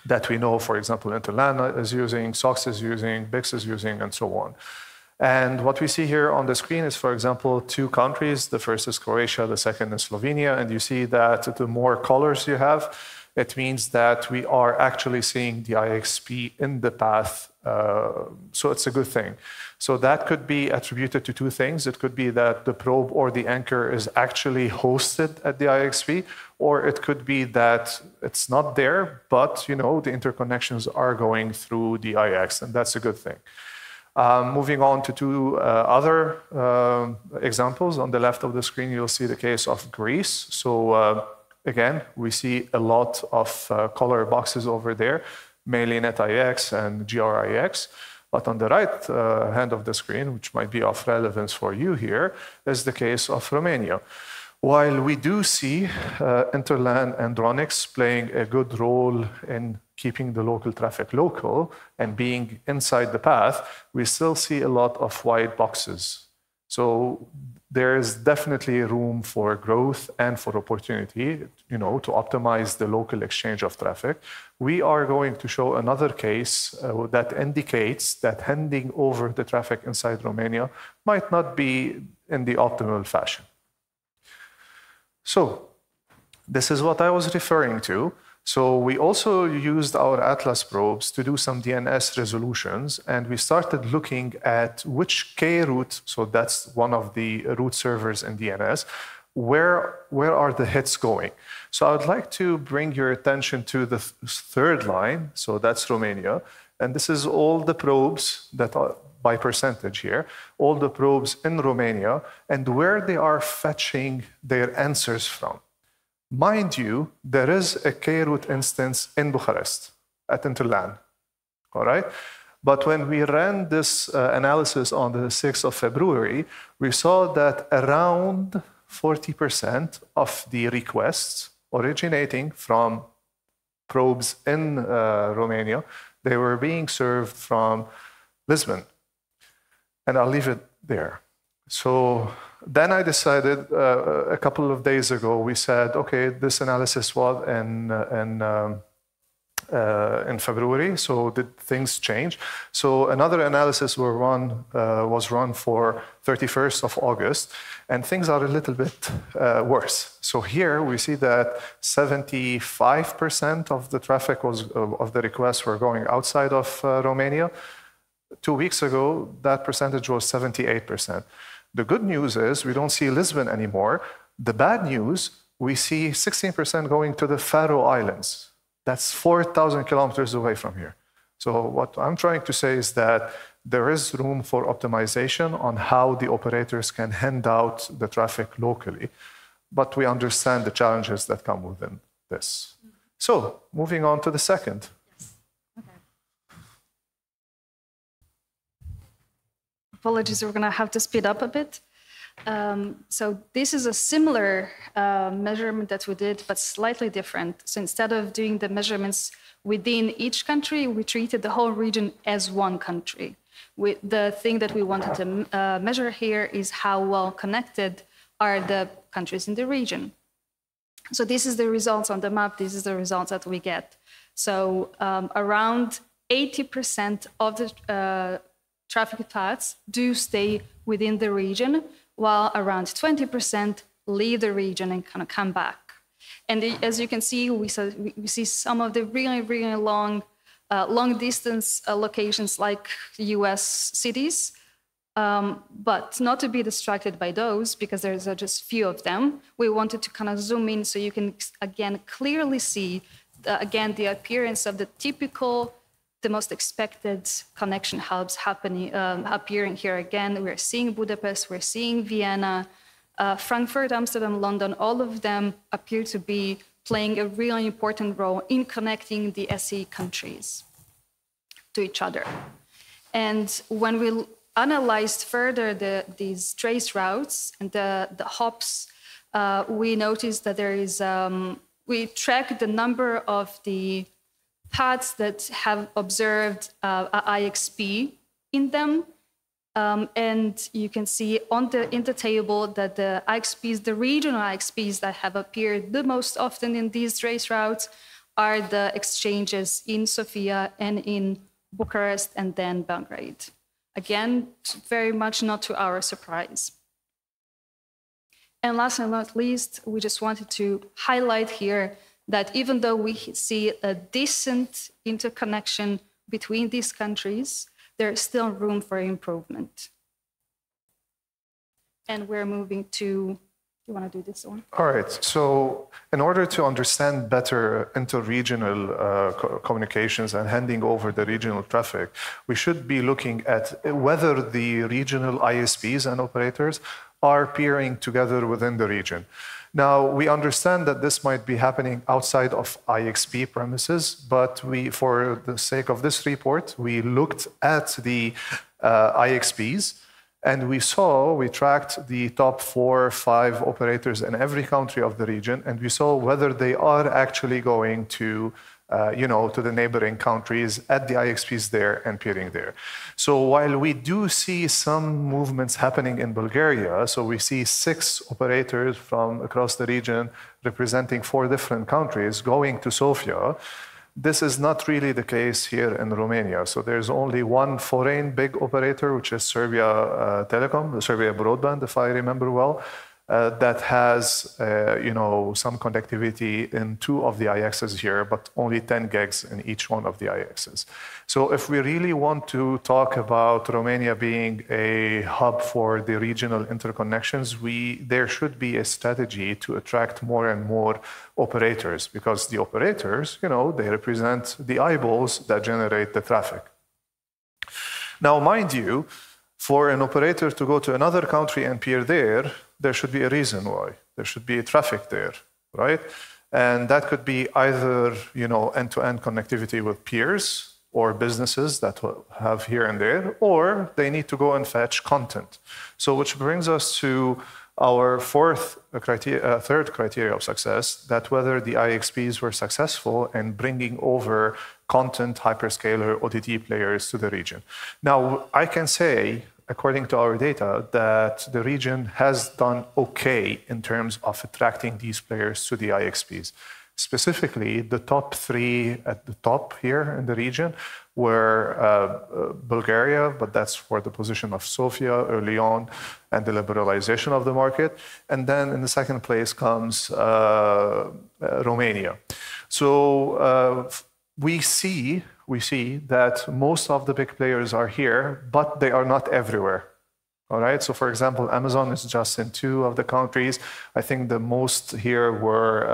that we know, for example, InterLAN is using, SOX is using, BIX is using, and so on. And what we see here on the screen is, for example, 2 countries. The first is Croatia, the second is Slovenia. And you see that the more colors you have, it means that we are actually seeing the IXP in the path. So it's a good thing. So that could be attributed to 2 things. It could be that the probe or the anchor is actually hosted at the IXP, or it could be that it's not there, but the interconnections are going through the IX, and that's a good thing. Moving on to 2 other examples. On the left of the screen, you'll see the case of Greece. So again, we see a lot of color boxes over there, mainly NetIX and GRIX. But on the right hand of the screen, which might be of relevance for you here, is the case of Romania. While we do see InterLAN and RONOG playing a good role in keeping the local traffic local and being inside the path, we still see a lot of white boxes. So there's definitely room for growth and for opportunity, to optimize the local exchange of traffic. We are going to show another case that indicates that handing over the traffic inside Romania might not be in the optimal fashion. So this is what I was referring to. So we also used our Atlas probes to do some DNS resolutions, and we started looking at which K route, so that's one of the root servers in DNS, where are the hits going? So I would like to bring your attention to the third line, so that's Romania, and this is all the probes that are by percentage here, all the probes in Romania, and where they are fetching their answers from. Mind you, there is a K-root instance in Bucharest at InterLAN, all right? But when we ran this analysis on the 6th of February, we saw that around 40% of the requests originating from probes in Romania, they were being served from Lisbon. And I'll leave it there. So then I decided a couple of days ago, we said, okay, this analysis was in February, so did things change? So another analysis was run for 31st of August, and things are a little bit worse. So here we see that 75% of the traffic of the requests were going outside of Romania. 2 weeks ago, that percentage was 78%. The good news is we don't see Lisbon anymore. The bad news, we see 16% going to the Faroe Islands. That's 4,000 kilometers away from here. So what I'm trying to say is that there is room for optimization on how the operators can hand out the traffic locally, but we understand the challenges that come within this. So moving on to the second. Apologies, we're going to have to speed up a bit. So this is a similar measurement that we did, but slightly different. So instead of doing the measurements within each country, we treated the whole region as one country. The thing that we wanted to measure here is how well connected are the countries in the region. So this is the results on the map. This is the results that we get. So around 80% of the traffic paths do stay within the region, while around 20% leave the region and kind of come back. And as you can see, we see some of the really, really long distance locations like US cities, but not to be distracted by those because there's just few of them. We wanted to kind of zoom in so you can, again, clearly see, again, the appearance of the typical, the most expected connection hubs appearing here again. We're seeing Budapest, we're seeing Vienna, Frankfurt, Amsterdam, London, all of them appear to be playing a really important role in connecting the SE countries to each other. And when we analyzed further these trace routes and the hops, we noticed that there is, we tracked the number of the paths that have observed IXP in them. And you can see in the table that the IXPs, the regional IXPs that have appeared the most often in these trace routes are the exchanges in Sofia and in Bucharest and then Belgrade. Again, very much not to our surprise. And last and not least, we just wanted to highlight here that even though we see a decent interconnection between these countries, there is still room for improvement. And we're moving to, you want to do this one? All right, so in order to understand better inter-regional communications and handing over the regional traffic, we should be looking at whether the regional ISPs and operators are peering together within the region. Now, we understand that this might be happening outside of IXP premises, but for the sake of this report, we looked at the IXPs, and we tracked the top 4 or 5 operators in every country of the region, and we saw whether they are actually going to to the neighboring countries at the IXPs there and peering there. So while we do see some movements happening in Bulgaria, so we see 6 operators from across the region representing 4 different countries going to Sofia, this is not really the case here in Romania. So there's only one foreign big operator, which is Serbia Telecom, Serbia Broadband, if I remember well, that has, some connectivity in 2 of the IXs here, but only 10 gigs in each one of the IXs. So if we really want to talk about Romania being a hub for the regional interconnections, there should be a strategy to attract more and more operators, because the operators, they represent the eyeballs that generate the traffic. Now, mind you, for an operator to go to another country and peer there should be a reason why. There should be traffic there, right? And that could be either, end-to-end connectivity with peers or businesses that have here and there, or they need to go and fetch content. So which brings us to our third criteria of success, that whether the IXPs were successful in bringing over content, hyperscaler, OTT players to the region. Now, I can say, according to our data, that the region has done okay in terms of attracting these players to the IXPs. Specifically, the top 3 at the top here in the region were Bulgaria, but that's for the position of Sofia early on and the liberalization of the market. And then in the second place comes Romania. So we see that most of the big players are here, but they are not everywhere. All right, so for example, Amazon is just in 2 of the countries. I think the most here were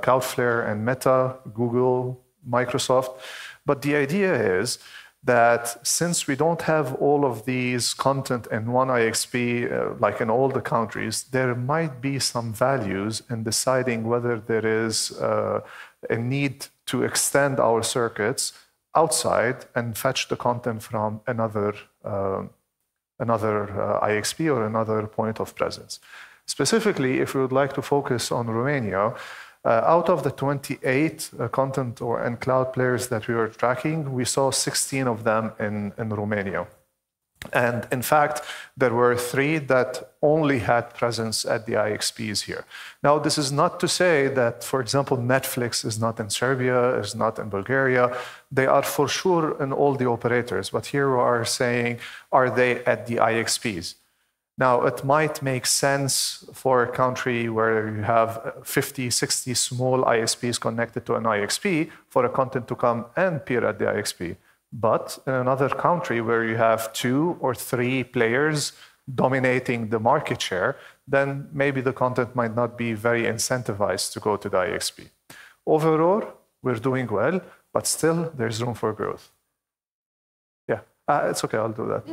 Cloudflare and Meta, Google, Microsoft. But the idea is that since we don't have all of these content in one IXP, like in all the countries, there might be some values in deciding whether there is a need to extend our circuits outside and fetch the content from another IXP or another point of presence. Specifically, if we would like to focus on Romania, out of the 28 content and cloud players that we were tracking, we saw 16 of them in Romania. And in fact, there were 3 that only had presence at the IXPs here. Now, this is not to say that, for example, Netflix is not in Serbia, is not in Bulgaria. They are for sure in all the operators, but here we are saying, are they at the IXPs? Now, it might make sense for a country where you have 50, 60 small ISPs connected to an IXP for a content to come and peer at the IXP. But in another country where you have 2 or 3 players dominating the market share, then maybe the content might not be very incentivized to go to the IXP. Overall, we're doing well, but still there's room for growth. Yeah, it's okay, I'll do that.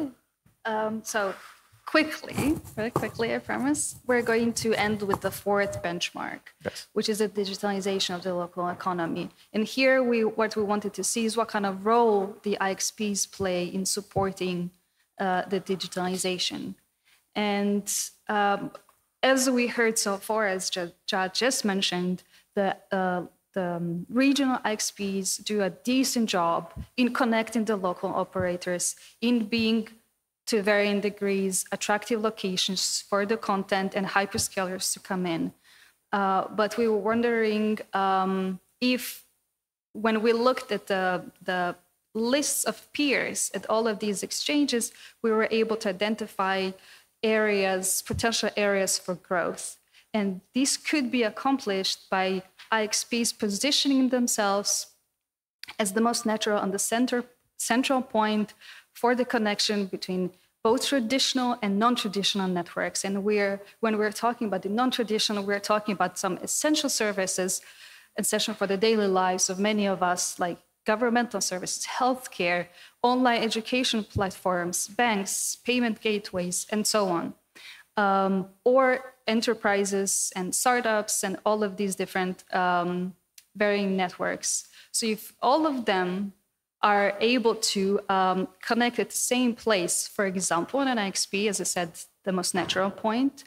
So very quickly, I promise, we're going to end with the 4th benchmark, yes, which is the digitalization of the local economy. And here, what we wanted to see is what kind of role the IXPs play in supporting the digitalization. And as we heard so far, as Jad just mentioned, the regional IXPs do a decent job in connecting the local operators, in being, to varying degrees, attractive locations for the content and hyperscalers to come in. But we were wondering if, when we looked at the lists of peers at all of these exchanges, we were able to identify potential areas for growth. And this could be accomplished by IXPs positioning themselves as the most natural and the central point for the connection between both traditional and non-traditional networks. And when we're talking about the non-traditional, we're talking about some essential services, essential for the daily lives of many of us, like governmental services, healthcare, online education platforms, banks, payment gateways, and so on. Or enterprises and startups and all of these different varying networks. So if all of them are able to connect at the same place, for example, on an IXP, as I said, the most natural point,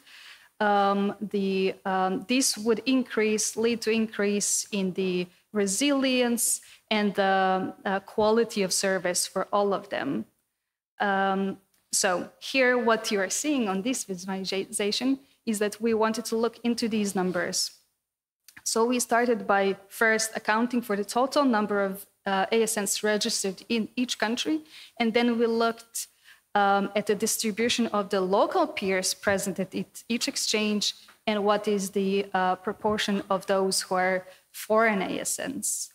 this would lead to increase in the resilience, and the quality of service for all of them. So here, what you are seeing on this visualization is that we wanted to look into these numbers. So we started by first accounting for the total number of ASNs registered in each country, and then we looked at the distribution of the local peers present at each exchange and what is the proportion of those who are foreign ASNs.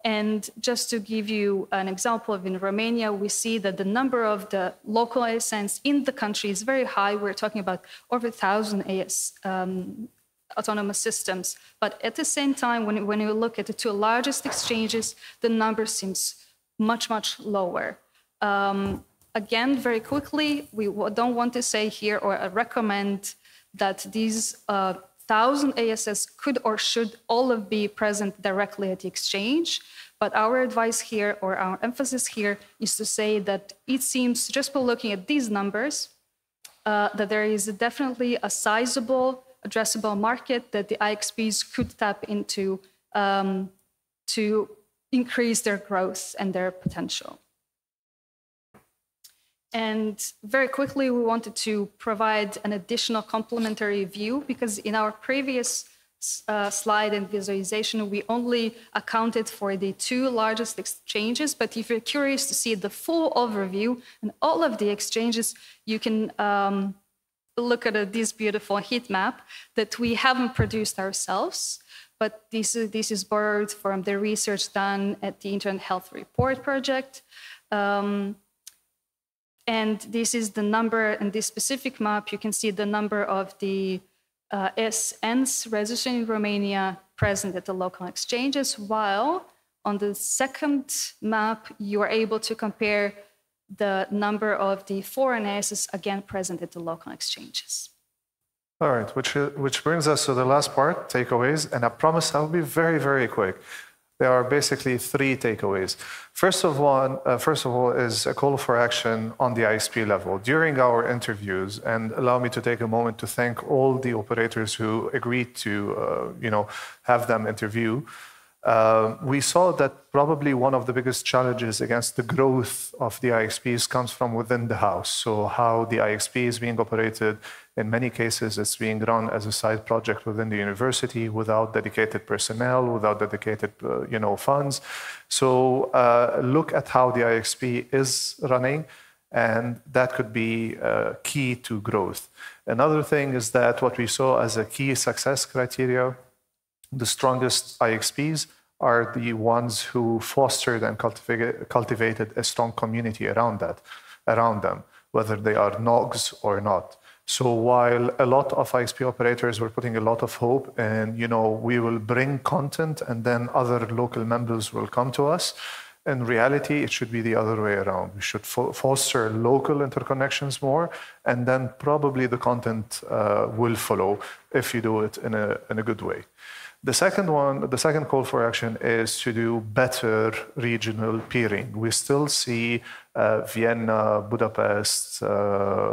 And just to give you an example, in Romania, we see that the number of the local ASNs in the country is very high. We're talking about over 1,000 autonomous systems. But at the same time, when you look at the two largest exchanges, the number seems much, much lower. Again, very quickly, we don't want to say here or recommend that these 1,000 ASS could or should all of be present directly at the exchange. But our advice here, or our emphasis here, is to say that it seems, just by looking at these numbers, that there is definitely a sizable addressable market that the IXPs could tap into to increase their growth and their potential. And very quickly, we wanted to provide an additional complementary view, because in our previous slide and visualization, we only accounted for the two largest exchanges. But if you're curious to see the full overview and all of the exchanges, you can look at this beautiful heat map that we haven't produced ourselves. But this is borrowed from the research done at the Internet Health Report project. And this is the number, in this specific map, you can see the number of the SNs registered in Romania present at the local exchanges, while on the second map, you are able to compare the number of the foreign ASs again present at the local exchanges. All right, which brings us to the last part, takeaways, and I promise I'll be very, very quick. There are basically three takeaways. First of all, is a call for action on the ISP level. During our interviews, and allow me to take a moment to thank all the operators who agreed to, have them interview. We saw that probably one of the biggest challenges against the growth of the IXPs comes from within the house. So how the IXP is being operated, in many cases it's being run as a side project within the university without dedicated personnel, without dedicated funds. So look at how the IXP is running, and that could be key to growth. Another thing is that what we saw as a key success criteria, the strongest IXPs are the ones who fostered and cultivated a strong community around them, whether they are NOGs or not. So while a lot of IXP operators were putting a lot of hope and, we will bring content and then other local members will come to us, in reality, it should be the other way around. We should foster local interconnections more, and then probably the content will follow if you do it in a good way. The second call for action is to do better regional peering. We still see Vienna, Budapest,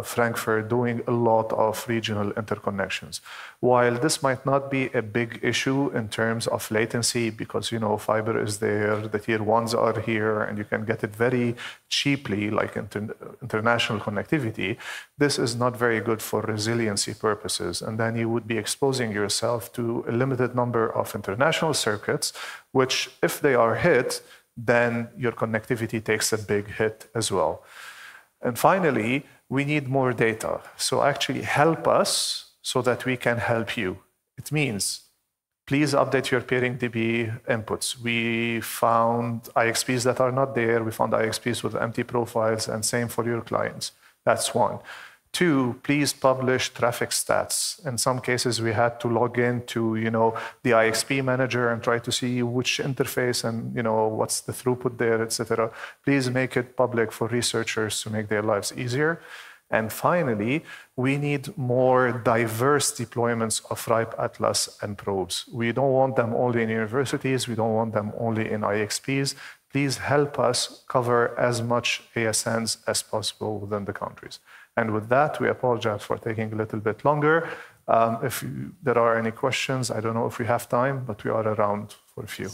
Frankfurt doing a lot of regional interconnections. While this might not be a big issue in terms of latency, because fiber is there, the tier 1s are here, and you can get it very cheaply, like international connectivity, this is not very good for resiliency purposes. And then you would be exposing yourself to a limited number of international circuits, which, if they are hit, then your connectivity takes a big hit as well. And finally, we need more data. So actually help us so that we can help you. It means, please update your peering DB inputs. We found IXPs that are not there. We found IXPs with empty profiles, and same for your clients. That's one. Two, please publish traffic stats. In some cases, we had to log into, the IXP manager and try to see which interface and, what's the throughput there, etc. Please make it public for researchers to make their lives easier. And finally, we need more diverse deployments of RIPE Atlas and probes. We don't want them only in universities. We don't want them only in IXPs. Please help us cover as much ASNs as possible within the countries. And with that, we apologize for taking a little bit longer. If there are any questions, I don't know if we have time, but we are around for a few.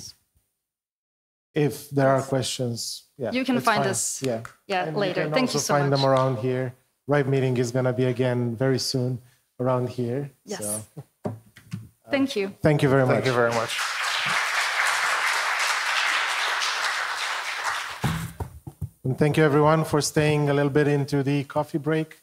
if there are questions, yeah, you can find fine. us. Yeah, later. Thank you so find much. them around here. Rive meeting is going to be again very soon around here. Yes. So, thank you. Thank you very much. Thank you very much. And thank you everyone for staying a little bit into the coffee break.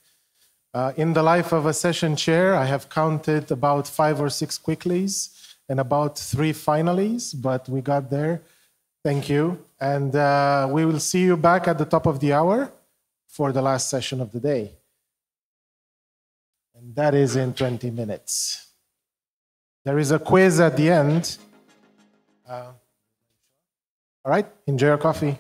In the life of a session chair, I have counted about 5 or 6 quicklies and about 3 finalies, but we got there. Thank you. And we will see you back at the top of the hour for the last session of the day. And that is in 20 minutes. There is a quiz at the end. All right, enjoy your coffee.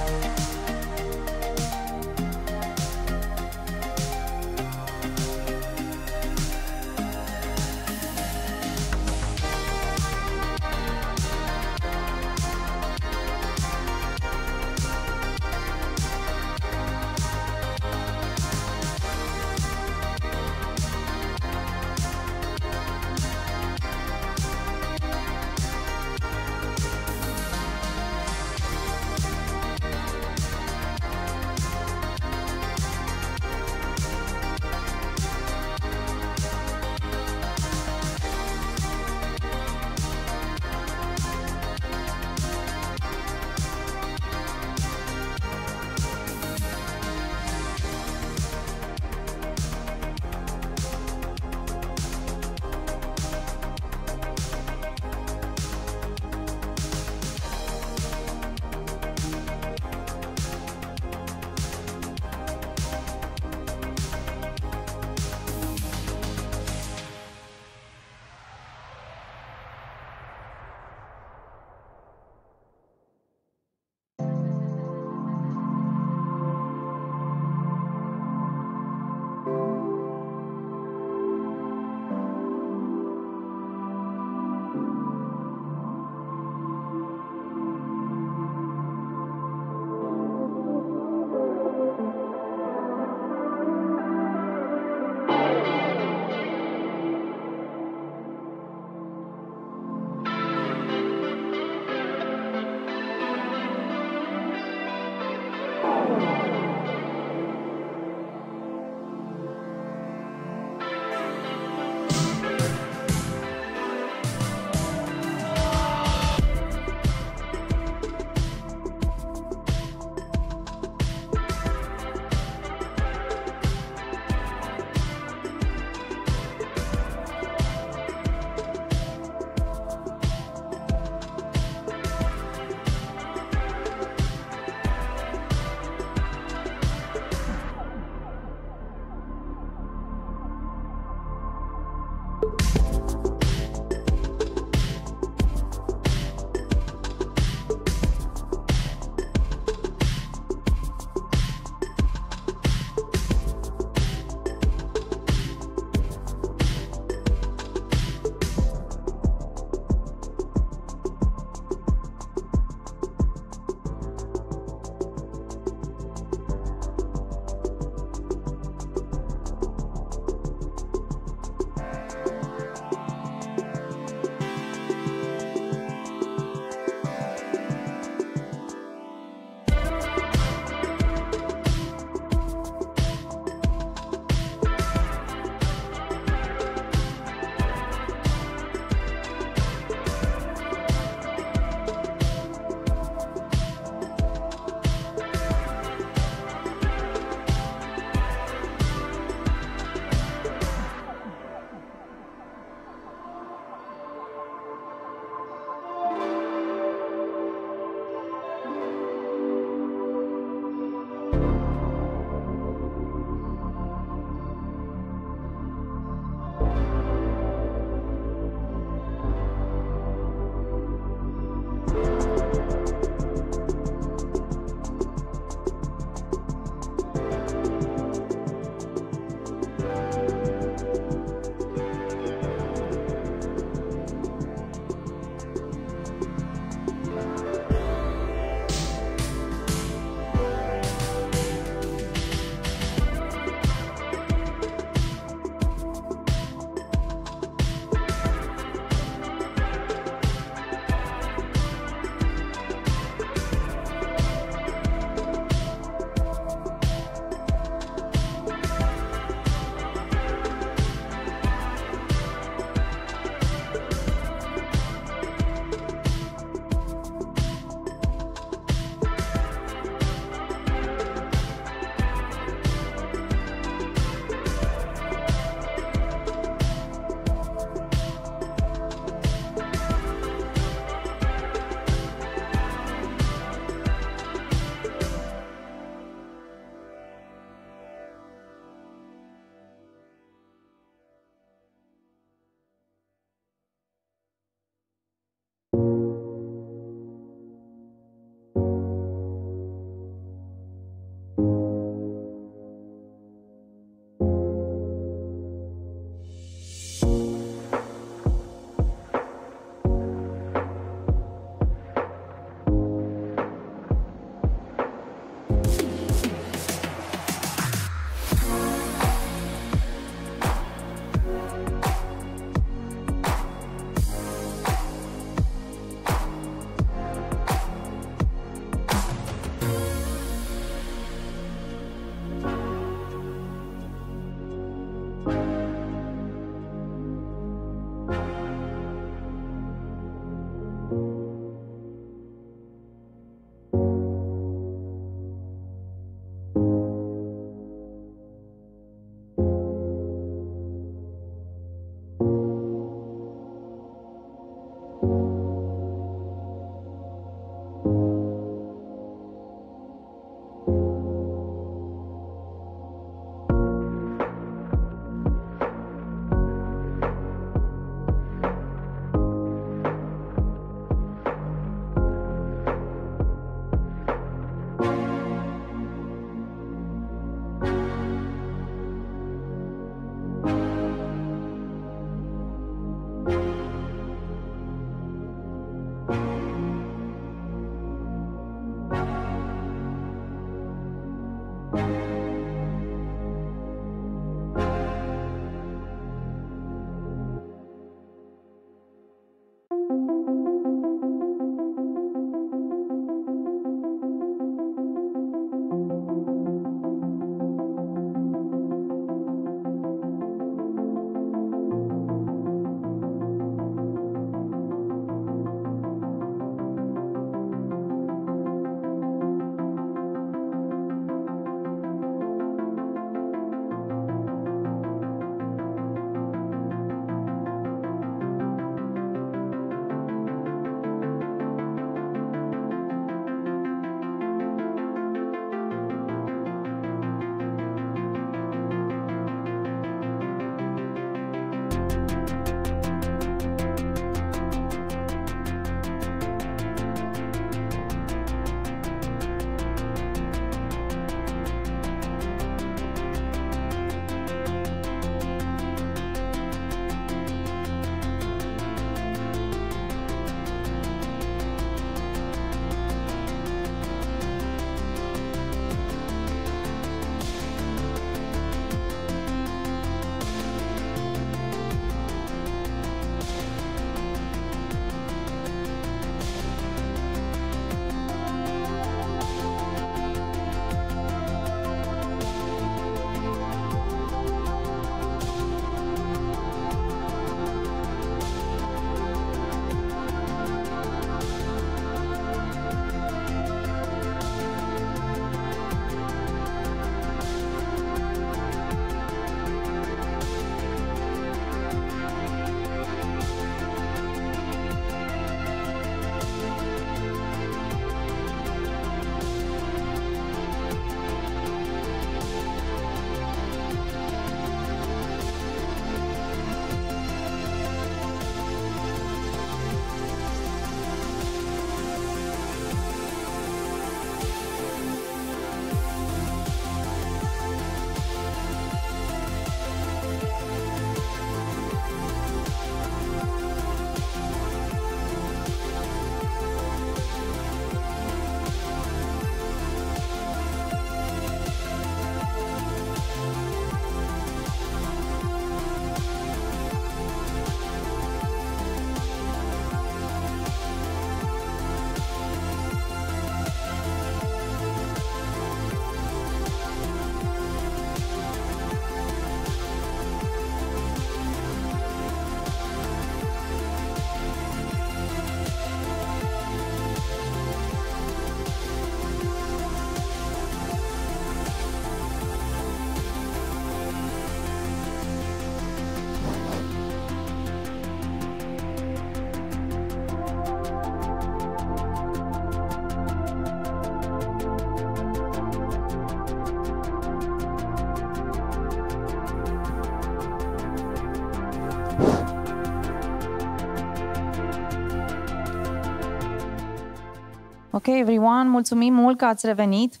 Ok, everyone, mulțumim mult că ați revenit.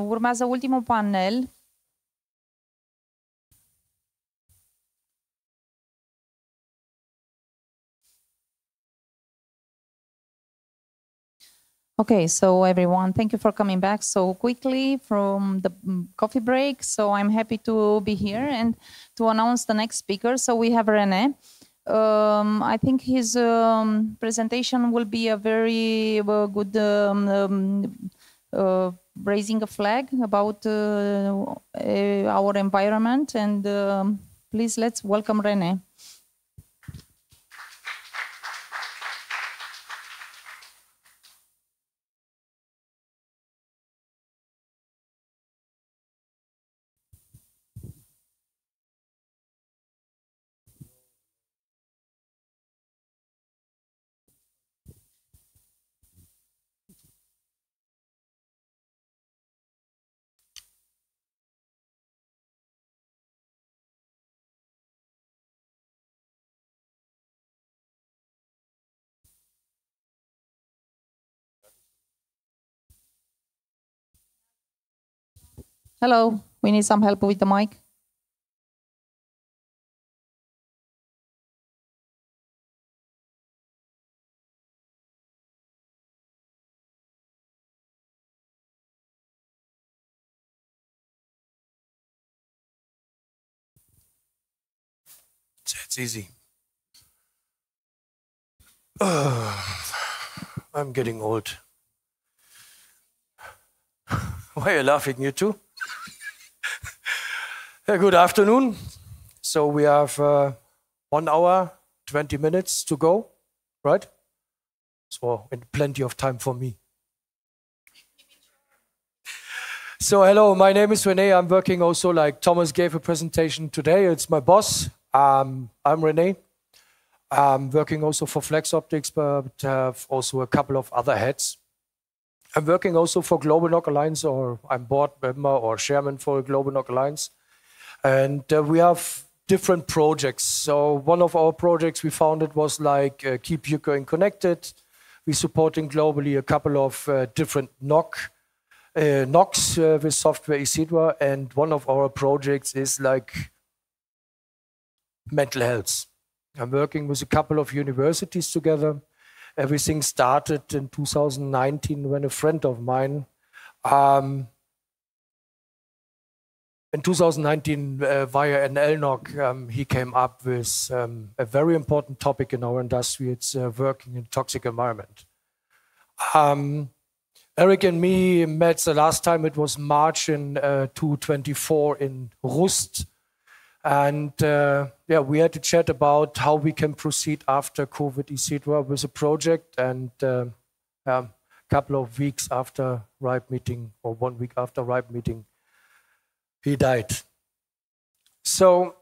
Urmează ultimul panel. Okay, so everyone, thank you for coming back so quickly from the coffee break. So I'm happy to be here and to announce the next speaker. So we have René. I think his presentation will be a very good raising a flag about our environment. And please, let's welcome René. Hello, we need some help with the mic. It's easy. I'm getting old. Why are you laughing, you two? Good afternoon. So we have 1 hour, 20 minutes to go, right? So and plenty of time for me. So hello, my name is René. I'm working also, like Thomas gave a presentation today. It's my boss. I'm René. I'm working also for Flexoptix, but have also a couple of other heads. I'm working also for GNM-IX Alliance, or I'm board member or chairman for GNM-IX Alliance. And we have different projects. So one of our projects we founded was like Keep Ukraine Connected. We're supporting globally a couple of different NOCs with software, etc. And one of our projects is like mental health. I'm working with a couple of universities together. Everything started in 2019 when a friend of mine, in 2019 via an LNOG, he came up with a very important topic in our industry. It's working in a toxic environment. Eric and me met the last time, it was March in 2024 in Rust. And yeah, we had to chat about how we can proceed after COVID, etc. with a project. And a couple of weeks after RIPE meeting, or 1 week after RIPE meeting, he died. So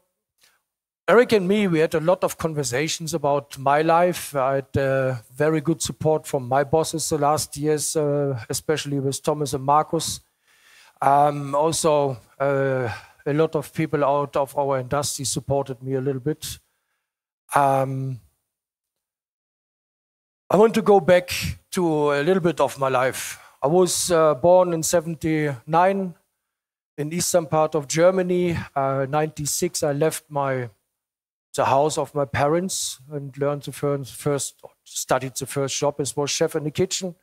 Eric and me, we had a lot of conversations about my life. I had very good support from my bosses the last years, especially with Thomas and Markus. Also, a lot of people out of our industry supported me a little bit. I want to go back to a little bit of my life. I was born in 1979 in eastern part of Germany. 1996, I left the house of my parents and learned studied the first job as was chef in the kitchen.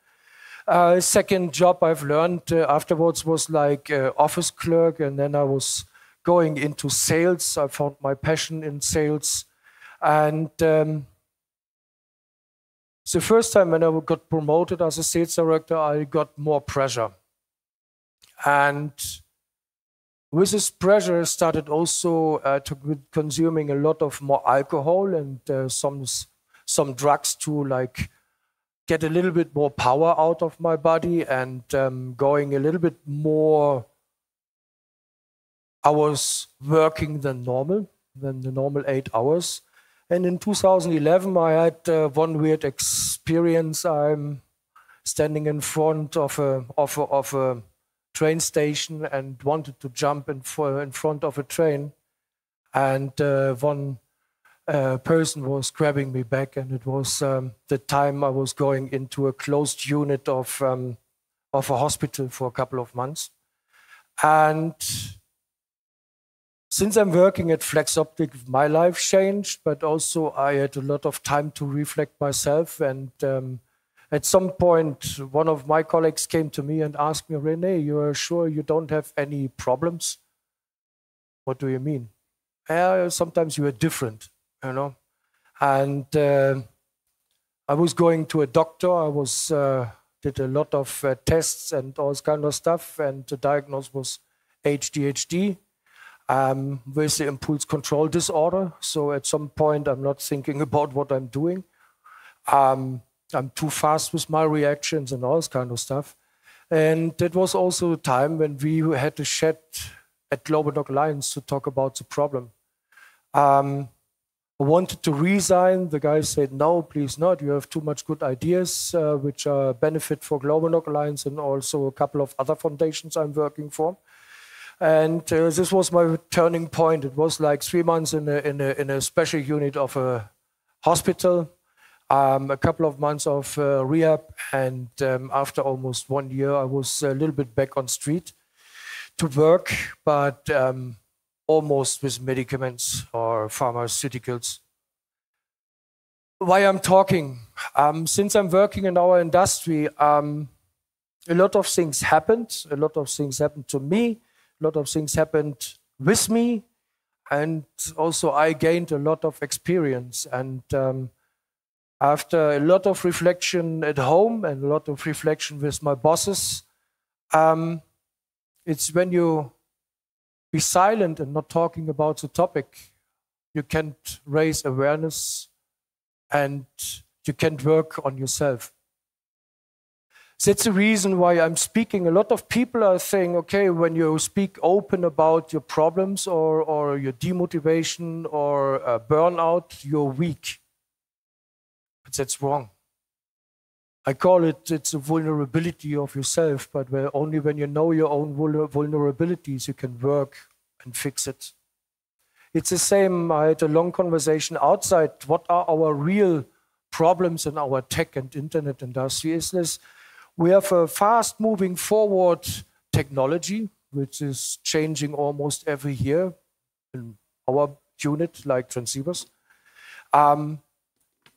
Second job I've learned afterwards was like office clerk, and then I was going into sales. I found my passion in sales. And the first time when I got promoted as a sales director, I got more pressure. And with this pressure, I started also to consuming a lot of more alcohol and some drugs to like get a little bit more power out of my body, and going a little bit more hours working than the normal 8 hours. And in 2011, I had one weird experience. I'm standing in front of a train station and wanted to jump in front of a train. And one a person was grabbing me back, and it was the time I was going into a closed unit of a hospital for a couple of months. And since I'm working at Flexoptix, my life changed, but also I had a lot of time to reflect myself. And at some point, one of my colleagues came to me and asked me, "René, you are sure you don't have any problems?" "What do you mean?" "Sometimes you are different, you know." And I was going to a doctor. I was did a lot of tests and all this kind of stuff, and the diagnosis was ADHD with the impulse control disorder. So at some point, I'm not thinking about what I'm doing. I'm too fast with my reactions and all this kind of stuff. And it was also a time when we had a chat at RONOG to talk about the problem. I wanted to resign. The guy said, "No, please not. You have too much good ideas, which are benefit for RONOG and also a couple of other foundations I'm working for." And this was my turning point. It was like 3 months in a special unit of a hospital, a couple of months of rehab, and after almost 1 year, I was a little bit back on street to work, but almost with medicaments or pharmaceuticals. Why I'm talking? Since I'm working in our industry, a lot of things happened. A lot of things happened to me. A lot of things happened with me. And also I gained a lot of experience. And after a lot of reflection at home and a lot of reflection with my bosses, it's when you be silent and not talking about the topic, you can't raise awareness and you can't work on yourself. That's the reason why I'm speaking. A lot of people are saying, okay, when you speak open about your problems or your demotivation or burnout, you're weak. But that's wrong. I call it's a vulnerability of yourself, but only when you know your own vulnerabilities, you can work and fix it. It's the same. I had a long conversation outside. What are our real problems in our tech and internet industry? Is this? We have a fast moving forward technology, which is changing almost every year in our unit, like transceivers.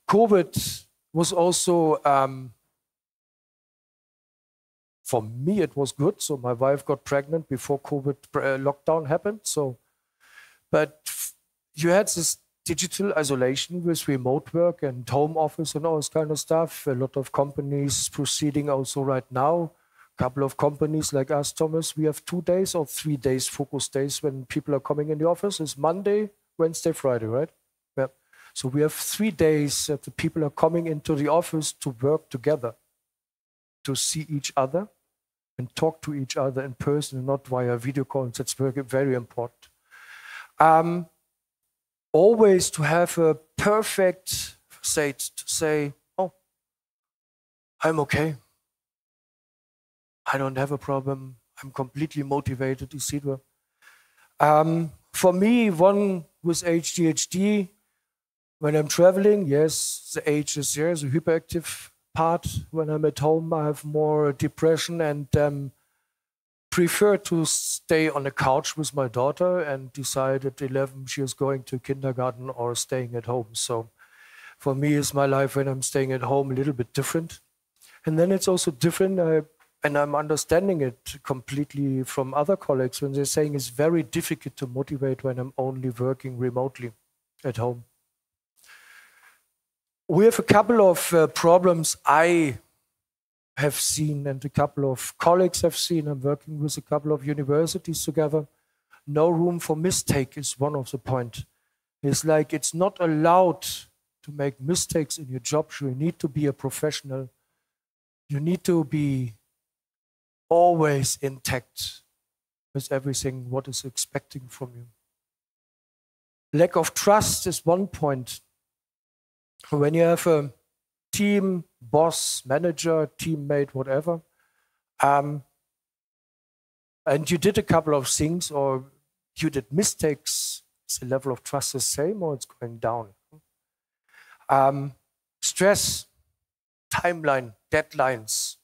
COVID was also, for me, it was good. So my wife got pregnant before COVID lockdown happened. So, but you had this digital isolation with remote work and home office and all this kind of stuff. A lot of companies proceeding also right now. A couple of companies like us, Thomas, we have 2 days or 3 days focus days when people are coming in the office. It's Monday, Wednesday, Friday, right? Yeah. So we have 3 days that the people are coming into the office to work together, to see each other and talk to each other in person and not via video calls. That's very, very important. Always to have a perfect state to say, oh, I'm okay. I don't have a problem. I'm completely motivated, etc. For me, one with ADHD, when I'm traveling, yes, the age is there, the hyperactive part. When I'm at home, I have more depression and prefer to stay on the couch with my daughter and decide at 11 she is going to kindergarten or staying at home. So for me, is my life when I'm staying at home a little bit different. And then it's also different, and I'm understanding it completely from other colleagues when they're saying it's very difficult to motivate when I'm only working remotely at home. We have a couple of problems I have seen and a couple of colleagues have seen. I'm working with a couple of universities together. No room for mistake is one of the points. It's like it's not allowed to make mistakes in your job. You need to be a professional. You need to be always intact with everything what is expecting from you. Lack of trust is one point. When you have a team, boss, manager, teammate, whatever, and you did a couple of things or you did mistakes, is the level of trust the same or it's going down? Stress, timeline, deadlines.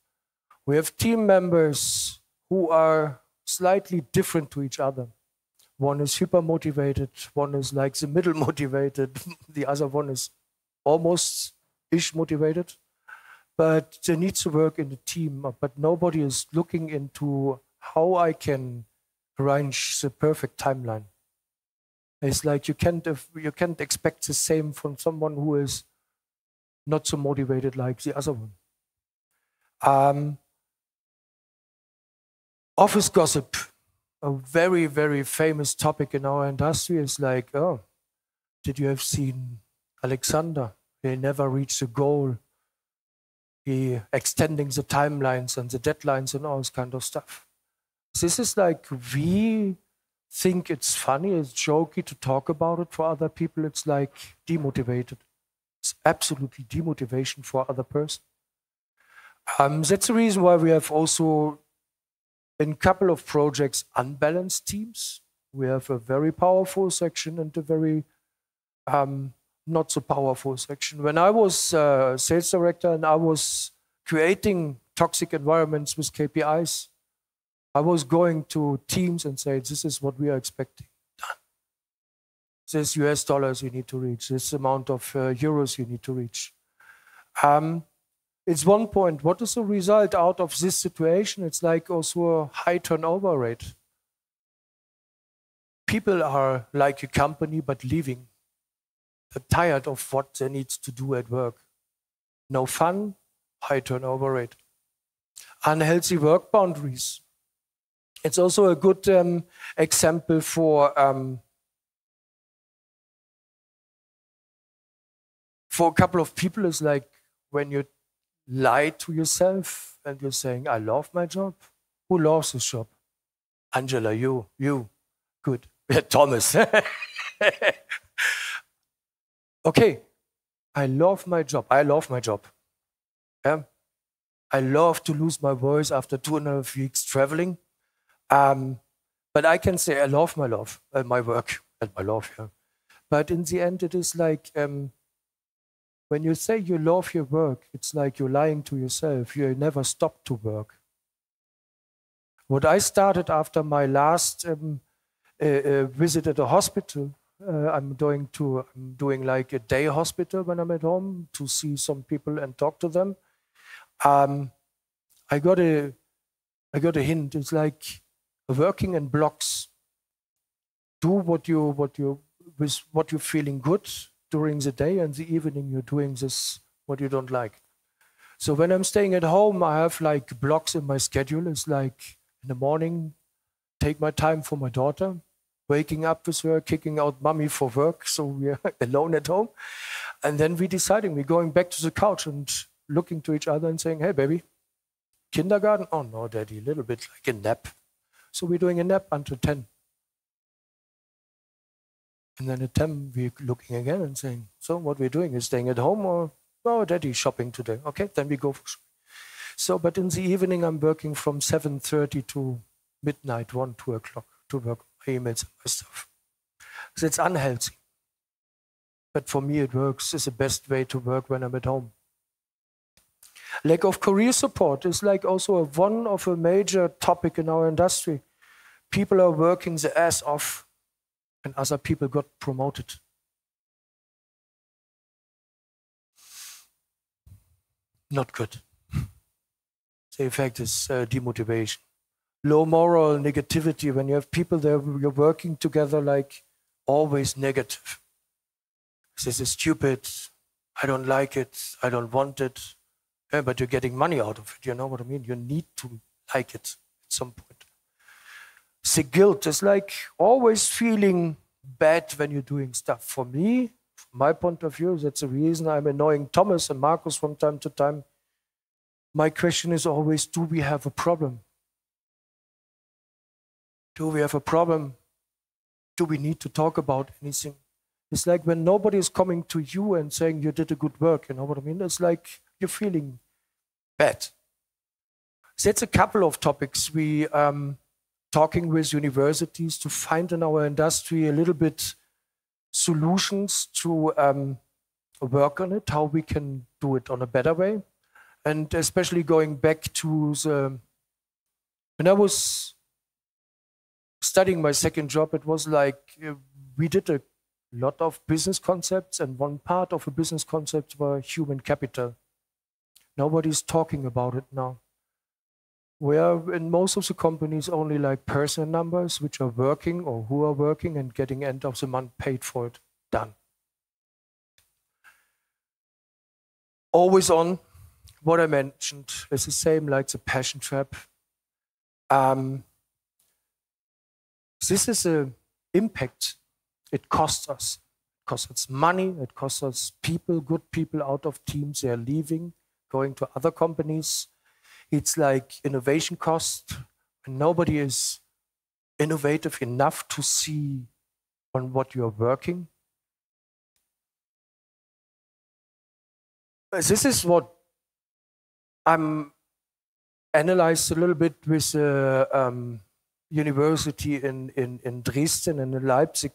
We have team members who are slightly different to each other. One is hyper motivated, one is like the middle motivated, the other one is almost-ish motivated. But they need to work in the team, but nobody is looking into how I can arrange the perfect timeline. It's like you can't expect the same from someone who is not so motivated like the other one. Office gossip, a very, very famous topic in our industry, is like, oh, did you have seen Alexander? He never reached the goal. He extending the timelines and the deadlines and all this kind of stuff. This is like, we think it's funny, it's jokey to talk about it. For other people, it's like demotivated. It's absolutely demotivation for other person. That's the reason why we have also, in a couple of projects, unbalanced teams. We have a very powerful section and a very not so powerful section. When I was sales director and I was creating toxic environments with KPIs, I was going to teams and say, this is what we are expecting. Done. This US dollars you need to reach, this amount of euros you need to reach. It's one point. What is the result out of this situation? It's like also a high turnover rate. People are like a company, but leaving. They're tired of what they need to do at work. No fun, high turnover rate. Unhealthy work boundaries. It's also a good example for a couple of people. It's like when you lie to yourself and you're saying, I love my job. Who loves this job? Angela, you. Good. Thomas. Okay, I love my job. I love my job. Yeah? I love to lose my voice after 2.5 weeks traveling. But I can say I love my work and my love. Yeah. But in the end, it is like, when you say you love your work, it's like you're lying to yourself. You never stop to work. What I started after my last visit at a hospital, I'm doing like a day hospital when I'm at home to see some people and talk to them. I got a hint. It's like working in blocks. Do what you're feeling good during the day, and the evening you're doing this what you don't like. So when I'm staying at home, I have like blocks in my schedule. It's like in the morning, take my time for my daughter, waking up with her, kicking out mommy for work, so we're alone at home. And then we're going back to the couch and looking to each other and saying, hey, baby, kindergarten? Oh, no, daddy, a little bit like a nap. So we're doing a nap until 10. And then at 10, we're looking again and saying, so what we're doing is staying at home or, oh, daddy's shopping today. Okay, then we go for shopping. So, but in the evening, I'm working from 7:30 to midnight, 1, 2 o'clock to work on my emails and my stuff. So it's unhealthy. But for me, it works. It's the best way to work when I'm at home. Lack of career support is like also one of a major topic in our industry. People are working their ass off and other people got promoted. Not good. The effect is demotivation. Low moral, negativity. When you have people there, you're working together like always negative. This is stupid. I don't like it. I don't want it. Yeah, but you're getting money out of it. You know what I mean? You need to like it at some point. The guilt is like always feeling bad when you're doing stuff. For me, from my point of view, that's the reason I'm annoying Thomas and Markus from time to time. My question is always, do we have a problem? Do we have a problem? Do we need to talk about anything? It's like when nobody is coming to you and saying you did a good work, you know what I mean? It's like you're feeling bad. So that's a couple of topics we talking with universities to find in our industry a little bit solutions to work on it, how we can do it on a better way. And especially going back to when I was studying my second job, it was like we did a lot of business concepts, and one part of a business concept were human capital. Nobody's talking about it now. We are in most of the companies only like personnel numbers, which are working or who are working and getting end of the month paid for it. Done. Always on. What I mentioned is the same like the passion trap. This is an impact. It costs us. It costs us money. It costs us people, good people out of teams. They are leaving, going to other companies. It's like innovation cost. And nobody is innovative enough to see on what you are working. This is what I'm analyzed a little bit with university in Dresden and in Leipzig.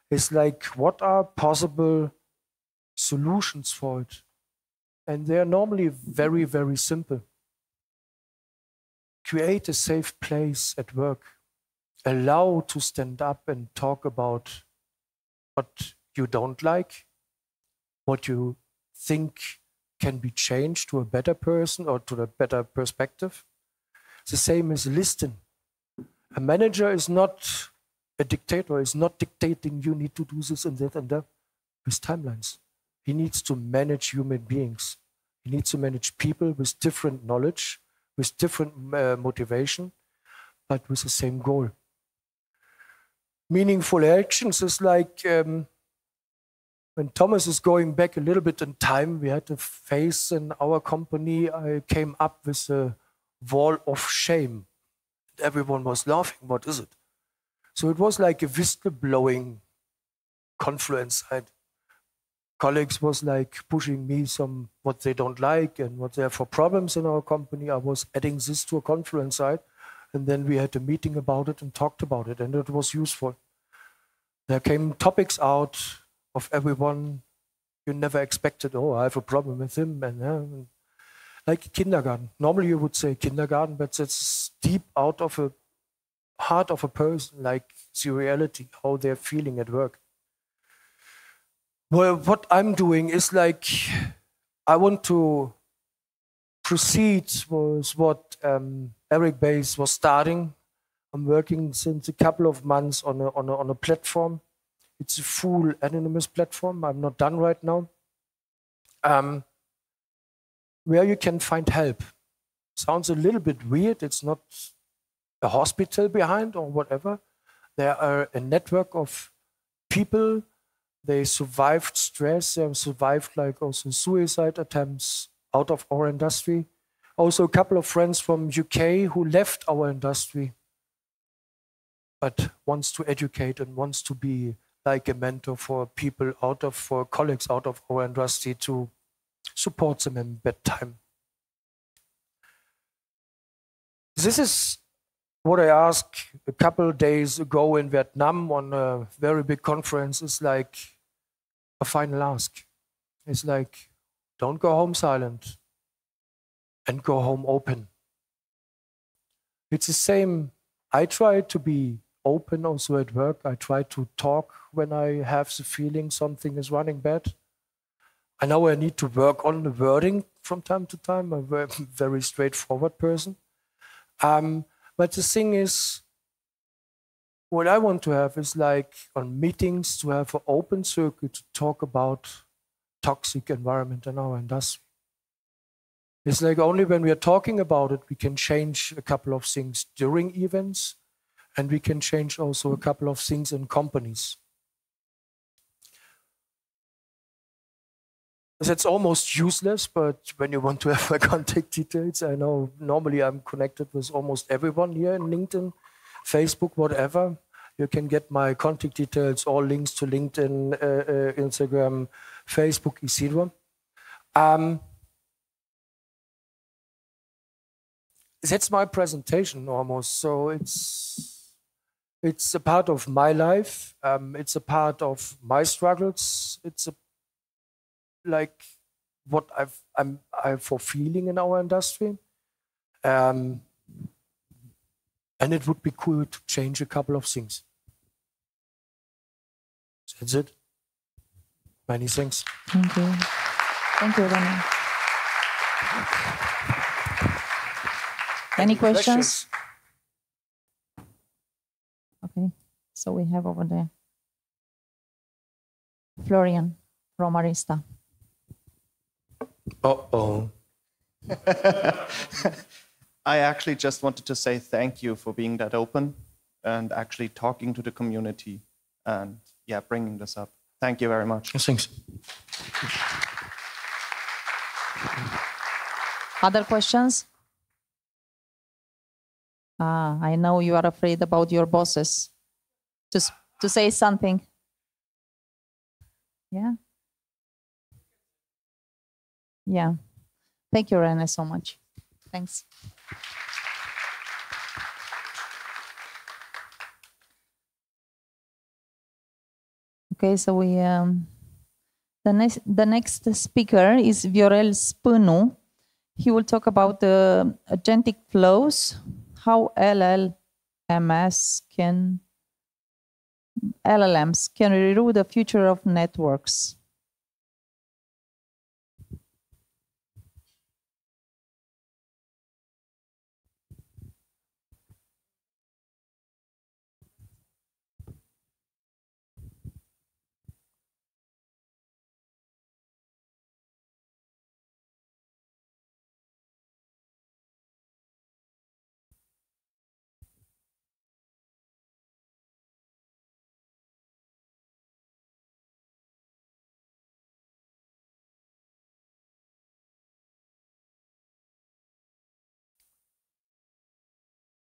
It's like, what are possible solutions for it? And they are normally very, very simple. Create a safe place at work. Allow to stand up and talk about what you don't like, what you think can be changed to a better person or to a better perspective. The same as listen. A manager is not a dictator, is not dictating you need to do this and that and that with timelines. He needs to manage human beings. He needs to manage people with different knowledge, with different motivation, but with the same goal. Meaningful actions is like when Thomas is going back a little bit in time, we had a phase in our company, I came up with a wall of shame. Everyone was laughing, what is it? So it was like a whistleblowing confluence. Colleagues was like pushing me some what they don't like and what they have for problems in our company. I was adding this to a confluence side, and then we had a meeting about it and talked about it, and it was useful. There came topics out of everyone you never expected. Oh, I have a problem with him, and like kindergarten. Normally you would say kindergarten, but it's deep out of a heart of a person, like the reality, how they're feeling at work. Well, what I'm doing is like, I want to proceed with what Eric Bays was starting. I'm working since a couple of months on a platform. It's a full anonymous platform. I'm not done right now. Where you can find help. Sounds a little bit weird. It's not a hospital behind or whatever. There are a network of people. They survived stress. They have survived like also suicide attempts out of our industry. Also a couple of friends from UK who left our industry, but wants to educate and wants to be like a mentor for people for colleagues out of our industry to support them in bad time. This is what I asked a couple of days ago in Vietnam on a very big conference. Is like a final ask. It's like, don't go home silent and go home open. It's the same. I try to be open also at work. I try to talk when I have the feeling something is running bad. I know I need to work on the wording from time to time. I'm a very straightforward person. But the thing is, what I want to have is like on meetings to have an open circuit to talk about toxic environment in our industry. It's like only when we are talking about it, we can change a couple of things during events, and we can change also a couple of things in companies. That's almost useless, but when you want to have my contact details, I know normally I'm connected with almost everyone here in LinkedIn, Facebook, whatever. You can get my contact details, all links to LinkedIn, Instagram, Facebook, etc. That's my presentation almost. So it's a part of my life. It's a part of my struggles. It's a like what I'm for feeling in our industry. And it would be cool to change a couple of things. That's it. Many thanks. Thank you. Thank you, Romeo. Any questions? Okay, so we have over there Florian from Arista. Uh-oh. I actually just wanted to say thank you for being that open and actually talking to the community and yeah, bringing this up. Thank you very much. Thanks. Other questions? I know you are afraid about your bosses. To say something. Yeah? Yeah. Thank you, Rene, so much. Thanks. Okay, so we the next speaker is Viorel Spânu. He will talk about the agentic flows, how LLMs can rule the future of networks.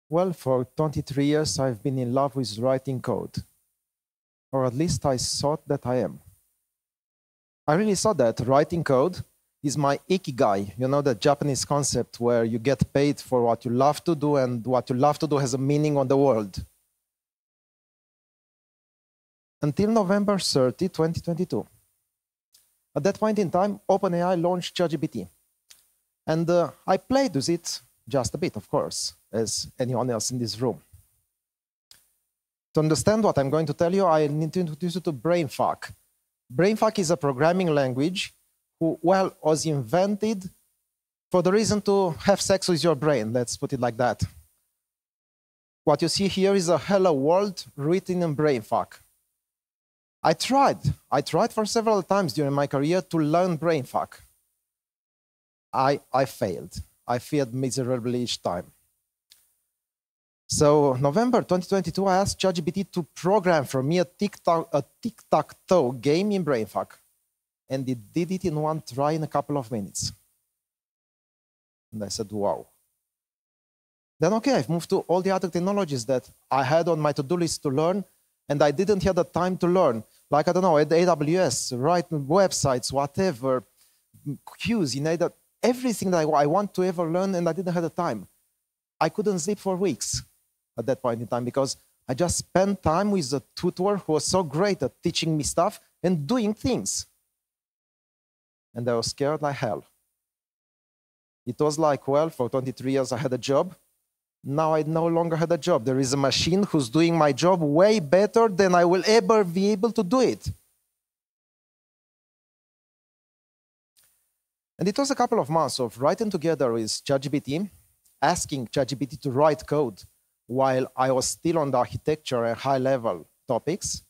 Well, for 23 years, I've been in love with writing code. Or at least I thought that I am. I really thought that writing code is my ikigai. You know, the Japanese concept where you get paid for what you love to do and what you love to do has a meaning on the world. Until November 30, 2022. At that point in time, OpenAI launched ChatGPT. And I played with it just a bit, of course, as anyone else in this room. To understand what I'm going to tell you, I need to introduce you to BrainFuck. BrainFuck is a programming language who, well, was invented for the reason to have sex with your brain, let's put it like that. What you see here is a hello world written in BrainFuck. I tried for several times during my career to learn BrainFuck. I failed. I failed miserably each time. So November 2022, I asked ChatGPT to program for me a tic-tac-toe game in BrainFuck. And it did it in one try in a couple of minutes. And I said, wow. Then, okay, I've moved to all the other technologies that I had on my to-do list to learn, and I didn't have the time to learn. Like, I don't know, at AWS, write websites, whatever, queues, everything that I want to ever learn, and I didn't have the time. I couldn't sleep for weeks at that point in time because I just spent time with a tutor who was so great at teaching me stuff and doing things. And I was scared like hell. It was like, well, for 23 years I had a job. Now I no longer had a job. There is a machine who's doing my job way better than I will ever be able to do it. And it was a couple of months of writing together with ChatGPT, asking ChatGPT to write code while I was still on the architecture and high-level topics,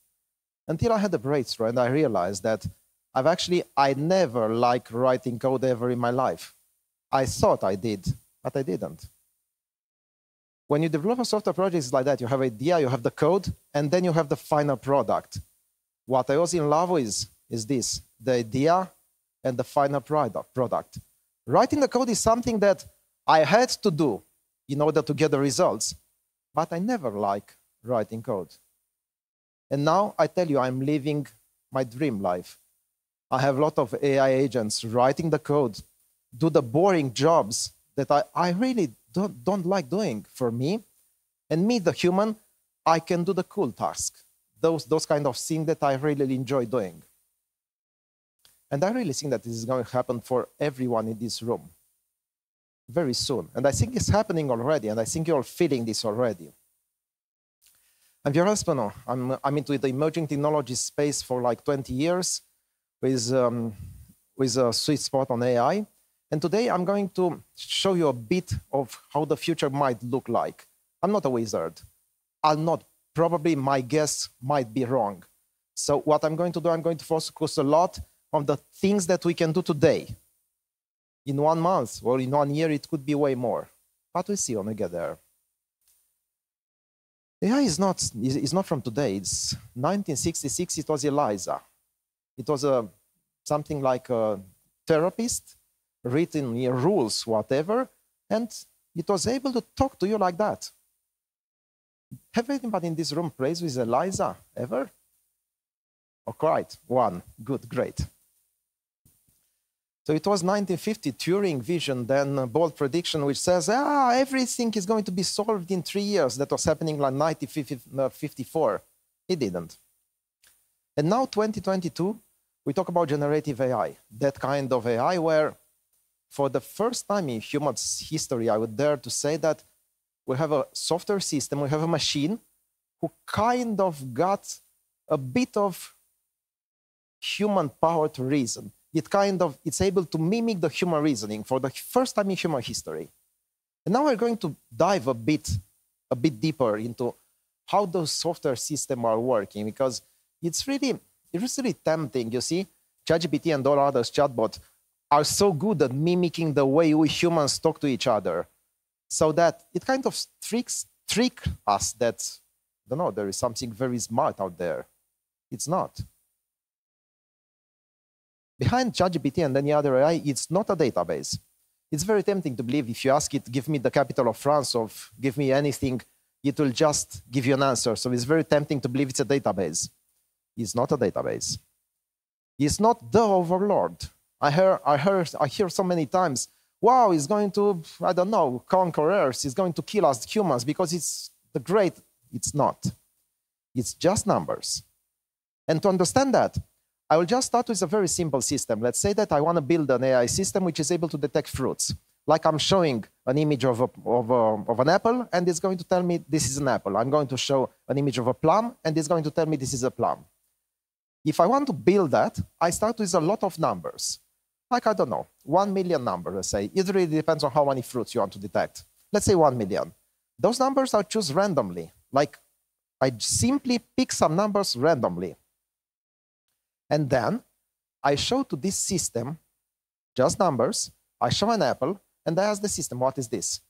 until I had a breakthrough and I realized that I never liked writing code ever in my life. I thought I did, but I didn't. When you develop a software project, it's like that. You have an idea, you have the code, and then you have the final product. What I was in love with is this, the idea and the final product. Writing the code is something that I had to do in order to get the results, but I never liked writing code. And now I tell you, I'm living my dream life. I have a lot of AI agents writing the code, do the boring jobs that I really don't like doing for me. And me, the human, I can do the cool task, those kind of things that I really enjoy doing. And I really think that this is going to happen for everyone in this room very soon. And I think it's happening already, and I think you're feeling this already. I'm Virgil. I'm into the emerging technology space for like 20 years with a sweet spot on AI. And today I'm going to show you a bit of how the future might look like. I'm not a wizard. Probably my guess might be wrong. So what I'm going to do, I'm going to focus a lot on the things that we can do today. In 1 month or in 1 year, it could be way more. But we'll see when we get there. AI is not from today. It's 1966, it was Eliza. It was something like a therapist, written in rules, whatever, and it was able to talk to you like that. Have anybody in this room played with Eliza ever? Oh, right, one. Good, great. So it was 1950, Turing vision, then a bold prediction which says, everything is going to be solved in 3 years. That was happening like 1954. It didn't. And now 2022, we talk about generative AI, that kind of AI where for the first time in human history, I would dare to say that we have a software system, we have a machine who kind of got a bit of human power to reason. It's able to mimic the human reasoning for the first time in human history. And now we're going to dive a bit deeper into how those software systems are working, because it's really tempting. You see, ChatGPT and all others chatbots are so good at mimicking the way we humans talk to each other, so that it kind of trick us that, I don't know, there is something very smart out there. It's not. Behind ChatGPT and any other AI, it's not a database. It's very tempting to believe if you ask it, give me the capital of France or give me anything, it will just give you an answer. So it's very tempting to believe it's a database. It's not a database. It's not the overlord. I hear so many times, wow, it's going to, I don't know, conquer Earth, it's going to kill us humans because it's the great. It's not. It's just numbers. And to understand that, I will just start with a very simple system. Let's say that I want to build an AI system which is able to detect fruits. Like I'm showing an image of an apple, and it's going to tell me this is an apple. I'm going to show an image of a plum, and it's going to tell me this is a plum. If I want to build that, I start with a lot of numbers. Like, I don't know, 1 million numbers, let's say. It really depends on how many fruits you want to detect. Let's say 1 million. Those numbers I choose randomly. Like, I simply pick some numbers randomly. And then I show to this system just numbers. I show an apple, and I ask the system, what is this?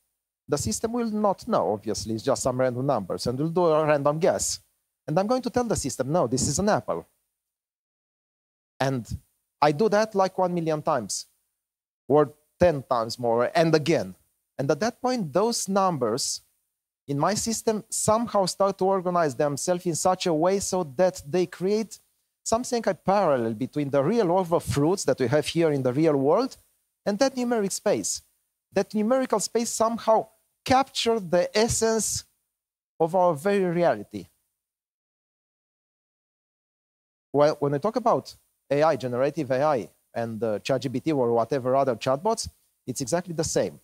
The system will not know, obviously. It's just some random numbers, and will do a random guess. And I'm going to tell the system, no, this is an apple. And I do that like 1 million times, or 10 times more, and again. And at that point, those numbers in my system somehow start to organize themselves in such a way so that they create something like parallel between the real world of fruits that we have here in the real world and that numeric space. That numerical space somehow captured the essence of our very reality. Well, when I talk about AI, generative AI, and ChatGPT or whatever other chatbots, it's exactly the same.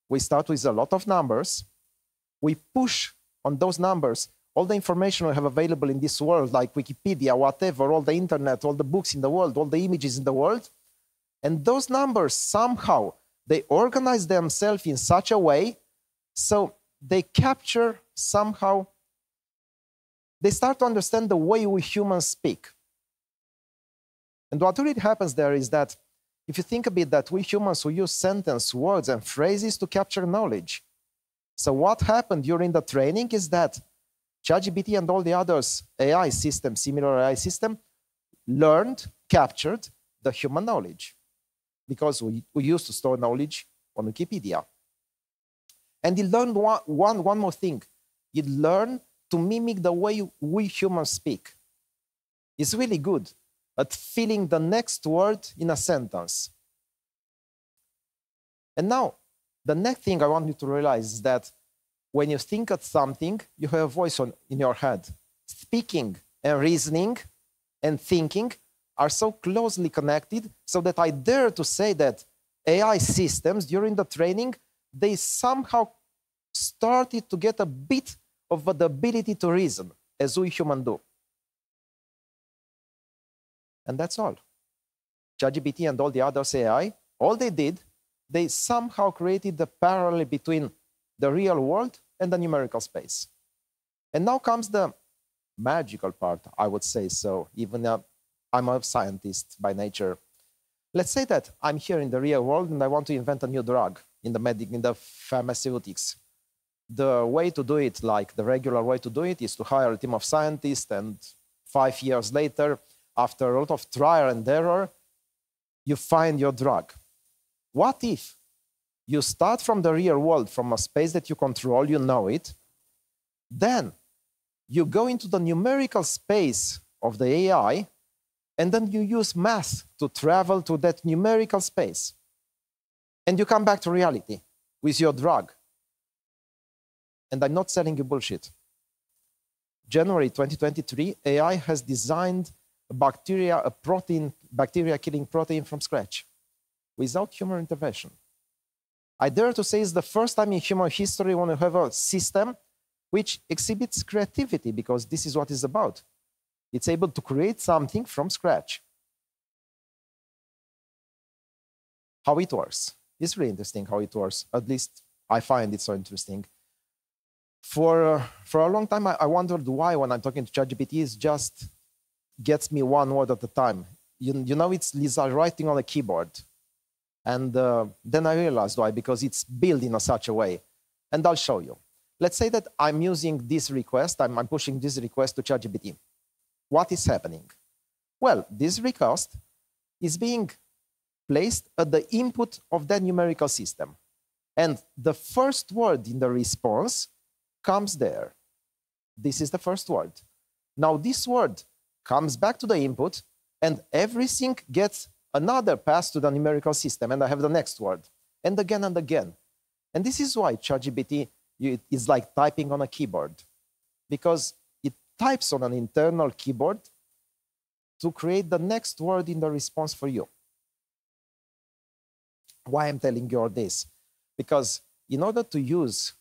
We start with a lot of numbers. We push on those numbers all the information we have available in this world, like Wikipedia, whatever, all the internet, all the books in the world, all the images in the world. And those numbers, somehow, they organize themselves in such a way so they capture somehow, they start to understand the way we humans speak. And what really happens there is that if you think a bit that we humans, we use sentence, words, and phrases to capture knowledge. So what happened during the training is that ChatGPT and all the others AI system, similar AI system, learned, captured the human knowledge. Because we used to store knowledge on Wikipedia. And it learned one more thing. It learned to mimic the way we humans speak. It's really good at filling the next word in a sentence. And now, the next thing I want you to realize is that when you think of something, you have a voice in your head. Speaking and reasoning and thinking are so closely connected so that I dare to say that AI systems during the training, they somehow started to get a bit of the ability to reason, as we humans do. And that's all. ChatGPT and all the others AI, all they did, they somehow created the parallel between the real world and the numerical space. And now comes the magical part, I would say so, even I'm a scientist by nature. Let's say that I'm here in the real world and I want to invent a new drug in the pharmaceutics. The way to do it, like the regular way to do it, is to hire a team of scientists, and 5 years later, after a lot of trial and error, you find your drug. What if you start from the real world, from a space that you control, you know it, then you go into the numerical space of the AI, and then you use math to travel to that numerical space. And you come back to reality with your drug. And I'm not selling you bullshit. January 2023, AI has designed a bacteria-killing protein from scratch, without human intervention. I dare to say it's the first time in human history when we have a system which exhibits creativity, because this is what it's about. It's able to create something from scratch. How it works. It's really interesting how it works. At least I find it so interesting. For a long time, I wondered why, when I'm talking to ChatGPT, it just gets me one word at a time. You know, it's Lisa writing on a keyboard. And then I realized why, because it's built in such a way. And I'll show you. Let's say that I'm using this request, I'm pushing this request to ChatGPT. What is happening? Well, this request is being placed at the input of that numerical system. And the first word in the response comes there. This is the first word. Now this word comes back to the input, and everything gets another pass to the numerical system, and I have the next word, and again and again. And this is why ChatGPT is like typing on a keyboard, because it types on an internal keyboard to create the next word in the response for you. Why I'm telling you all this? Because in order to use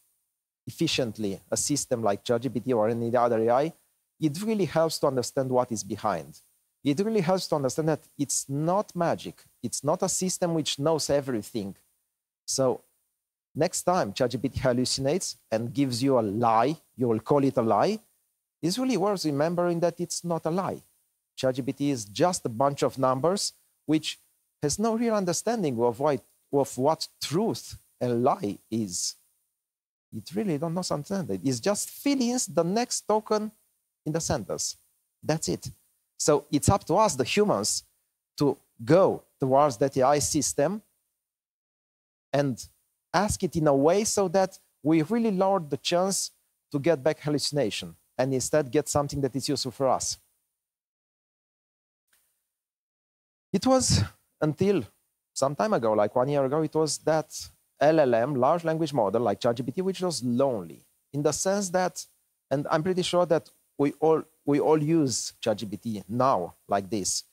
efficiently a system like ChatGPT or any other AI, it really helps to understand what is behind. It really helps to understand that it's not magic. It's not a system which knows everything. So next time ChatGPT hallucinates and gives you a lie, you will call it a lie, it's really worth remembering that it's not a lie. ChatGPT is just a bunch of numbers which has no real understanding of what truth and lie is. It really don't know something. It just fills the next token in the sentence. That's it. So it's up to us, the humans, to go towards that AI system and ask it in a way so that we really lower the chance to get back hallucination and instead get something that is useful for us. It was until some time ago, like 1 year ago, it was that LLM, large language model, like ChatGPT, which was lonely in the sense that, and I'm pretty sure that we all use ChatGPT now like this.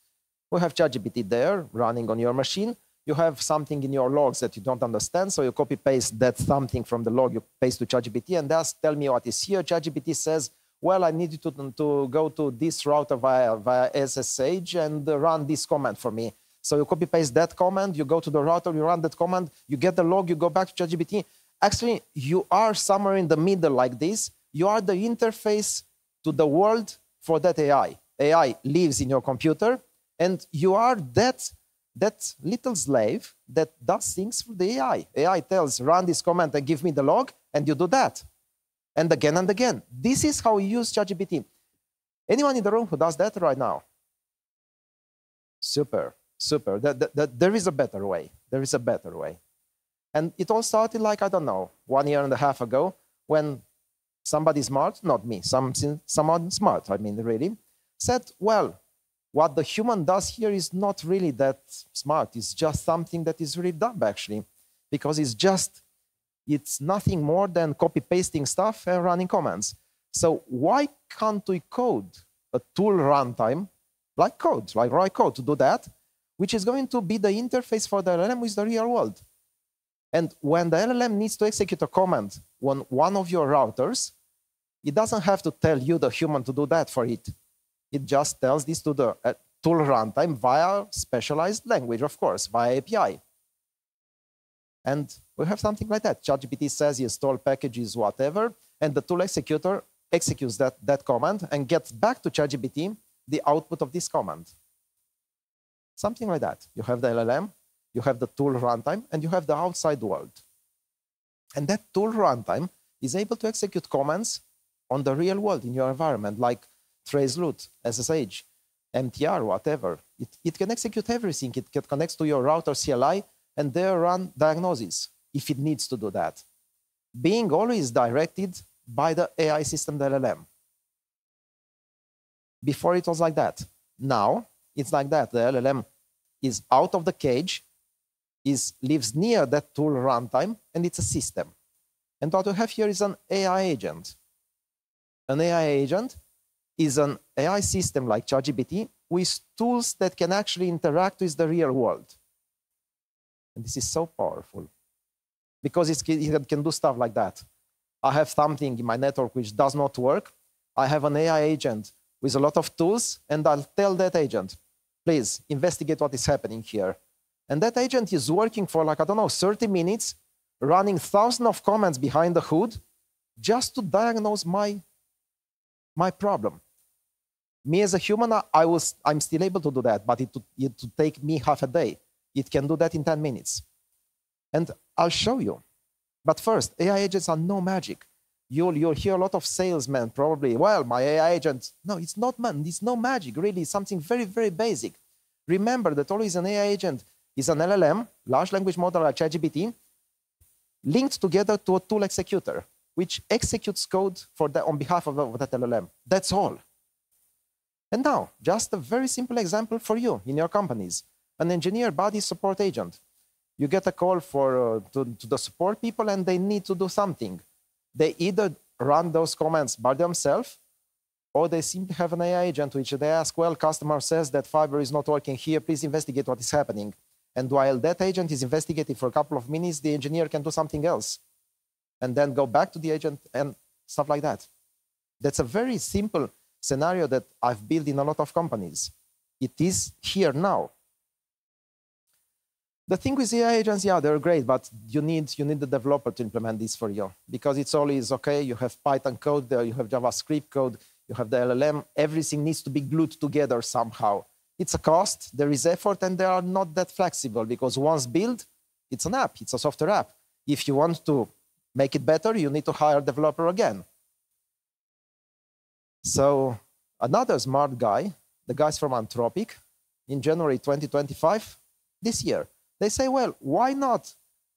We have ChatGPT there running on your machine. You have something in your logs that you don't understand, so you copy-paste that something from the log, you paste to ChatGPT, and that's tell me what is here. ChatGPT says, well, I need you to go to this router via SSH and run this command for me. So you copy-paste that command, you go to the router, you run that command, you get the log, you go back to ChatGPT. Actually, you are somewhere in the middle like this. You are the interface to the world for that AI. AI lives in your computer, and you are that little slave that does things for the AI. AI tells, run this command and give me the log, and you do that. And again and again. This is how you use ChatGPT. Anyone in the room who does that right now? Super, super. There is a better way. There is a better way. And it all started like, I don't know, 1.5 years ago, when somebody smart, not me, someone smart, I mean, really, said, well, what the human does here is not really that smart. It's just something that is really dumb, actually, because it's nothing more than copy-pasting stuff and running commands. So why can't we code a tool runtime like code, like write code to do that, which is going to be the interface for the LLM with the real world. And when the LLM needs to execute a command on one of your routers, it doesn't have to tell you, the human, to do that for it. It just tells this to the tool runtime via specialized language, of course, via API. And we have something like that. ChatGPT says install packages, whatever, and the tool executor executes that command and gets back to ChatGPT the output of this command. Something like that. You have the LLM, you have the tool runtime, and you have the outside world. And that tool runtime is able to execute commands on the real world in your environment, like trace root, SSH, MTR, whatever. It can execute everything. It connects to your router CLI and there run diagnosis if it needs to do that. Being always directed by the AI system, the LLM. Before it was like that. Now it's like that. The LLM is out of the cage, lives near that tool runtime, and it's a system. And what we have here is an AI agent. An AI agent is an AI system like ChatGPT with tools that can actually interact with the real world. And this is so powerful because it can do stuff like that. I have something in my network which does not work. I have an AI agent with a lot of tools, and I'll tell that agent, please investigate what is happening here. And that agent is working for, like, I don't know, 30 minutes, running thousands of commands behind the hood just to diagnose my problem. Me as a human, I'm still able to do that, but it would take me half a day. It can do that in 10 minutes. And I'll show you. But first, AI agents are no magic. You'll hear a lot of salesmen probably, well, my AI agent, no, it's not, man, it's no magic, really, it's something very, very basic. Remember that always an AI agent is an LLM, large language model like ChatGPT, linked together to a tool executor, which executes code on behalf of that LLM. That's all. And now, just a very simple example for you in your companies. An engineer body support agent. You get a call to the support people and they need to do something. They either run those commands by themselves or they simply have an AI agent which they ask, well, customer says that fiber is not working here, please investigate what is happening. And while that agent is investigating for a couple of minutes, the engineer can do something else and then go back to the agent and stuff like that. That's a very simple scenario that I've built in a lot of companies. It is here now. The thing with AI agents, yeah, they're great, but you need the developer to implement this for you because it's always, okay, you have Python code there, you have JavaScript code, you have the LLM, everything needs to be glued together somehow. It's a cost, there is effort, and they are not that flexible because once built, it's an app, it's a software app. If you want to make it better, you need to hire a developer again. So another smart guy, the guys from Anthropic, in January 2025, this year, they say, well, why not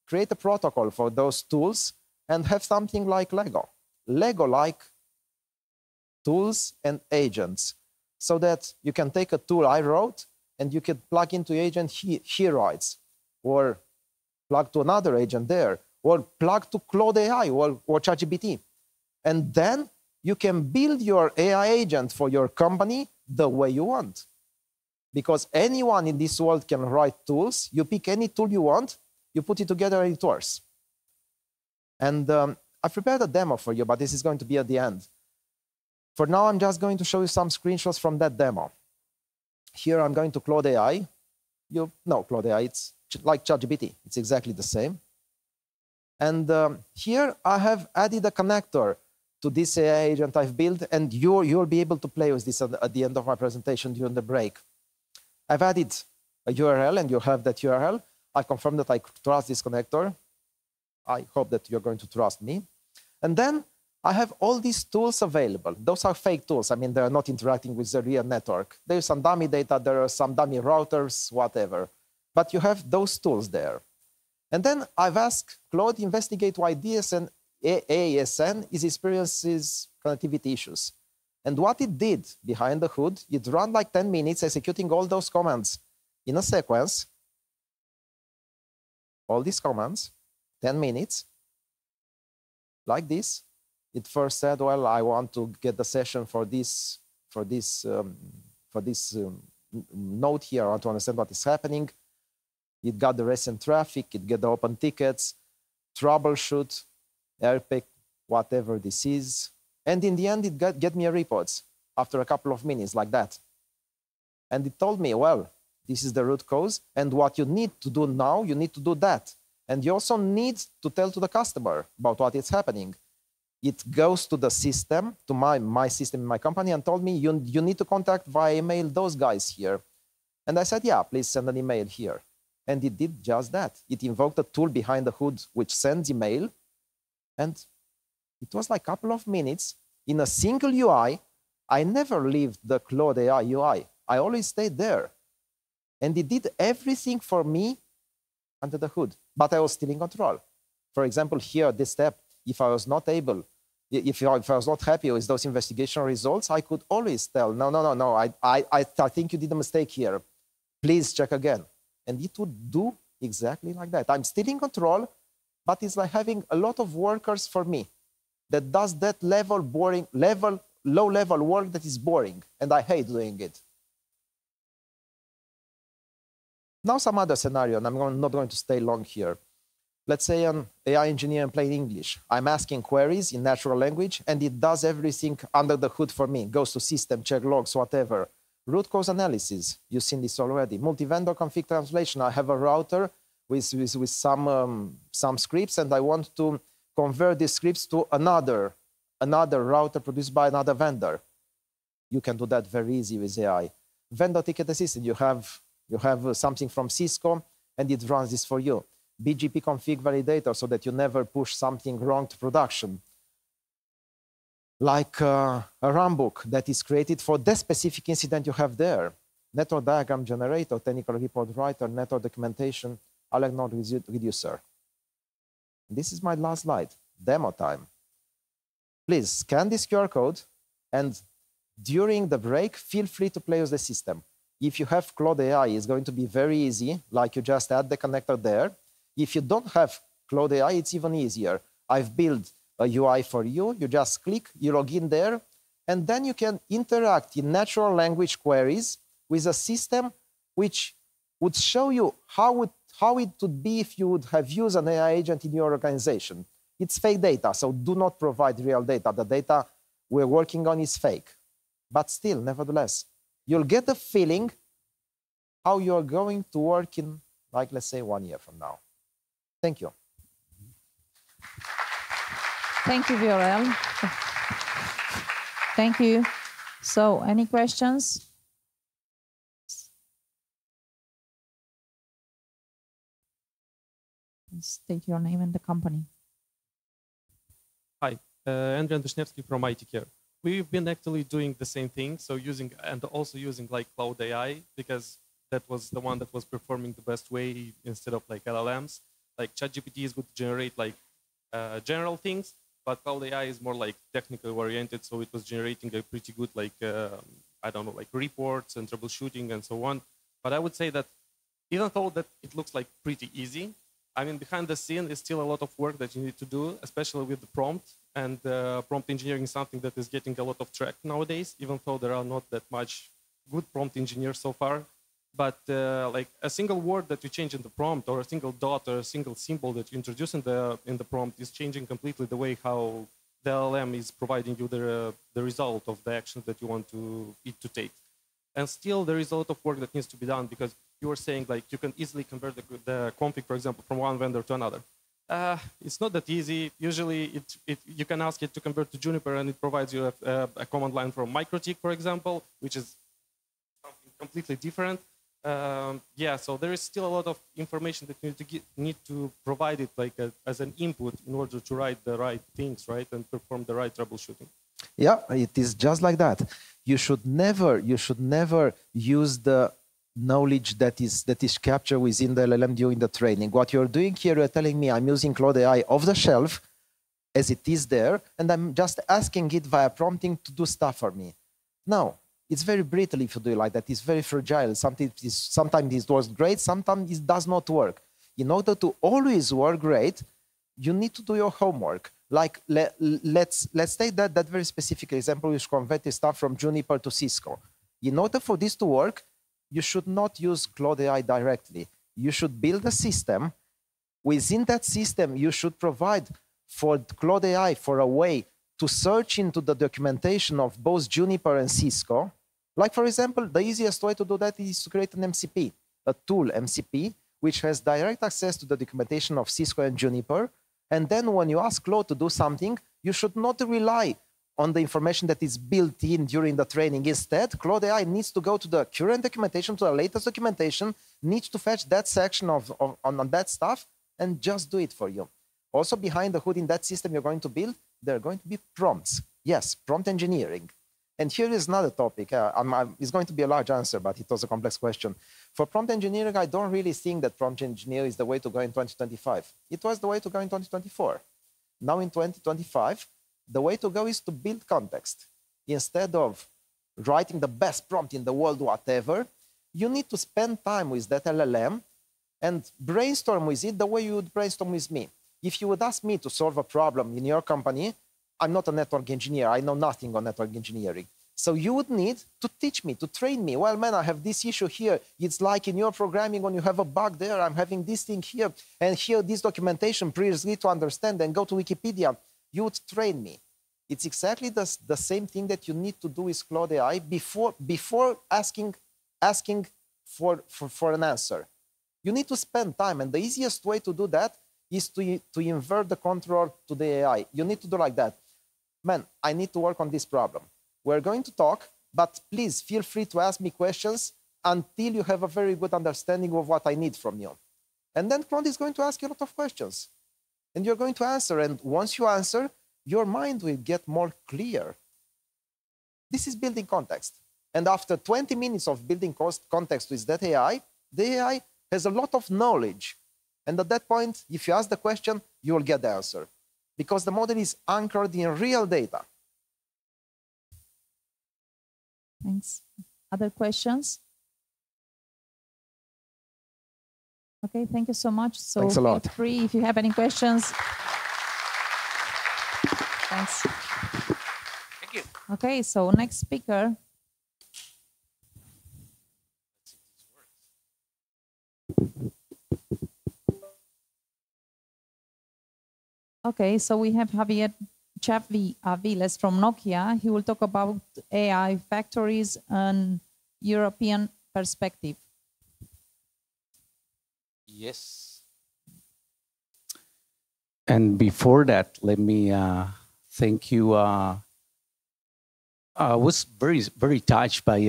create a protocol for those tools and have something like Lego? Lego-like tools and agents, so that you can take a tool I wrote and you can plug into agent he writes, or plug to another agent there, or plug to Claude AI or ChatGPT. And then you can build your AI agent for your company the way you want. Because anyone in this world can write tools. You pick any tool you want, you put it together and it works. And I prepared a demo for you, but this is going to be at the end. For now, I'm just going to show you some screenshots from that demo. Here I'm going to Claude AI. You know Claude AI, it's like ChatGPT. It's exactly the same. And here I have added a connector to this AI agent I've built, and you'll be able to play with this at the end of my presentation during the break. I've added a URL, and you have that URL. I confirm that I trust this connector. I hope that you're going to trust me. And then I have all these tools available. Those are fake tools. I mean, they're not interacting with the real network. There's some dummy data, there are some dummy routers, whatever. But you have those tools there. And then I've asked Claude to investigate why DSN ASN is experiencing connectivity issues. And what it did behind the hood, it ran like 10 minutes executing all those commands in a sequence. All these commands, 10 minutes, like this. It first said, well, I want to get the session for this node here, I want to understand what is happening. It got the recent traffic, it get the open tickets, troubleshoot, airpick, whatever this is. And in the end, it get me a report after a couple of minutes like that. And it told me, well, this is the root cause. And what you need to do now, you need to do that. And you also need to tell to the customer about what is happening. It goes to the system, to my system in my company, and told me, you need to contact via email those guys here. And I said, yeah, please send an email here. And it did just that. It invoked a tool behind the hood which sends email. And it was like a couple of minutes in a single UI. I never left the Claude AI UI. I always stayed there. And it did everything for me under the hood. But I was still in control. For example, here, this step, if I was not able, if I was not happy with those investigation results, I could always tell, no, I think you did a mistake here. Please check again. And it would do exactly like that. I'm still in control, but it's like having a lot of workers for me that does that low-level work that is boring, and I hate doing it. Now some other scenario, and I'm not going to stay long here. Let's say an AI engineer in plain English. I'm asking queries in natural language, and it does everything under the hood for me. Goes to system, check logs, whatever. Root cause analysis, you've seen this already. Multi-vendor config translation. I have a router with some scripts, and I want to convert these scripts to another router produced by another vendor. You can do that very easy with AI. Vendor ticket assistant, you have something from Cisco, and it runs this for you. BGP config validator, so that you never push something wrong to production. Like a runbook that is created for the specific incident you have there. Network diagram generator, technical report writer, network documentation, Alec node reducer. This is my last slide, demo time. Please scan this QR code, and during the break, feel free to play with the system. If you have Claude AI, it's going to be very easy, like you just add the connector there. If you don't have Claude AI, it's even easier. I've built a UI for you. You just click, you log in there, and then you can interact in natural language queries with a system which would show you how it would be if you would have used an AI agent in your organization. It's fake data, so do not provide real data. The data we're working on is fake. But still, nevertheless, you'll get the feeling how you're going to work in, like, let's say, 1 year from now. Thank you. Thank you, Virgil. Thank you. So, any questions? State your name and the company. Hi, Andrei from ITCare. We've been actually doing the same thing, so also using like Cloud AI, because that was the one that was performing the best way instead of like LLMs. Like ChatGPT is good to generate like general things, but Cloud AI is more like technically oriented, so it was generating a pretty good like I don't know, like reports and troubleshooting and so on. But I would say that even though that it looks like pretty easy, I mean, behind the scene is still a lot of work that you need to do, especially with the prompt. And prompt engineering is something that is getting a lot of track nowadays, even though there are not that much good prompt engineers so far. But like a single word that you change in the prompt, or a single dot, or a single symbol that you introduce in the prompt is changing completely the way how the LLM is providing you the result of the action that you want it to take. And still, there is a lot of work that needs to be done, because you were saying like you can easily convert the config, for example, from one vendor to another. It's not that easy. Usually, you can ask it to convert to Juniper, and it provides you a command line from MikroTik, for example, which is something completely different. Yeah, so there is still a lot of information that you need to provide it like as an input in order to write the right things, right, and perform the right troubleshooting. Yeah, it is just like that. You should never use the knowledge that is captured within the LLM during the training. What you're doing here, you're telling me I'm using Claude AI off the shelf as it is there, and I'm just asking it via prompting to do stuff for me. No, it's very brittle if you do it like that. It's very fragile. Sometimes it works great, sometimes it does not work. In order to always work great, you need to do your homework. Like, let's take that very specific example, which converted stuff from Juniper to Cisco. In order for this to work, you should not use Claude AI directly. You should build a system. Within that system, you should provide for Claude AI for a way to search into the documentation of both Juniper and Cisco. Like, for example, the easiest way to do that is to create an MCP, a tool MCP, which has direct access to the documentation of Cisco and Juniper. And then when you ask Claude to do something, you should not rely on the information that is built in during the training. Instead, Claude AI needs to go to the current documentation, to the latest documentation, needs to fetch that section on that stuff, and just do it for you. Also, behind the hood in that system you're going to build, there are going to be prompts. Yes, prompt engineering. And here is another topic. It's going to be a large answer, but it was a complex question. For prompt engineering, I don't really think that prompt engineering is the way to go in 2025. It was the way to go in 2024. Now in 2025, the way to go is to build context. Instead of writing the best prompt in the world, whatever, you need to spend time with that LLM and brainstorm with it the way you would brainstorm with me. If you would ask me to solve a problem in your company, I'm not a network engineer. I know nothing on network engineering. So you would need to teach me, to train me. Well, man, I have this issue here. It's like in your programming when you have a bug there, I'm having this thing here, and here this documentation, please read to understand, and go to Wikipedia. You would train me. It's exactly the same thing that you need to do with Claude AI before asking for an answer. You need to spend time, and the easiest way to do that is to invert the control to the AI. You need to do like that. Man, I need to work on this problem. We're going to talk, but please feel free to ask me questions until you have a very good understanding of what I need from you. And then Claude is going to ask you a lot of questions. And you're going to answer, and once you answer, your mind will get more clear. This is building context. And after 20 minutes of building context with that AI, the AI has a lot of knowledge. And at that point, if you ask the question, you will get the answer. Because the model is anchored in real data. Thanks. Other questions? Okay, thank you so much. So thanks a lot. Feel free if you have any questions. Thanks. Thank you. Okay, so next speaker. Okay, so we have Javier Aviles from Nokia. He will talk about AI factories and European perspective. Yes. And before that, let me thank you. I was very touched by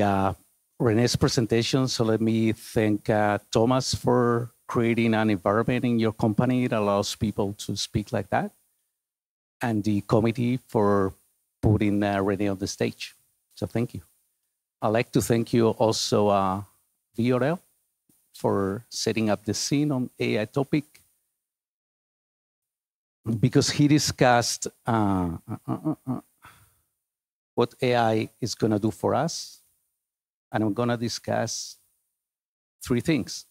René's presentation. So let me thank Thomas for creating an environment in your company that allows people to speak like that, and the committee for putting René on the stage. So thank you. I'd like to thank you also, Virgil, for setting up the scene on AI topic, because he discussed what AI is going to do for us. And I'm going to discuss three things.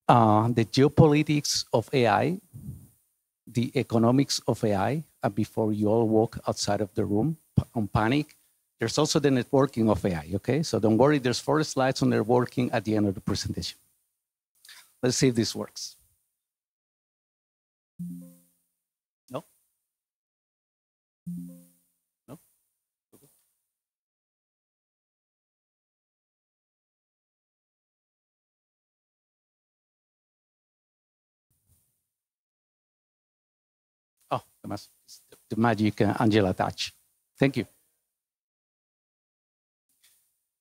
The geopolitics of AI, the economics of AI, and before you all walk outside of the room on panic, there's also the networking of AI, okay? So don't worry, there's 4 slides on networking at the end of the presentation. Let's see if this works. No? No? Oh, the magic Angela touch. Thank you.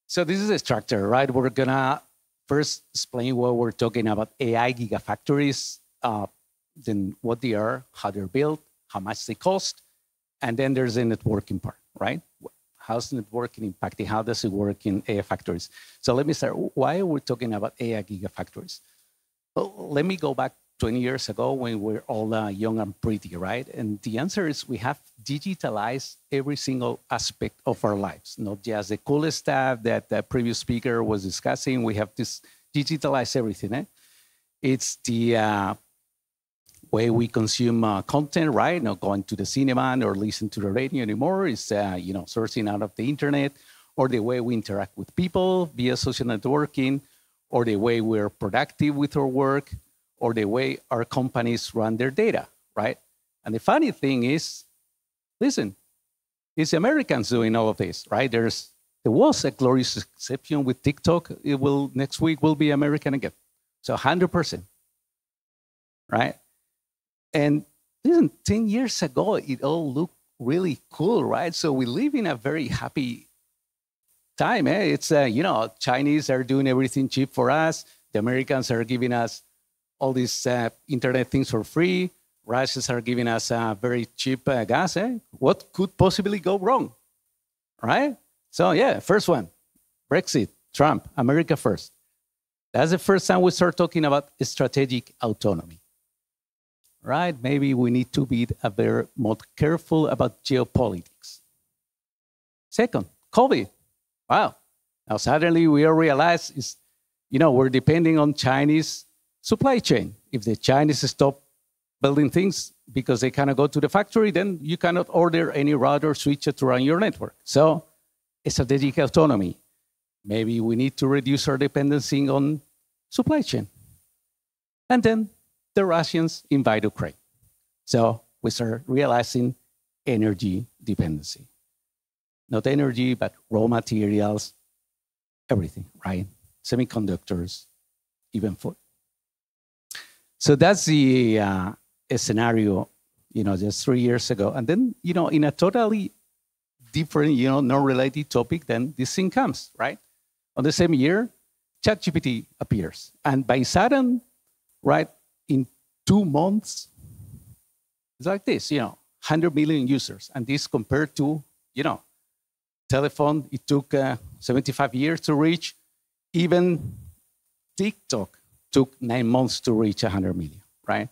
So this is a structure, right? We're gonna first explain what we're talking about AI gigafactories, then what they are, how they're built, how much they cost, and then there's the networking part, right? How's networking impacting? How does it work in AI factories? So let me start. Why are we talking about AI gigafactories? Well, let me go back 20 years ago when we were all young and pretty, right? And the answer is we have digitalized every single aspect of our lives, not just the cool stuff that the previous speaker was discussing. We have this digitalized everything. Eh? It's the way we consume content, right? Not going to the cinema or listen to the radio anymore. It's sourcing out of the internet, or the way we interact with people via social networking, or the way we're productive with our work, or the way our companies run their data, right? And the funny thing is, listen, it's the Americans doing all of this, right? There was a glorious exception with TikTok. Next week will be American again. So 100%, right? And listen, 10 years ago, it all looked really cool, right? So we live in a very happy time. It's, Chinese are doing everything cheap for us. The Americans are giving us all these internet things for free. Russians are giving us very cheap gas. What could possibly go wrong, right? So yeah, first one, Brexit, Trump, America first. That's the first time we start talking about strategic autonomy, right? Maybe we need to be a bit more careful about geopolitics. Second, COVID. Wow. Now suddenly we all realize we're depending on Chinese supply chain. If the Chinese stop building things because they cannot go to the factory, then you cannot order any router switcher to run your network. So strategic autonomy. Maybe we need to reduce our dependency on supply chain. And then the Russians invade Ukraine. So we start realizing energy dependency. Not energy, but raw materials, everything, right? Semiconductors, even food. So that's the scenario, just 3 years ago. And then, in a totally different, non-related topic, then this thing comes, right? On the same year, ChatGPT appears. And by sudden, right, in 2 months, it's like this, 100 million users. And this compared to, telephone, it took 75 years to reach. Even TikTok took 9 months to reach 100 million, right?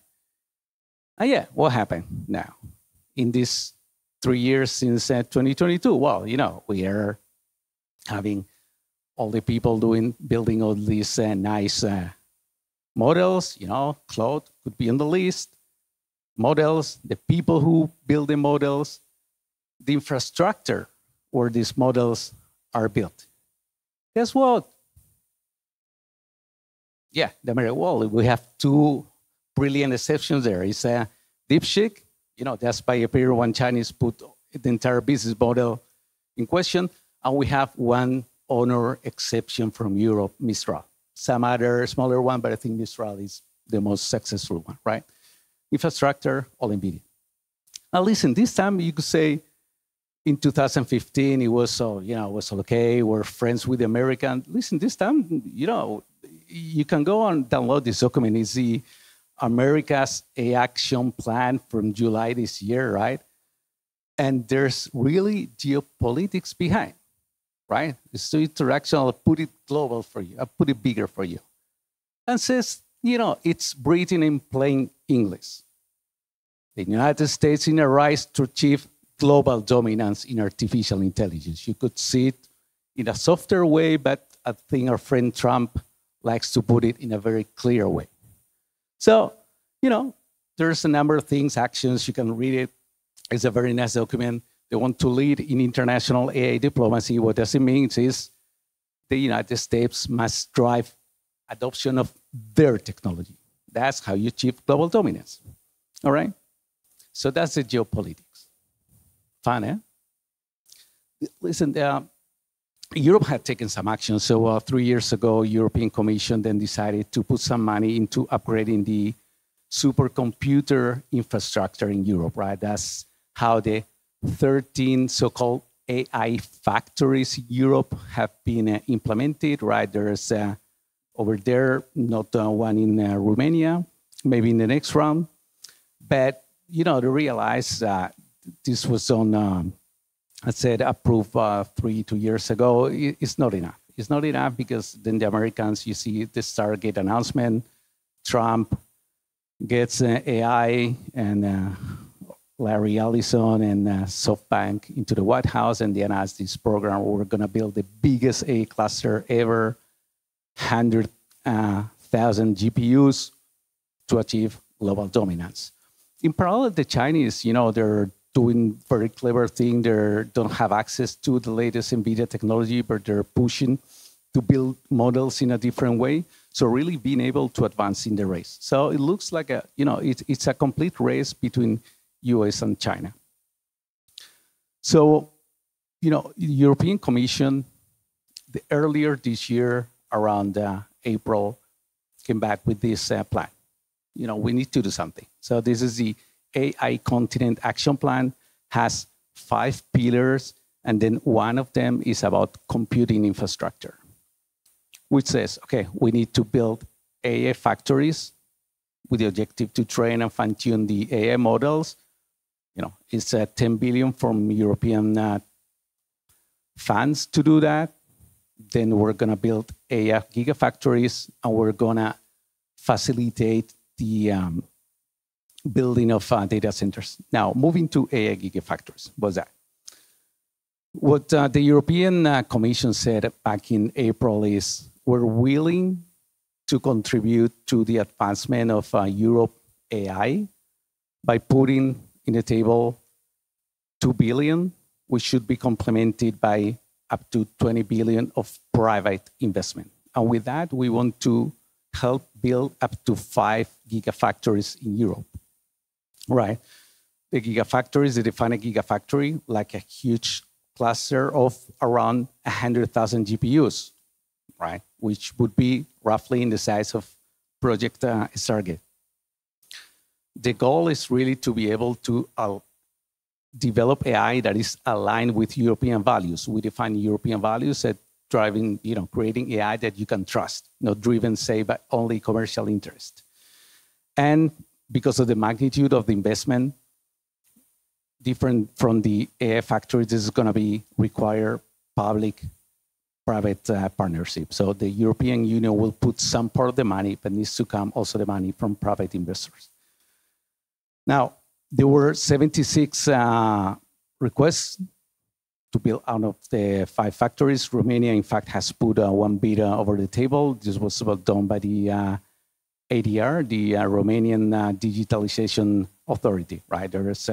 And yeah, what happened now? In these 3 years since 2022, well, we are having all the people building all these nice models, Claude could be on the list, models, the people who build the models, the infrastructure where these models are built. Guess what? Yeah, we have 2 brilliant exceptions there. It's DeepSeek, that's by a period when Chinese put the entire business model in question. And we have one honor exception from Europe, Mistral. Some other smaller one, but I think Mistral is the most successful one, right? Infrastructure, all NVIDIA. Now listen, this time you could say in 2015, it was okay, we're friends with the Americans. Listen, this time, you can go and download this document. It's the America's Action Plan from July this year, right? And there's really geopolitics behind, right? It's the interaction. I'll put it global for you. I'll put it bigger for you. And says, it's written in plain English. The United States in a race to achieve global dominance in artificial intelligence. You could see it in a softer way, but I think our friend Trump likes to put it in a very clear way. So, there's a number of things, actions, you can read it. It's a very nice document. They want to lead in international AI diplomacy. What does it mean is the United States must drive adoption of their technology. That's how you achieve global dominance. All right? So that's the geopolitics. Fun, eh? Listen, Europe had taken some action. So 3 years ago, European Commission then decided to put some money into upgrading the supercomputer infrastructure in Europe, right? That's how the 13 so-called AI factories in Europe have been implemented, right? There's over there, not one in Romania, maybe in the next round. But, to realize this was on, I said, approved 2 years ago, it's not enough. It's not enough because then the Americans, you see the Stargate announcement, Trump gets AI and Larry Ellison and SoftBank into the White House, and they announced this program where we're going to build the biggest AI cluster ever, 100,000 GPUs to achieve global dominance. In parallel, the Chinese, they're doing very clever thing. They don't have access to the latest NVIDIA technology, but they're pushing to build models in a different way. So really being able to advance in the race. So it looks like it's a complete race between US and China. So, the European Commission, earlier this year, around April, came back with this plan. We need to do something. So this is the AI Continent Action Plan, has 5 pillars, and then one of them is about computing infrastructure, which says, okay, we need to build AI factories with the objective to train and fine-tune the AI models. It's 10 billion from European funds to do that. Then we're going to build AI gigafactories, and we're going to facilitate the building of data centers. Now, moving to AI gigafactories, what's that? What the European Commission said back in April is we're willing to contribute to the advancement of Europe AI by putting in the table 2 billion, which should be complemented by up to 20 billion of private investment. And with that, we want to help build up to 5 gigafactories in Europe, right? The gigafactories, they define a gigafactory like a huge cluster of around 100,000 GPUs, right? Which would be roughly in the size of Project Stargate. The goal is really to be able to develop AI that is aligned with European values. We define European values as driving, creating AI that you can trust, not driven, say, by only commercial interest. And because of the magnitude of the investment, different from the AI factories, this is going to require public-private partnership. So the European Union will put some part of the money, but needs to come also the money from private investors. Now, there were 76 requests to build out of the 5 factories. Romania, in fact, has put 1 bid over the table. This was done by the ADR, the Romanian Digitalization Authority, right? There's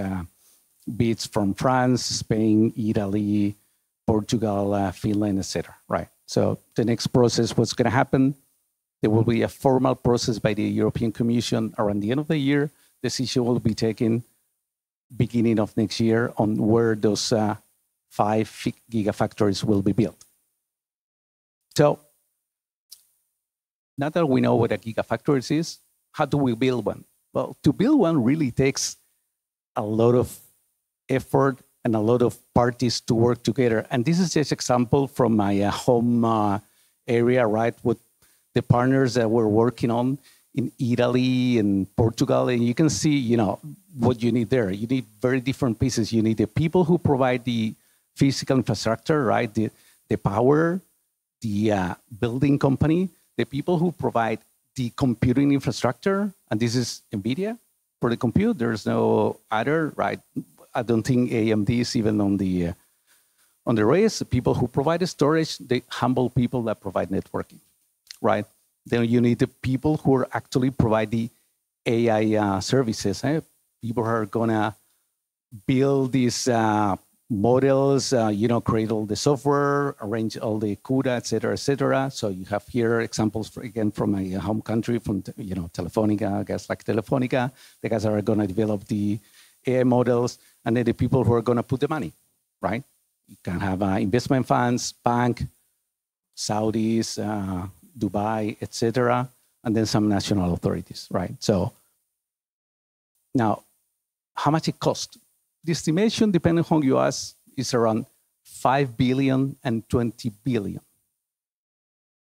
bids from France, Spain, Italy, Portugal, Finland, etc. Right? So the next process, what's going to happen, there will be a formal process by the European Commission around the end of the year. Decision will be taken beginning of next year on where those 5 gigafactories will be built. So now that we know what a gigafactory is, how do we build one? Well, to build one really takes a lot of effort and a lot of parties to work together. And this is just an example from my home area, right? With the partners that we're working on in Italy and Portugal, and you can see, what you need there. You need very different pieces. You need the people who provide the physical infrastructure, right? The power, the building company, the people who provide the computing infrastructure, and this is NVIDIA for the compute. There's no other, right? I don't think AMD is even on the race. The people who provide the storage, the humble people that provide networking, right? Then you need the people who are actually provide the AI services. People who are gonna build these models, create all the software, arrange all the CUDA, et cetera. So you have here examples, again, from my home country, from Telefonica, guys like Telefonica, the guys that are gonna develop the AI models, and then the people who are gonna put the money, right? You can have investment funds, bank, Saudis, Dubai, etc., and then some national authorities, right? So now, how much it costs? The estimation, depending on who you ask, is around 5 billion and 20 billion.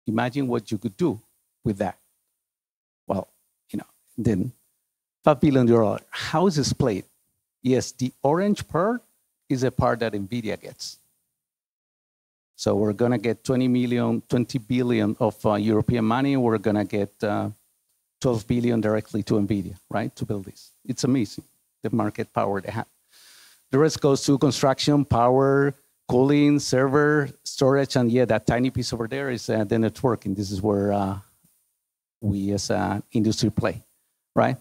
Imagine what you could do with that. Well, then $5 billion. How is it split? Yes, the orange part is a part that NVIDIA gets. So we're going to get 20 billion of European money. We're going to get 12 billion directly to NVIDIA, right, to build this. It's amazing, the market power they have. The rest goes to construction, power, cooling, server, storage, and that tiny piece over there is the networking. This is where we as an industry play. right?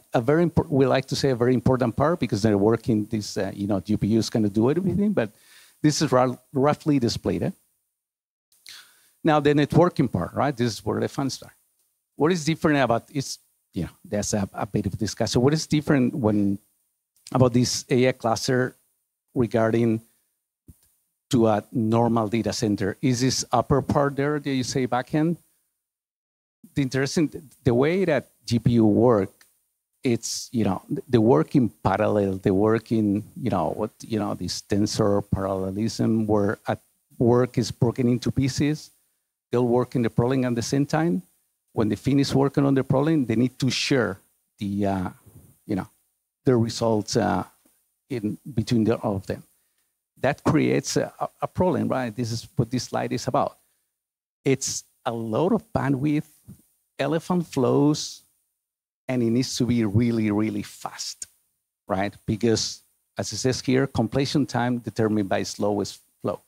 We like to say a very important part because they're working this, GPUs can do everything, but this is roughly displayed. Now the networking part, right? This is where the fun starts. What is different about it's, there's a bit of discussion. What is different about this AI cluster regarding to a normal data center? Is this upper part there that you say backend? The way that GPU work, it's, they work in parallel, they work in, this tensor parallelism where work is broken into pieces. They'll work in the problem at the same time. When they finish working on the problem, they need to share the results in between all of them. That creates a problem, right? This is what this slide is about. It's a lot of bandwidth, elephant flows, and it needs to be really, really fast, right? Because as it says here, completion time determined by slowest flow.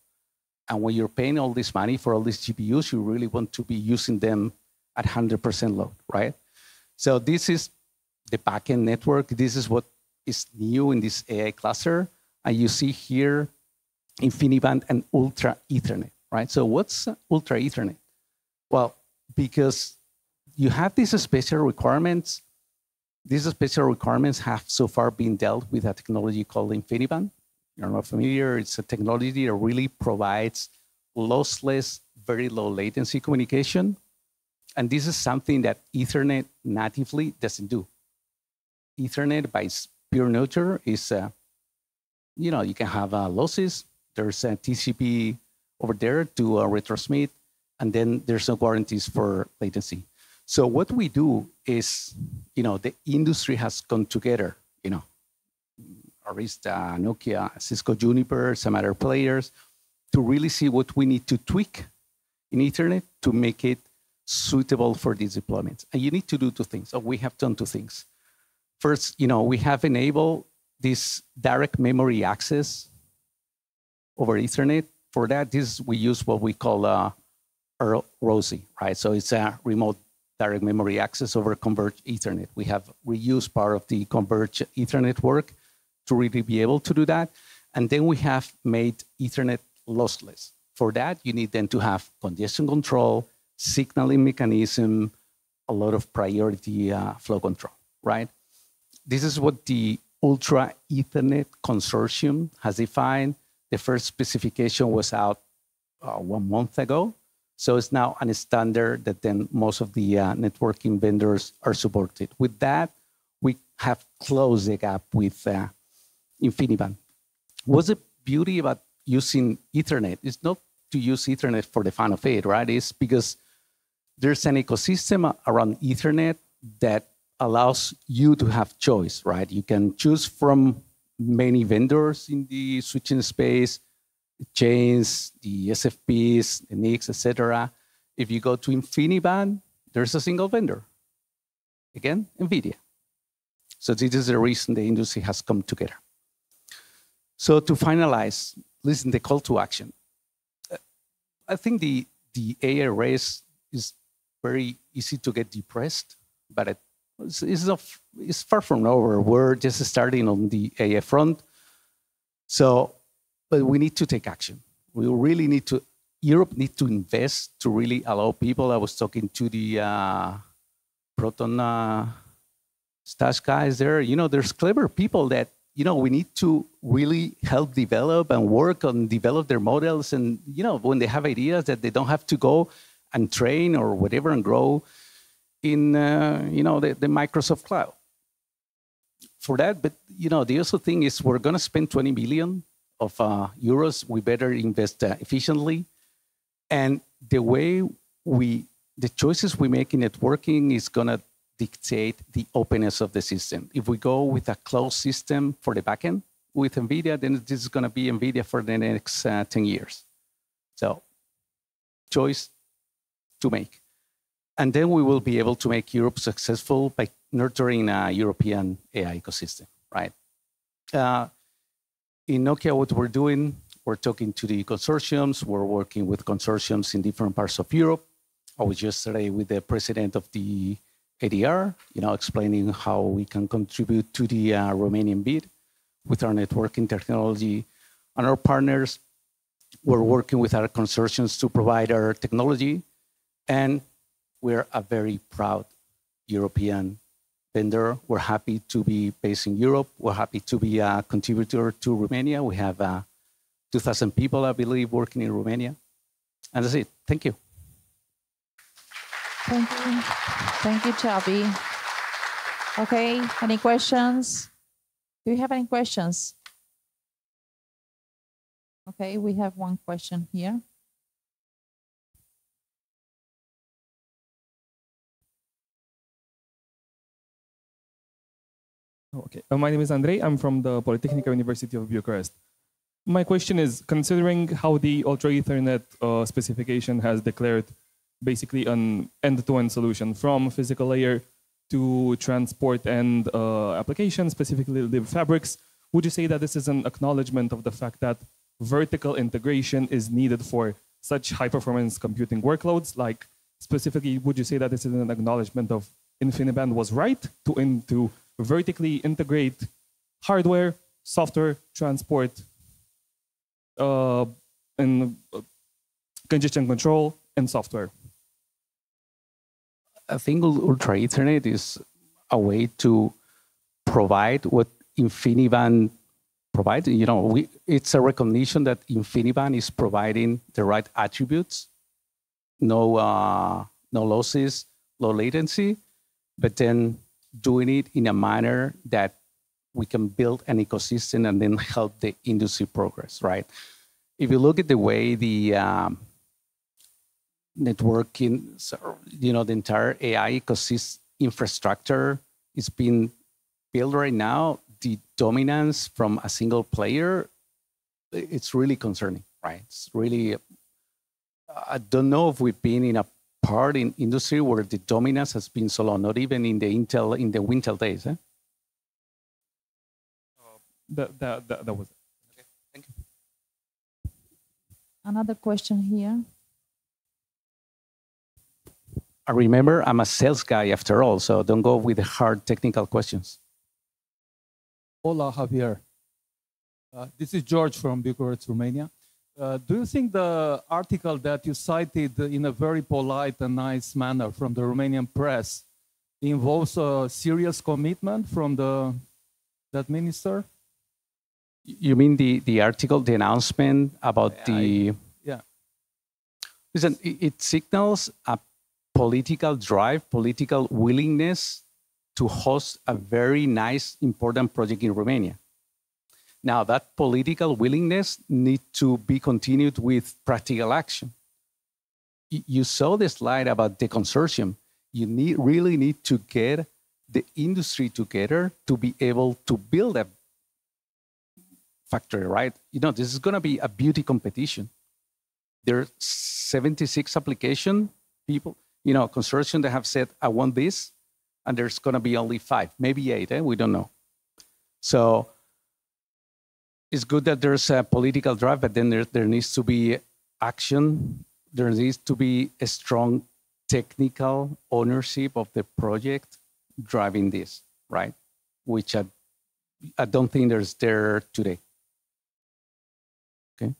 And when you're paying all this money for all these GPUs, you really want to be using them at 100% load, right? So this is the backend network. This is what is new in this AI cluster. And you see here InfiniBand and Ultra Ethernet, right? So what's Ultra Ethernet? Well, because you have these special requirements. These special requirements have so far been dealt with a technology called InfiniBand. You're not familiar. It's a technology that really provides lossless, very low latency communication. And this is something that Ethernet natively doesn't do. Ethernet, by its pure nature, is, you can have losses. There's a TCP over there to retransmit, and then there's no guarantees for latency. So what we do is, the industry has come together, Arista, Nokia, Cisco, Juniper, some other players, to really see what we need to tweak in Ethernet to make it suitable for these deployments. And you need to do two things. So we have done two things. First, we have enabled this direct memory access over Ethernet. For that, we use what we call ROSI, right? So it's a remote direct memory access over converged Ethernet. We have reused part of the converged Ethernet work to really be able to do that. And then we have made Ethernet lossless. For that, you need then to have congestion control, signaling mechanism, a lot of priority flow control, right? This is what the Ultra Ethernet Consortium has defined. The first specification was out 1 month ago. So it's now a standard that then most of the networking vendors are supported. With that, we have closed the gap with InfiniBand. What's the beauty about using Ethernet? It's not to use Ethernet for the fun of it, right? It's because there's an ecosystem around Ethernet that allows you to have choice, right? You can choose from many vendors in the switching space, the chains, the SFPs, the NICs, etc. If you go to InfiniBand, there's a single vendor. Again, NVIDIA. So this is the reason the industry has come together. So to finalize, listen, the call to action. I think the AI race is very easy to get depressed, but it's far from over. We're just starting on the AI front. So, but we need to take action. We really need to, Europe needs to invest to really allow people. I was talking to the Proton Stash guys there. There's clever people that, we need to really help develop and work on develop their models. And, when they have ideas that they don't have to go and train or whatever and grow in, the Microsoft cloud. For that, but, the other thing is we're going to spend 20 billion of euros. We better invest efficiently. And the choices we make in networking is going to dictate the openness of the system. If we go with a closed system for the backend with NVIDIA, then this is going to be NVIDIA for the next 10 years. So, choice to make. And then we will be able to make Europe successful by nurturing a European AI ecosystem, right? In Nokia, what we're doing, we're talking to the consortiums. We're working with consortiums in different parts of Europe. I was yesterday with the president of the ADR, explaining how we can contribute to the Romanian bid with our networking technology and our partners. We're working with our consortiums to provide our technology, and we're a very proud European vendor. We're happy to be based in Europe. We're happy to be a contributor to Romania. We have 2,000 people, I believe, working in Romania. And that's it. Thank you. Thank you. Thank you, Xavi. Okay, any questions? Do you have any questions? Okay, we have one question here. Okay, my name is Andrei. I'm from the Polytechnic University of Bucharest. My question is, considering how the Ultra Ethernet specification has declared basically an end-to-end solution from physical layer to transport and application, specifically the fabrics, would you say that this is an acknowledgement of the fact that vertical integration is needed for such high-performance computing workloads? Like, specifically, would you say that this is an acknowledgement of InfiniBand was right to vertically integrate hardware, software, transport, and congestion control, and software? I think Ultra Ethernet is a way to provide what InfiniBand provides. It's a recognition that InfiniBand is providing the right attributes, no losses, low latency, but then doing it in a manner that we can build an ecosystem and then help the industry progress, right? If you look at the way the networking, the entire AI ecosystem infrastructure is being built right now, the dominance from a single player, it's really concerning, right? It's really, I don't know if we've been in a part in industry where the dominance has been so long, not even in the Intel days. Eh? That was it. Okay, thank you. Another question here. I remember I'm a sales guy after all, so don't go with the hard technical questions. Hola, Javier. This is George from Bucharest, Romania. Do you think the article that you cited in a very polite and nice manner from the Romanian press involves a serious commitment from that minister? You mean the article, the announcement about yeah. Listen, it signals a political drive, political willingness to host a very nice, important project in Romania. Now, that political willingness needs to be continued with practical action. You saw the slide about the consortium. You really need to get the industry together to be able to build a factory, right? This is going to be a beauty competition. There are 76 application people, consortium that have said, I want this, and there's going to be only 5, maybe 8, we don't know. So it's good that there's a political drive, but then there needs to be action. There needs to be a strong technical ownership of the project driving this, right? Which I don't think there's there today. Okay.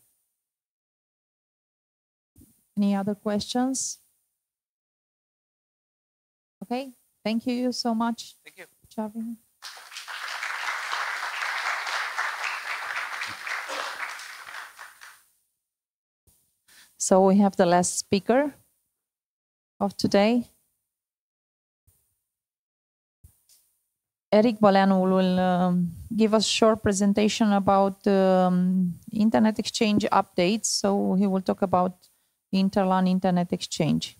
Any other questions? Okay, thank you so much. Thank you. Xavi. So we have the last speaker of today. Eric Băleanu will give us a short presentation about Internet Exchange updates. So he will talk about InterLAN Internet Exchange.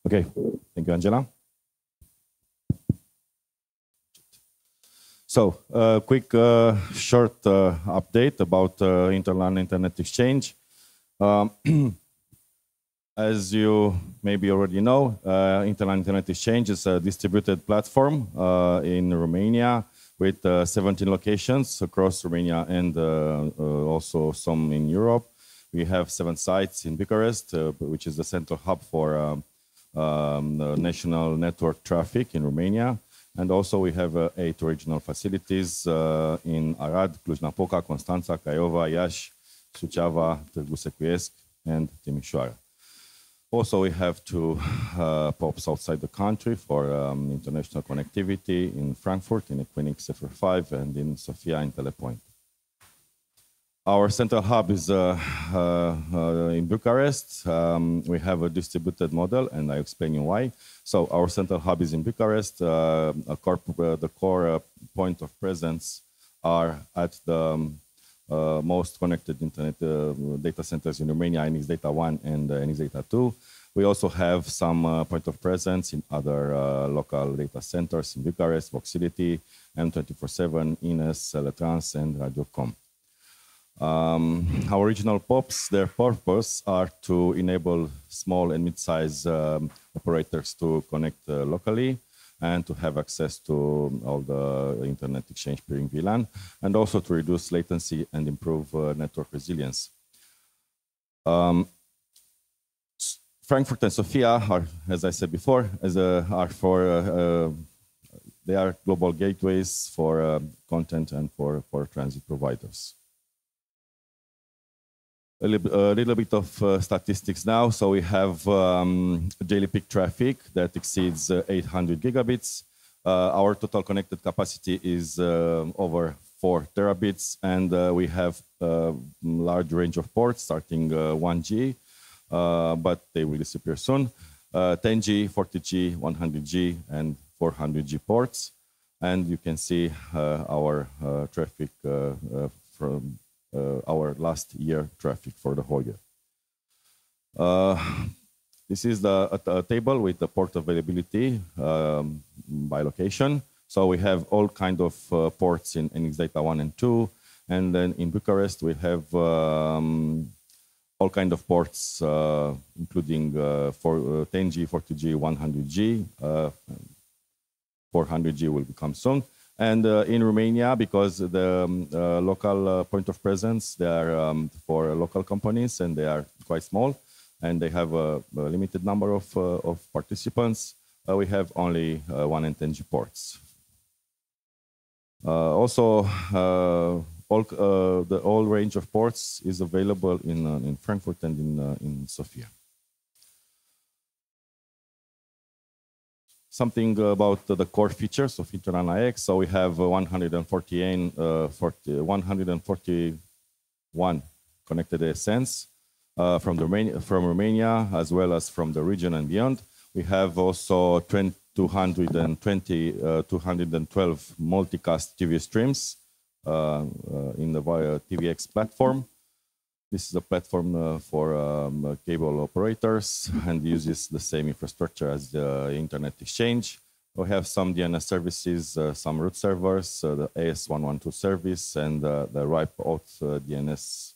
Okay, thank you, Angela. So, quick, short update about InterLAN Internet Exchange. As you maybe already know, InterLAN Internet Exchange is a distributed platform in Romania with 17 locations across Romania and also some in Europe. We have 7 sites in Bucharest, which is the central hub for national network traffic in Romania. And also we have 8 regional facilities in Arad, Cluj-Napoca, Constanța, Craiova, Iași, Suceava, Târgu Secuiesc, and Timișoara. Also, we have 2 POPs outside the country for international connectivity in Frankfurt, in Equinix FR5, and in Sofia, in Telepoint. Our central hub is in Bucharest. We have a distributed model, and I'll explain you why. So our central hub is in Bucharest. The core point of presence are at the most connected internet data centers in Romania, NX Data 1 and NX Data 2. We also have some point of presence in other local data centers in Bucharest, Voxility, M24/7, Ines, Eletrans, and Radiocom. Our regional POPs, their purpose are to enable small and mid-size operators to connect locally and to have access to all the internet exchange peering VLAN, and also to reduce latency and improve network resilience. Frankfurt and Sofia are, as I said before, they are global gateways for content and for transit providers. A little bit of statistics now. So we have daily peak traffic that exceeds 800 gigabits. Our total connected capacity is over 4 terabits, and we have a large range of ports starting 1G, but they will disappear soon. 10G, 40G, 100G, and 400G ports. And you can see our traffic from our last year traffic for the whole year. This is a table with the port availability by location. So we have all kind of ports in NX Data 1 and 2. And then in Bucharest, we have all kind of ports, including 10G, 40G, 100G. 400G will become soon. And in Romania, because the local point of presence, they are for local companies and they are quite small and they have a limited number of participants, we have only 1 and 10G ports. Also, the whole range of ports is available in Frankfurt and in Sofia. Something about the core features of InterLAN-IX. So we have 141 connected ASNs from Romania, as well as from the region and beyond. We have also 212 multicast TV streams in the TVX platform. This is a platform for cable operators and uses the same infrastructure as the Internet Exchange. We have some DNS services, some root servers, the AS112 service, and the RIPE Auth DNS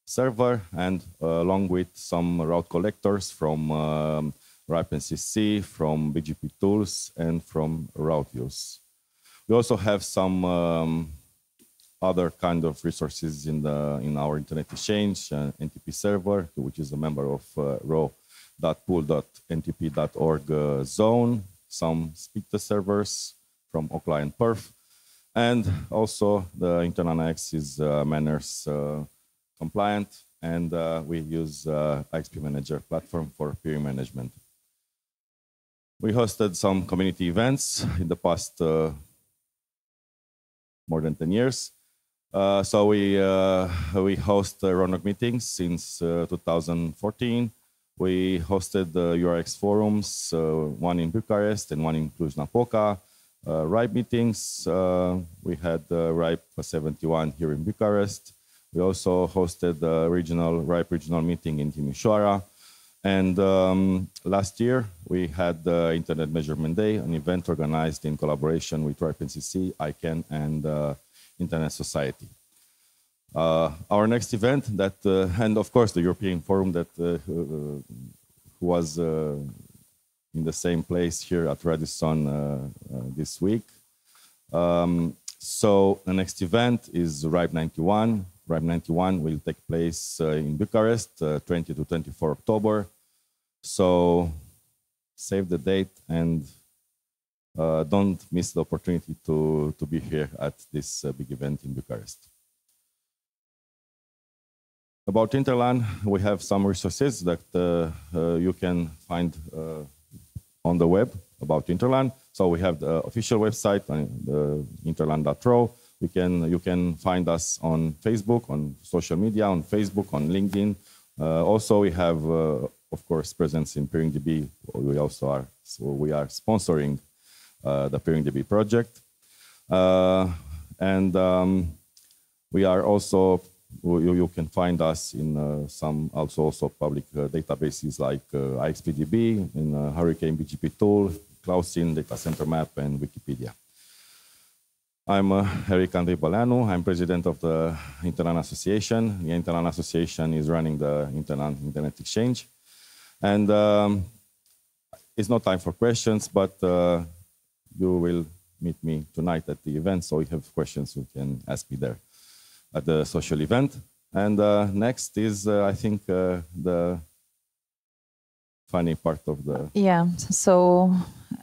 server, and along with some route collectors from RIPE NCC, from BGP tools, and from RouteViews. We also have some other kind of resources in our Internet Exchange, NTP server, which is a member of row.pool.ntp.org zone, some SPICTA servers from Okla and Perf, and also the InterLAN-IX is manners compliant, and we use IXP Manager platform for peering management. We hosted some community events in the past more than 10 years. So we host RONOG meetings since 2014. We hosted the URX forums, one in Bucharest and one in Cluj-Napoca. RIPE meetings, we had RIPE 71 here in Bucharest. We also hosted the RIPE regional meeting in Timișoara. And last year, we had the Internet Measurement Day, an event organized in collaboration with RIPE-NCC, ICANN, and Internet Society. Our next event, and of course the European Forum that was in the same place here at Radisson this week. So the next event is RIPE 91. RIPE 91 will take place in Bucharest, 20 to 24 October. So save the date and don't miss the opportunity to be here at this big event in Bucharest. About InterLAN, we have some resources that you can find on the web about InterLAN. So we have the official website, interlan.ro. You can find us on Facebook, on social media, on Facebook, on LinkedIn. Also, we have, of course, presence in PeeringDB. We also are, so we are sponsoring the PeeringDB project. We are also, you can find us in some also public databases like IXPDB, in Hurricane BGP tool, Cloudsin, Datacenter map, and Wikipedia. I'm Eric Andrei Băleanu. I'm president of the InterLAN Association. The InterLAN Association is running the InterLAN Internet Exchange. And it's not time for questions, but you will meet me tonight at the event. So if you have questions, you can ask me there at the social event. And next is, I think, the funny part of the... Yeah, so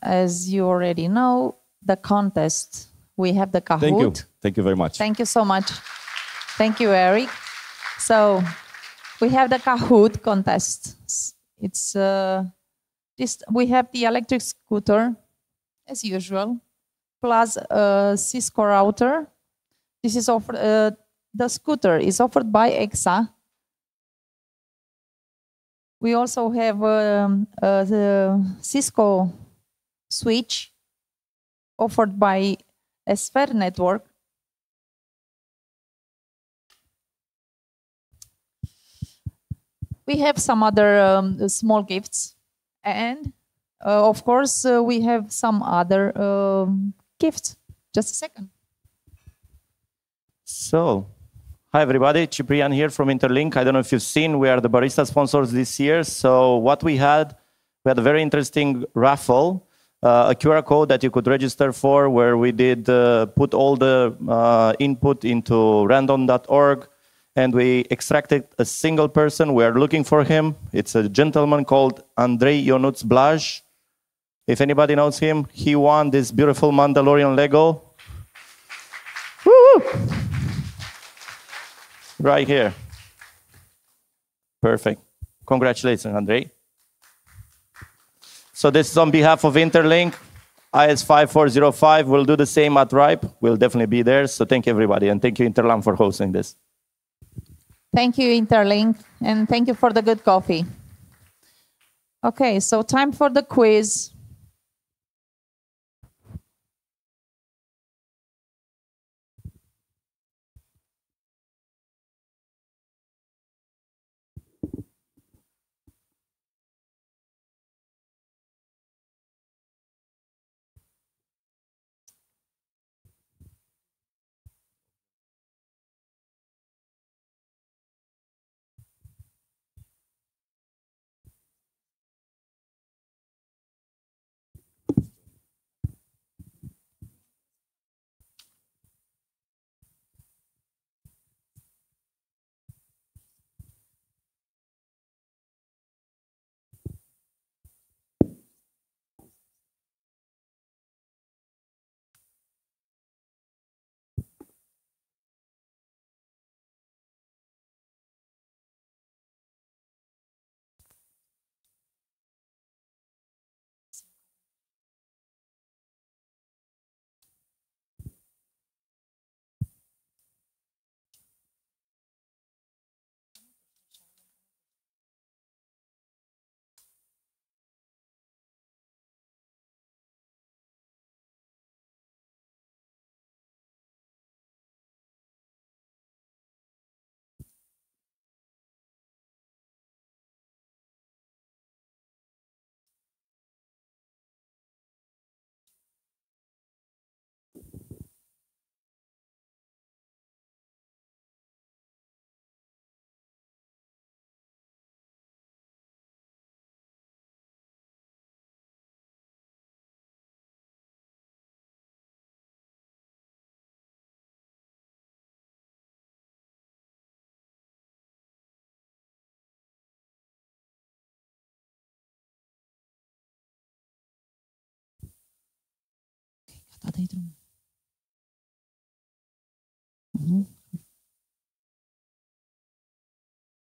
as you already know, the contest, we have the Kahoot. Thank you. Thank you very much. Thank you so much. Thank you, Eric. So we have the Kahoot contest. It's we have the electric scooter, as usual, plus a Cisco router. This is offered. The scooter is offered by EXA. We also have the Cisco switch offered by a Sphere network. We have some other small gifts, and of course we have some other gifts. Just a second. So, hi everybody, Ciprian here from Interlink. I don't know if you've seen, we are the barista sponsors this year. So what we had a very interesting raffle, a QR code that you could register for, where we did put all the input into random.org, and we extracted a single person. We are looking for him. It's a gentleman called Andrei Ionuț Blaj. If anybody knows him, he won this beautiful Mandalorian Lego. Woo! Right here. Perfect. Congratulations, Andrei. So this is on behalf of Interlink, IS5405. We'll do the same at RIPE. We'll definitely be there. So thank you, everybody. And thank you, InterLAN, for hosting this. Thank you, Interlink. And thank you for the good coffee. Okay, so time for the quiz.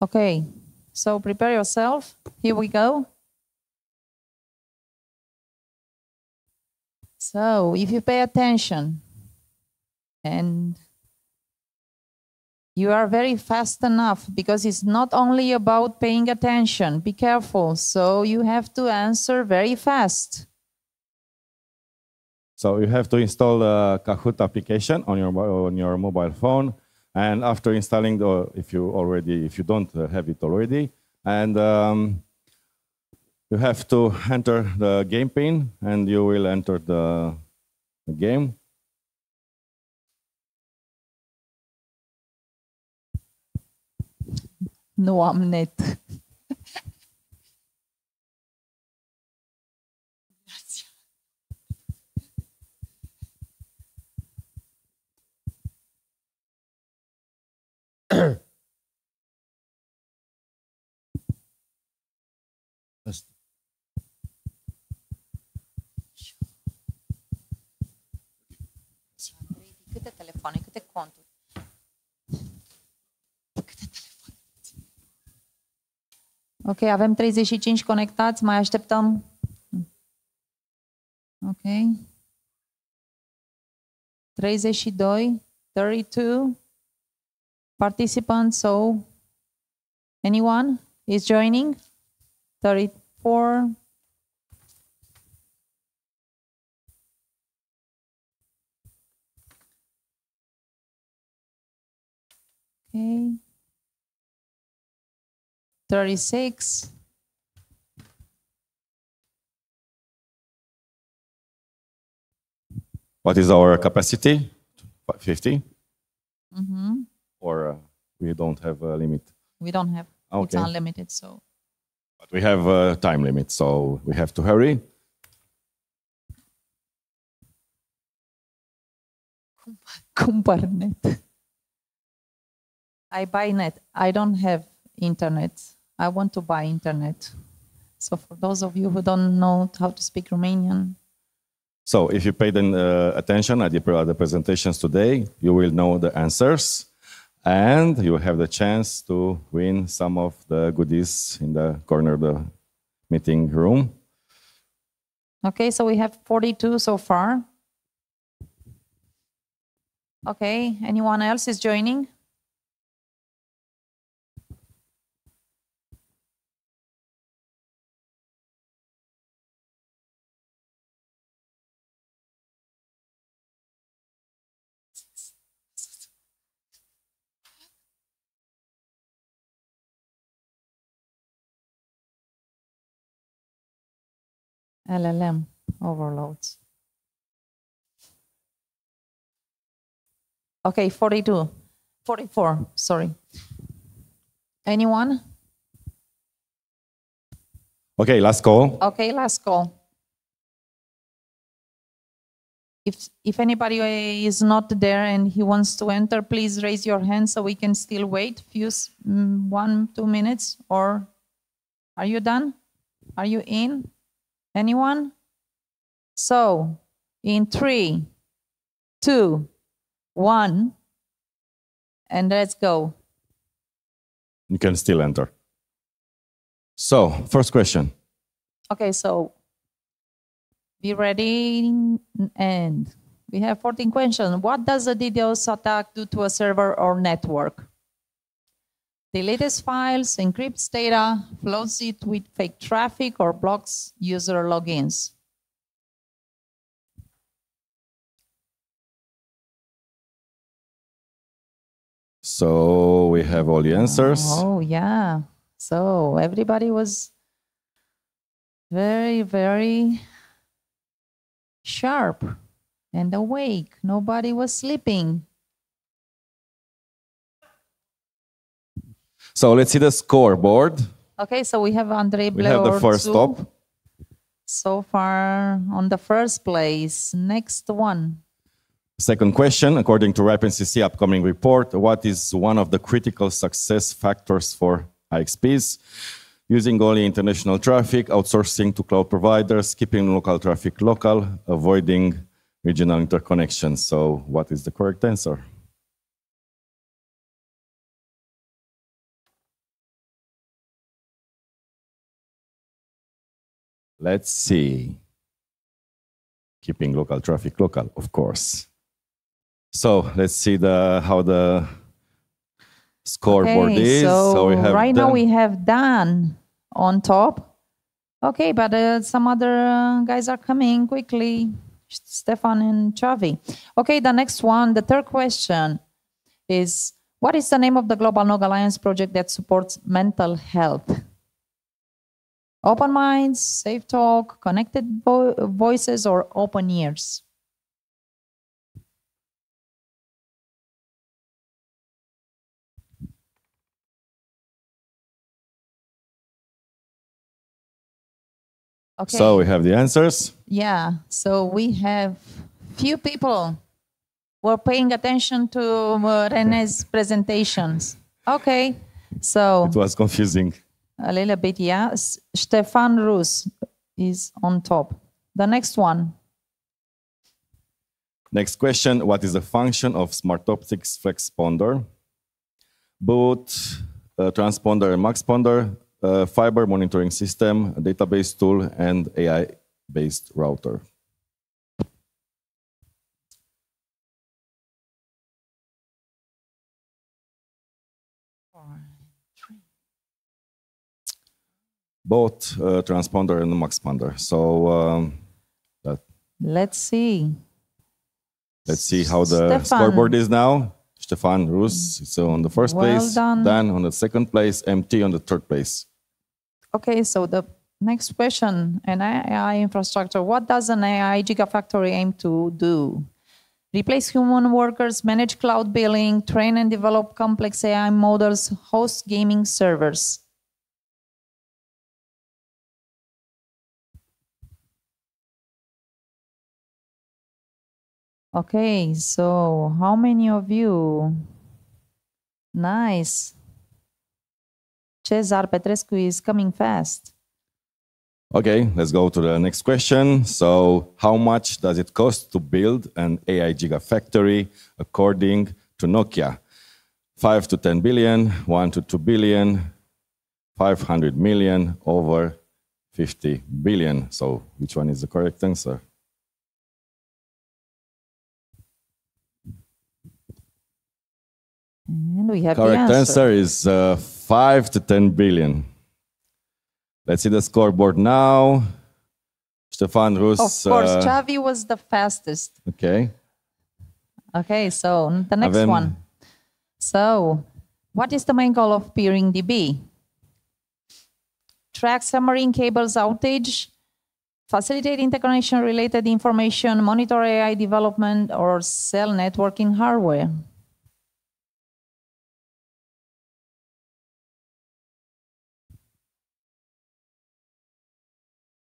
Okay, so prepare yourself. Here we go. So if you pay attention and you are very fast enough, because it's not only about paying attention, be careful. So you have to answer very fast. So you have to install the Kahoot application on your mobile phone, and after installing if you don't have it already, and you have to enter the game pin, and you will enter the game. Nu am net. Câte telefoane, câte conturi? Ok, avem 35 conectați, mai așteptăm. Ok. 32 participants, so anyone is joining? 34. Okay. 36. What is our capacity? 50? Mm-hmm. Or we don't have a limit? We don't have. Okay. It's unlimited, so. But we have a time limit, so we have to hurry. Cumpăr net. I buy net. I don't have internet. I want to buy internet. So for those of you who don't know how to speak Romanian. So if you paid attention at the presentations today, you will know the answers, and you have the chance to win some of the goodies in the corner of the meeting room. Okay, so we have 42 so far. Okay, anyone else is joining? LLM overloads. Okay, 44, sorry. Anyone? Okay, last call. Okay, last call. If anybody is not there and he wants to enter, please raise your hand so we can still wait 1-2 minutes. Or are you done? Are you in? Anyone? So, in 3, 2, 1, and let's go. You can still enter. So, first question. Okay, so be ready, and we have 14 questions. What does a DDoS attack do to a server or network? Deletes files, encrypts data, floats it with fake traffic, or blocks user logins. So we have all the answers. Oh, yeah. So everybody was very, very sharp and awake. Nobody was sleeping. So let's see the scoreboard. Okay, so we have Andrei. We have the first stop. So far on the first place. Next one. Second question, according to RIPE-NCC upcoming report, what is one of the critical success factors for IXPs? Using only international traffic, outsourcing to cloud providers, keeping local traffic local, avoiding regional interconnection. So what is the correct answer? Let's see. Keeping local traffic local, of course. So let's see how the scoreboard is. So we have right now we have Dan on top. Okay, but some other guys are coming quickly. Stefan and Xavi. Okay, the next one, the third question is, what is the name of the Global NOG Alliance project that supports mental health? Open minds, safe talk, connected voices, or open ears? Okay. So we have the answers. Yeah, so we have few people who are paying attention to René's presentations. Okay, so it was confusing. A little bit, yeah. Stefan Rus is on top. The next one. Next question, what is the function of Smartoptics Flexponder? Both transponder and maxponder, fiber monitoring system, database tool, and AI-based router. Both transponder and maxponder. So let's see. Let's see how the scoreboard is now. Stefan Rus is on the first place. Done. Dan on the second place. MT on the third place. Okay, so the next question, an AI infrastructure. What does an AI gigafactory aim to do? Replace human workers, manage cloud billing, train and develop complex AI models, host gaming servers. Okay, so how many of you? Nice. Cezar Petrescu is coming fast. Okay, let's go to the next question. So how much does it cost to build an AI gigafactory according to Nokia? 5 to 10 billion, 1 to 2 billion, 500 million, over 50 billion. So which one is the correct answer? And we have correct the answer is 5 to 10 billion. Let's see the scoreboard now. Stefan Rus. Of course, Xavi was the fastest. Okay. Okay, so the next one. So, what is the main goal of peering DB? Track submarine cables outage, facilitate interconnection related information, monitor AI development, or sell networking hardware?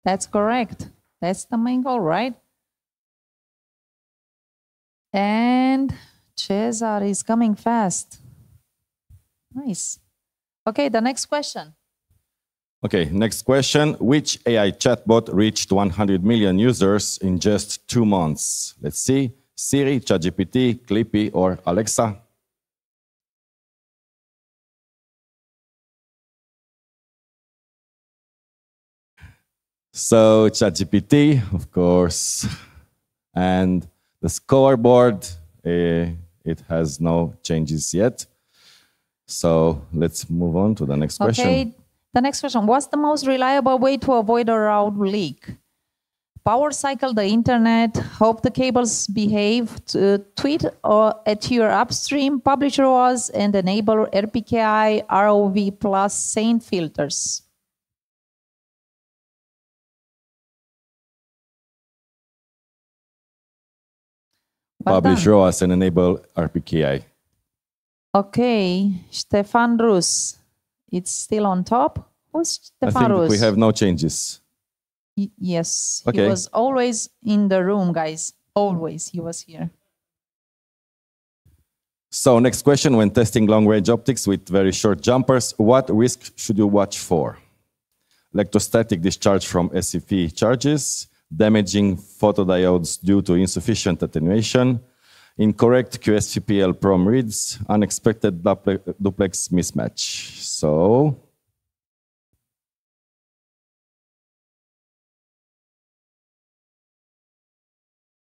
That's correct. That's the main goal, right? And Cesar is coming fast. Nice. Okay, the next question. Okay, next question. Which AI chatbot reached 100 million users in just 2 months? Let's see. Siri, ChatGPT, Clippy, or Alexa? So ChatGPT, of course, and the scoreboard, it has no changes yet. So let's move on to the next question. Okay, the next question. What's the most reliable way to avoid a route leak? Power cycle the internet, hope the cables behave, tweet at your upstream, publish ROAS, and enable RPKI, ROV plus SANE filters. Publish ROAS and enable RPKI. Okay, Stefan Rus. It's still on top. Who's Stefan Rus? I think we have no changes. Yes, okay. He was always in the room, guys. Always, he was here. So next question, when testing long-range optics with very short jumpers, what risk should you watch for? Electrostatic discharge from SCP charges, damaging photodiodes due to insufficient attenuation, incorrect QSFPL prom reads, unexpected duplex mismatch. So,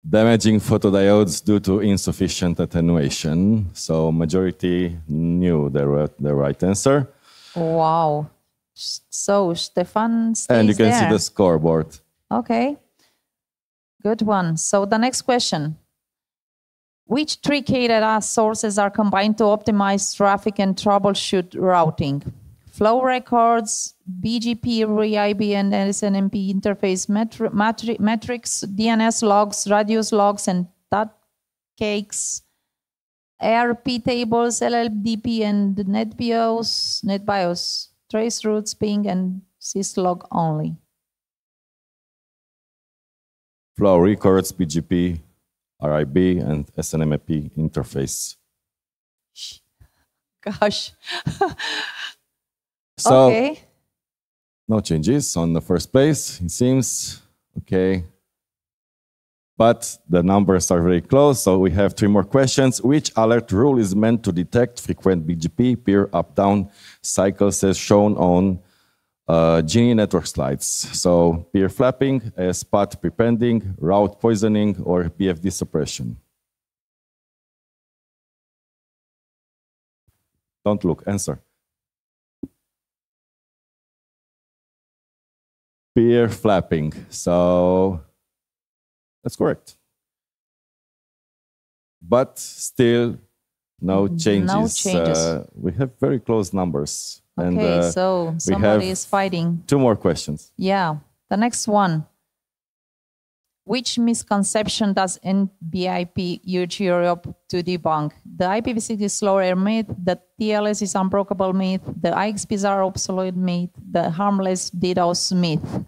damaging photodiodes due to insufficient attenuation. So majority knew the right answer. Wow. So Stefan stays and you can there. see the scoreboard. Okay. Good one. So the next question. Which three key data sources are combined to optimize traffic and troubleshoot routing? Flow records, BGP, REIB, and SNMP interface metrics, DNS logs, radius logs, and cakes, ARP tables, LLDP, and NetBIOS, trace routes, ping, and syslog only. Flow records, BGP, RIB, and SNMP interface. Gosh. So, okay. No changes on the first place, it seems. Okay. But the numbers are very close, so we have 3 more questions. Which alert rule is meant to detect frequent BGP peer up-down cycles as shown on GNI network slides? So peer flapping, spot prepending, route poisoning, or BFD suppression? Don't look, answer. Peer flapping. So that's correct. But still, no changes. No changes. We have very close numbers. Okay, and, so somebody is fighting. 2 more questions. Yeah. The next one. Which misconception does NBIP urge Europe to debunk? The IPv6 is slower myth, the TLS is unbreakable myth, the IXPs are obsolete myth, the harmless DDoS myth.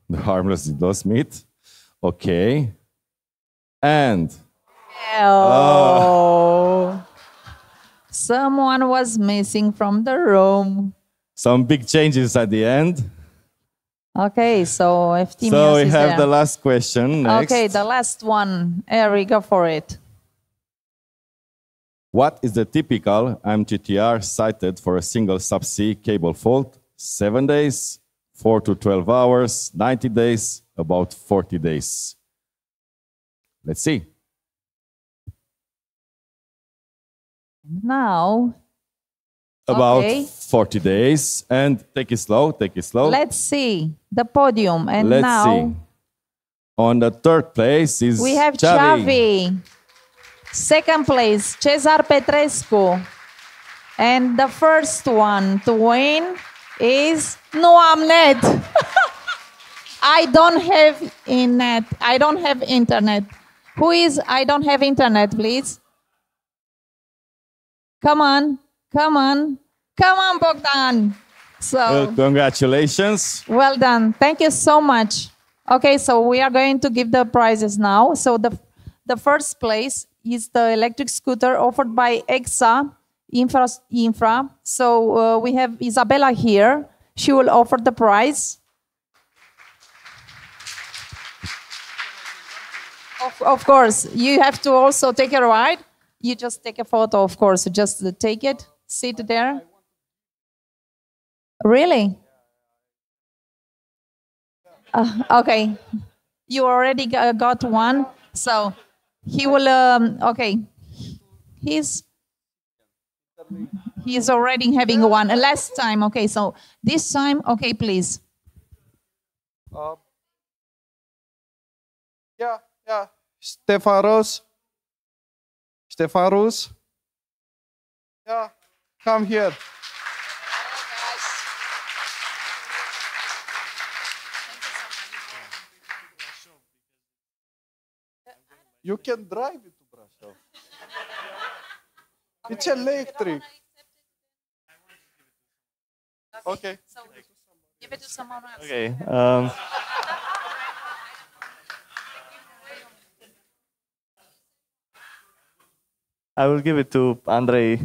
The harmless DDoS myth. Okay. And oh. Someone was missing from the room. Some big changes at the end. Okay, so FT So we is have there. the last question next. Okay, the last one. Eric, go for it. What is the typical MTTR cited for a single subsea cable fault? 7 days, 4 to 12 hours, 90 days, about 40 days. Let's see. Now, About okay. 40 days. And take it slow, take it slow. Let's see the podium. And Let's now see. On the 3rd place is we have Xavi. Xavi. 2nd place, Cezar Petrescu. And the first one to win is Nu am net. I don't have internet. I don't have internet. Who is I don't have internet, please? Come on, come on, come on, Bogdan. So, Well, congratulations. well done. Thank you so much. Okay, so we are going to give the prizes now. So the first place is the electric scooter offered by EXA Infra. So we have Isabella here. She will offer the prize. Of course, you have to also take a ride. You just take a photo, of course. Just take it, sit there. Really? Okay. You already got one. So he will, okay. He's already having one. Last time, okay. So this time, okay, please. Yeah. Stefanos. Yeah, come here. You can drive it to Brasov. It's electric. Okay. So give it to someone else. Okay. I will give it to Andrei.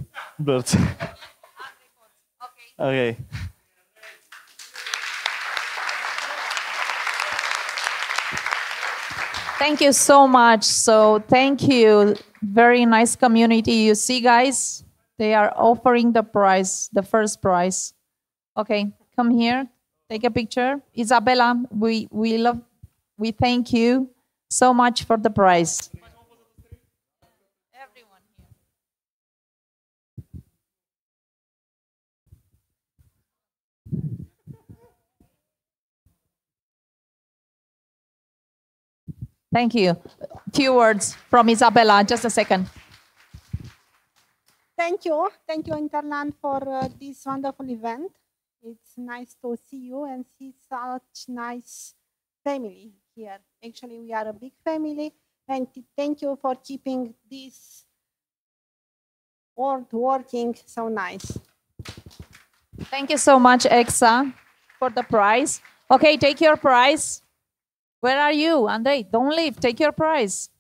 Okay. Thank you so much. So thank you. Very nice community. You see, guys, they are offering the prize, the first prize. Okay, come here. Take a picture. Isabella, we thank you so much for the prize. Thank you. Few words from Isabella. Just a second. Thank you, InterLAN, for this wonderful event. It's nice to see you and see such nice family here. Actually, we are a big family, and thank you for keeping this world working so nice. Thank you so much, Exa, for the prize. Okay, take your prize. Where are you, Andrei? Don't leave. Take your prize.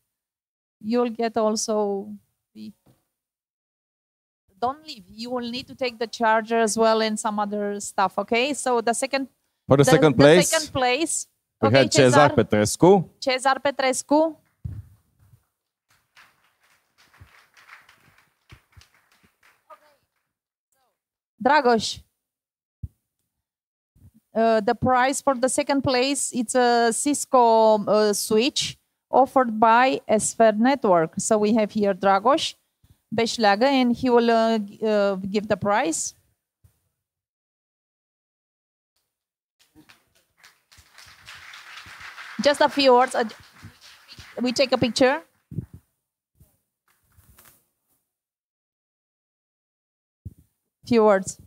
You'll get also the... Don't leave. You will need to take the charger as well and some other stuff, okay? So the second... For the second place, the second place. we Okay, had Cezar Petrescu. Cezar Petrescu. Dragoș. The prize for the second place, it's a Cisco switch offered by Esfer Network. So we have here Dragoș Beșleagă, and he will give the prize. Just a few words. We take a picture. Few words.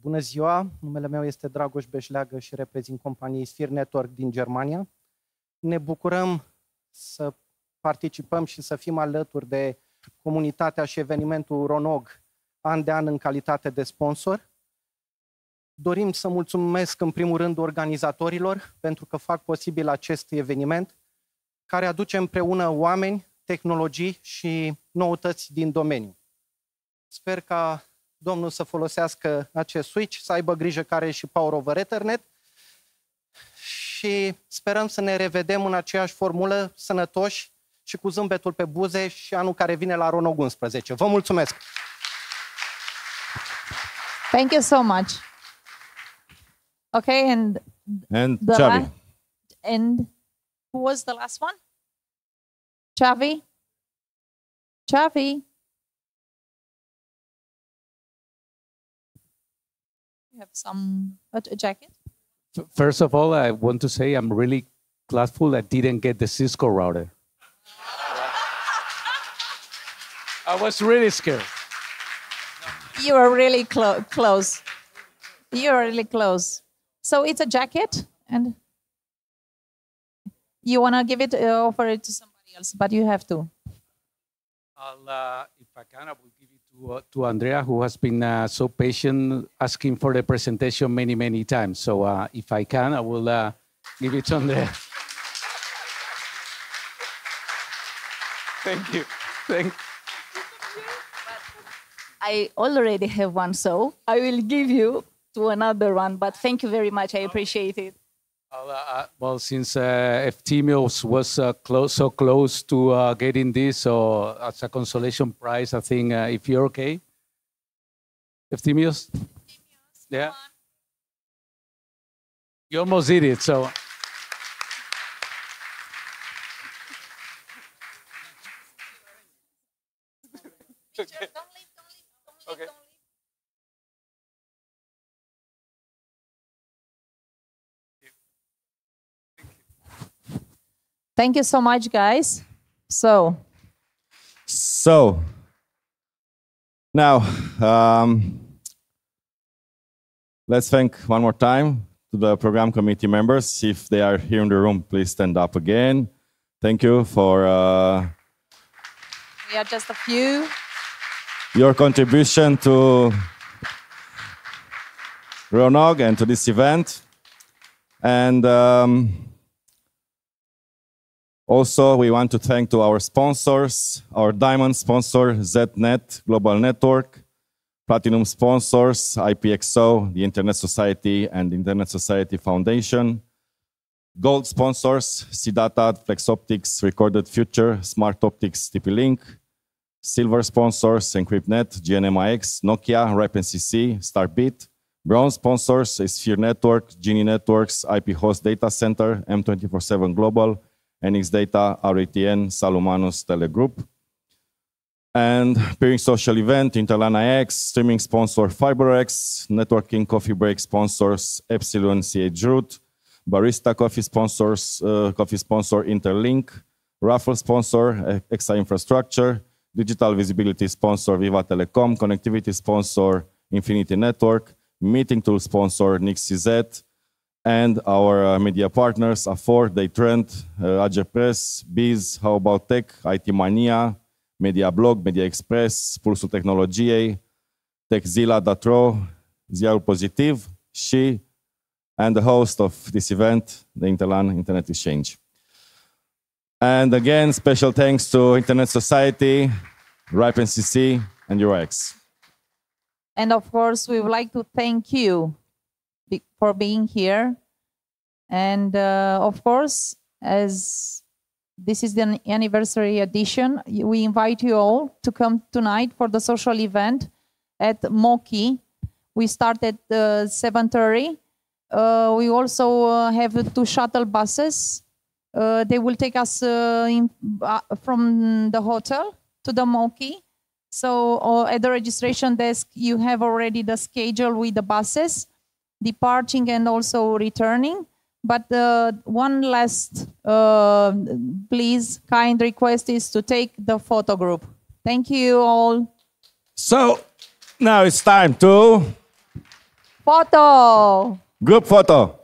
Bună ziua, numele meu este Dragoș Beșleagă și reprezint compania Sphere Network din Germania. Ne bucurăm să participăm și să fim alături de comunitatea și evenimentul RONOG an de an în calitate de sponsor. Dorim să mulțumesc în primul rând organizatorilor pentru că fac posibil acest eveniment care aduce împreună oameni, tehnologii și noutăți din domeniu. Sper ca domnul să folosească acest switch, să aibă grijă că are și Power over Ethernet și sperăm să ne revedem în aceeași formulă, sănătoși și cu zâmbetul pe buze și anul care vine la RONOG 11. Vă mulțumesc! Thank you so much. Okay, and Xavi. And who was the last one? Xavi? Xavi? You have a jacket? First of all, I want to say I'm really gladful I didn't get the Cisco router. I was really scared. You are really close. You are really close. So it's a jacket, and you want to give it, offer it to somebody else, but you have to. If I can, I will give it to Andrea, who has been so patient, asking for the presentation many, many times. So if I can, I will give it to Andrea. Thank you. Thank you. I already have one, so I will give you to another one, but thank you very much. I appreciate it. Well, since Eftimios was so close to getting this, so as a consolation prize, I think if you're okay. Eftimios? Yeah? You almost did it, so. Okay. Thank you so much, guys. So now, let's thank one more time to the program committee members. If they are here in the room, please stand up again. Thank you for we are just a few. Your contribution to RONOG and to this event. And Also, we want to thank to our sponsors, our diamond sponsor, ZNet Global Network, platinum sponsors, IPXO, the Internet Society and the Internet Society Foundation, gold sponsors, CData, Flexoptix, Recorded Future, Smartoptics, TP-Link, silver sponsors, EncryptNet, GNM-IX, Nokia, RipeNCC, Starbit, bronze sponsors, Sphere Network, Genie Networks, IP Host Data Center, M247 Global, NX Data, RETN, Salumanus Telegroup. And peering social event, InterLAN-IX, streaming sponsor FiberX, networking coffee break sponsors Epsilon CH Root, barista coffee sponsor Interlink, raffle sponsor EXA Infrastructure, digital visibility sponsor Viva Telecom, connectivity sponsor Infinity Network, meeting tool sponsor NixCZ, and our media partners Afor, Daytrend, AG Press, Biz, How About Tech, IT Mania, Media Blog, Media Express, Pulsul Tehnologiei, TechZilla, Datro, Ziarul Pozitiv, și and the host of this event, the InterLAN Internet Exchange. And again, special thanks to Internet Society, RipeNCC, and UX. And of course, we would like to thank you for being here. And of course, as this is the anniversary edition, we invite you all to come tonight for the social event at Moki. We start at 7:30. We also have 2 shuttle buses. They will take us from the hotel to the Moki. So at the registration desk, you have already the schedule with the buses, departing and also returning. But one last, please, kind request is to take the photo group. Thank you all. So now it's time to photo. Group photo.